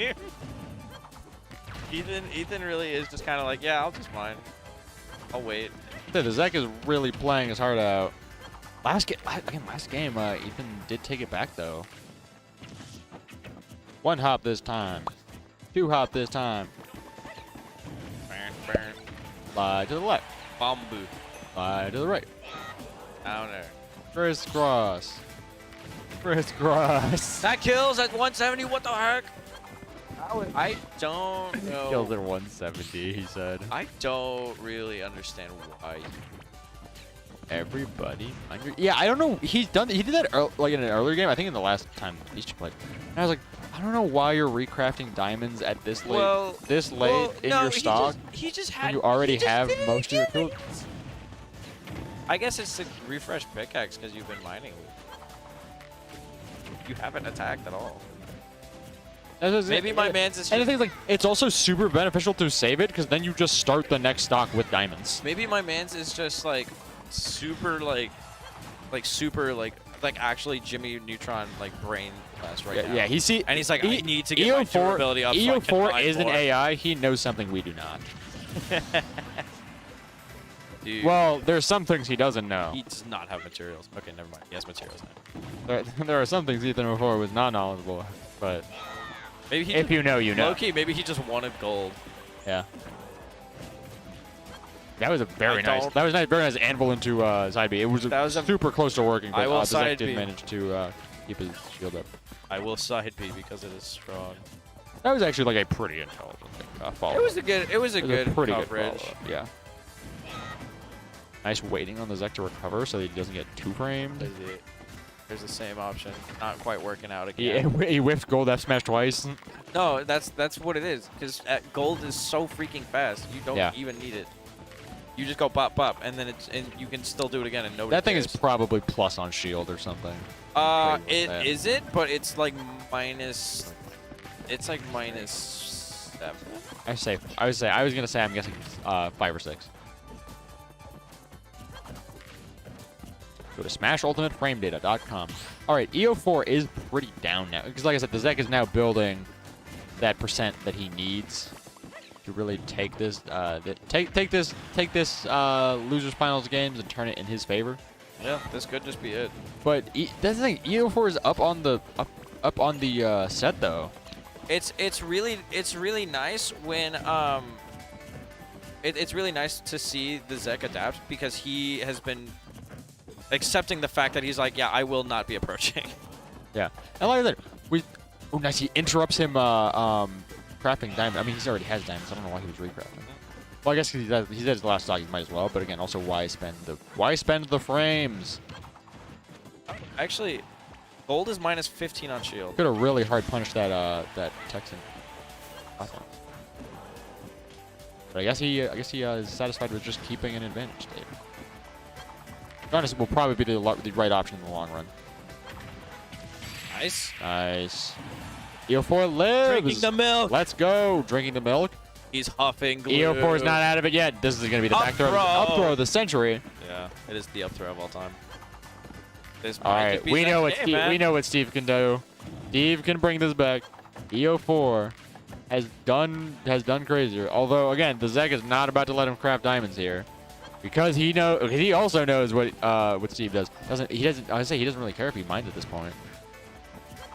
S2: Ethan really is just kind of like, yeah, I'll just mine. I'll wait.
S8: The Zach is really playing his heart out. Last game, Ethan did take it back though. 1 hop this time. 2 hop this time.
S2: Burn.
S8: Slide to the left.
S2: Bamboo.
S8: Slide to the right.
S2: Down there.
S8: Crisscross. Crisscross.
S2: That kills at 170. What the heck? I don't know.
S8: Kills at 170, he said.
S2: I don't really understand why.
S8: Everybody. Yeah, I don't know. He did that like in an earlier game. I think in the last time these two played. And I was like, I don't know why you're recrafting diamonds at this late, in your stock.
S2: He just
S8: when
S2: had.
S8: you already
S2: he just
S8: have
S2: did it
S8: most of your
S2: again.
S8: tools.
S2: I guess it's to refresh pickaxe because you've been mining. You haven't attacked at all. Maybe my man's is.
S8: And the
S2: Just,
S8: thing is, like, it's also super beneficial to save it because then you just start the next stock with diamonds.
S2: maybe my man's is just like super actually Jimmy Neutron like brain class right now.
S8: Yeah, he's
S2: And he's like, I need to get my durability up. so I can
S8: EO4
S2: mine
S8: is an
S2: more.
S8: AI. He knows something we do not.
S2: Dude,
S8: Well, there's some things he doesn't know.
S2: he does not have materials. Okay, never mind. He has materials now.
S8: There are some things Ethan before was not knowledgeable, but
S2: Maybe he
S8: if you know, you know.
S2: Low-key, maybe he just wanted gold.
S8: Yeah. That was a very
S2: I
S8: nice.
S2: don't-
S8: That was nice. Very nice anvil into side B. It was,
S2: That was a-
S8: super close to working, but
S2: I will
S8: the Zek
S2: side
S8: did
S2: B.
S8: manage to keep his shield up.
S2: I will side B because it is strong.
S8: That was actually like a pretty intelligent follow.
S2: It was a good. It was a good
S8: pretty
S2: coverage.
S8: good follow-up, yeah. Nice waiting on the Zek to recover so that he doesn't get two framed.
S2: There's the same option. Not quite working out
S8: He,
S2: again.
S8: he whiffed gold F smash twice.
S2: No, that's what it is. Because gold is so freaking fast. You don't even need it. You just go bop bop, and then you can still do it again, and nobody
S8: That thing is
S2: cares.
S8: probably plus on shield or something.
S2: It
S8: that.
S2: is it, but it's like minus. It's like minus 7.
S8: I was gonna say I'm guessing 5 or 6. Go to smashultimateframedata.com. All right, EO4 is pretty down now because, like I said, the Zek is now building that percent that he needs to really take this take this losers finals games and turn it in his favor.
S2: Yeah, this could just be it.
S8: But that's the thing. EO4 is up on the set though.
S2: It's really nice when it's really nice to see the Zek adapt because he has been accepting the fact that he's like, yeah, I will not be approaching.
S8: Yeah. And like I said, oh, nice. He interrupts him crafting diamond. I mean, he already has diamonds. I don't know why he was recrafting. Well, I guess he's at his last stock, he might as well. But again, also why spend the frames?
S2: Actually, gold is minus 15 on shield.
S8: Could have really hard punished that Texan. Awesome. But I guess he is satisfied with just keeping an advantage state. Honestly, will probably be the right option in the long run.
S2: Nice.
S8: Nice. EO4 lives.
S2: Drinking the milk.
S8: Let's go. Drinking the milk.
S2: He's huffing glue.
S8: EO4 is not out of it yet. This is going to be the back throw. Up throw of the century.
S2: Yeah, it is the up throw of all time.
S8: All right, we know what Steve can do. Steve can bring this back. EO4 has done crazier. Although again, the Zek is not about to let him craft diamonds here, because he also knows what Steve does. He doesn't really care if he minds at this point.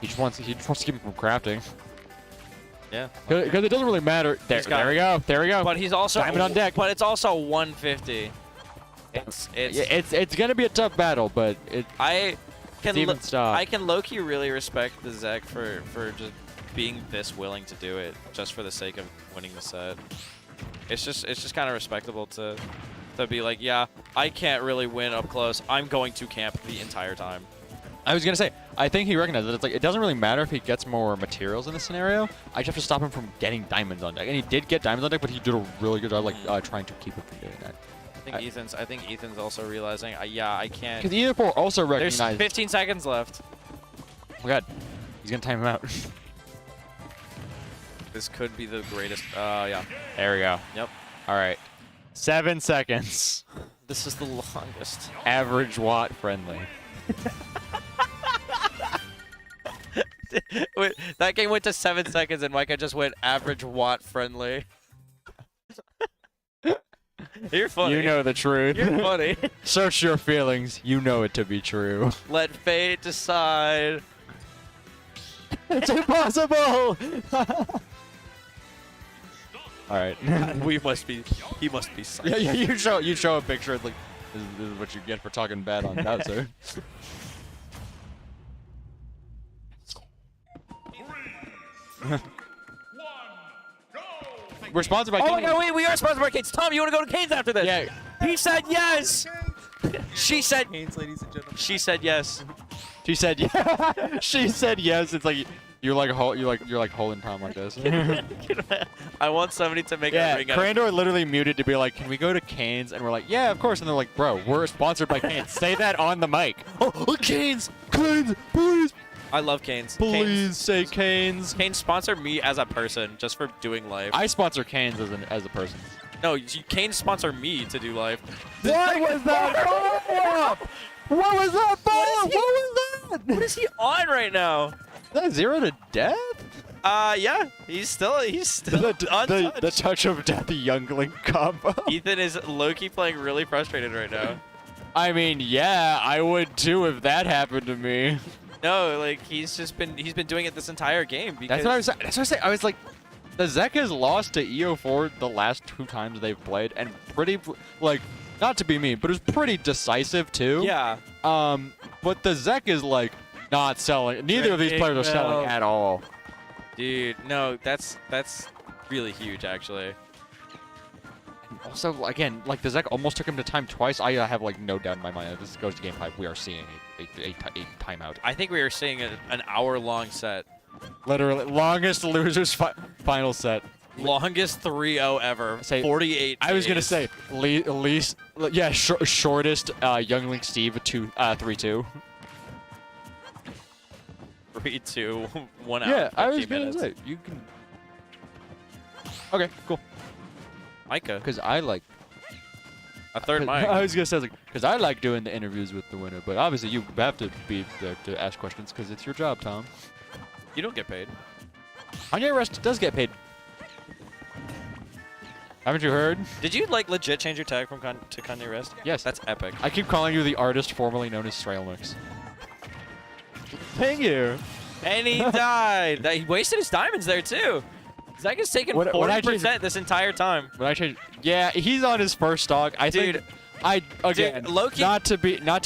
S8: He just wants to keep him from crafting.
S2: Yeah.
S8: Because it doesn't really matter. There we go.
S2: But he's also
S8: diamond on deck.
S2: But it's also 150.
S8: It's gonna be a tough battle, but
S2: I can
S8: low-key
S2: really respect the Zek for just being this willing to do it just for the sake of winning the set. It's just kind of respectable to be like, yeah, I can't really win up close. I'm going to camp the entire time.
S8: I was gonna say, I think he recognizes that it's like it doesn't really matter if he gets more materials in this scenario. I just have to stop him from getting diamonds on deck, and he did get diamonds on deck, but he did a really good job trying to keep him from doing that.
S2: I think Ethan's also realizing, yeah, I can't.
S8: Because EO4 also recognized.
S2: There's 15 seconds left.
S8: Oh my god, he's gonna time him out.
S2: This could be the greatest. Yeah.
S8: There we go.
S2: Yep.
S8: All right, 7 seconds.
S2: This is the longest.
S8: Average watt friendly.
S2: Wait, that game went to 7 seconds, and Micah just went average watt friendly. You're funny.
S8: You know the truth.
S2: You're funny.
S8: Search your feelings. You know it to be true.
S2: Let fate decide.
S8: It's impossible. All right.
S2: He must be psyched.
S8: Yeah. You show a picture. It's like this is what you get for talking bad on Bowser. We're sponsored by
S2: Oh
S8: Canes.
S2: my god, wait, we are sponsored by Canes. Tom, you want to go to Canes after this?
S8: Yeah.
S2: He said yes. She said
S4: Canes, ladies and gentlemen.
S2: She said yes.
S8: She said yeah. She said yes. It's like you're like holding Tom like this.
S2: I want somebody to make a
S8: Yeah,
S2: ring.
S8: Crandor literally muted to be like, "Can we go to Canes?" And we're like, "Yeah, of course." And they're like, "Bro, we're sponsored by Canes. Say that on the mic." Oh, Canes, Canes, please.
S2: I love Canes.
S8: Please say Canes.
S2: Canes sponsor me as a person just for doing life.
S8: I sponsor Canes as a person.
S2: No, Canes sponsor me to do life.
S8: What was that follow-up? What was that follow-up? What was that?
S2: What is he on right now?
S8: Is that 0 to death?
S2: Yeah, he's still untouched.
S8: The touch of death, the youngling combo.
S2: Ethan is low-key playing really frustrated right now.
S8: I mean, yeah, I would too if that happened to me.
S2: No, like he's been doing it this entire game. Because
S8: That's what I was. That's what I was saying. I was like, the Zek has lost to EO4 the last 2 times they've played, and pretty like, not to be mean, but it was pretty decisive too.
S2: Yeah.
S8: But the Zek is like not selling. Neither of these players are selling at all.
S2: Dude, no, that's really huge actually.
S8: Also, again, like the Zek almost took him to time twice. I have like no doubt in my mind that this goes to game 5. We are seeing a timeout.
S2: I think we are seeing an hour-long set.
S8: Literally, longest losers final set.
S2: Longest 3-0 ever.
S8: Say
S2: 48
S8: I was gonna
S2: days.
S8: say least, yeah, shortest Youngling Steve 3-2.
S2: 3-2, 1 hour.
S8: Yeah, I was
S2: 15
S8: gonna
S2: minutes.
S8: say you can. Okay, cool.
S2: Micah,
S8: Because I like.
S2: a third mic.
S8: I was gonna say because I like doing the interviews with the winner, but obviously you have to be there to ask questions because it's your job, Tom.
S2: You don't get paid.
S8: Kanye West does get paid. Haven't you heard?
S2: Did you like legit change your tag from to Kanye West?
S8: Yes.
S2: That's epic.
S8: I keep calling you the artist formerly known as Strailmix. Thank you.
S2: And he died. He wasted his diamonds there too. Zach has taken
S8: When I
S2: 40% this entire time.
S8: When I change, Yeah, he's on his first stock. I
S9: Dude,
S8: think. Again,
S9: low-key-
S8: not to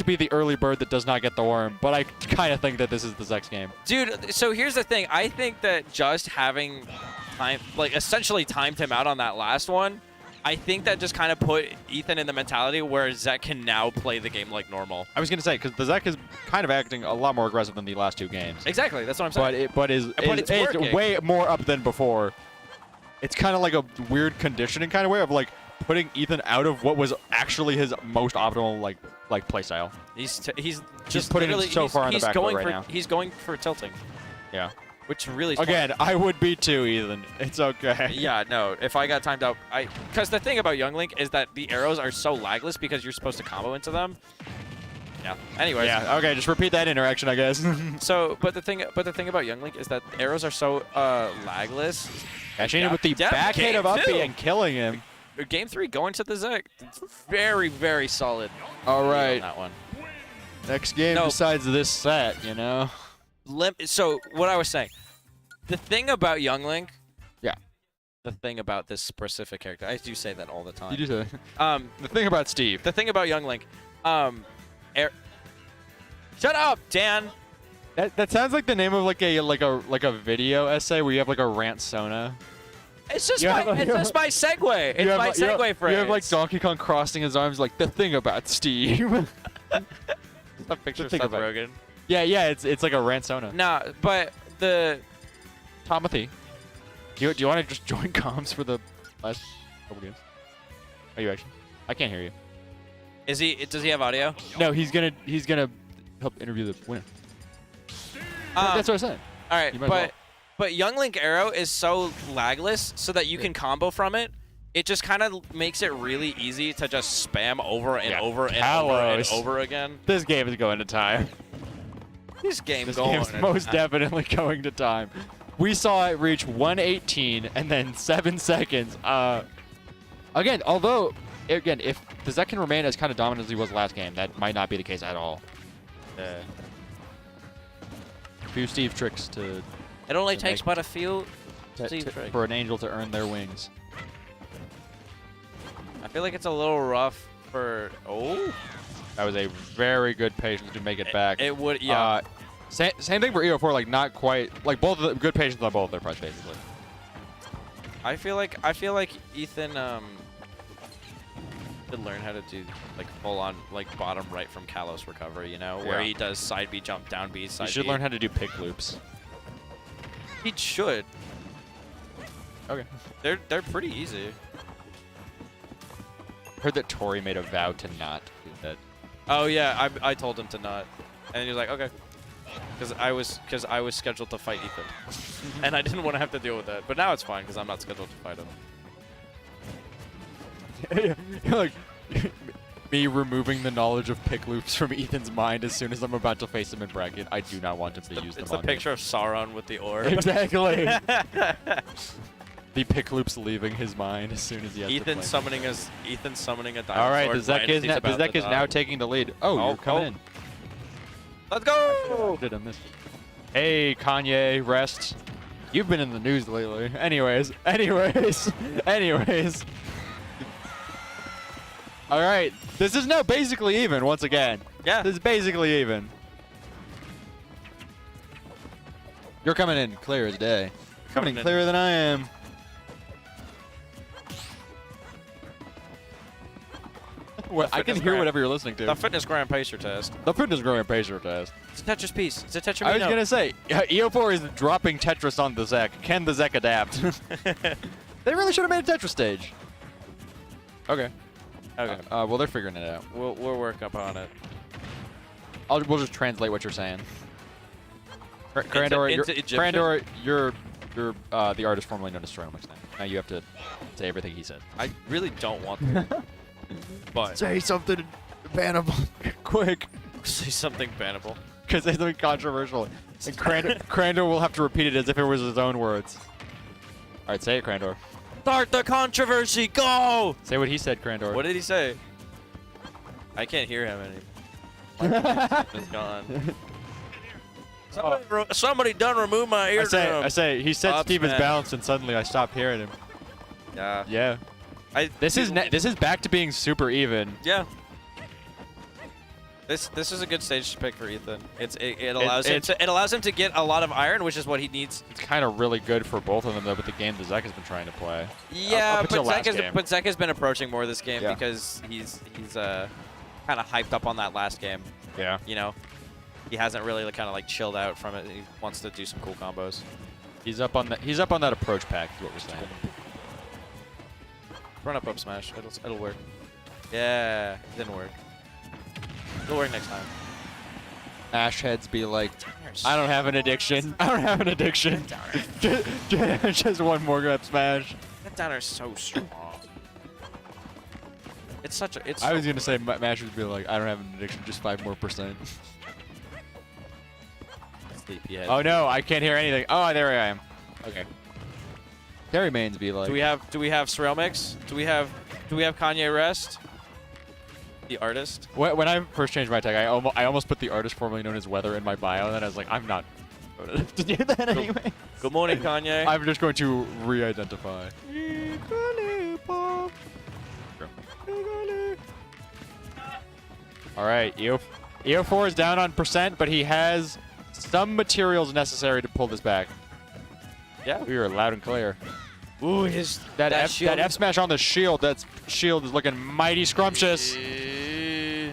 S8: be the early bird that does not get the worm, but I kind of think that this is the Zek's game.
S9: Dude, so here's the thing. I think that just having time, like essentially timed him out on that last one, I think that just kind of put Ethan in the mentality where Zek can now play the game like normal.
S8: I was gonna say because the Zek is kind of acting a lot more aggressive than the last 2 games.
S9: Exactly, that's what I'm saying.
S8: But it's
S9: working.
S8: way more up than before. It's kind of like a weird conditioning kind of way of like putting Ethan out of what was actually his most optimal like play style.
S9: He's just
S8: putting him
S9: literally-
S8: so far on the
S9: he's
S8: back foot
S9: going
S8: right
S9: for,
S8: now.
S9: He's going for tilting,
S8: Yeah.
S9: which really
S8: Again, I would be too, Ethan. It's okay.
S9: Yeah, no. If I got timed out, because the thing about Young Link is that the arrows are so lagless because you're supposed to combo into them. Yeah. Anyways.
S8: Yeah. Okay. Just repeat that interaction, I guess.
S9: So, but the thing about Young Link is that arrows are so lagless.
S8: Catching him with the
S9: Yeah,
S8: back hit of
S9: game
S8: uppy
S9: two.
S8: and killing him.
S9: Game 3 going to the Zek. Very, very solid.
S8: All
S9: on
S8: right.
S9: that one.
S8: Next game
S9: No.
S8: besides this set, you know.
S9: So what I was saying, the thing about Young Link.
S8: Yeah.
S9: The thing about this specific character, I do say that all the time.
S8: You do say.
S9: Um,
S8: The thing about Steve.
S9: the thing about Young Link, shut up, Dan.
S8: That sounds like the name of like a video essay where you have like a rant sona.
S9: It's just
S8: You
S9: my,
S8: have-
S9: it's just my segue. It's my segue phrase.
S8: You have like Donkey Kong crossing his arms like the thing about Steve.
S9: a picture of
S8: think
S9: Seth
S8: about it.
S9: Rogen.
S8: yeah, it's like a rant sona.
S9: Nah, but the
S8: Timothy, do you want to just join comms for the last couple games? Are you actually? I can't hear you.
S9: does he have audio?
S8: No, he's gonna help interview the winner. That's what I said.
S9: All right,
S8: You might as well.
S9: but Young Link arrow is so lagless so that you can combo from it. It just kind of makes it really easy to just spam over and
S8: Yeah,
S9: over and over and
S8: Kalos.
S9: over again.
S8: This game is going to time.
S9: This game
S8: This
S9: going.
S8: game's most definitely going to time. We saw it reach 118 and then 7 seconds. Again, if the Zek can remain as kind of dominant as he was last game, that might not be the case at all. A few Steve tricks to
S9: It only
S8: to
S9: takes
S8: make-
S9: but a few.
S8: to-
S9: Steve
S8: to-
S9: tricks.
S8: for an angel to earn their wings.
S9: I feel like it's a little rough for. Oh.
S8: That was a very good patience to make it back.
S9: It would. Yeah.
S8: Same thing for EO4, like not quite, like both of the good patience on both of their parts basically.
S9: I feel like Ethan should learn how to do like full on like bottom right from Kalos recovery, you know, where
S8: Yeah.
S9: he does side B jump, down B, side
S8: You should
S9: B.
S8: learn how to do pick loops.
S9: He should.
S8: Okay.
S9: They're pretty easy.
S8: Heard that Tori made a vow to not do that.
S9: Oh yeah, I told him to not, and he was like, okay, because I was scheduled to fight Ethan, and I didn't want to have to deal with that. But now it's fine because I'm not scheduled to fight him.
S8: Like me removing the knowledge of pick loops from Ethan's mind as soon as I'm about to face him in bracket. I do not want him to use them
S9: It's
S8: on
S9: a picture of Sauron with the orb.
S8: me. Exactly. The pick loops leaving his mind as soon as he has to
S9: Ethan
S8: play.
S9: summoning a diamond
S8: All right,
S9: sword
S8: the Zek
S9: right
S8: is
S9: as he's about to die.
S8: now taking the lead. Oh, you're coming in.
S9: Let's go!
S8: Did on this. Hey, Kanye, rest. You've been in the news lately. Anyways. All right, this is now basically even once again.
S9: Yeah.
S8: This is basically even. You're coming in clear as day. Coming in clearer than I am. What, I can
S9: fitness
S8: hear
S9: gram.
S8: whatever you're listening to.
S9: The fitness gram pacer test.
S8: The fitness growing pacer test.
S9: It's a Tetris piece. It's a Tetris.
S8: I was gonna say, EO4 is dropping Tetris on the Zek. Can the Zek adapt? They really should have made a Tetris stage. Okay.
S9: Okay.
S8: Well, they're figuring it out.
S9: We'll work up on it.
S8: We'll just translate what you're saying. Crandor,
S9: into Egyptian?
S8: Crandor, you're the artist formerly known as Stronix now. Now you have to say everything he said.
S9: I really don't want to. But
S8: Say something bannable, quick,
S9: say something bannable.
S8: because it's something controversial. And Crandor will have to repeat it as if it was his own words. All right, say it, Crandor.
S9: Start the controversy. Go!
S8: Say what he said, Crandor.
S9: What did he say? I can't hear him anymore. It's gone. Somebody done remove my eardrum.
S8: I say, he said
S9: Ups,
S8: Steve is
S9: man.
S8: balanced, and suddenly I stopped hearing him.
S9: Yeah.
S8: Yeah. This is back to being super even.
S9: Yeah. This is a good stage to pick for Ethan. It allows him to get a lot of iron, which is what he needs.
S8: It's kind of really good for both of them though with the game that Zek has been trying to play.
S9: Yeah,
S8: up until last game.
S9: but Zek has been approaching more this game
S8: Yeah.
S9: because he's kind of hyped up on that last game.
S8: Yeah.
S9: You know, he hasn't really kind of like chilled out from it. He wants to do some cool combos.
S8: He's up on that approach pack. Is what we're saying.
S9: Run up smash. It'll work. Yeah, it didn't work. It'll work next time.
S1: Ash heads be like,
S8: I don't have an addiction. I don't have an addiction. Just one more grab smash.
S9: That downer is so strong. It's such a. It's.
S8: I was gonna say Mash would be like, I don't have an addiction, just 5% more.
S9: Sleepyhead.
S8: Oh no, I can't hear anything. Oh, there I am. Okay.
S1: Terry mains be like.
S9: Do we have Surreal Mix? Do we have Kanye Rest? The artist.
S8: When I first changed my tag, I almost put the artist formerly known as Weather in my bio, and then I was like, I'm not to do that anyway.
S9: Good morning, Kanye.
S8: I'm just going to re-identify. All right, EO4 is down on percent, but he has some materials necessary to pull this back.
S9: Yeah.
S8: We are loud and clear.
S9: Ooh,
S8: that F smash on the shield. That shield is looking mighty scrumptious.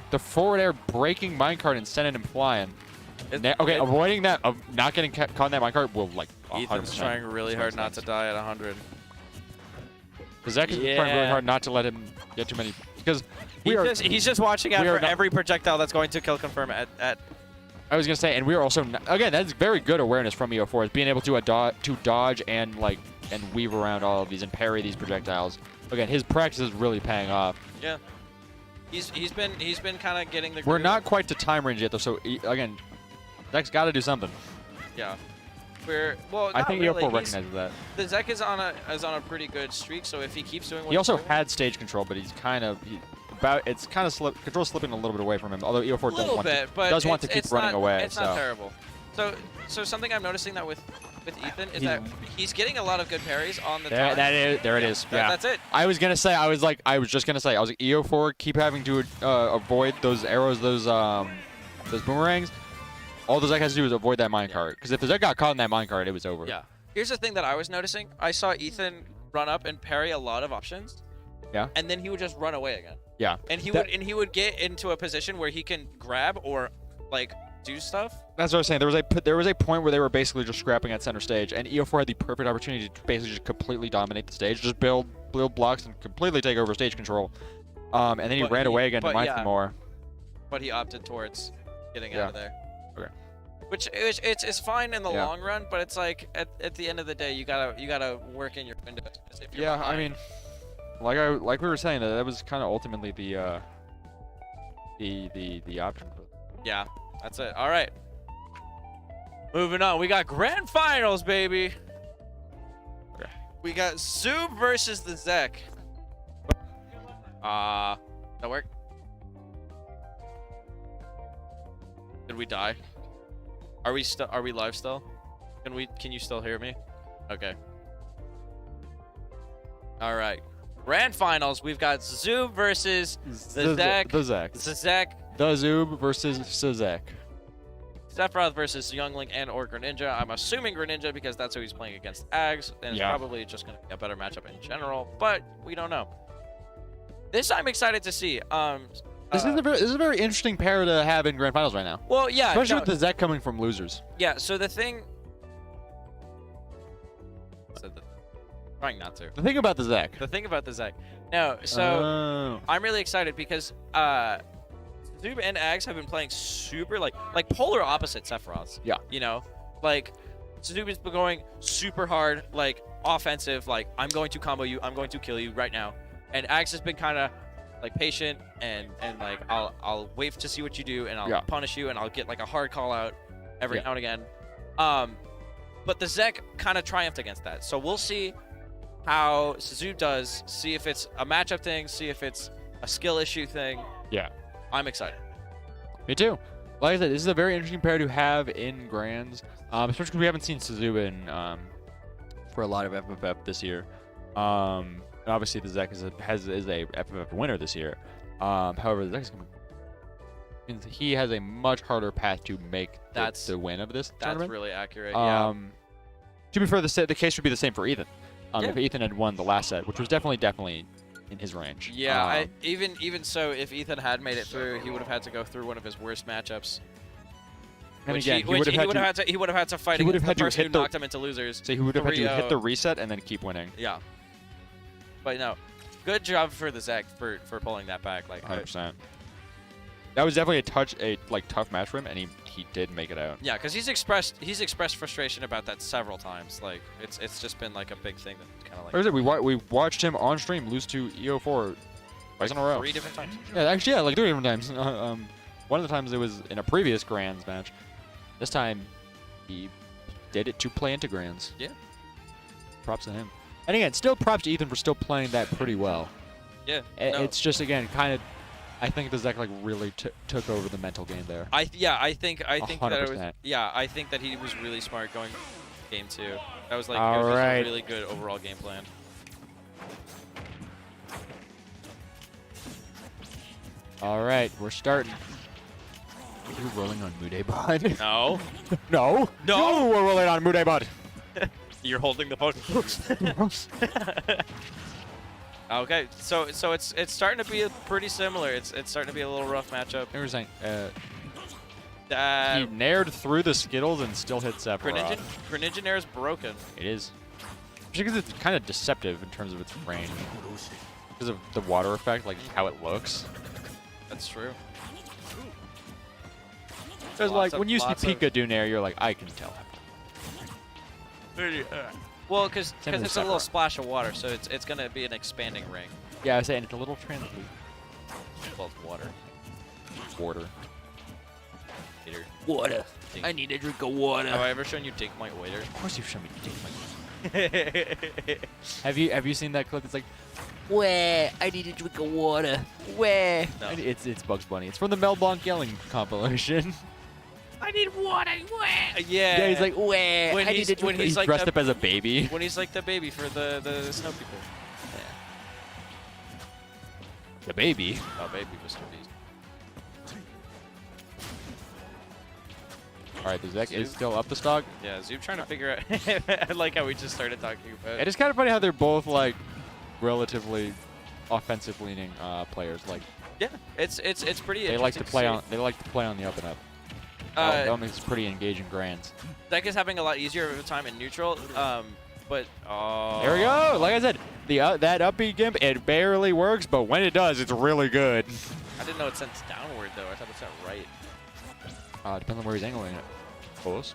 S8: The forward air breaking minecart and sending him flying. Okay, avoiding that, not getting caught in that minecart will like 100%.
S9: Ethan's trying really hard not to die at 100.
S8: Zek is trying really hard not to let him get too many, because
S9: he's just watching out for every projectile that's going to kill confirm at.
S8: I was gonna say, and we are also again, that's very good awareness from EO4, is being able to dodge and weave around all of these and parry these projectiles. Again, his practice is really paying off.
S9: Yeah. He's been kind of getting the.
S8: We're not quite to time range yet though, so again, Zek's got to do something.
S9: Yeah.
S8: I think
S9: really.
S8: EO4 recognizes that.
S9: The Zek is on a pretty good streak, so if he keeps doing what
S8: he also had stage control, but he's kind of control slipping a little bit away from him. Although EO4 does want to keep running away.
S9: It's not terrible. So something I'm noticing that with Ethan is that he's getting a lot of good parries on the time.
S8: There it is. Yeah.
S9: That's it.
S8: I was just gonna say, EO4 keep having to avoid those arrows, those boomerangs. All the Zek has to do is avoid that minecart. Because if the Zek got caught in that minecart, it was over.
S9: Yeah. Here's the thing that I was noticing. I saw Ethan run up and parry a lot of options.
S8: Yeah.
S9: And then he would just run away again.
S8: Yeah.
S9: And he would get into a position where he can grab or like do stuff.
S8: That's what I was saying. There was a point where they were basically just scrapping at center stage, and EO4 had the perfect opportunity to basically just completely dominate the stage, just build blocks and completely take over stage control. And then he ran away again to mine some more.
S9: But he opted towards getting out of there.
S8: Okay.
S9: Which it's fine in the long run, but it's like at the end of the day, you gotta work in your windows.
S8: Yeah, I mean, like we were saying, that was kind of ultimately the option.
S9: Yeah, that's it. All right. Moving on, we got grand finals, baby.
S8: Okay.
S9: We got Zoob versus the Zek. That work? Did we die? Are we live still? Can you still hear me? Okay. All right. Grand finals. We've got Zoob versus the Zek.
S8: The Zek. The Zoob versus Zek.
S9: Sephiroth versus Young Link and or Greninja. I'm assuming Greninja because that's who he's playing against Ags, and it's probably just going to be a better matchup in general, but we don't know. This I'm excited to see.
S8: This is a very interesting pair to have in grand finals right now.
S9: Well, yeah.
S8: Especially with the Zek coming from losers.
S9: Yeah, so the thing... Trying not to.
S8: The thing about the Zek.
S9: No, so I'm really excited because Zoob and Ags have been playing super like polar opposite Sephiroths.
S8: Yeah.
S9: You know, like Zoob has been going super hard, like offensive, like I'm going to combo you, I'm going to kill you right now, and Ags has been kind of like patient and like I'll wait to see what you do and I'll punish you and I'll get like a hard call out every now and again. But the Zek kind of triumphed against that, so we'll see how Zoob does, see if it's a matchup thing, see if it's a skill issue thing.
S8: Yeah.
S9: I'm excited.
S8: Me too. Like I said, this is a very interesting pair to have in Grands, especially because we haven't seen Zoob in for a lot of FFF this year. And obviously, the Zek is a FFF winner this year. However, the Zek is going to... He has a much harder path to make the win of this
S9: That's
S8: tournament.
S9: really accurate. Yeah.
S8: To be fair, the case would be the same for Ethan.
S9: Yeah.
S8: If Ethan had won the last set, which was definitely in his range.
S9: Yeah, even so, if Ethan had made it through, he would have had to go through one of his worst matchups.
S8: And
S9: Which
S8: again,
S9: he would have had to fight
S8: he would
S9: against
S8: have
S9: the
S8: had to
S9: person
S8: hit
S9: who
S8: the-
S9: knocked him into losers.
S8: So he would have had to hit
S9: 3-0.
S8: the reset and then keep winning.
S9: Yeah. But no, good job for the Zek for pulling that back. Like,
S8: 100%. That was definitely a tough match for him, and he did make it out.
S9: yeah, because he's expressed frustration about that several times. Like, it's just been like a big thing that kind of like.
S8: Like I said, we watched him on stream lose to EO4 twice in a row.
S9: 3 different times.
S8: Yeah, actually, yeah, like 3 different times. One of the times it was in a previous Grands match. This time, he did it to play into Grands.
S9: Yeah.
S8: Props to him. And again, still props to Ethan for still playing that pretty well.
S9: Yeah.
S8: It's just, again, kind of... I think the Zek like really took over the mental game there.
S9: I think that it was
S8: 100%.
S9: I think that he was really smart going game 2. That was like
S8: All
S9: it was
S8: right.
S9: a really good overall game plan.
S8: All right, we're starting. Are you rolling on Mudebot?
S9: No.
S8: No.
S9: No.
S8: We're rolling on Mudebot.
S9: You're holding the phone. Okay, so it's starting to be pretty similar. It's starting to be a little rough matchup.
S8: They were saying he nared through the Skittles and still hit Sephiroth.
S9: Greninja Nair is broken.
S8: It is. Because it's kind of deceptive in terms of its range. Because of the water effect, like how it looks.
S9: That's true.
S8: Because like when you see Pika do Nair, you're like, I can tell.
S9: Well, because
S8: Same with
S9: it's a little
S8: Sephiroth.
S9: splash of water, so it's gonna be an expanding ring.
S8: Yeah, I was saying it's a little translucent.
S9: Well, it's water.
S8: Water.
S9: Later.
S6: Water.
S9: Dink.
S6: I need a drink of water.
S9: Have I ever shown you Dink Mike Waiter?
S8: Of course you've shown me Dink Have you seen that clip? It's like,
S7: Where? I need a drink of water. Where?
S9: No.
S8: it's Bugs Bunny. It's from the Mel Blanc yelling compilation.
S7: I need water. Where?
S9: Yeah.
S8: Yeah, he's like,
S7: Where?
S9: When
S7: I
S9: he's-
S7: need a drink.
S9: when
S8: he's
S9: like
S8: dressed
S9: the-
S8: up as a baby.
S9: when he's like the baby for the snow people.
S8: The baby.
S9: Oh, baby, Mr. Beast.
S8: All right, the Zek is still up the stock.
S9: Yeah, Zoop trying to figure out. I like how we just started talking about.
S8: It is kind of funny how they're both like relatively offensive-leaning players. Like
S9: Yeah, it's pretty.
S8: they like to
S9: interesting
S8: play
S9: see.
S8: on the up and up. That makes it pretty engaging Grands.
S9: Deck is having a lot easier of a time in neutral. But
S8: There we go. Like I said, that up B gimp, it barely works, but when it does, it's really good.
S9: I didn't know it sent downward though. I thought it sent right.
S8: Depends on where he's angling it. Close.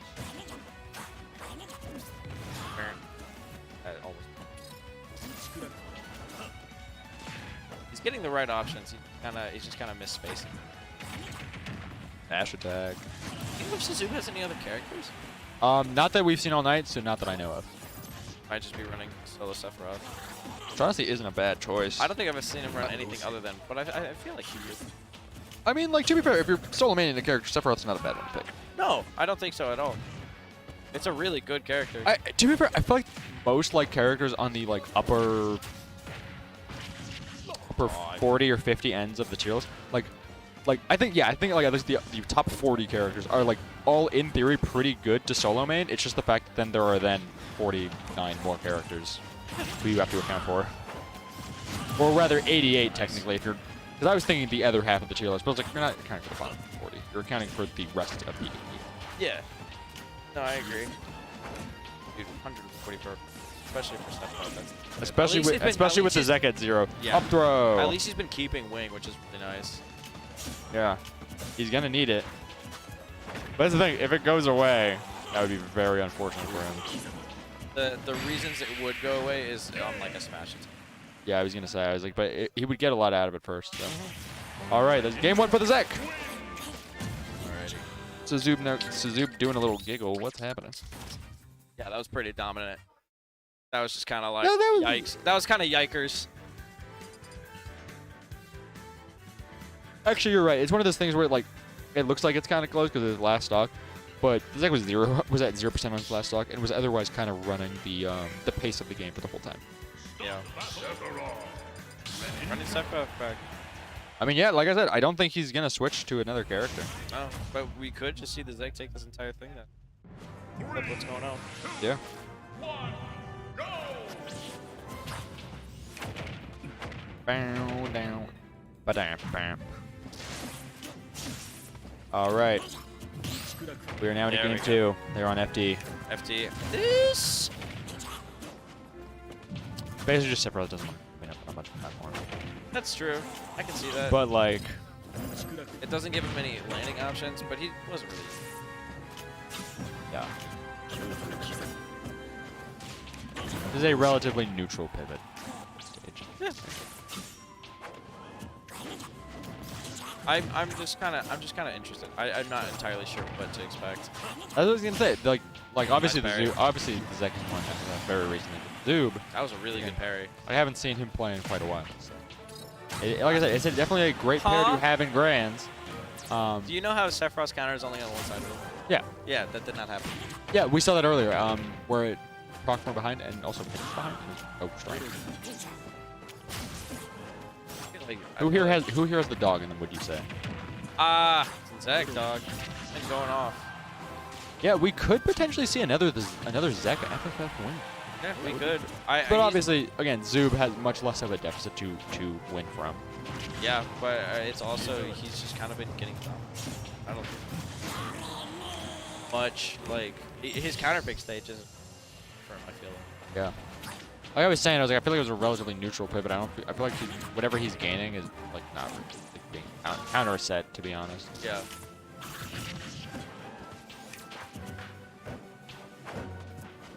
S9: He's getting the right options. He's just kind of misspacing.
S8: Dash attack.
S9: Do you know if Suzuki has any other characters?
S8: Not that we've seen all night, so not that I know of.
S9: Might just be running solo Sephiroth.
S8: Which honestly isn't a bad choice.
S9: I don't think I've ever seen him run anything other than, but I feel like he would.
S8: I mean, like, to be fair, if you're solo maining a character, Sephiroth's not a bad one to pick.
S9: No, I don't think so at all. It's a really good character.
S8: To be fair, I feel like most like characters on the like upper 40 or 50 ends of the tier list, like I think like at least the top 40 characters are like all in theory pretty good to solo main. It's just the fact that then there are then 49 more characters who you have to account for, or rather 88 technically if you're. Because I was thinking the other half of the tier list, but I was like, you're not accounting for the bottom 40. You're accounting for the rest of the.
S9: Yeah. No, I agree. Dude, 140 for, especially for Sephiroth. That's
S8: Especially with the Zek at 0.
S9: Yeah.
S8: Up throw.
S9: At least he's been keeping wing, which is really nice.
S8: Yeah. He's gonna need it. But that's the thing. If it goes away, that would be very unfortunate for him.
S9: The reasons it would go away is on like a smash attack.
S8: Yeah, I was gonna say. I was like, but he would get a lot out of it first. So. All right, that's game 1 for the Zek.
S9: Alrighty.
S8: Suzup doing a little giggle. What's happening?
S9: Yeah, that was pretty dominant. That was just kind of like
S8: No, that was-
S9: yikes. That was kind of yikers.
S8: Actually, you're right. It's one of those things where like it looks like it's kind of close because of the last stock, but the Zek was at 0% on his last stock and was otherwise kind of running the pace of the game for the whole time.
S2: Yeah. Running Sephiroth back.
S8: I mean, yeah, like I said, I don't think he's gonna switch to another character.
S2: Oh, but we could just see the Zeg take this entire thing then. Look what's going on.
S8: Yeah. Bow down. Ba-dam, bam. All right. We are now in
S2: There
S8: game
S2: we
S8: 2. They're on FD.
S2: FD. This.
S8: Basically, just Sephiroth doesn't have much platform.
S2: That's true. I can see that.
S8: But like,
S2: It doesn't give him any landing options, but he wasn't really.
S8: yeah. This is a relatively neutral pivot stage.
S2: Yeah. I'm just kind of interested. I'm not entirely sure what to expect.
S8: That's what I was gonna say. Like obviously the
S2: parry.
S8: Zoob, obviously the Zek won very recently. Zoob,
S2: That was a really good parry.
S8: I haven't seen him play in quite a while. So. Like I said, it's definitely a great pair to have in Grands.
S2: Do you know how Sephiroth's counter is only on one side of it?
S8: Yeah.
S2: Yeah, that did not happen.
S8: Yeah, we saw that earlier, where it procs from behind and also pitches behind. Oh, strike. Who here has the dog in them? Would you say?
S2: Zeg dog. And going off.
S8: Yeah, we could potentially see another Zek FFF win.
S2: Yeah, we could.
S8: But obviously, again, Zoob has much less of a deficit to win from.
S2: Yeah, but it's also he's just kind of been getting I don't much like his counter pick stage isn't firm. I feel like.
S8: Yeah. Like I was saying, I feel like it was a relatively neutral pivot. I feel like whatever he's gaining is like not really being counter set, to be honest.
S2: Yeah.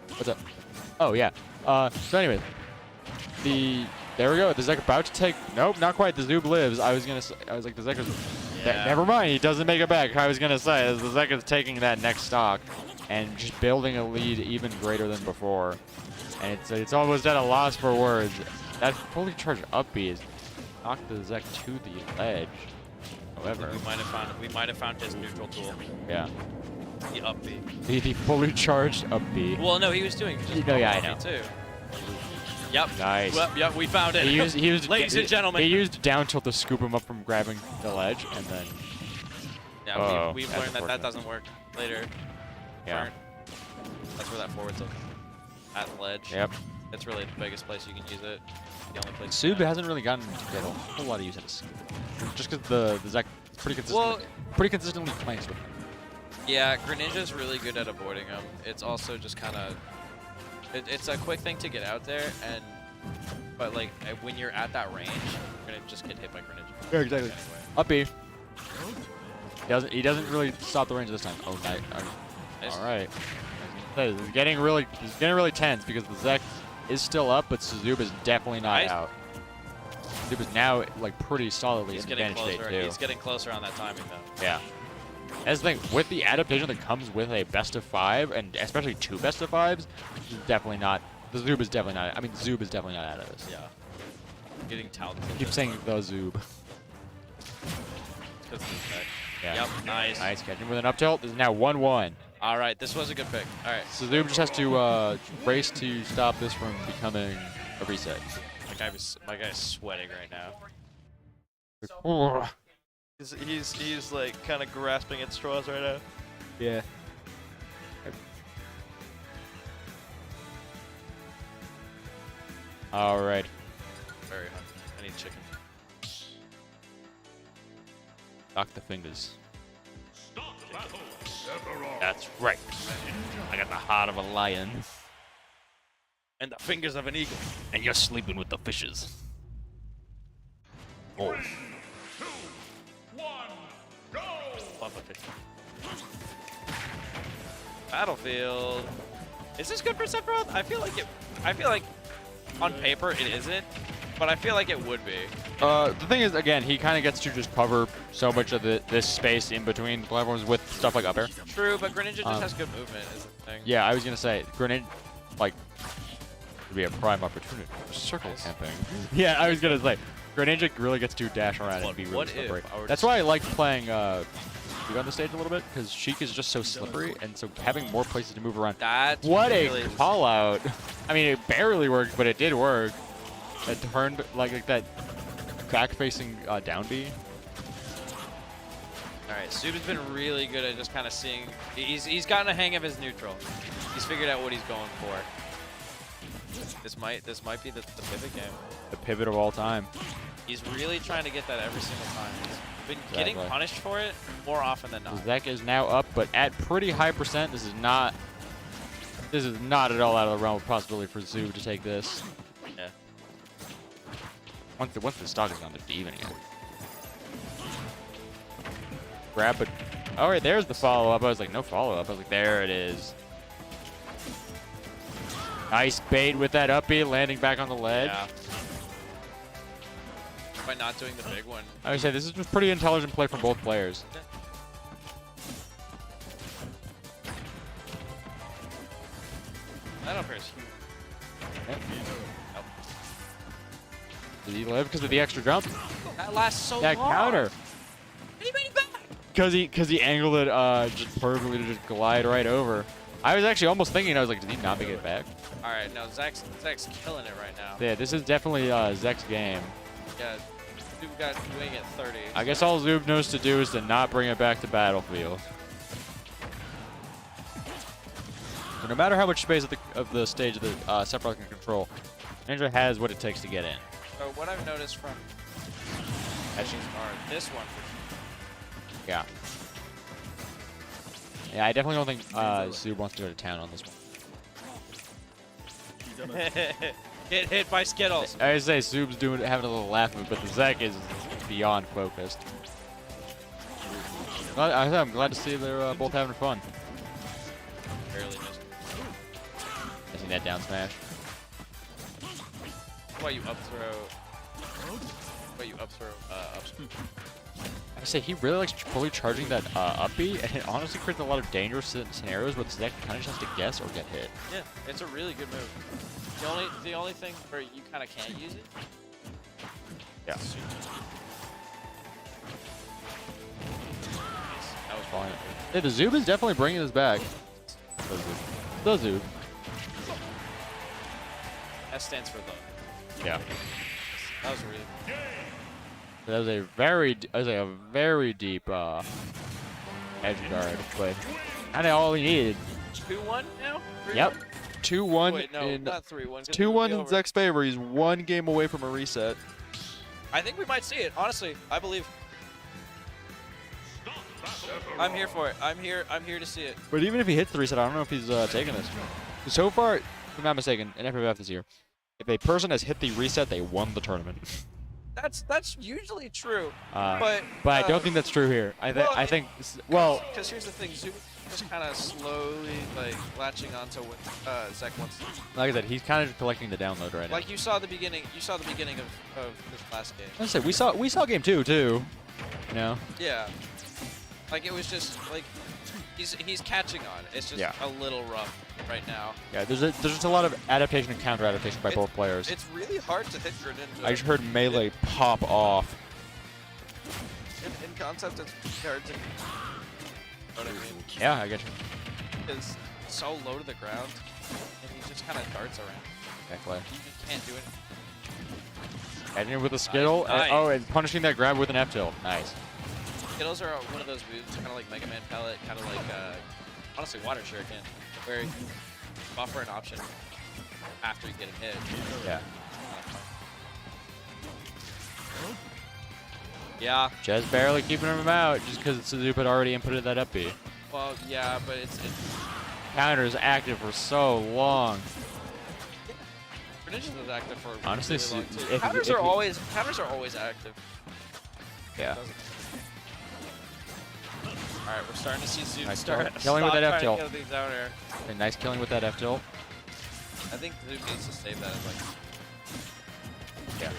S8: What's up? Oh yeah. So anyway, there we go. The Zek about to take. Nope, not quite. The Zoob lives. I was like the Zek is.
S2: Yeah.
S8: Never mind. He doesn't make it back. I was gonna say the Zek is taking that next stock and just building a lead even greater than before. And it's almost at a loss for words. That fully charged up B is knocked the Zek to the ledge. However,
S2: We might have found his neutral tool.
S8: yeah,
S2: The up B.
S8: the fully charged up B.
S2: Well, no, he was doing just
S8: No, yeah, I
S2: normal
S8: know.
S2: B too. Yep.
S8: Nice.
S2: Well, yep, we found it.
S8: He used
S2: Ladies and gentlemen.
S8: He used down tilt to scoop him up from grabbing the ledge, and then
S2: Yeah,
S8: Oh,
S2: we've
S8: that's
S2: learned that
S8: unfortunate.
S2: doesn't work later.
S8: yeah.
S2: Learned. That's where that forward tilt at the ledge.
S8: Yep.
S2: It's really the biggest place you can use it. The only place. you
S8: Sub
S2: can.
S8: hasn't really gotten to get a whole lot of use out of Sub. Just because the Zek pretty consistently planks with him.
S2: Yeah, Greninja's really good at avoiding him. It's also just kind of. It's a quick thing to get out there, but like when you're at that range, you're gonna just get hit by Greninja.
S8: Yeah, exactly.
S2: Anyway.
S8: Up B. He doesn't really stop the range this time. Oh, nice.
S2: Nice.
S8: All right. It's getting really tense because the Zek is still up, but Suzube is definitely not
S2: Nice.
S8: out. Suzube is now like pretty solidly
S2: He's
S8: in
S2: getting
S8: advantage state
S2: closer.
S8: too.
S2: He's getting closer on that timing though.
S8: Yeah. That's the thing, with the adaptation that comes with a best of 5, and especially 2 best of 5s, this is definitely not. The Zoob is definitely not. I mean, Zoob is definitely not out of this.
S2: Yeah. Getting talented.
S8: I keep saying the Zoob. Yeah.
S2: Yep. Nice.
S8: Nice catching with an up tilt. This is now 1-1.
S2: All right. This was a good pick. All right.
S8: So Zoob just has to race to stop this from becoming a reset.
S2: My guy's sweating right now.
S8: Oh.
S9: He's like kind of grasping at straws right now.
S8: Yeah. All right.
S2: Very hungry. I need chicken.
S8: Lock the fingers. That's right. I got the heart of a lion.
S2: And the fingers of an eagle.
S6: And you're sleeping with the fishes.
S8: Oh.
S2: Love the fish. Battlefield. Is this good for Sephiroth? I feel like on paper it isn't, but I feel like it would be.
S8: The thing is, again, he kind of gets to just cover so much of this space in between platforms with stuff like up air.
S2: True, but Greninja just has good movement, is the thing.
S8: Yeah, I was gonna say, Greninja, like, would be a prime opportunity for circle camping. Yeah, I was gonna say, Greninja really gets to dash around and be really
S2: What if
S8: slippery.
S2: I were
S8: That's
S2: to-
S8: why I like playing Sheik on the stage a little bit, because Sheik is just so slippery, and so having more places to move around.
S2: That's
S8: What
S2: really
S8: a call out! I mean, it barely worked, but it did work. that turned like that back-facing down B.
S9: All right, Zub's been really good at just kind of seeing. He's gotten a hang of his neutral. He's figured out what he's going for. This might be the pivot game.
S8: The pivot of all time.
S9: He's really trying to get that every single time. He's been getting punished for it more often than not.
S8: Zek is now up, but at pretty high percent. This is not at all out of the realm of possibility for Zub to take this.
S9: Yeah.
S8: Once the stock is on, they're even again. Grab, but all right, there's the follow-up. I was like, no follow-up. I was like, there it is. Nice bait with that up B, landing back on the ledge.
S9: Yeah. By not doing the big one.
S8: I would say this is just pretty intelligent play from both players.
S9: That up here is huge.
S8: Nope. Did he live because of the extra jump?
S9: That lasts so
S8: That
S9: long.
S8: counter.
S9: He made it back.
S8: Because he angled it just perfectly to just glide right over. I was actually almost thinking, I was like, did he not make it back?
S9: All right, no, Zek's killing it right now.
S8: Yeah, this is definitely Zek's game.
S9: Yeah, Zub got wing at 30.
S8: I guess all Zub knows to do is to not bring it back to battlefield. So no matter how much space of the stage of the Sephiroth can control, Ninja has what it takes to get in.
S9: So what I've noticed from catching are this one.
S8: Yeah. Yeah, I definitely don't think Zub wants to go to town on this one.
S9: Get hit by Skittles.
S8: I would say Zub's having a little laugh of it, but the Zek is beyond focused. I'm glad to see they're both having fun.
S9: Barely missed.
S8: Missing that down smash.
S9: Why you up throw? Why you up throw? Up.
S8: I say he really likes fully charging that up B, and it honestly creates a lot of dangerous scenarios where the Zek kind of just has to guess or get hit.
S9: Yeah, it's a really good move. The only thing where you kind of can't use it.
S8: Yeah.
S9: That was
S8: Fine. Yeah, the Zub is definitely bringing this back. The Zub.
S9: S stands for the.
S8: Yeah.
S9: That was really.
S8: That was a very deep edge guard, but kind of all he needed.
S9: 2-1 now. 3-1?
S8: Yep.
S1: 2-1
S9: Wait, no,
S1: in
S9: not 3-1.
S1: 2-1 in Zek's favor. He's one game away from a reset.
S9: I think we might see it. Honestly, I believe. I'm here for it. I'm here to see it.
S8: But even if he hits the reset, I don't know if he's taking this. So far, if I'm not mistaken, in FFF this year, if a person has hit the reset, they won the tournament.
S9: That's usually true,
S8: but I don't think that's true here. I think
S9: because here's the thing, Zub just kind of slowly like latching onto what Zek wants to do.
S8: Like I said, he's kind of collecting the download right now.
S9: Like you saw the beginning of this last game.
S8: I said we saw game 2 too. You know.
S9: Yeah. Like it was just like he's catching on. It's just a little rough right now.
S8: Yeah, there's just a lot of adaptation and counter adaptation by both players.
S9: It's really hard to hit Greninja.
S8: I just heard melee pop off.
S9: In concept, it's hard to. You know what I mean?
S8: Yeah, I get you.
S9: It's so low to the ground, and he just kind of darts around.
S8: Exactly.
S9: You just can't do it.
S8: Heading in with a Skittle.
S9: Nice.
S8: And punishing that grab with an F tilt. Nice.
S9: Skittles are one of those moves, kind of like Mega Man Pellet, kind of like, honestly, Water Shuriken, where you buffer an option after you get a hit.
S8: Yeah.
S9: Yeah.
S8: Just barely keeping him out just because Suzup had already inputted that up B.
S9: Well, yeah, but it's
S8: Counter is active for so long.
S9: Greninja is active for
S8: honestly.
S9: Really long too. Counters are always active.
S8: Yeah.
S9: All right, we're starting to see Zub
S8: Nice
S9: start
S8: killing with that F tilt.
S9: Kill these out here.
S8: Okay, nice killing with that F tilt.
S9: I think Zub needs to save that as like.
S8: Yeah.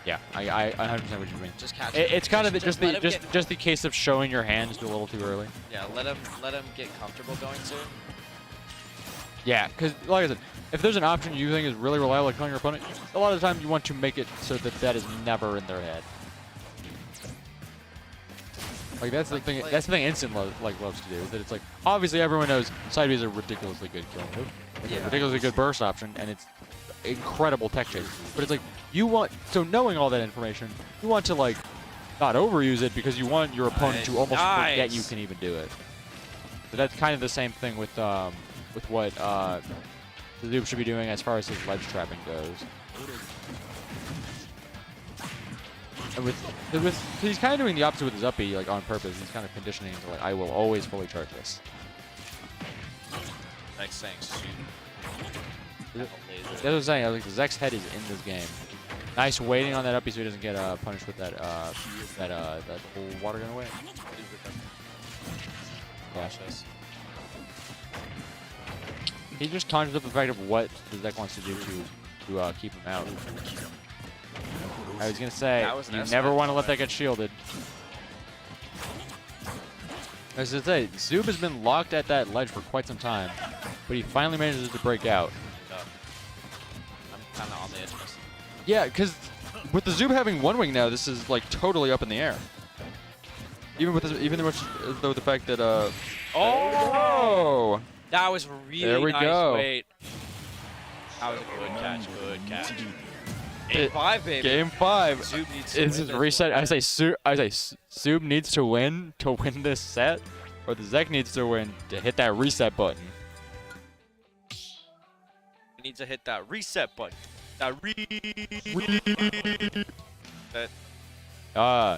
S8: Yeah, I 100% what you mean.
S9: Just catch
S8: it's kind of
S9: just
S8: just the case of showing your hand just a little too early.
S9: Yeah, let him get comfortable going too.
S8: Yeah, because like I said, if there's an option you think is really reliable at killing your opponent, a lot of the time you want to make it so that that is never in their head. Like that's the thing. That's the thing. Instant loves to do. That it's like obviously everyone knows side B is a ridiculously good killing move. It's a ridiculously good burst option, and it's incredible tech chase. But it's like, you want, so knowing all that information, you want to like, not overuse it because you want your opponent to almost forget you can even do it. So that's kind of the same thing with what the Zoob should be doing as far as his ledge trapping goes. And he's kind of doing the opposite with his up B, like on purpose. He's kind of conditioning to like, I will always fully charge this.
S2: Next thing.
S8: That's what I'm saying. I was like, Zek's head is in this game. Nice waiting on that up B so he doesn't get punished with that whole water gun away. Yeah. He just conjures up the fact of what the Zek wants to do to keep him out. I was gonna say, you never want to let that get shielded. I was gonna say, Zoob has been locked at that ledge for quite some time, but he finally manages to break out.
S2: I'm kind of on the edge of this.
S8: Yeah, because with the Zoob having one wing now, this is like totally up in the air. Even with this, even though the fact that oh,
S9: That was really
S8: there we
S9: nice
S8: go.
S9: Wait. That was a good catch. Good catch. Game 5, baby.
S8: Game 5.
S9: Zoob needs to
S8: This
S9: win
S8: is
S9: this
S8: reset.
S9: one.
S8: I say Zoob needs to win this set, or the Zek needs to win to hit that reset button.
S9: He needs to hit that reset button. That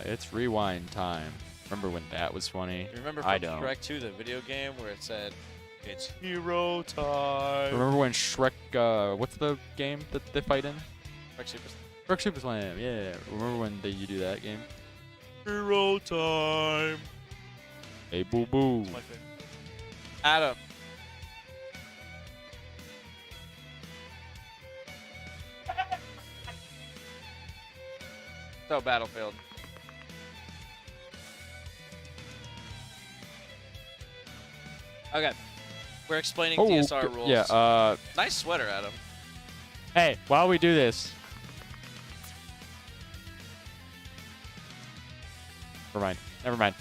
S8: It's rewind time. Remember when that was funny?
S2: You remember
S8: I
S2: from
S8: don't.
S2: Shrek 2, the video game, where it said, "It's hero time."
S8: Remember when Shrek? What's the game that they fight in?
S2: Shrek Super
S8: Shrek Super Slam. Yeah. Remember when you do that game?
S2: Hero time.
S8: Hey, boo boo.
S2: My favorite.
S9: Adam. So Battlefield. Okay. We're explaining DSR rules.
S8: Yeah.
S9: Nice sweater, Adam.
S8: Hey, while we do this. Never mind.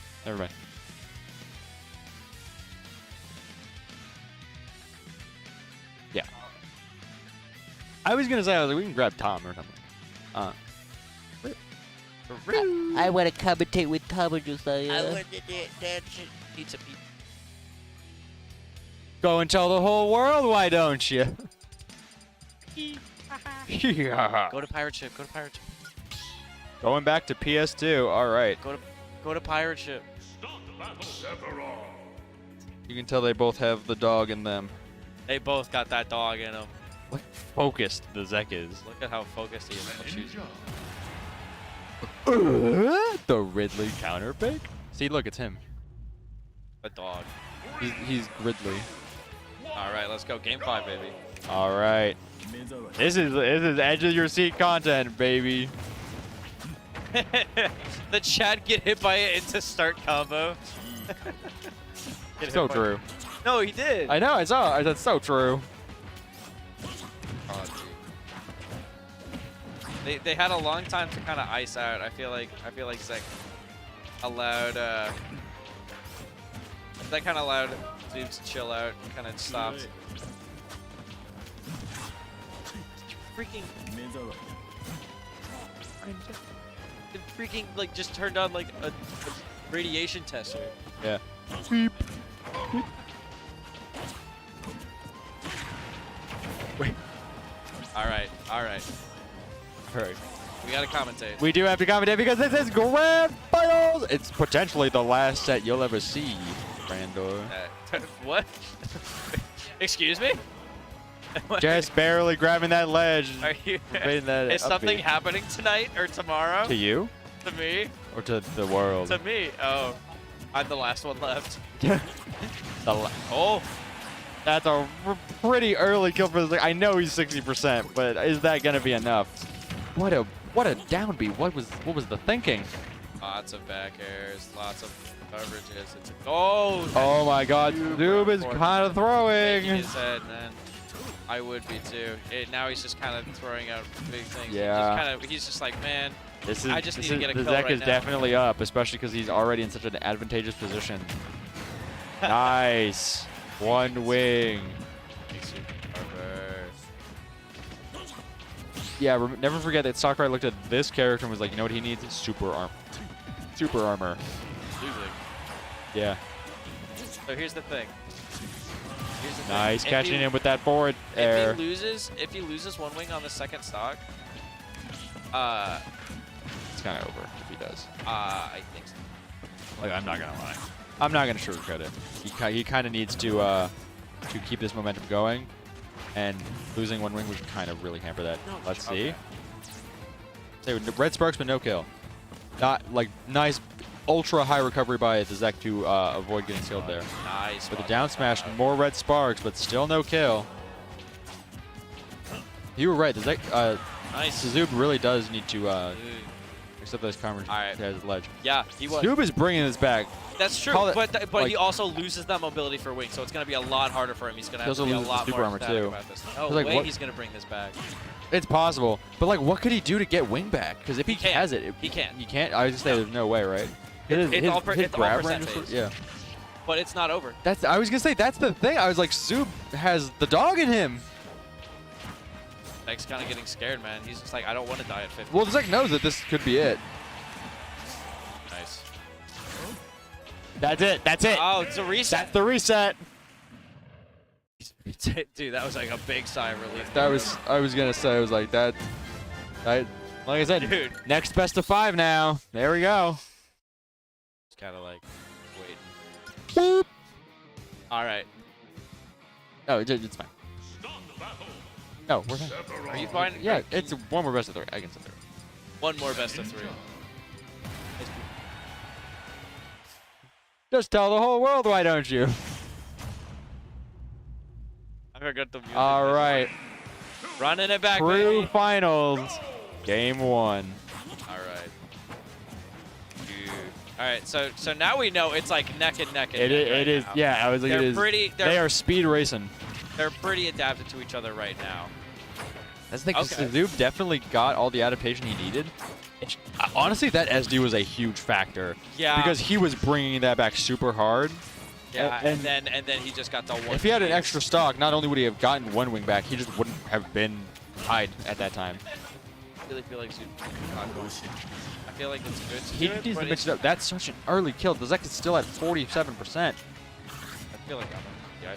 S8: Yeah. I was gonna say, we can grab Tom or something.
S7: I want to commentate with Tom and Josiah.
S3: I want to dance pizza pizza.
S8: Go and tell the whole world, why don't you? Yeah.
S2: Go to pirate ship. Go to pirate ship.
S8: Going back to PS2. All right.
S2: Go to pirate ship.
S8: You can tell they both have the dog in them.
S2: They both got that dog in them.
S8: What focused the Zek is.
S2: Look at how focused he is. I'll choose you.
S8: The Ridley counter pick? See, look, it's him.
S2: The dog.
S8: He's Ridley.
S2: All right, let's go. Game 5, baby.
S8: All right. This is edge of your seat content, baby.
S9: The Chad get hit by it into start combo.
S8: So true.
S9: No, he did.
S8: I know. I saw. That's so true.
S2: Oh,
S9: They had a long time to kind of ice out. I feel like Zek allowed Zoob to chill out and kind of stopped. It freaking like just turned on like a radiation tester.
S8: Yeah. Beep. Wait.
S2: all right.
S8: Right.
S2: We gotta commentate.
S8: We do have to commentate because this is Grand Finals. It's potentially the last set you'll ever see, Brandor.
S9: What? Excuse me?
S8: Just barely grabbing that ledge.
S9: Are you?
S8: That
S9: Is something
S8: upbeat.
S9: happening tonight or tomorrow?
S8: To you?
S9: To me?
S8: Or to the world?
S9: To me. Oh, I'm the last one left.
S8: Oh. That's a pretty early kill for this. I know he's 60%, but is that gonna be enough? What a down B. What was the thinking?
S2: Lots of back airs, lots of coverages. It's a goal.
S8: Oh my God, Zoob is kind of throwing.
S2: His head, man. I would be too. Now he's just kind of throwing out big things.
S8: Yeah.
S2: He's just like, man.
S8: This is,
S2: I just need to get a
S8: the
S2: kill
S8: Zek
S2: right
S8: is
S2: now.
S8: definitely up, especially because he's already in such an advantageous position. Nice. One wing. yeah, never forget that Sakurai looked at this character and was like, you know what he needs? Super armor.
S9: Losing.
S8: Yeah.
S9: So here's the thing.
S8: Nice
S9: If
S8: catching
S9: he-
S8: him with that forward air.
S9: If he loses one wing on the second stock,
S8: It's kind of over if he does.
S9: I think so.
S8: Like, I'm not gonna lie. I'm not gonna sugarcoat it. He kind of needs to keep this momentum going, and losing one wing would kind of really hamper that. Let's see. Say red sparks, but no kill. Not like nice, ultra high recovery by the Zek to avoid getting killed there.
S9: Nice.
S8: With the down smash, more red sparks, but still no kill. You were right. The Zek,
S9: Nice.
S8: Zoob really does need to accept those conversations.
S9: All right.
S8: His ledge.
S9: Yeah, he was.
S8: Zoob is bringing this back.
S9: That's true,
S8: Call it,
S9: but
S8: like-
S9: he also loses that mobility for wing, so it's going to be a lot harder for him. He's going to
S8: He
S9: have to
S8: also
S9: be a
S8: loses the
S9: lot
S8: super
S9: more
S8: armor,
S9: emphatic
S8: too.
S9: about this. No
S8: Like,
S9: way
S8: what-
S9: he's going to bring this back.
S8: It's possible, but like, what could he do to get wing back? Because if he
S9: can't.
S8: has it,
S9: He can't.
S8: He can't. I was just say there's no way, right?
S9: It's all
S8: his grab
S9: percent
S8: range is-
S9: phase.
S8: Yeah.
S9: But it's not over.
S8: I was gonna say that's the thing. I was like, Zoob has the dog in him.
S9: Zek's kind of getting scared, man. He's just like, I don't want to die at 50.
S8: Well, Zek knows that this could be it.
S9: Nice.
S8: That's it. That's it.
S9: Oh, it's a reset.
S8: That's the reset.
S9: Dude, that was like a big sigh of relief.
S8: That was. I was gonna say. I was like that. Like I said,
S9: Dude.
S8: next best of 5 now. There we go.
S9: It's kind of like, wait.
S8: Boop.
S9: All right.
S8: Oh, it's fine. No, we're fine.
S9: Are you fine?
S8: Yeah, it's one more best of 3. I can sit there.
S9: One more best of 3.
S8: Just tell the whole world, why don't you?
S9: I forgot the music.
S8: All right.
S9: Running it back,
S8: True
S9: baby.
S8: finals. Game 1.
S9: All right. Dude. All right. So now we know it's like neck and neck.
S8: It is. Yeah, I was like,
S9: They're
S8: it is.
S9: pretty.
S8: They are speed racing.
S9: They're pretty adapted to each other right now.
S8: That's the thing.
S9: Okay.
S8: Zoob definitely got all the adaptation he needed. Honestly, that SD was a huge factor.
S9: Yeah.
S8: Because he was bringing that back super hard.
S9: Yeah.
S8: and-
S9: And then he just got the one.
S8: If he had an extra stock, not only would he have gotten one wing back, he just wouldn't have been tied at that time.
S9: I really feel like I feel like it's good. To
S8: He
S9: do it,
S8: needs
S9: but
S8: to mix it up. That's such an early kill. The Zek is still at 47%.
S9: I feel like I'm.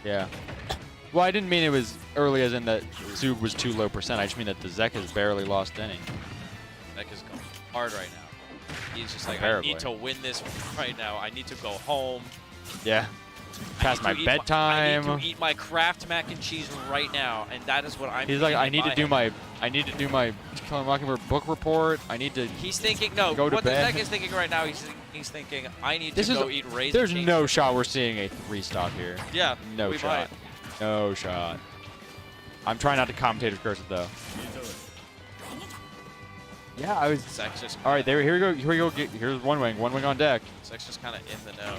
S8: Yeah. Well, I didn't mean it was early as in that Zoob was too low percent. I just mean that the Zek has barely lost any.
S9: Zek is going hard right now. He's just like,
S8: Terribly.
S9: I need to win this right now. I need to go home.
S8: Yeah. Past my
S9: I
S8: bedtime.
S9: need to eat my Kraft mac and cheese right now, and that is what I'm.
S8: He's like,
S9: thinking
S8: I
S9: in
S8: need to do
S9: head.
S8: my Kill Mockingbird book report. I need to.
S9: He's thinking no.
S8: Go to
S9: What the
S8: bed.
S9: Zek is thinking right now, he's thinking I need
S8: This
S9: to
S8: is-
S9: go eat raisin.
S8: There's
S9: cake.
S8: no shot we're seeing a 3 stock here.
S9: Yeah.
S8: No
S9: we
S8: shot.
S9: might.
S8: No shot. I'm trying not to commentator's curse it though. Yeah, I was.
S9: Zek's just.
S8: All right, there. Here we go. Here we go. Here's one wing on deck.
S9: Zek's just kind of in the know.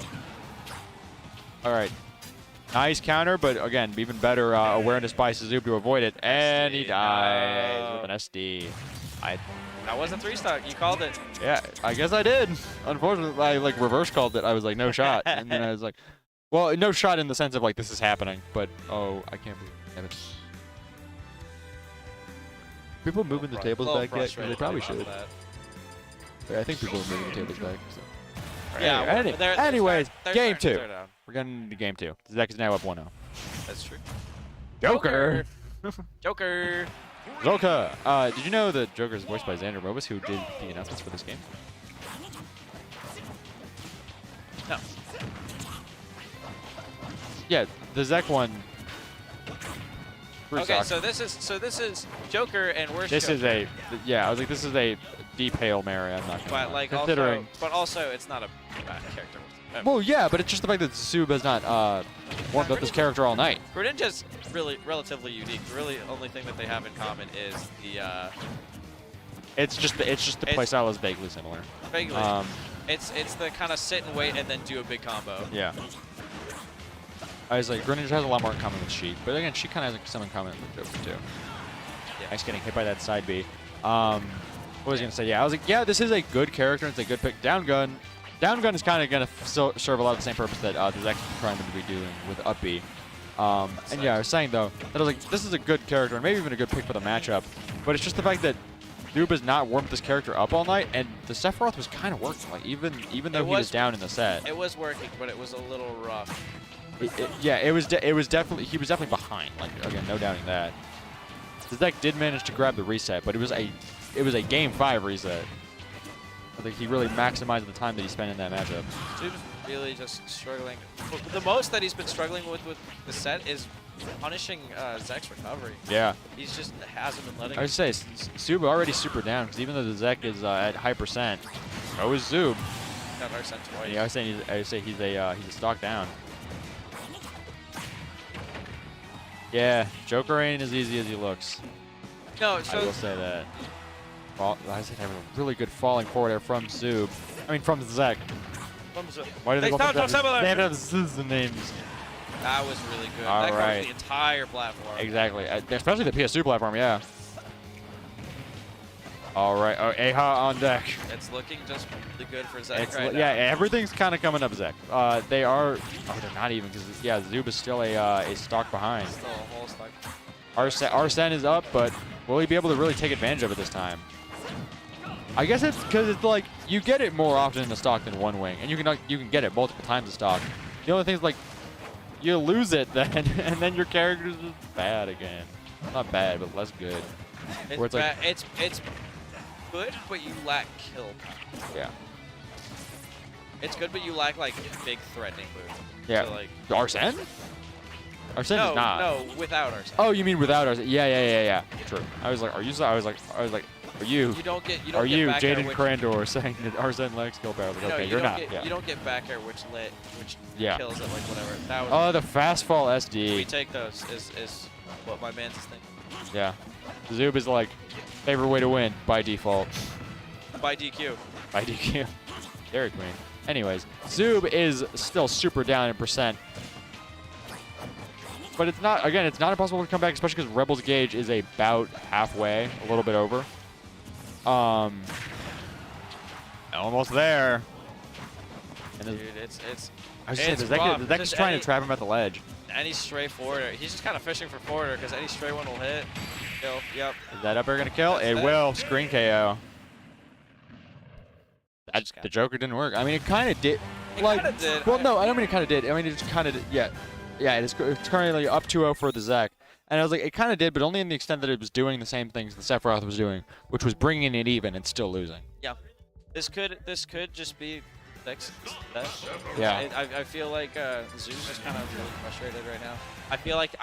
S8: All right. Nice counter, but again, even better awareness by Suzuki to avoid it. And he dies with an SD.
S9: That wasn't 3-stock. You called it.
S8: Yeah, I guess I did. Unfortunately, I like reverse called it. I was like, no shot. And then I was like, well, no shot in the sense of like, this is happening. But, oh, I can't believe it. People moving the tables
S9: A little
S8: back yet? 'Cause
S9: frustrated
S8: they probably
S9: about
S8: should.
S9: that.
S8: Yeah, I think people are moving the tables back. So.
S9: Yeah.
S8: Any-
S9: well, they're
S8: anyways,
S9: they're
S8: game
S9: starting
S8: 2.
S9: to throw down.
S8: We're getting to game 2. Zek is now up 1-0.
S9: That's true.
S8: Joker!
S9: Joker.
S8: Zoka! Did you know that Joker is voiced by Xander Mobus, who did the announcements for this game?
S9: No.
S8: Yeah, the Zek one. Three
S9: Okay,
S8: stock.
S9: so this is Joker, and where's
S8: This
S9: Joker?
S8: is a, yeah, I was like, this is a deep Hail Mary. I'm not gonna
S9: But
S8: lie.
S9: like
S8: Considering,
S9: also it's not a bad character.
S8: well, yeah, but it's just the fact that Zoob has not warmed up this character all night.
S9: Greninja's really relatively unique. The really only thing that they have in common is the
S8: It's just the playstyle is vaguely similar.
S9: vaguely. It's the kind of sit and wait and then do a big combo.
S8: Yeah. I was like, Greninja has a lot more in common with Sheik, but again, she kind of has some in common with Joker too.
S9: Yeah.
S8: Nice getting hit by that side B. What was I gonna say? Yeah, I was like, yeah, this is a good character. It's a good pick. Down gun is kind of gonna serve a lot of the same purpose that the Zek is trying to be doing with up B. And yeah, I was saying though that I was like, this is a good character and maybe even a good pick for the matchup. But it's just the fact that Zoob has not warmed this character up all night, and the Sephiroth was kind of working. Like even though he was down in the set.
S9: It was working, but it was a little rough.
S8: Yeah, it was definitely he was definitely behind. Like again, no doubting that. The deck did manage to grab the reset, but it was a game 5 reset. I think he really maximized the time that he spent in that matchup.
S9: Zoob's really just struggling. The most that he's been struggling with the set is punishing Zek's recovery.
S8: Yeah.
S9: He's just hasn't been letting.
S8: I would say Zoob already super down because even though the Zek is at high percent, so is Zoob.
S9: Got our set twice.
S8: Yeah, I would say he's a stock down. Yeah, Joker ain't as easy as he looks.
S9: No, so
S8: I will say that. I said having a really good falling forward there from Zoob. I mean from Zek. Why do they go
S9: start
S8: from
S9: from similar.
S8: They have the names.
S9: that was really good.
S8: All
S9: that
S8: right.
S9: covers the entire platform.
S8: Exactly, especially the PS2 platform. Yeah. All right, oh, Aha on deck.
S9: It's looking just really good for Zek right
S8: Yeah,
S9: now.
S8: everything's kind of coming up Zek. They are. Oh, they're not even because yeah, Zoob is still a stock behind.
S9: Still a whole stack.
S8: Arsene is up, but will he be able to really take advantage of it this time? I guess it's because it's like you get it more often in the stock than one wing, and you can get it multiple times in stock. The only thing is like you lose it then, and then your character's just bad again. Not bad, but less good. Where it's like
S9: It's good, but you lack kill.
S8: yeah,
S9: It's good, but you lack like big threatening moves.
S8: yeah.
S9: So, like,
S8: Arsene? Arsene
S9: no,
S8: is not.
S9: no, without Arsene.
S8: Oh, you mean without Arsene? Yeah. True. I was like, are you? I was like, are you?
S9: You don't get. You
S8: Are
S9: don't get
S8: you
S9: back air,
S8: Jaden
S9: which,
S8: Crandor saying that Arsene lacks skill power? Like,
S9: no,
S8: okay,
S9: you
S8: you're
S9: don't
S8: not.
S9: Get,
S8: Yeah.
S9: You don't get back air, which
S8: Yeah.
S9: kills it, like whatever. That was.
S8: Oh, the fast fall
S9: we
S8: SD.
S9: take those. Is what my man's thinking.
S8: Yeah. Zoob is like favorite way to win by default.
S9: By DQ.
S8: By DQ. Dairy Queen. Anyways, Zoob is still super down in percent. But it's not, again, it's not impossible to come back, especially because Rebel's gauge is about halfway, a little bit over. Almost there. And
S9: Dude, it's
S8: I was just saying,
S9: it's
S8: the Zek
S9: rough.
S8: is
S9: Just
S8: trying
S9: any-
S8: to trap him at the ledge.
S9: any stray forwarder. He's just kind of fishing for forwarder because any stray one will hit. Kill. Yep.
S8: Is that up air going to kill?
S9: That's
S8: It
S9: it.
S8: will. Screen KO.
S9: Just
S8: The Joker didn't work. I mean, it kind of did.
S9: It
S8: Like,
S9: kinda did.
S8: well, no, I don't mean it kind of did. I mean, it just kind of did. Yeah. Yeah, it's currently up 2-0 for the Zek. And I was like, it kind of did, but only in the extent that it was doing the same things the Sephiroth was doing, which was bringing it even and still losing.
S9: Yeah. This could just be next.
S8: Yeah.
S9: I feel like Zoo's just kind of really frustrated right now. I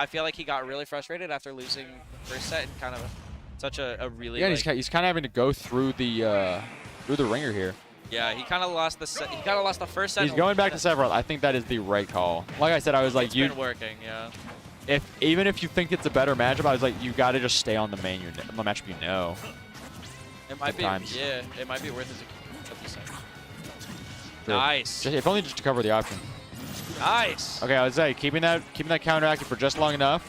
S9: feel like he got really frustrated after losing the first set and kind of such a really.
S8: Yeah,
S9: like,
S8: he's kind of having to go through the ringer here.
S9: yeah, he kind of lost the set. He kind of lost the first set.
S8: He's going back to Sephiroth. I think that is the right call. Like I said, I was like,
S9: It's been working, yeah.
S8: even if you think it's a better matchup, I was like, you got to just stay on the matchup you know.
S9: It might
S8: Sometimes.
S9: be. Yeah, it might be worth it to keep the set.
S8: Sure.
S9: Nice.
S8: If only just to cover the option.
S9: Nice.
S8: Okay, I would say keeping that counter active for just long enough.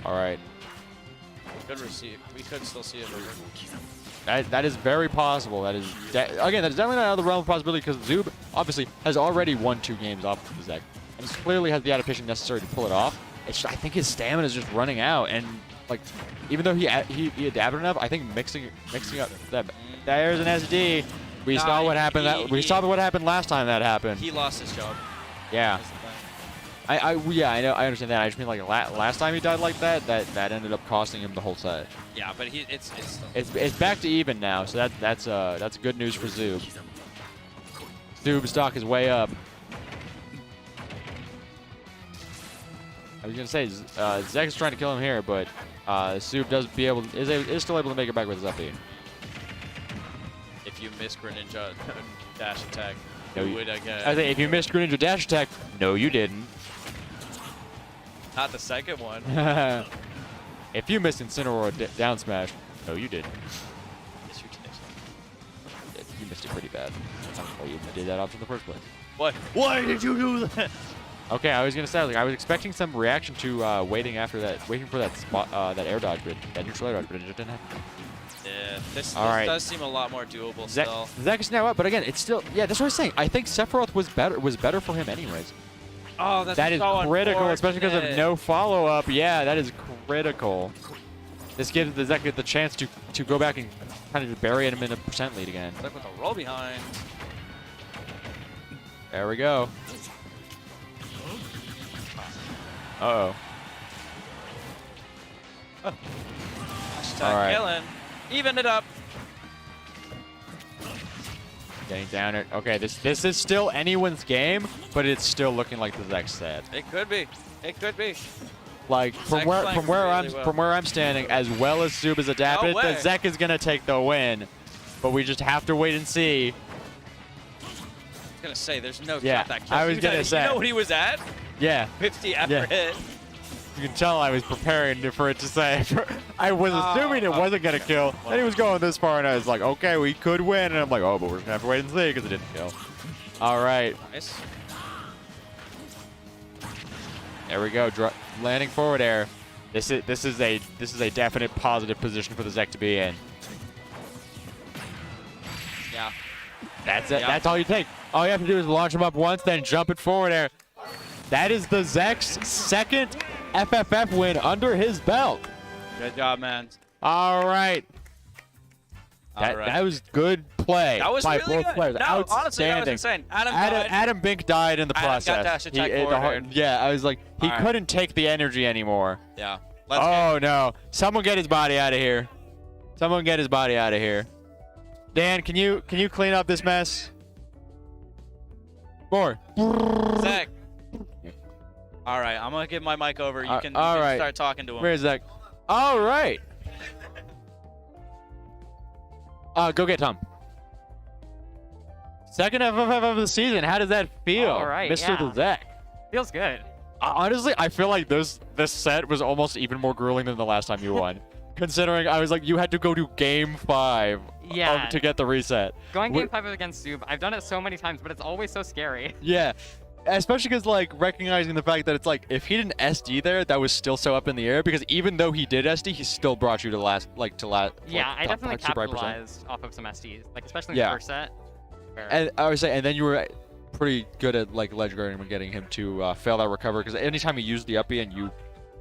S8: All right.
S9: Good receive. We could still see it.
S8: That is very possible. That is again, that is definitely not out of the realm of possibility because Zoob obviously has already won 2 games off of the Zek, and he clearly has the adaptation necessary to pull it off. It's I think his stamina is just running out, and like even though he adapted enough, I think mixing up that there's an SD. We saw what happened. We saw what happened last time that happened.
S9: He lost his job.
S8: Yeah.
S9: That's the thing.
S8: Yeah, I know, I understand that. I just mean like last time he died like that ended up costing him the whole set.
S9: Yeah, but it's still.
S8: It's back to even now, so that's good news for Zoob. Zoob's stock is way up. I was gonna say Zek is trying to kill him here, but Zoob is still able to make it back with his up B.
S9: If you miss Greninja dash attack,
S8: No,
S9: who
S8: you-
S9: would I get?
S8: I think if you missed Greninja dash attack, no, you didn't.
S9: Not the second one.
S8: If you missed Incineroar down smash, no, you didn't.
S9: Yes, you did.
S8: You missed it pretty bad. That's why you did that option in the first place.
S9: What?
S6: Why did you do that?
S8: Okay, I was gonna say, like, I was expecting some reaction to waiting for that spot, that air dodge grid, that neutral air dodge grid. It just didn't happen.
S9: Yeah, this
S8: All right.
S9: does seem a lot more doable still.
S8: Zek is now up, but again, it's still, yeah, that's what I was saying. I think Sephiroth was better for him anyways.
S9: Oh, that's
S8: That is
S9: so
S8: critical, especially because of
S9: unfortunate.
S8: no follow-up. Yeah, that is critical. This gives the Zek the chance to go back and kind of bury him in a percent lead again.
S2: Look with a roll behind.
S8: There we go. Uh-oh.
S2: Hashtag
S8: All right.
S2: killing. Even it up.
S8: Getting down it. Okay, this is still anyone's game, but it's still looking like the Zek said.
S2: It could be. It could be.
S8: Like
S2: Zek's playing really well.
S8: from where I'm standing, as well as Zub is adapted,
S2: No way.
S8: the Zek is gonna take the win. But we just have to wait and see.
S2: I was gonna say there's no
S8: Yeah,
S2: shot that kill.
S8: I was gonna say.
S2: You know what he was at?
S8: Yeah,
S2: 50 after
S8: Yeah.
S2: hit.
S8: you can tell I was preparing for it to say. I was assuming it wasn't gonna kill. And he was going this far, and I was like, okay, we could win. And I'm like, oh, but we're gonna have to wait and see because it didn't kill. All right,
S2: Nice.
S8: there we go. Landing forward air. This is a definite positive position for the Zek to be in.
S2: Yeah.
S8: That's it.
S2: Yeah.
S8: That's all you take. All you have to do is launch him up once, then jump it forward air. That is the Zek's second FFF win under his belt.
S2: Good job, man.
S8: All right.
S2: All right.
S8: That was good play
S2: That was
S8: by
S2: really
S8: both
S2: good.
S8: players.
S2: No, honestly, that was
S8: Outstanding.
S2: insane. Adam
S8: Bink died in the
S2: Adam got
S8: process.
S2: dash attack forward air.
S8: Yeah, I was like, he
S2: All right.
S8: couldn't take the energy anymore.
S2: Yeah. Let's
S8: Oh no! Someone get his body out of here. Someone get his body out of here. Dan, can you clean up this mess? More.
S2: get Zach. All right, I'm gonna give my mic over. You can,
S8: all right.
S2: start talking to him.
S8: Where's Zach? All right. Go get Tom. Second FFF of the season. How does that feel,
S10: All right,
S8: Mr.
S10: yeah.
S8: Zach?
S10: Feels good.
S8: Honestly, I feel like this set was almost even more grueling than the last time you won. Considering I was like, you had to go to Game 5
S10: Yeah.
S8: to get the reset.
S10: Going
S8: Wh-
S10: game 5 against Zub, I've done it so many times, but it's always so scary.
S8: Yeah. Especially because, like, recognizing the fact that it's like, if he didn't SD there, that was still so up in the air. Because even though he did SD, he still brought you to last.
S10: Yeah, I definitely
S8: super high percent.
S10: capitalized off of some SDs, like especially in
S8: Yeah.
S10: the first set. where-
S8: And I would say, and then you were pretty good at like ledge guarding and getting him to fail that recover. Because anytime he used the up B and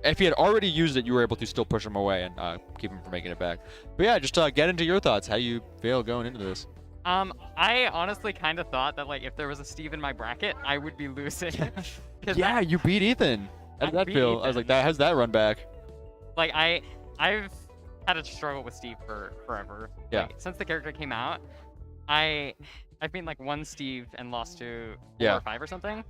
S8: if he had already used it, you were able to still push him away and keep him from making it back. But yeah, just get into your thoughts. How you feel going into this?
S10: I honestly kind of thought that like if there was a Steve in my bracket, I would be losing. 'Cause
S8: Yeah, you beat Ethan. How did
S10: I
S8: that
S10: beat
S8: feel? I was
S10: Ethan.
S8: like, how's that run back?
S10: like I've had a struggle with Steve for forever.
S8: Yeah.
S10: Like, since the character came out, I've been like one Steve and lost to 4
S8: Yeah.
S10: or 5 or something.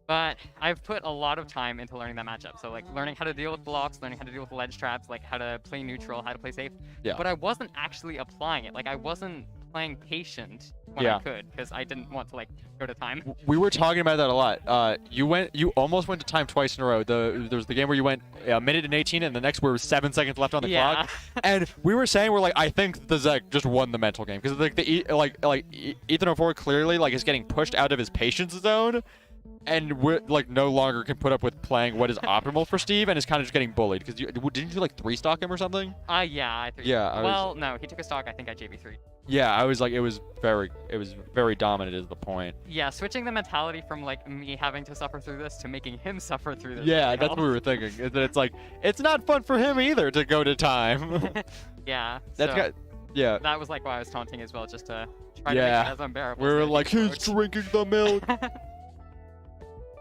S10: But I've put a lot of time into learning that matchup. So like learning how to deal with blocks, learning how to deal with ledge traps, like how to play neutral, how to play safe.
S8: Yeah.
S10: But I wasn't actually applying it. Like I wasn't playing patient when
S8: Yeah.
S10: I could because I didn't want to like go to time.
S8: We were talking about that a lot. You almost went to time twice in a row. There was the game where you went a minute and 18, and the next where was 7 seconds left on the
S10: Yeah.
S8: clock. And we were saying I think the Zek just won the mental game because Ethan 04 clearly is getting pushed out of his patience zone, and we're no longer can put up with playing what is optimal for Steve, and is kind of just getting bullied because didn't you 3-stock him or something?
S10: Yeah, I think.
S8: Yeah, I was-
S10: Well, no, he took a stock. I think at JB3.
S8: Yeah, I was like it was very dominant is the point.
S10: Yeah, switching the mentality from like me having to suffer through this to making him suffer through this.
S8: Yeah,
S10: really
S8: that's what
S10: helped.
S8: we were thinking. Is that it's it's not fun for him either to go to time.
S10: Yeah.
S8: That's
S10: so
S8: got, yeah.
S10: that was like why I was taunting as well, just to try to
S8: Yeah.
S10: make it as unbearable.
S8: We
S10: as
S8: were
S10: the
S8: like, he's
S10: approach.
S8: drinking the milk.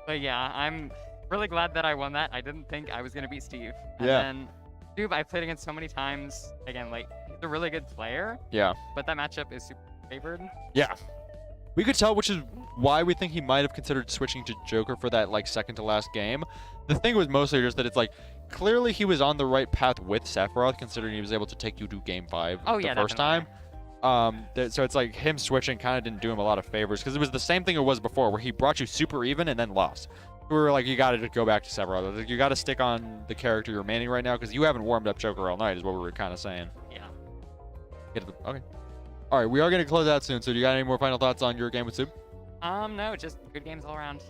S10: But yeah, I'm really glad that I won that. I didn't think I was gonna beat Steve. And
S8: Yeah.
S10: then Steve, I played against so many times. Again, like he's a really good player,
S8: Yeah.
S10: but that matchup is super favored.
S8: Yeah. We could tell, which is why we think he might have considered switching to Joker for that second to last game. The thing was mostly just that it's clearly he was on the right path with Sephiroth, considering he was able to take you to Game 5
S10: Oh,
S8: the
S10: yeah,
S8: first
S10: definitely.
S8: time. So it's him switching kind of didn't do him a lot of favors because it was the same thing it was before, where he brought you super even and then lost. We were like, you got to just go back to Sephiroth. You got to stick on the character you're manning right now because you haven't warmed up Joker all night, is what we were kind of saying.
S10: Yeah.
S8: Okay. All right, we are going to close out soon. So do you got any more final thoughts on your game with Soup?
S10: No, just good games all around.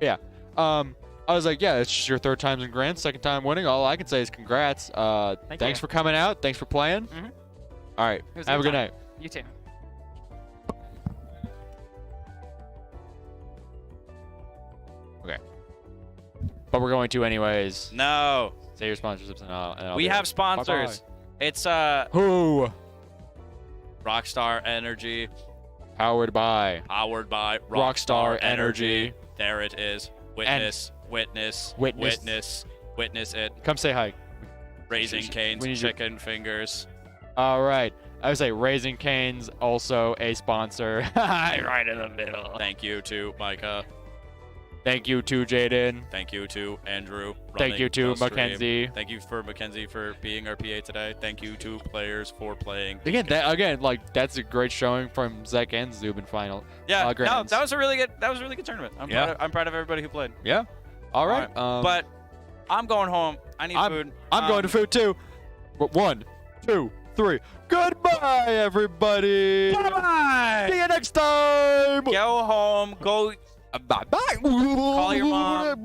S8: Yeah. I was like, yeah, it's just your third time in Grand, second time winning. All I can say is congrats. Thanks
S10: you.
S8: for coming out. Thanks for playing.
S10: Mhm.
S8: All right.
S10: It was
S8: Have a good
S10: time.
S8: night.
S10: You too.
S8: Okay. But we're going to anyways.
S2: No.
S8: Say your sponsorships and I'll
S2: We
S8: do
S2: have
S8: it.
S2: sponsors.
S8: Bye-bye.
S2: It's
S8: Who?
S2: Rockstar Energy,
S8: Powered by
S2: powered by
S8: Rockstar Energy.
S2: There it is. Witness, witness,
S8: Witness.
S2: witness, witness it.
S8: Come say hi.
S2: Raising Cane's
S8: We need you-
S2: chicken fingers.
S8: All right. I would say Raising Cane's also a sponsor. Right in the middle.
S2: Thank you to Micah.
S8: Thank you to Jaden.
S2: Thank you to Andrew.
S8: Thank you
S2: running
S8: to
S2: the stream.
S8: Mackenzie.
S2: Thank you for Mackenzie for being our PA today. Thank you to players for playing.
S8: Again, like that's a great showing from Zek and Zubin final.
S2: Yeah, no,
S8: Grands.
S2: that was a really good tournament. I'm proud of everybody who played.
S8: Yeah. All right.
S2: But I'm going home. I need food.
S8: I'm going to food too. 1, 2, 3. Goodbye, everybody.
S2: Bye-bye.
S8: See you next time.
S2: Go home. Go
S8: Bye bye.
S2: Call your mom.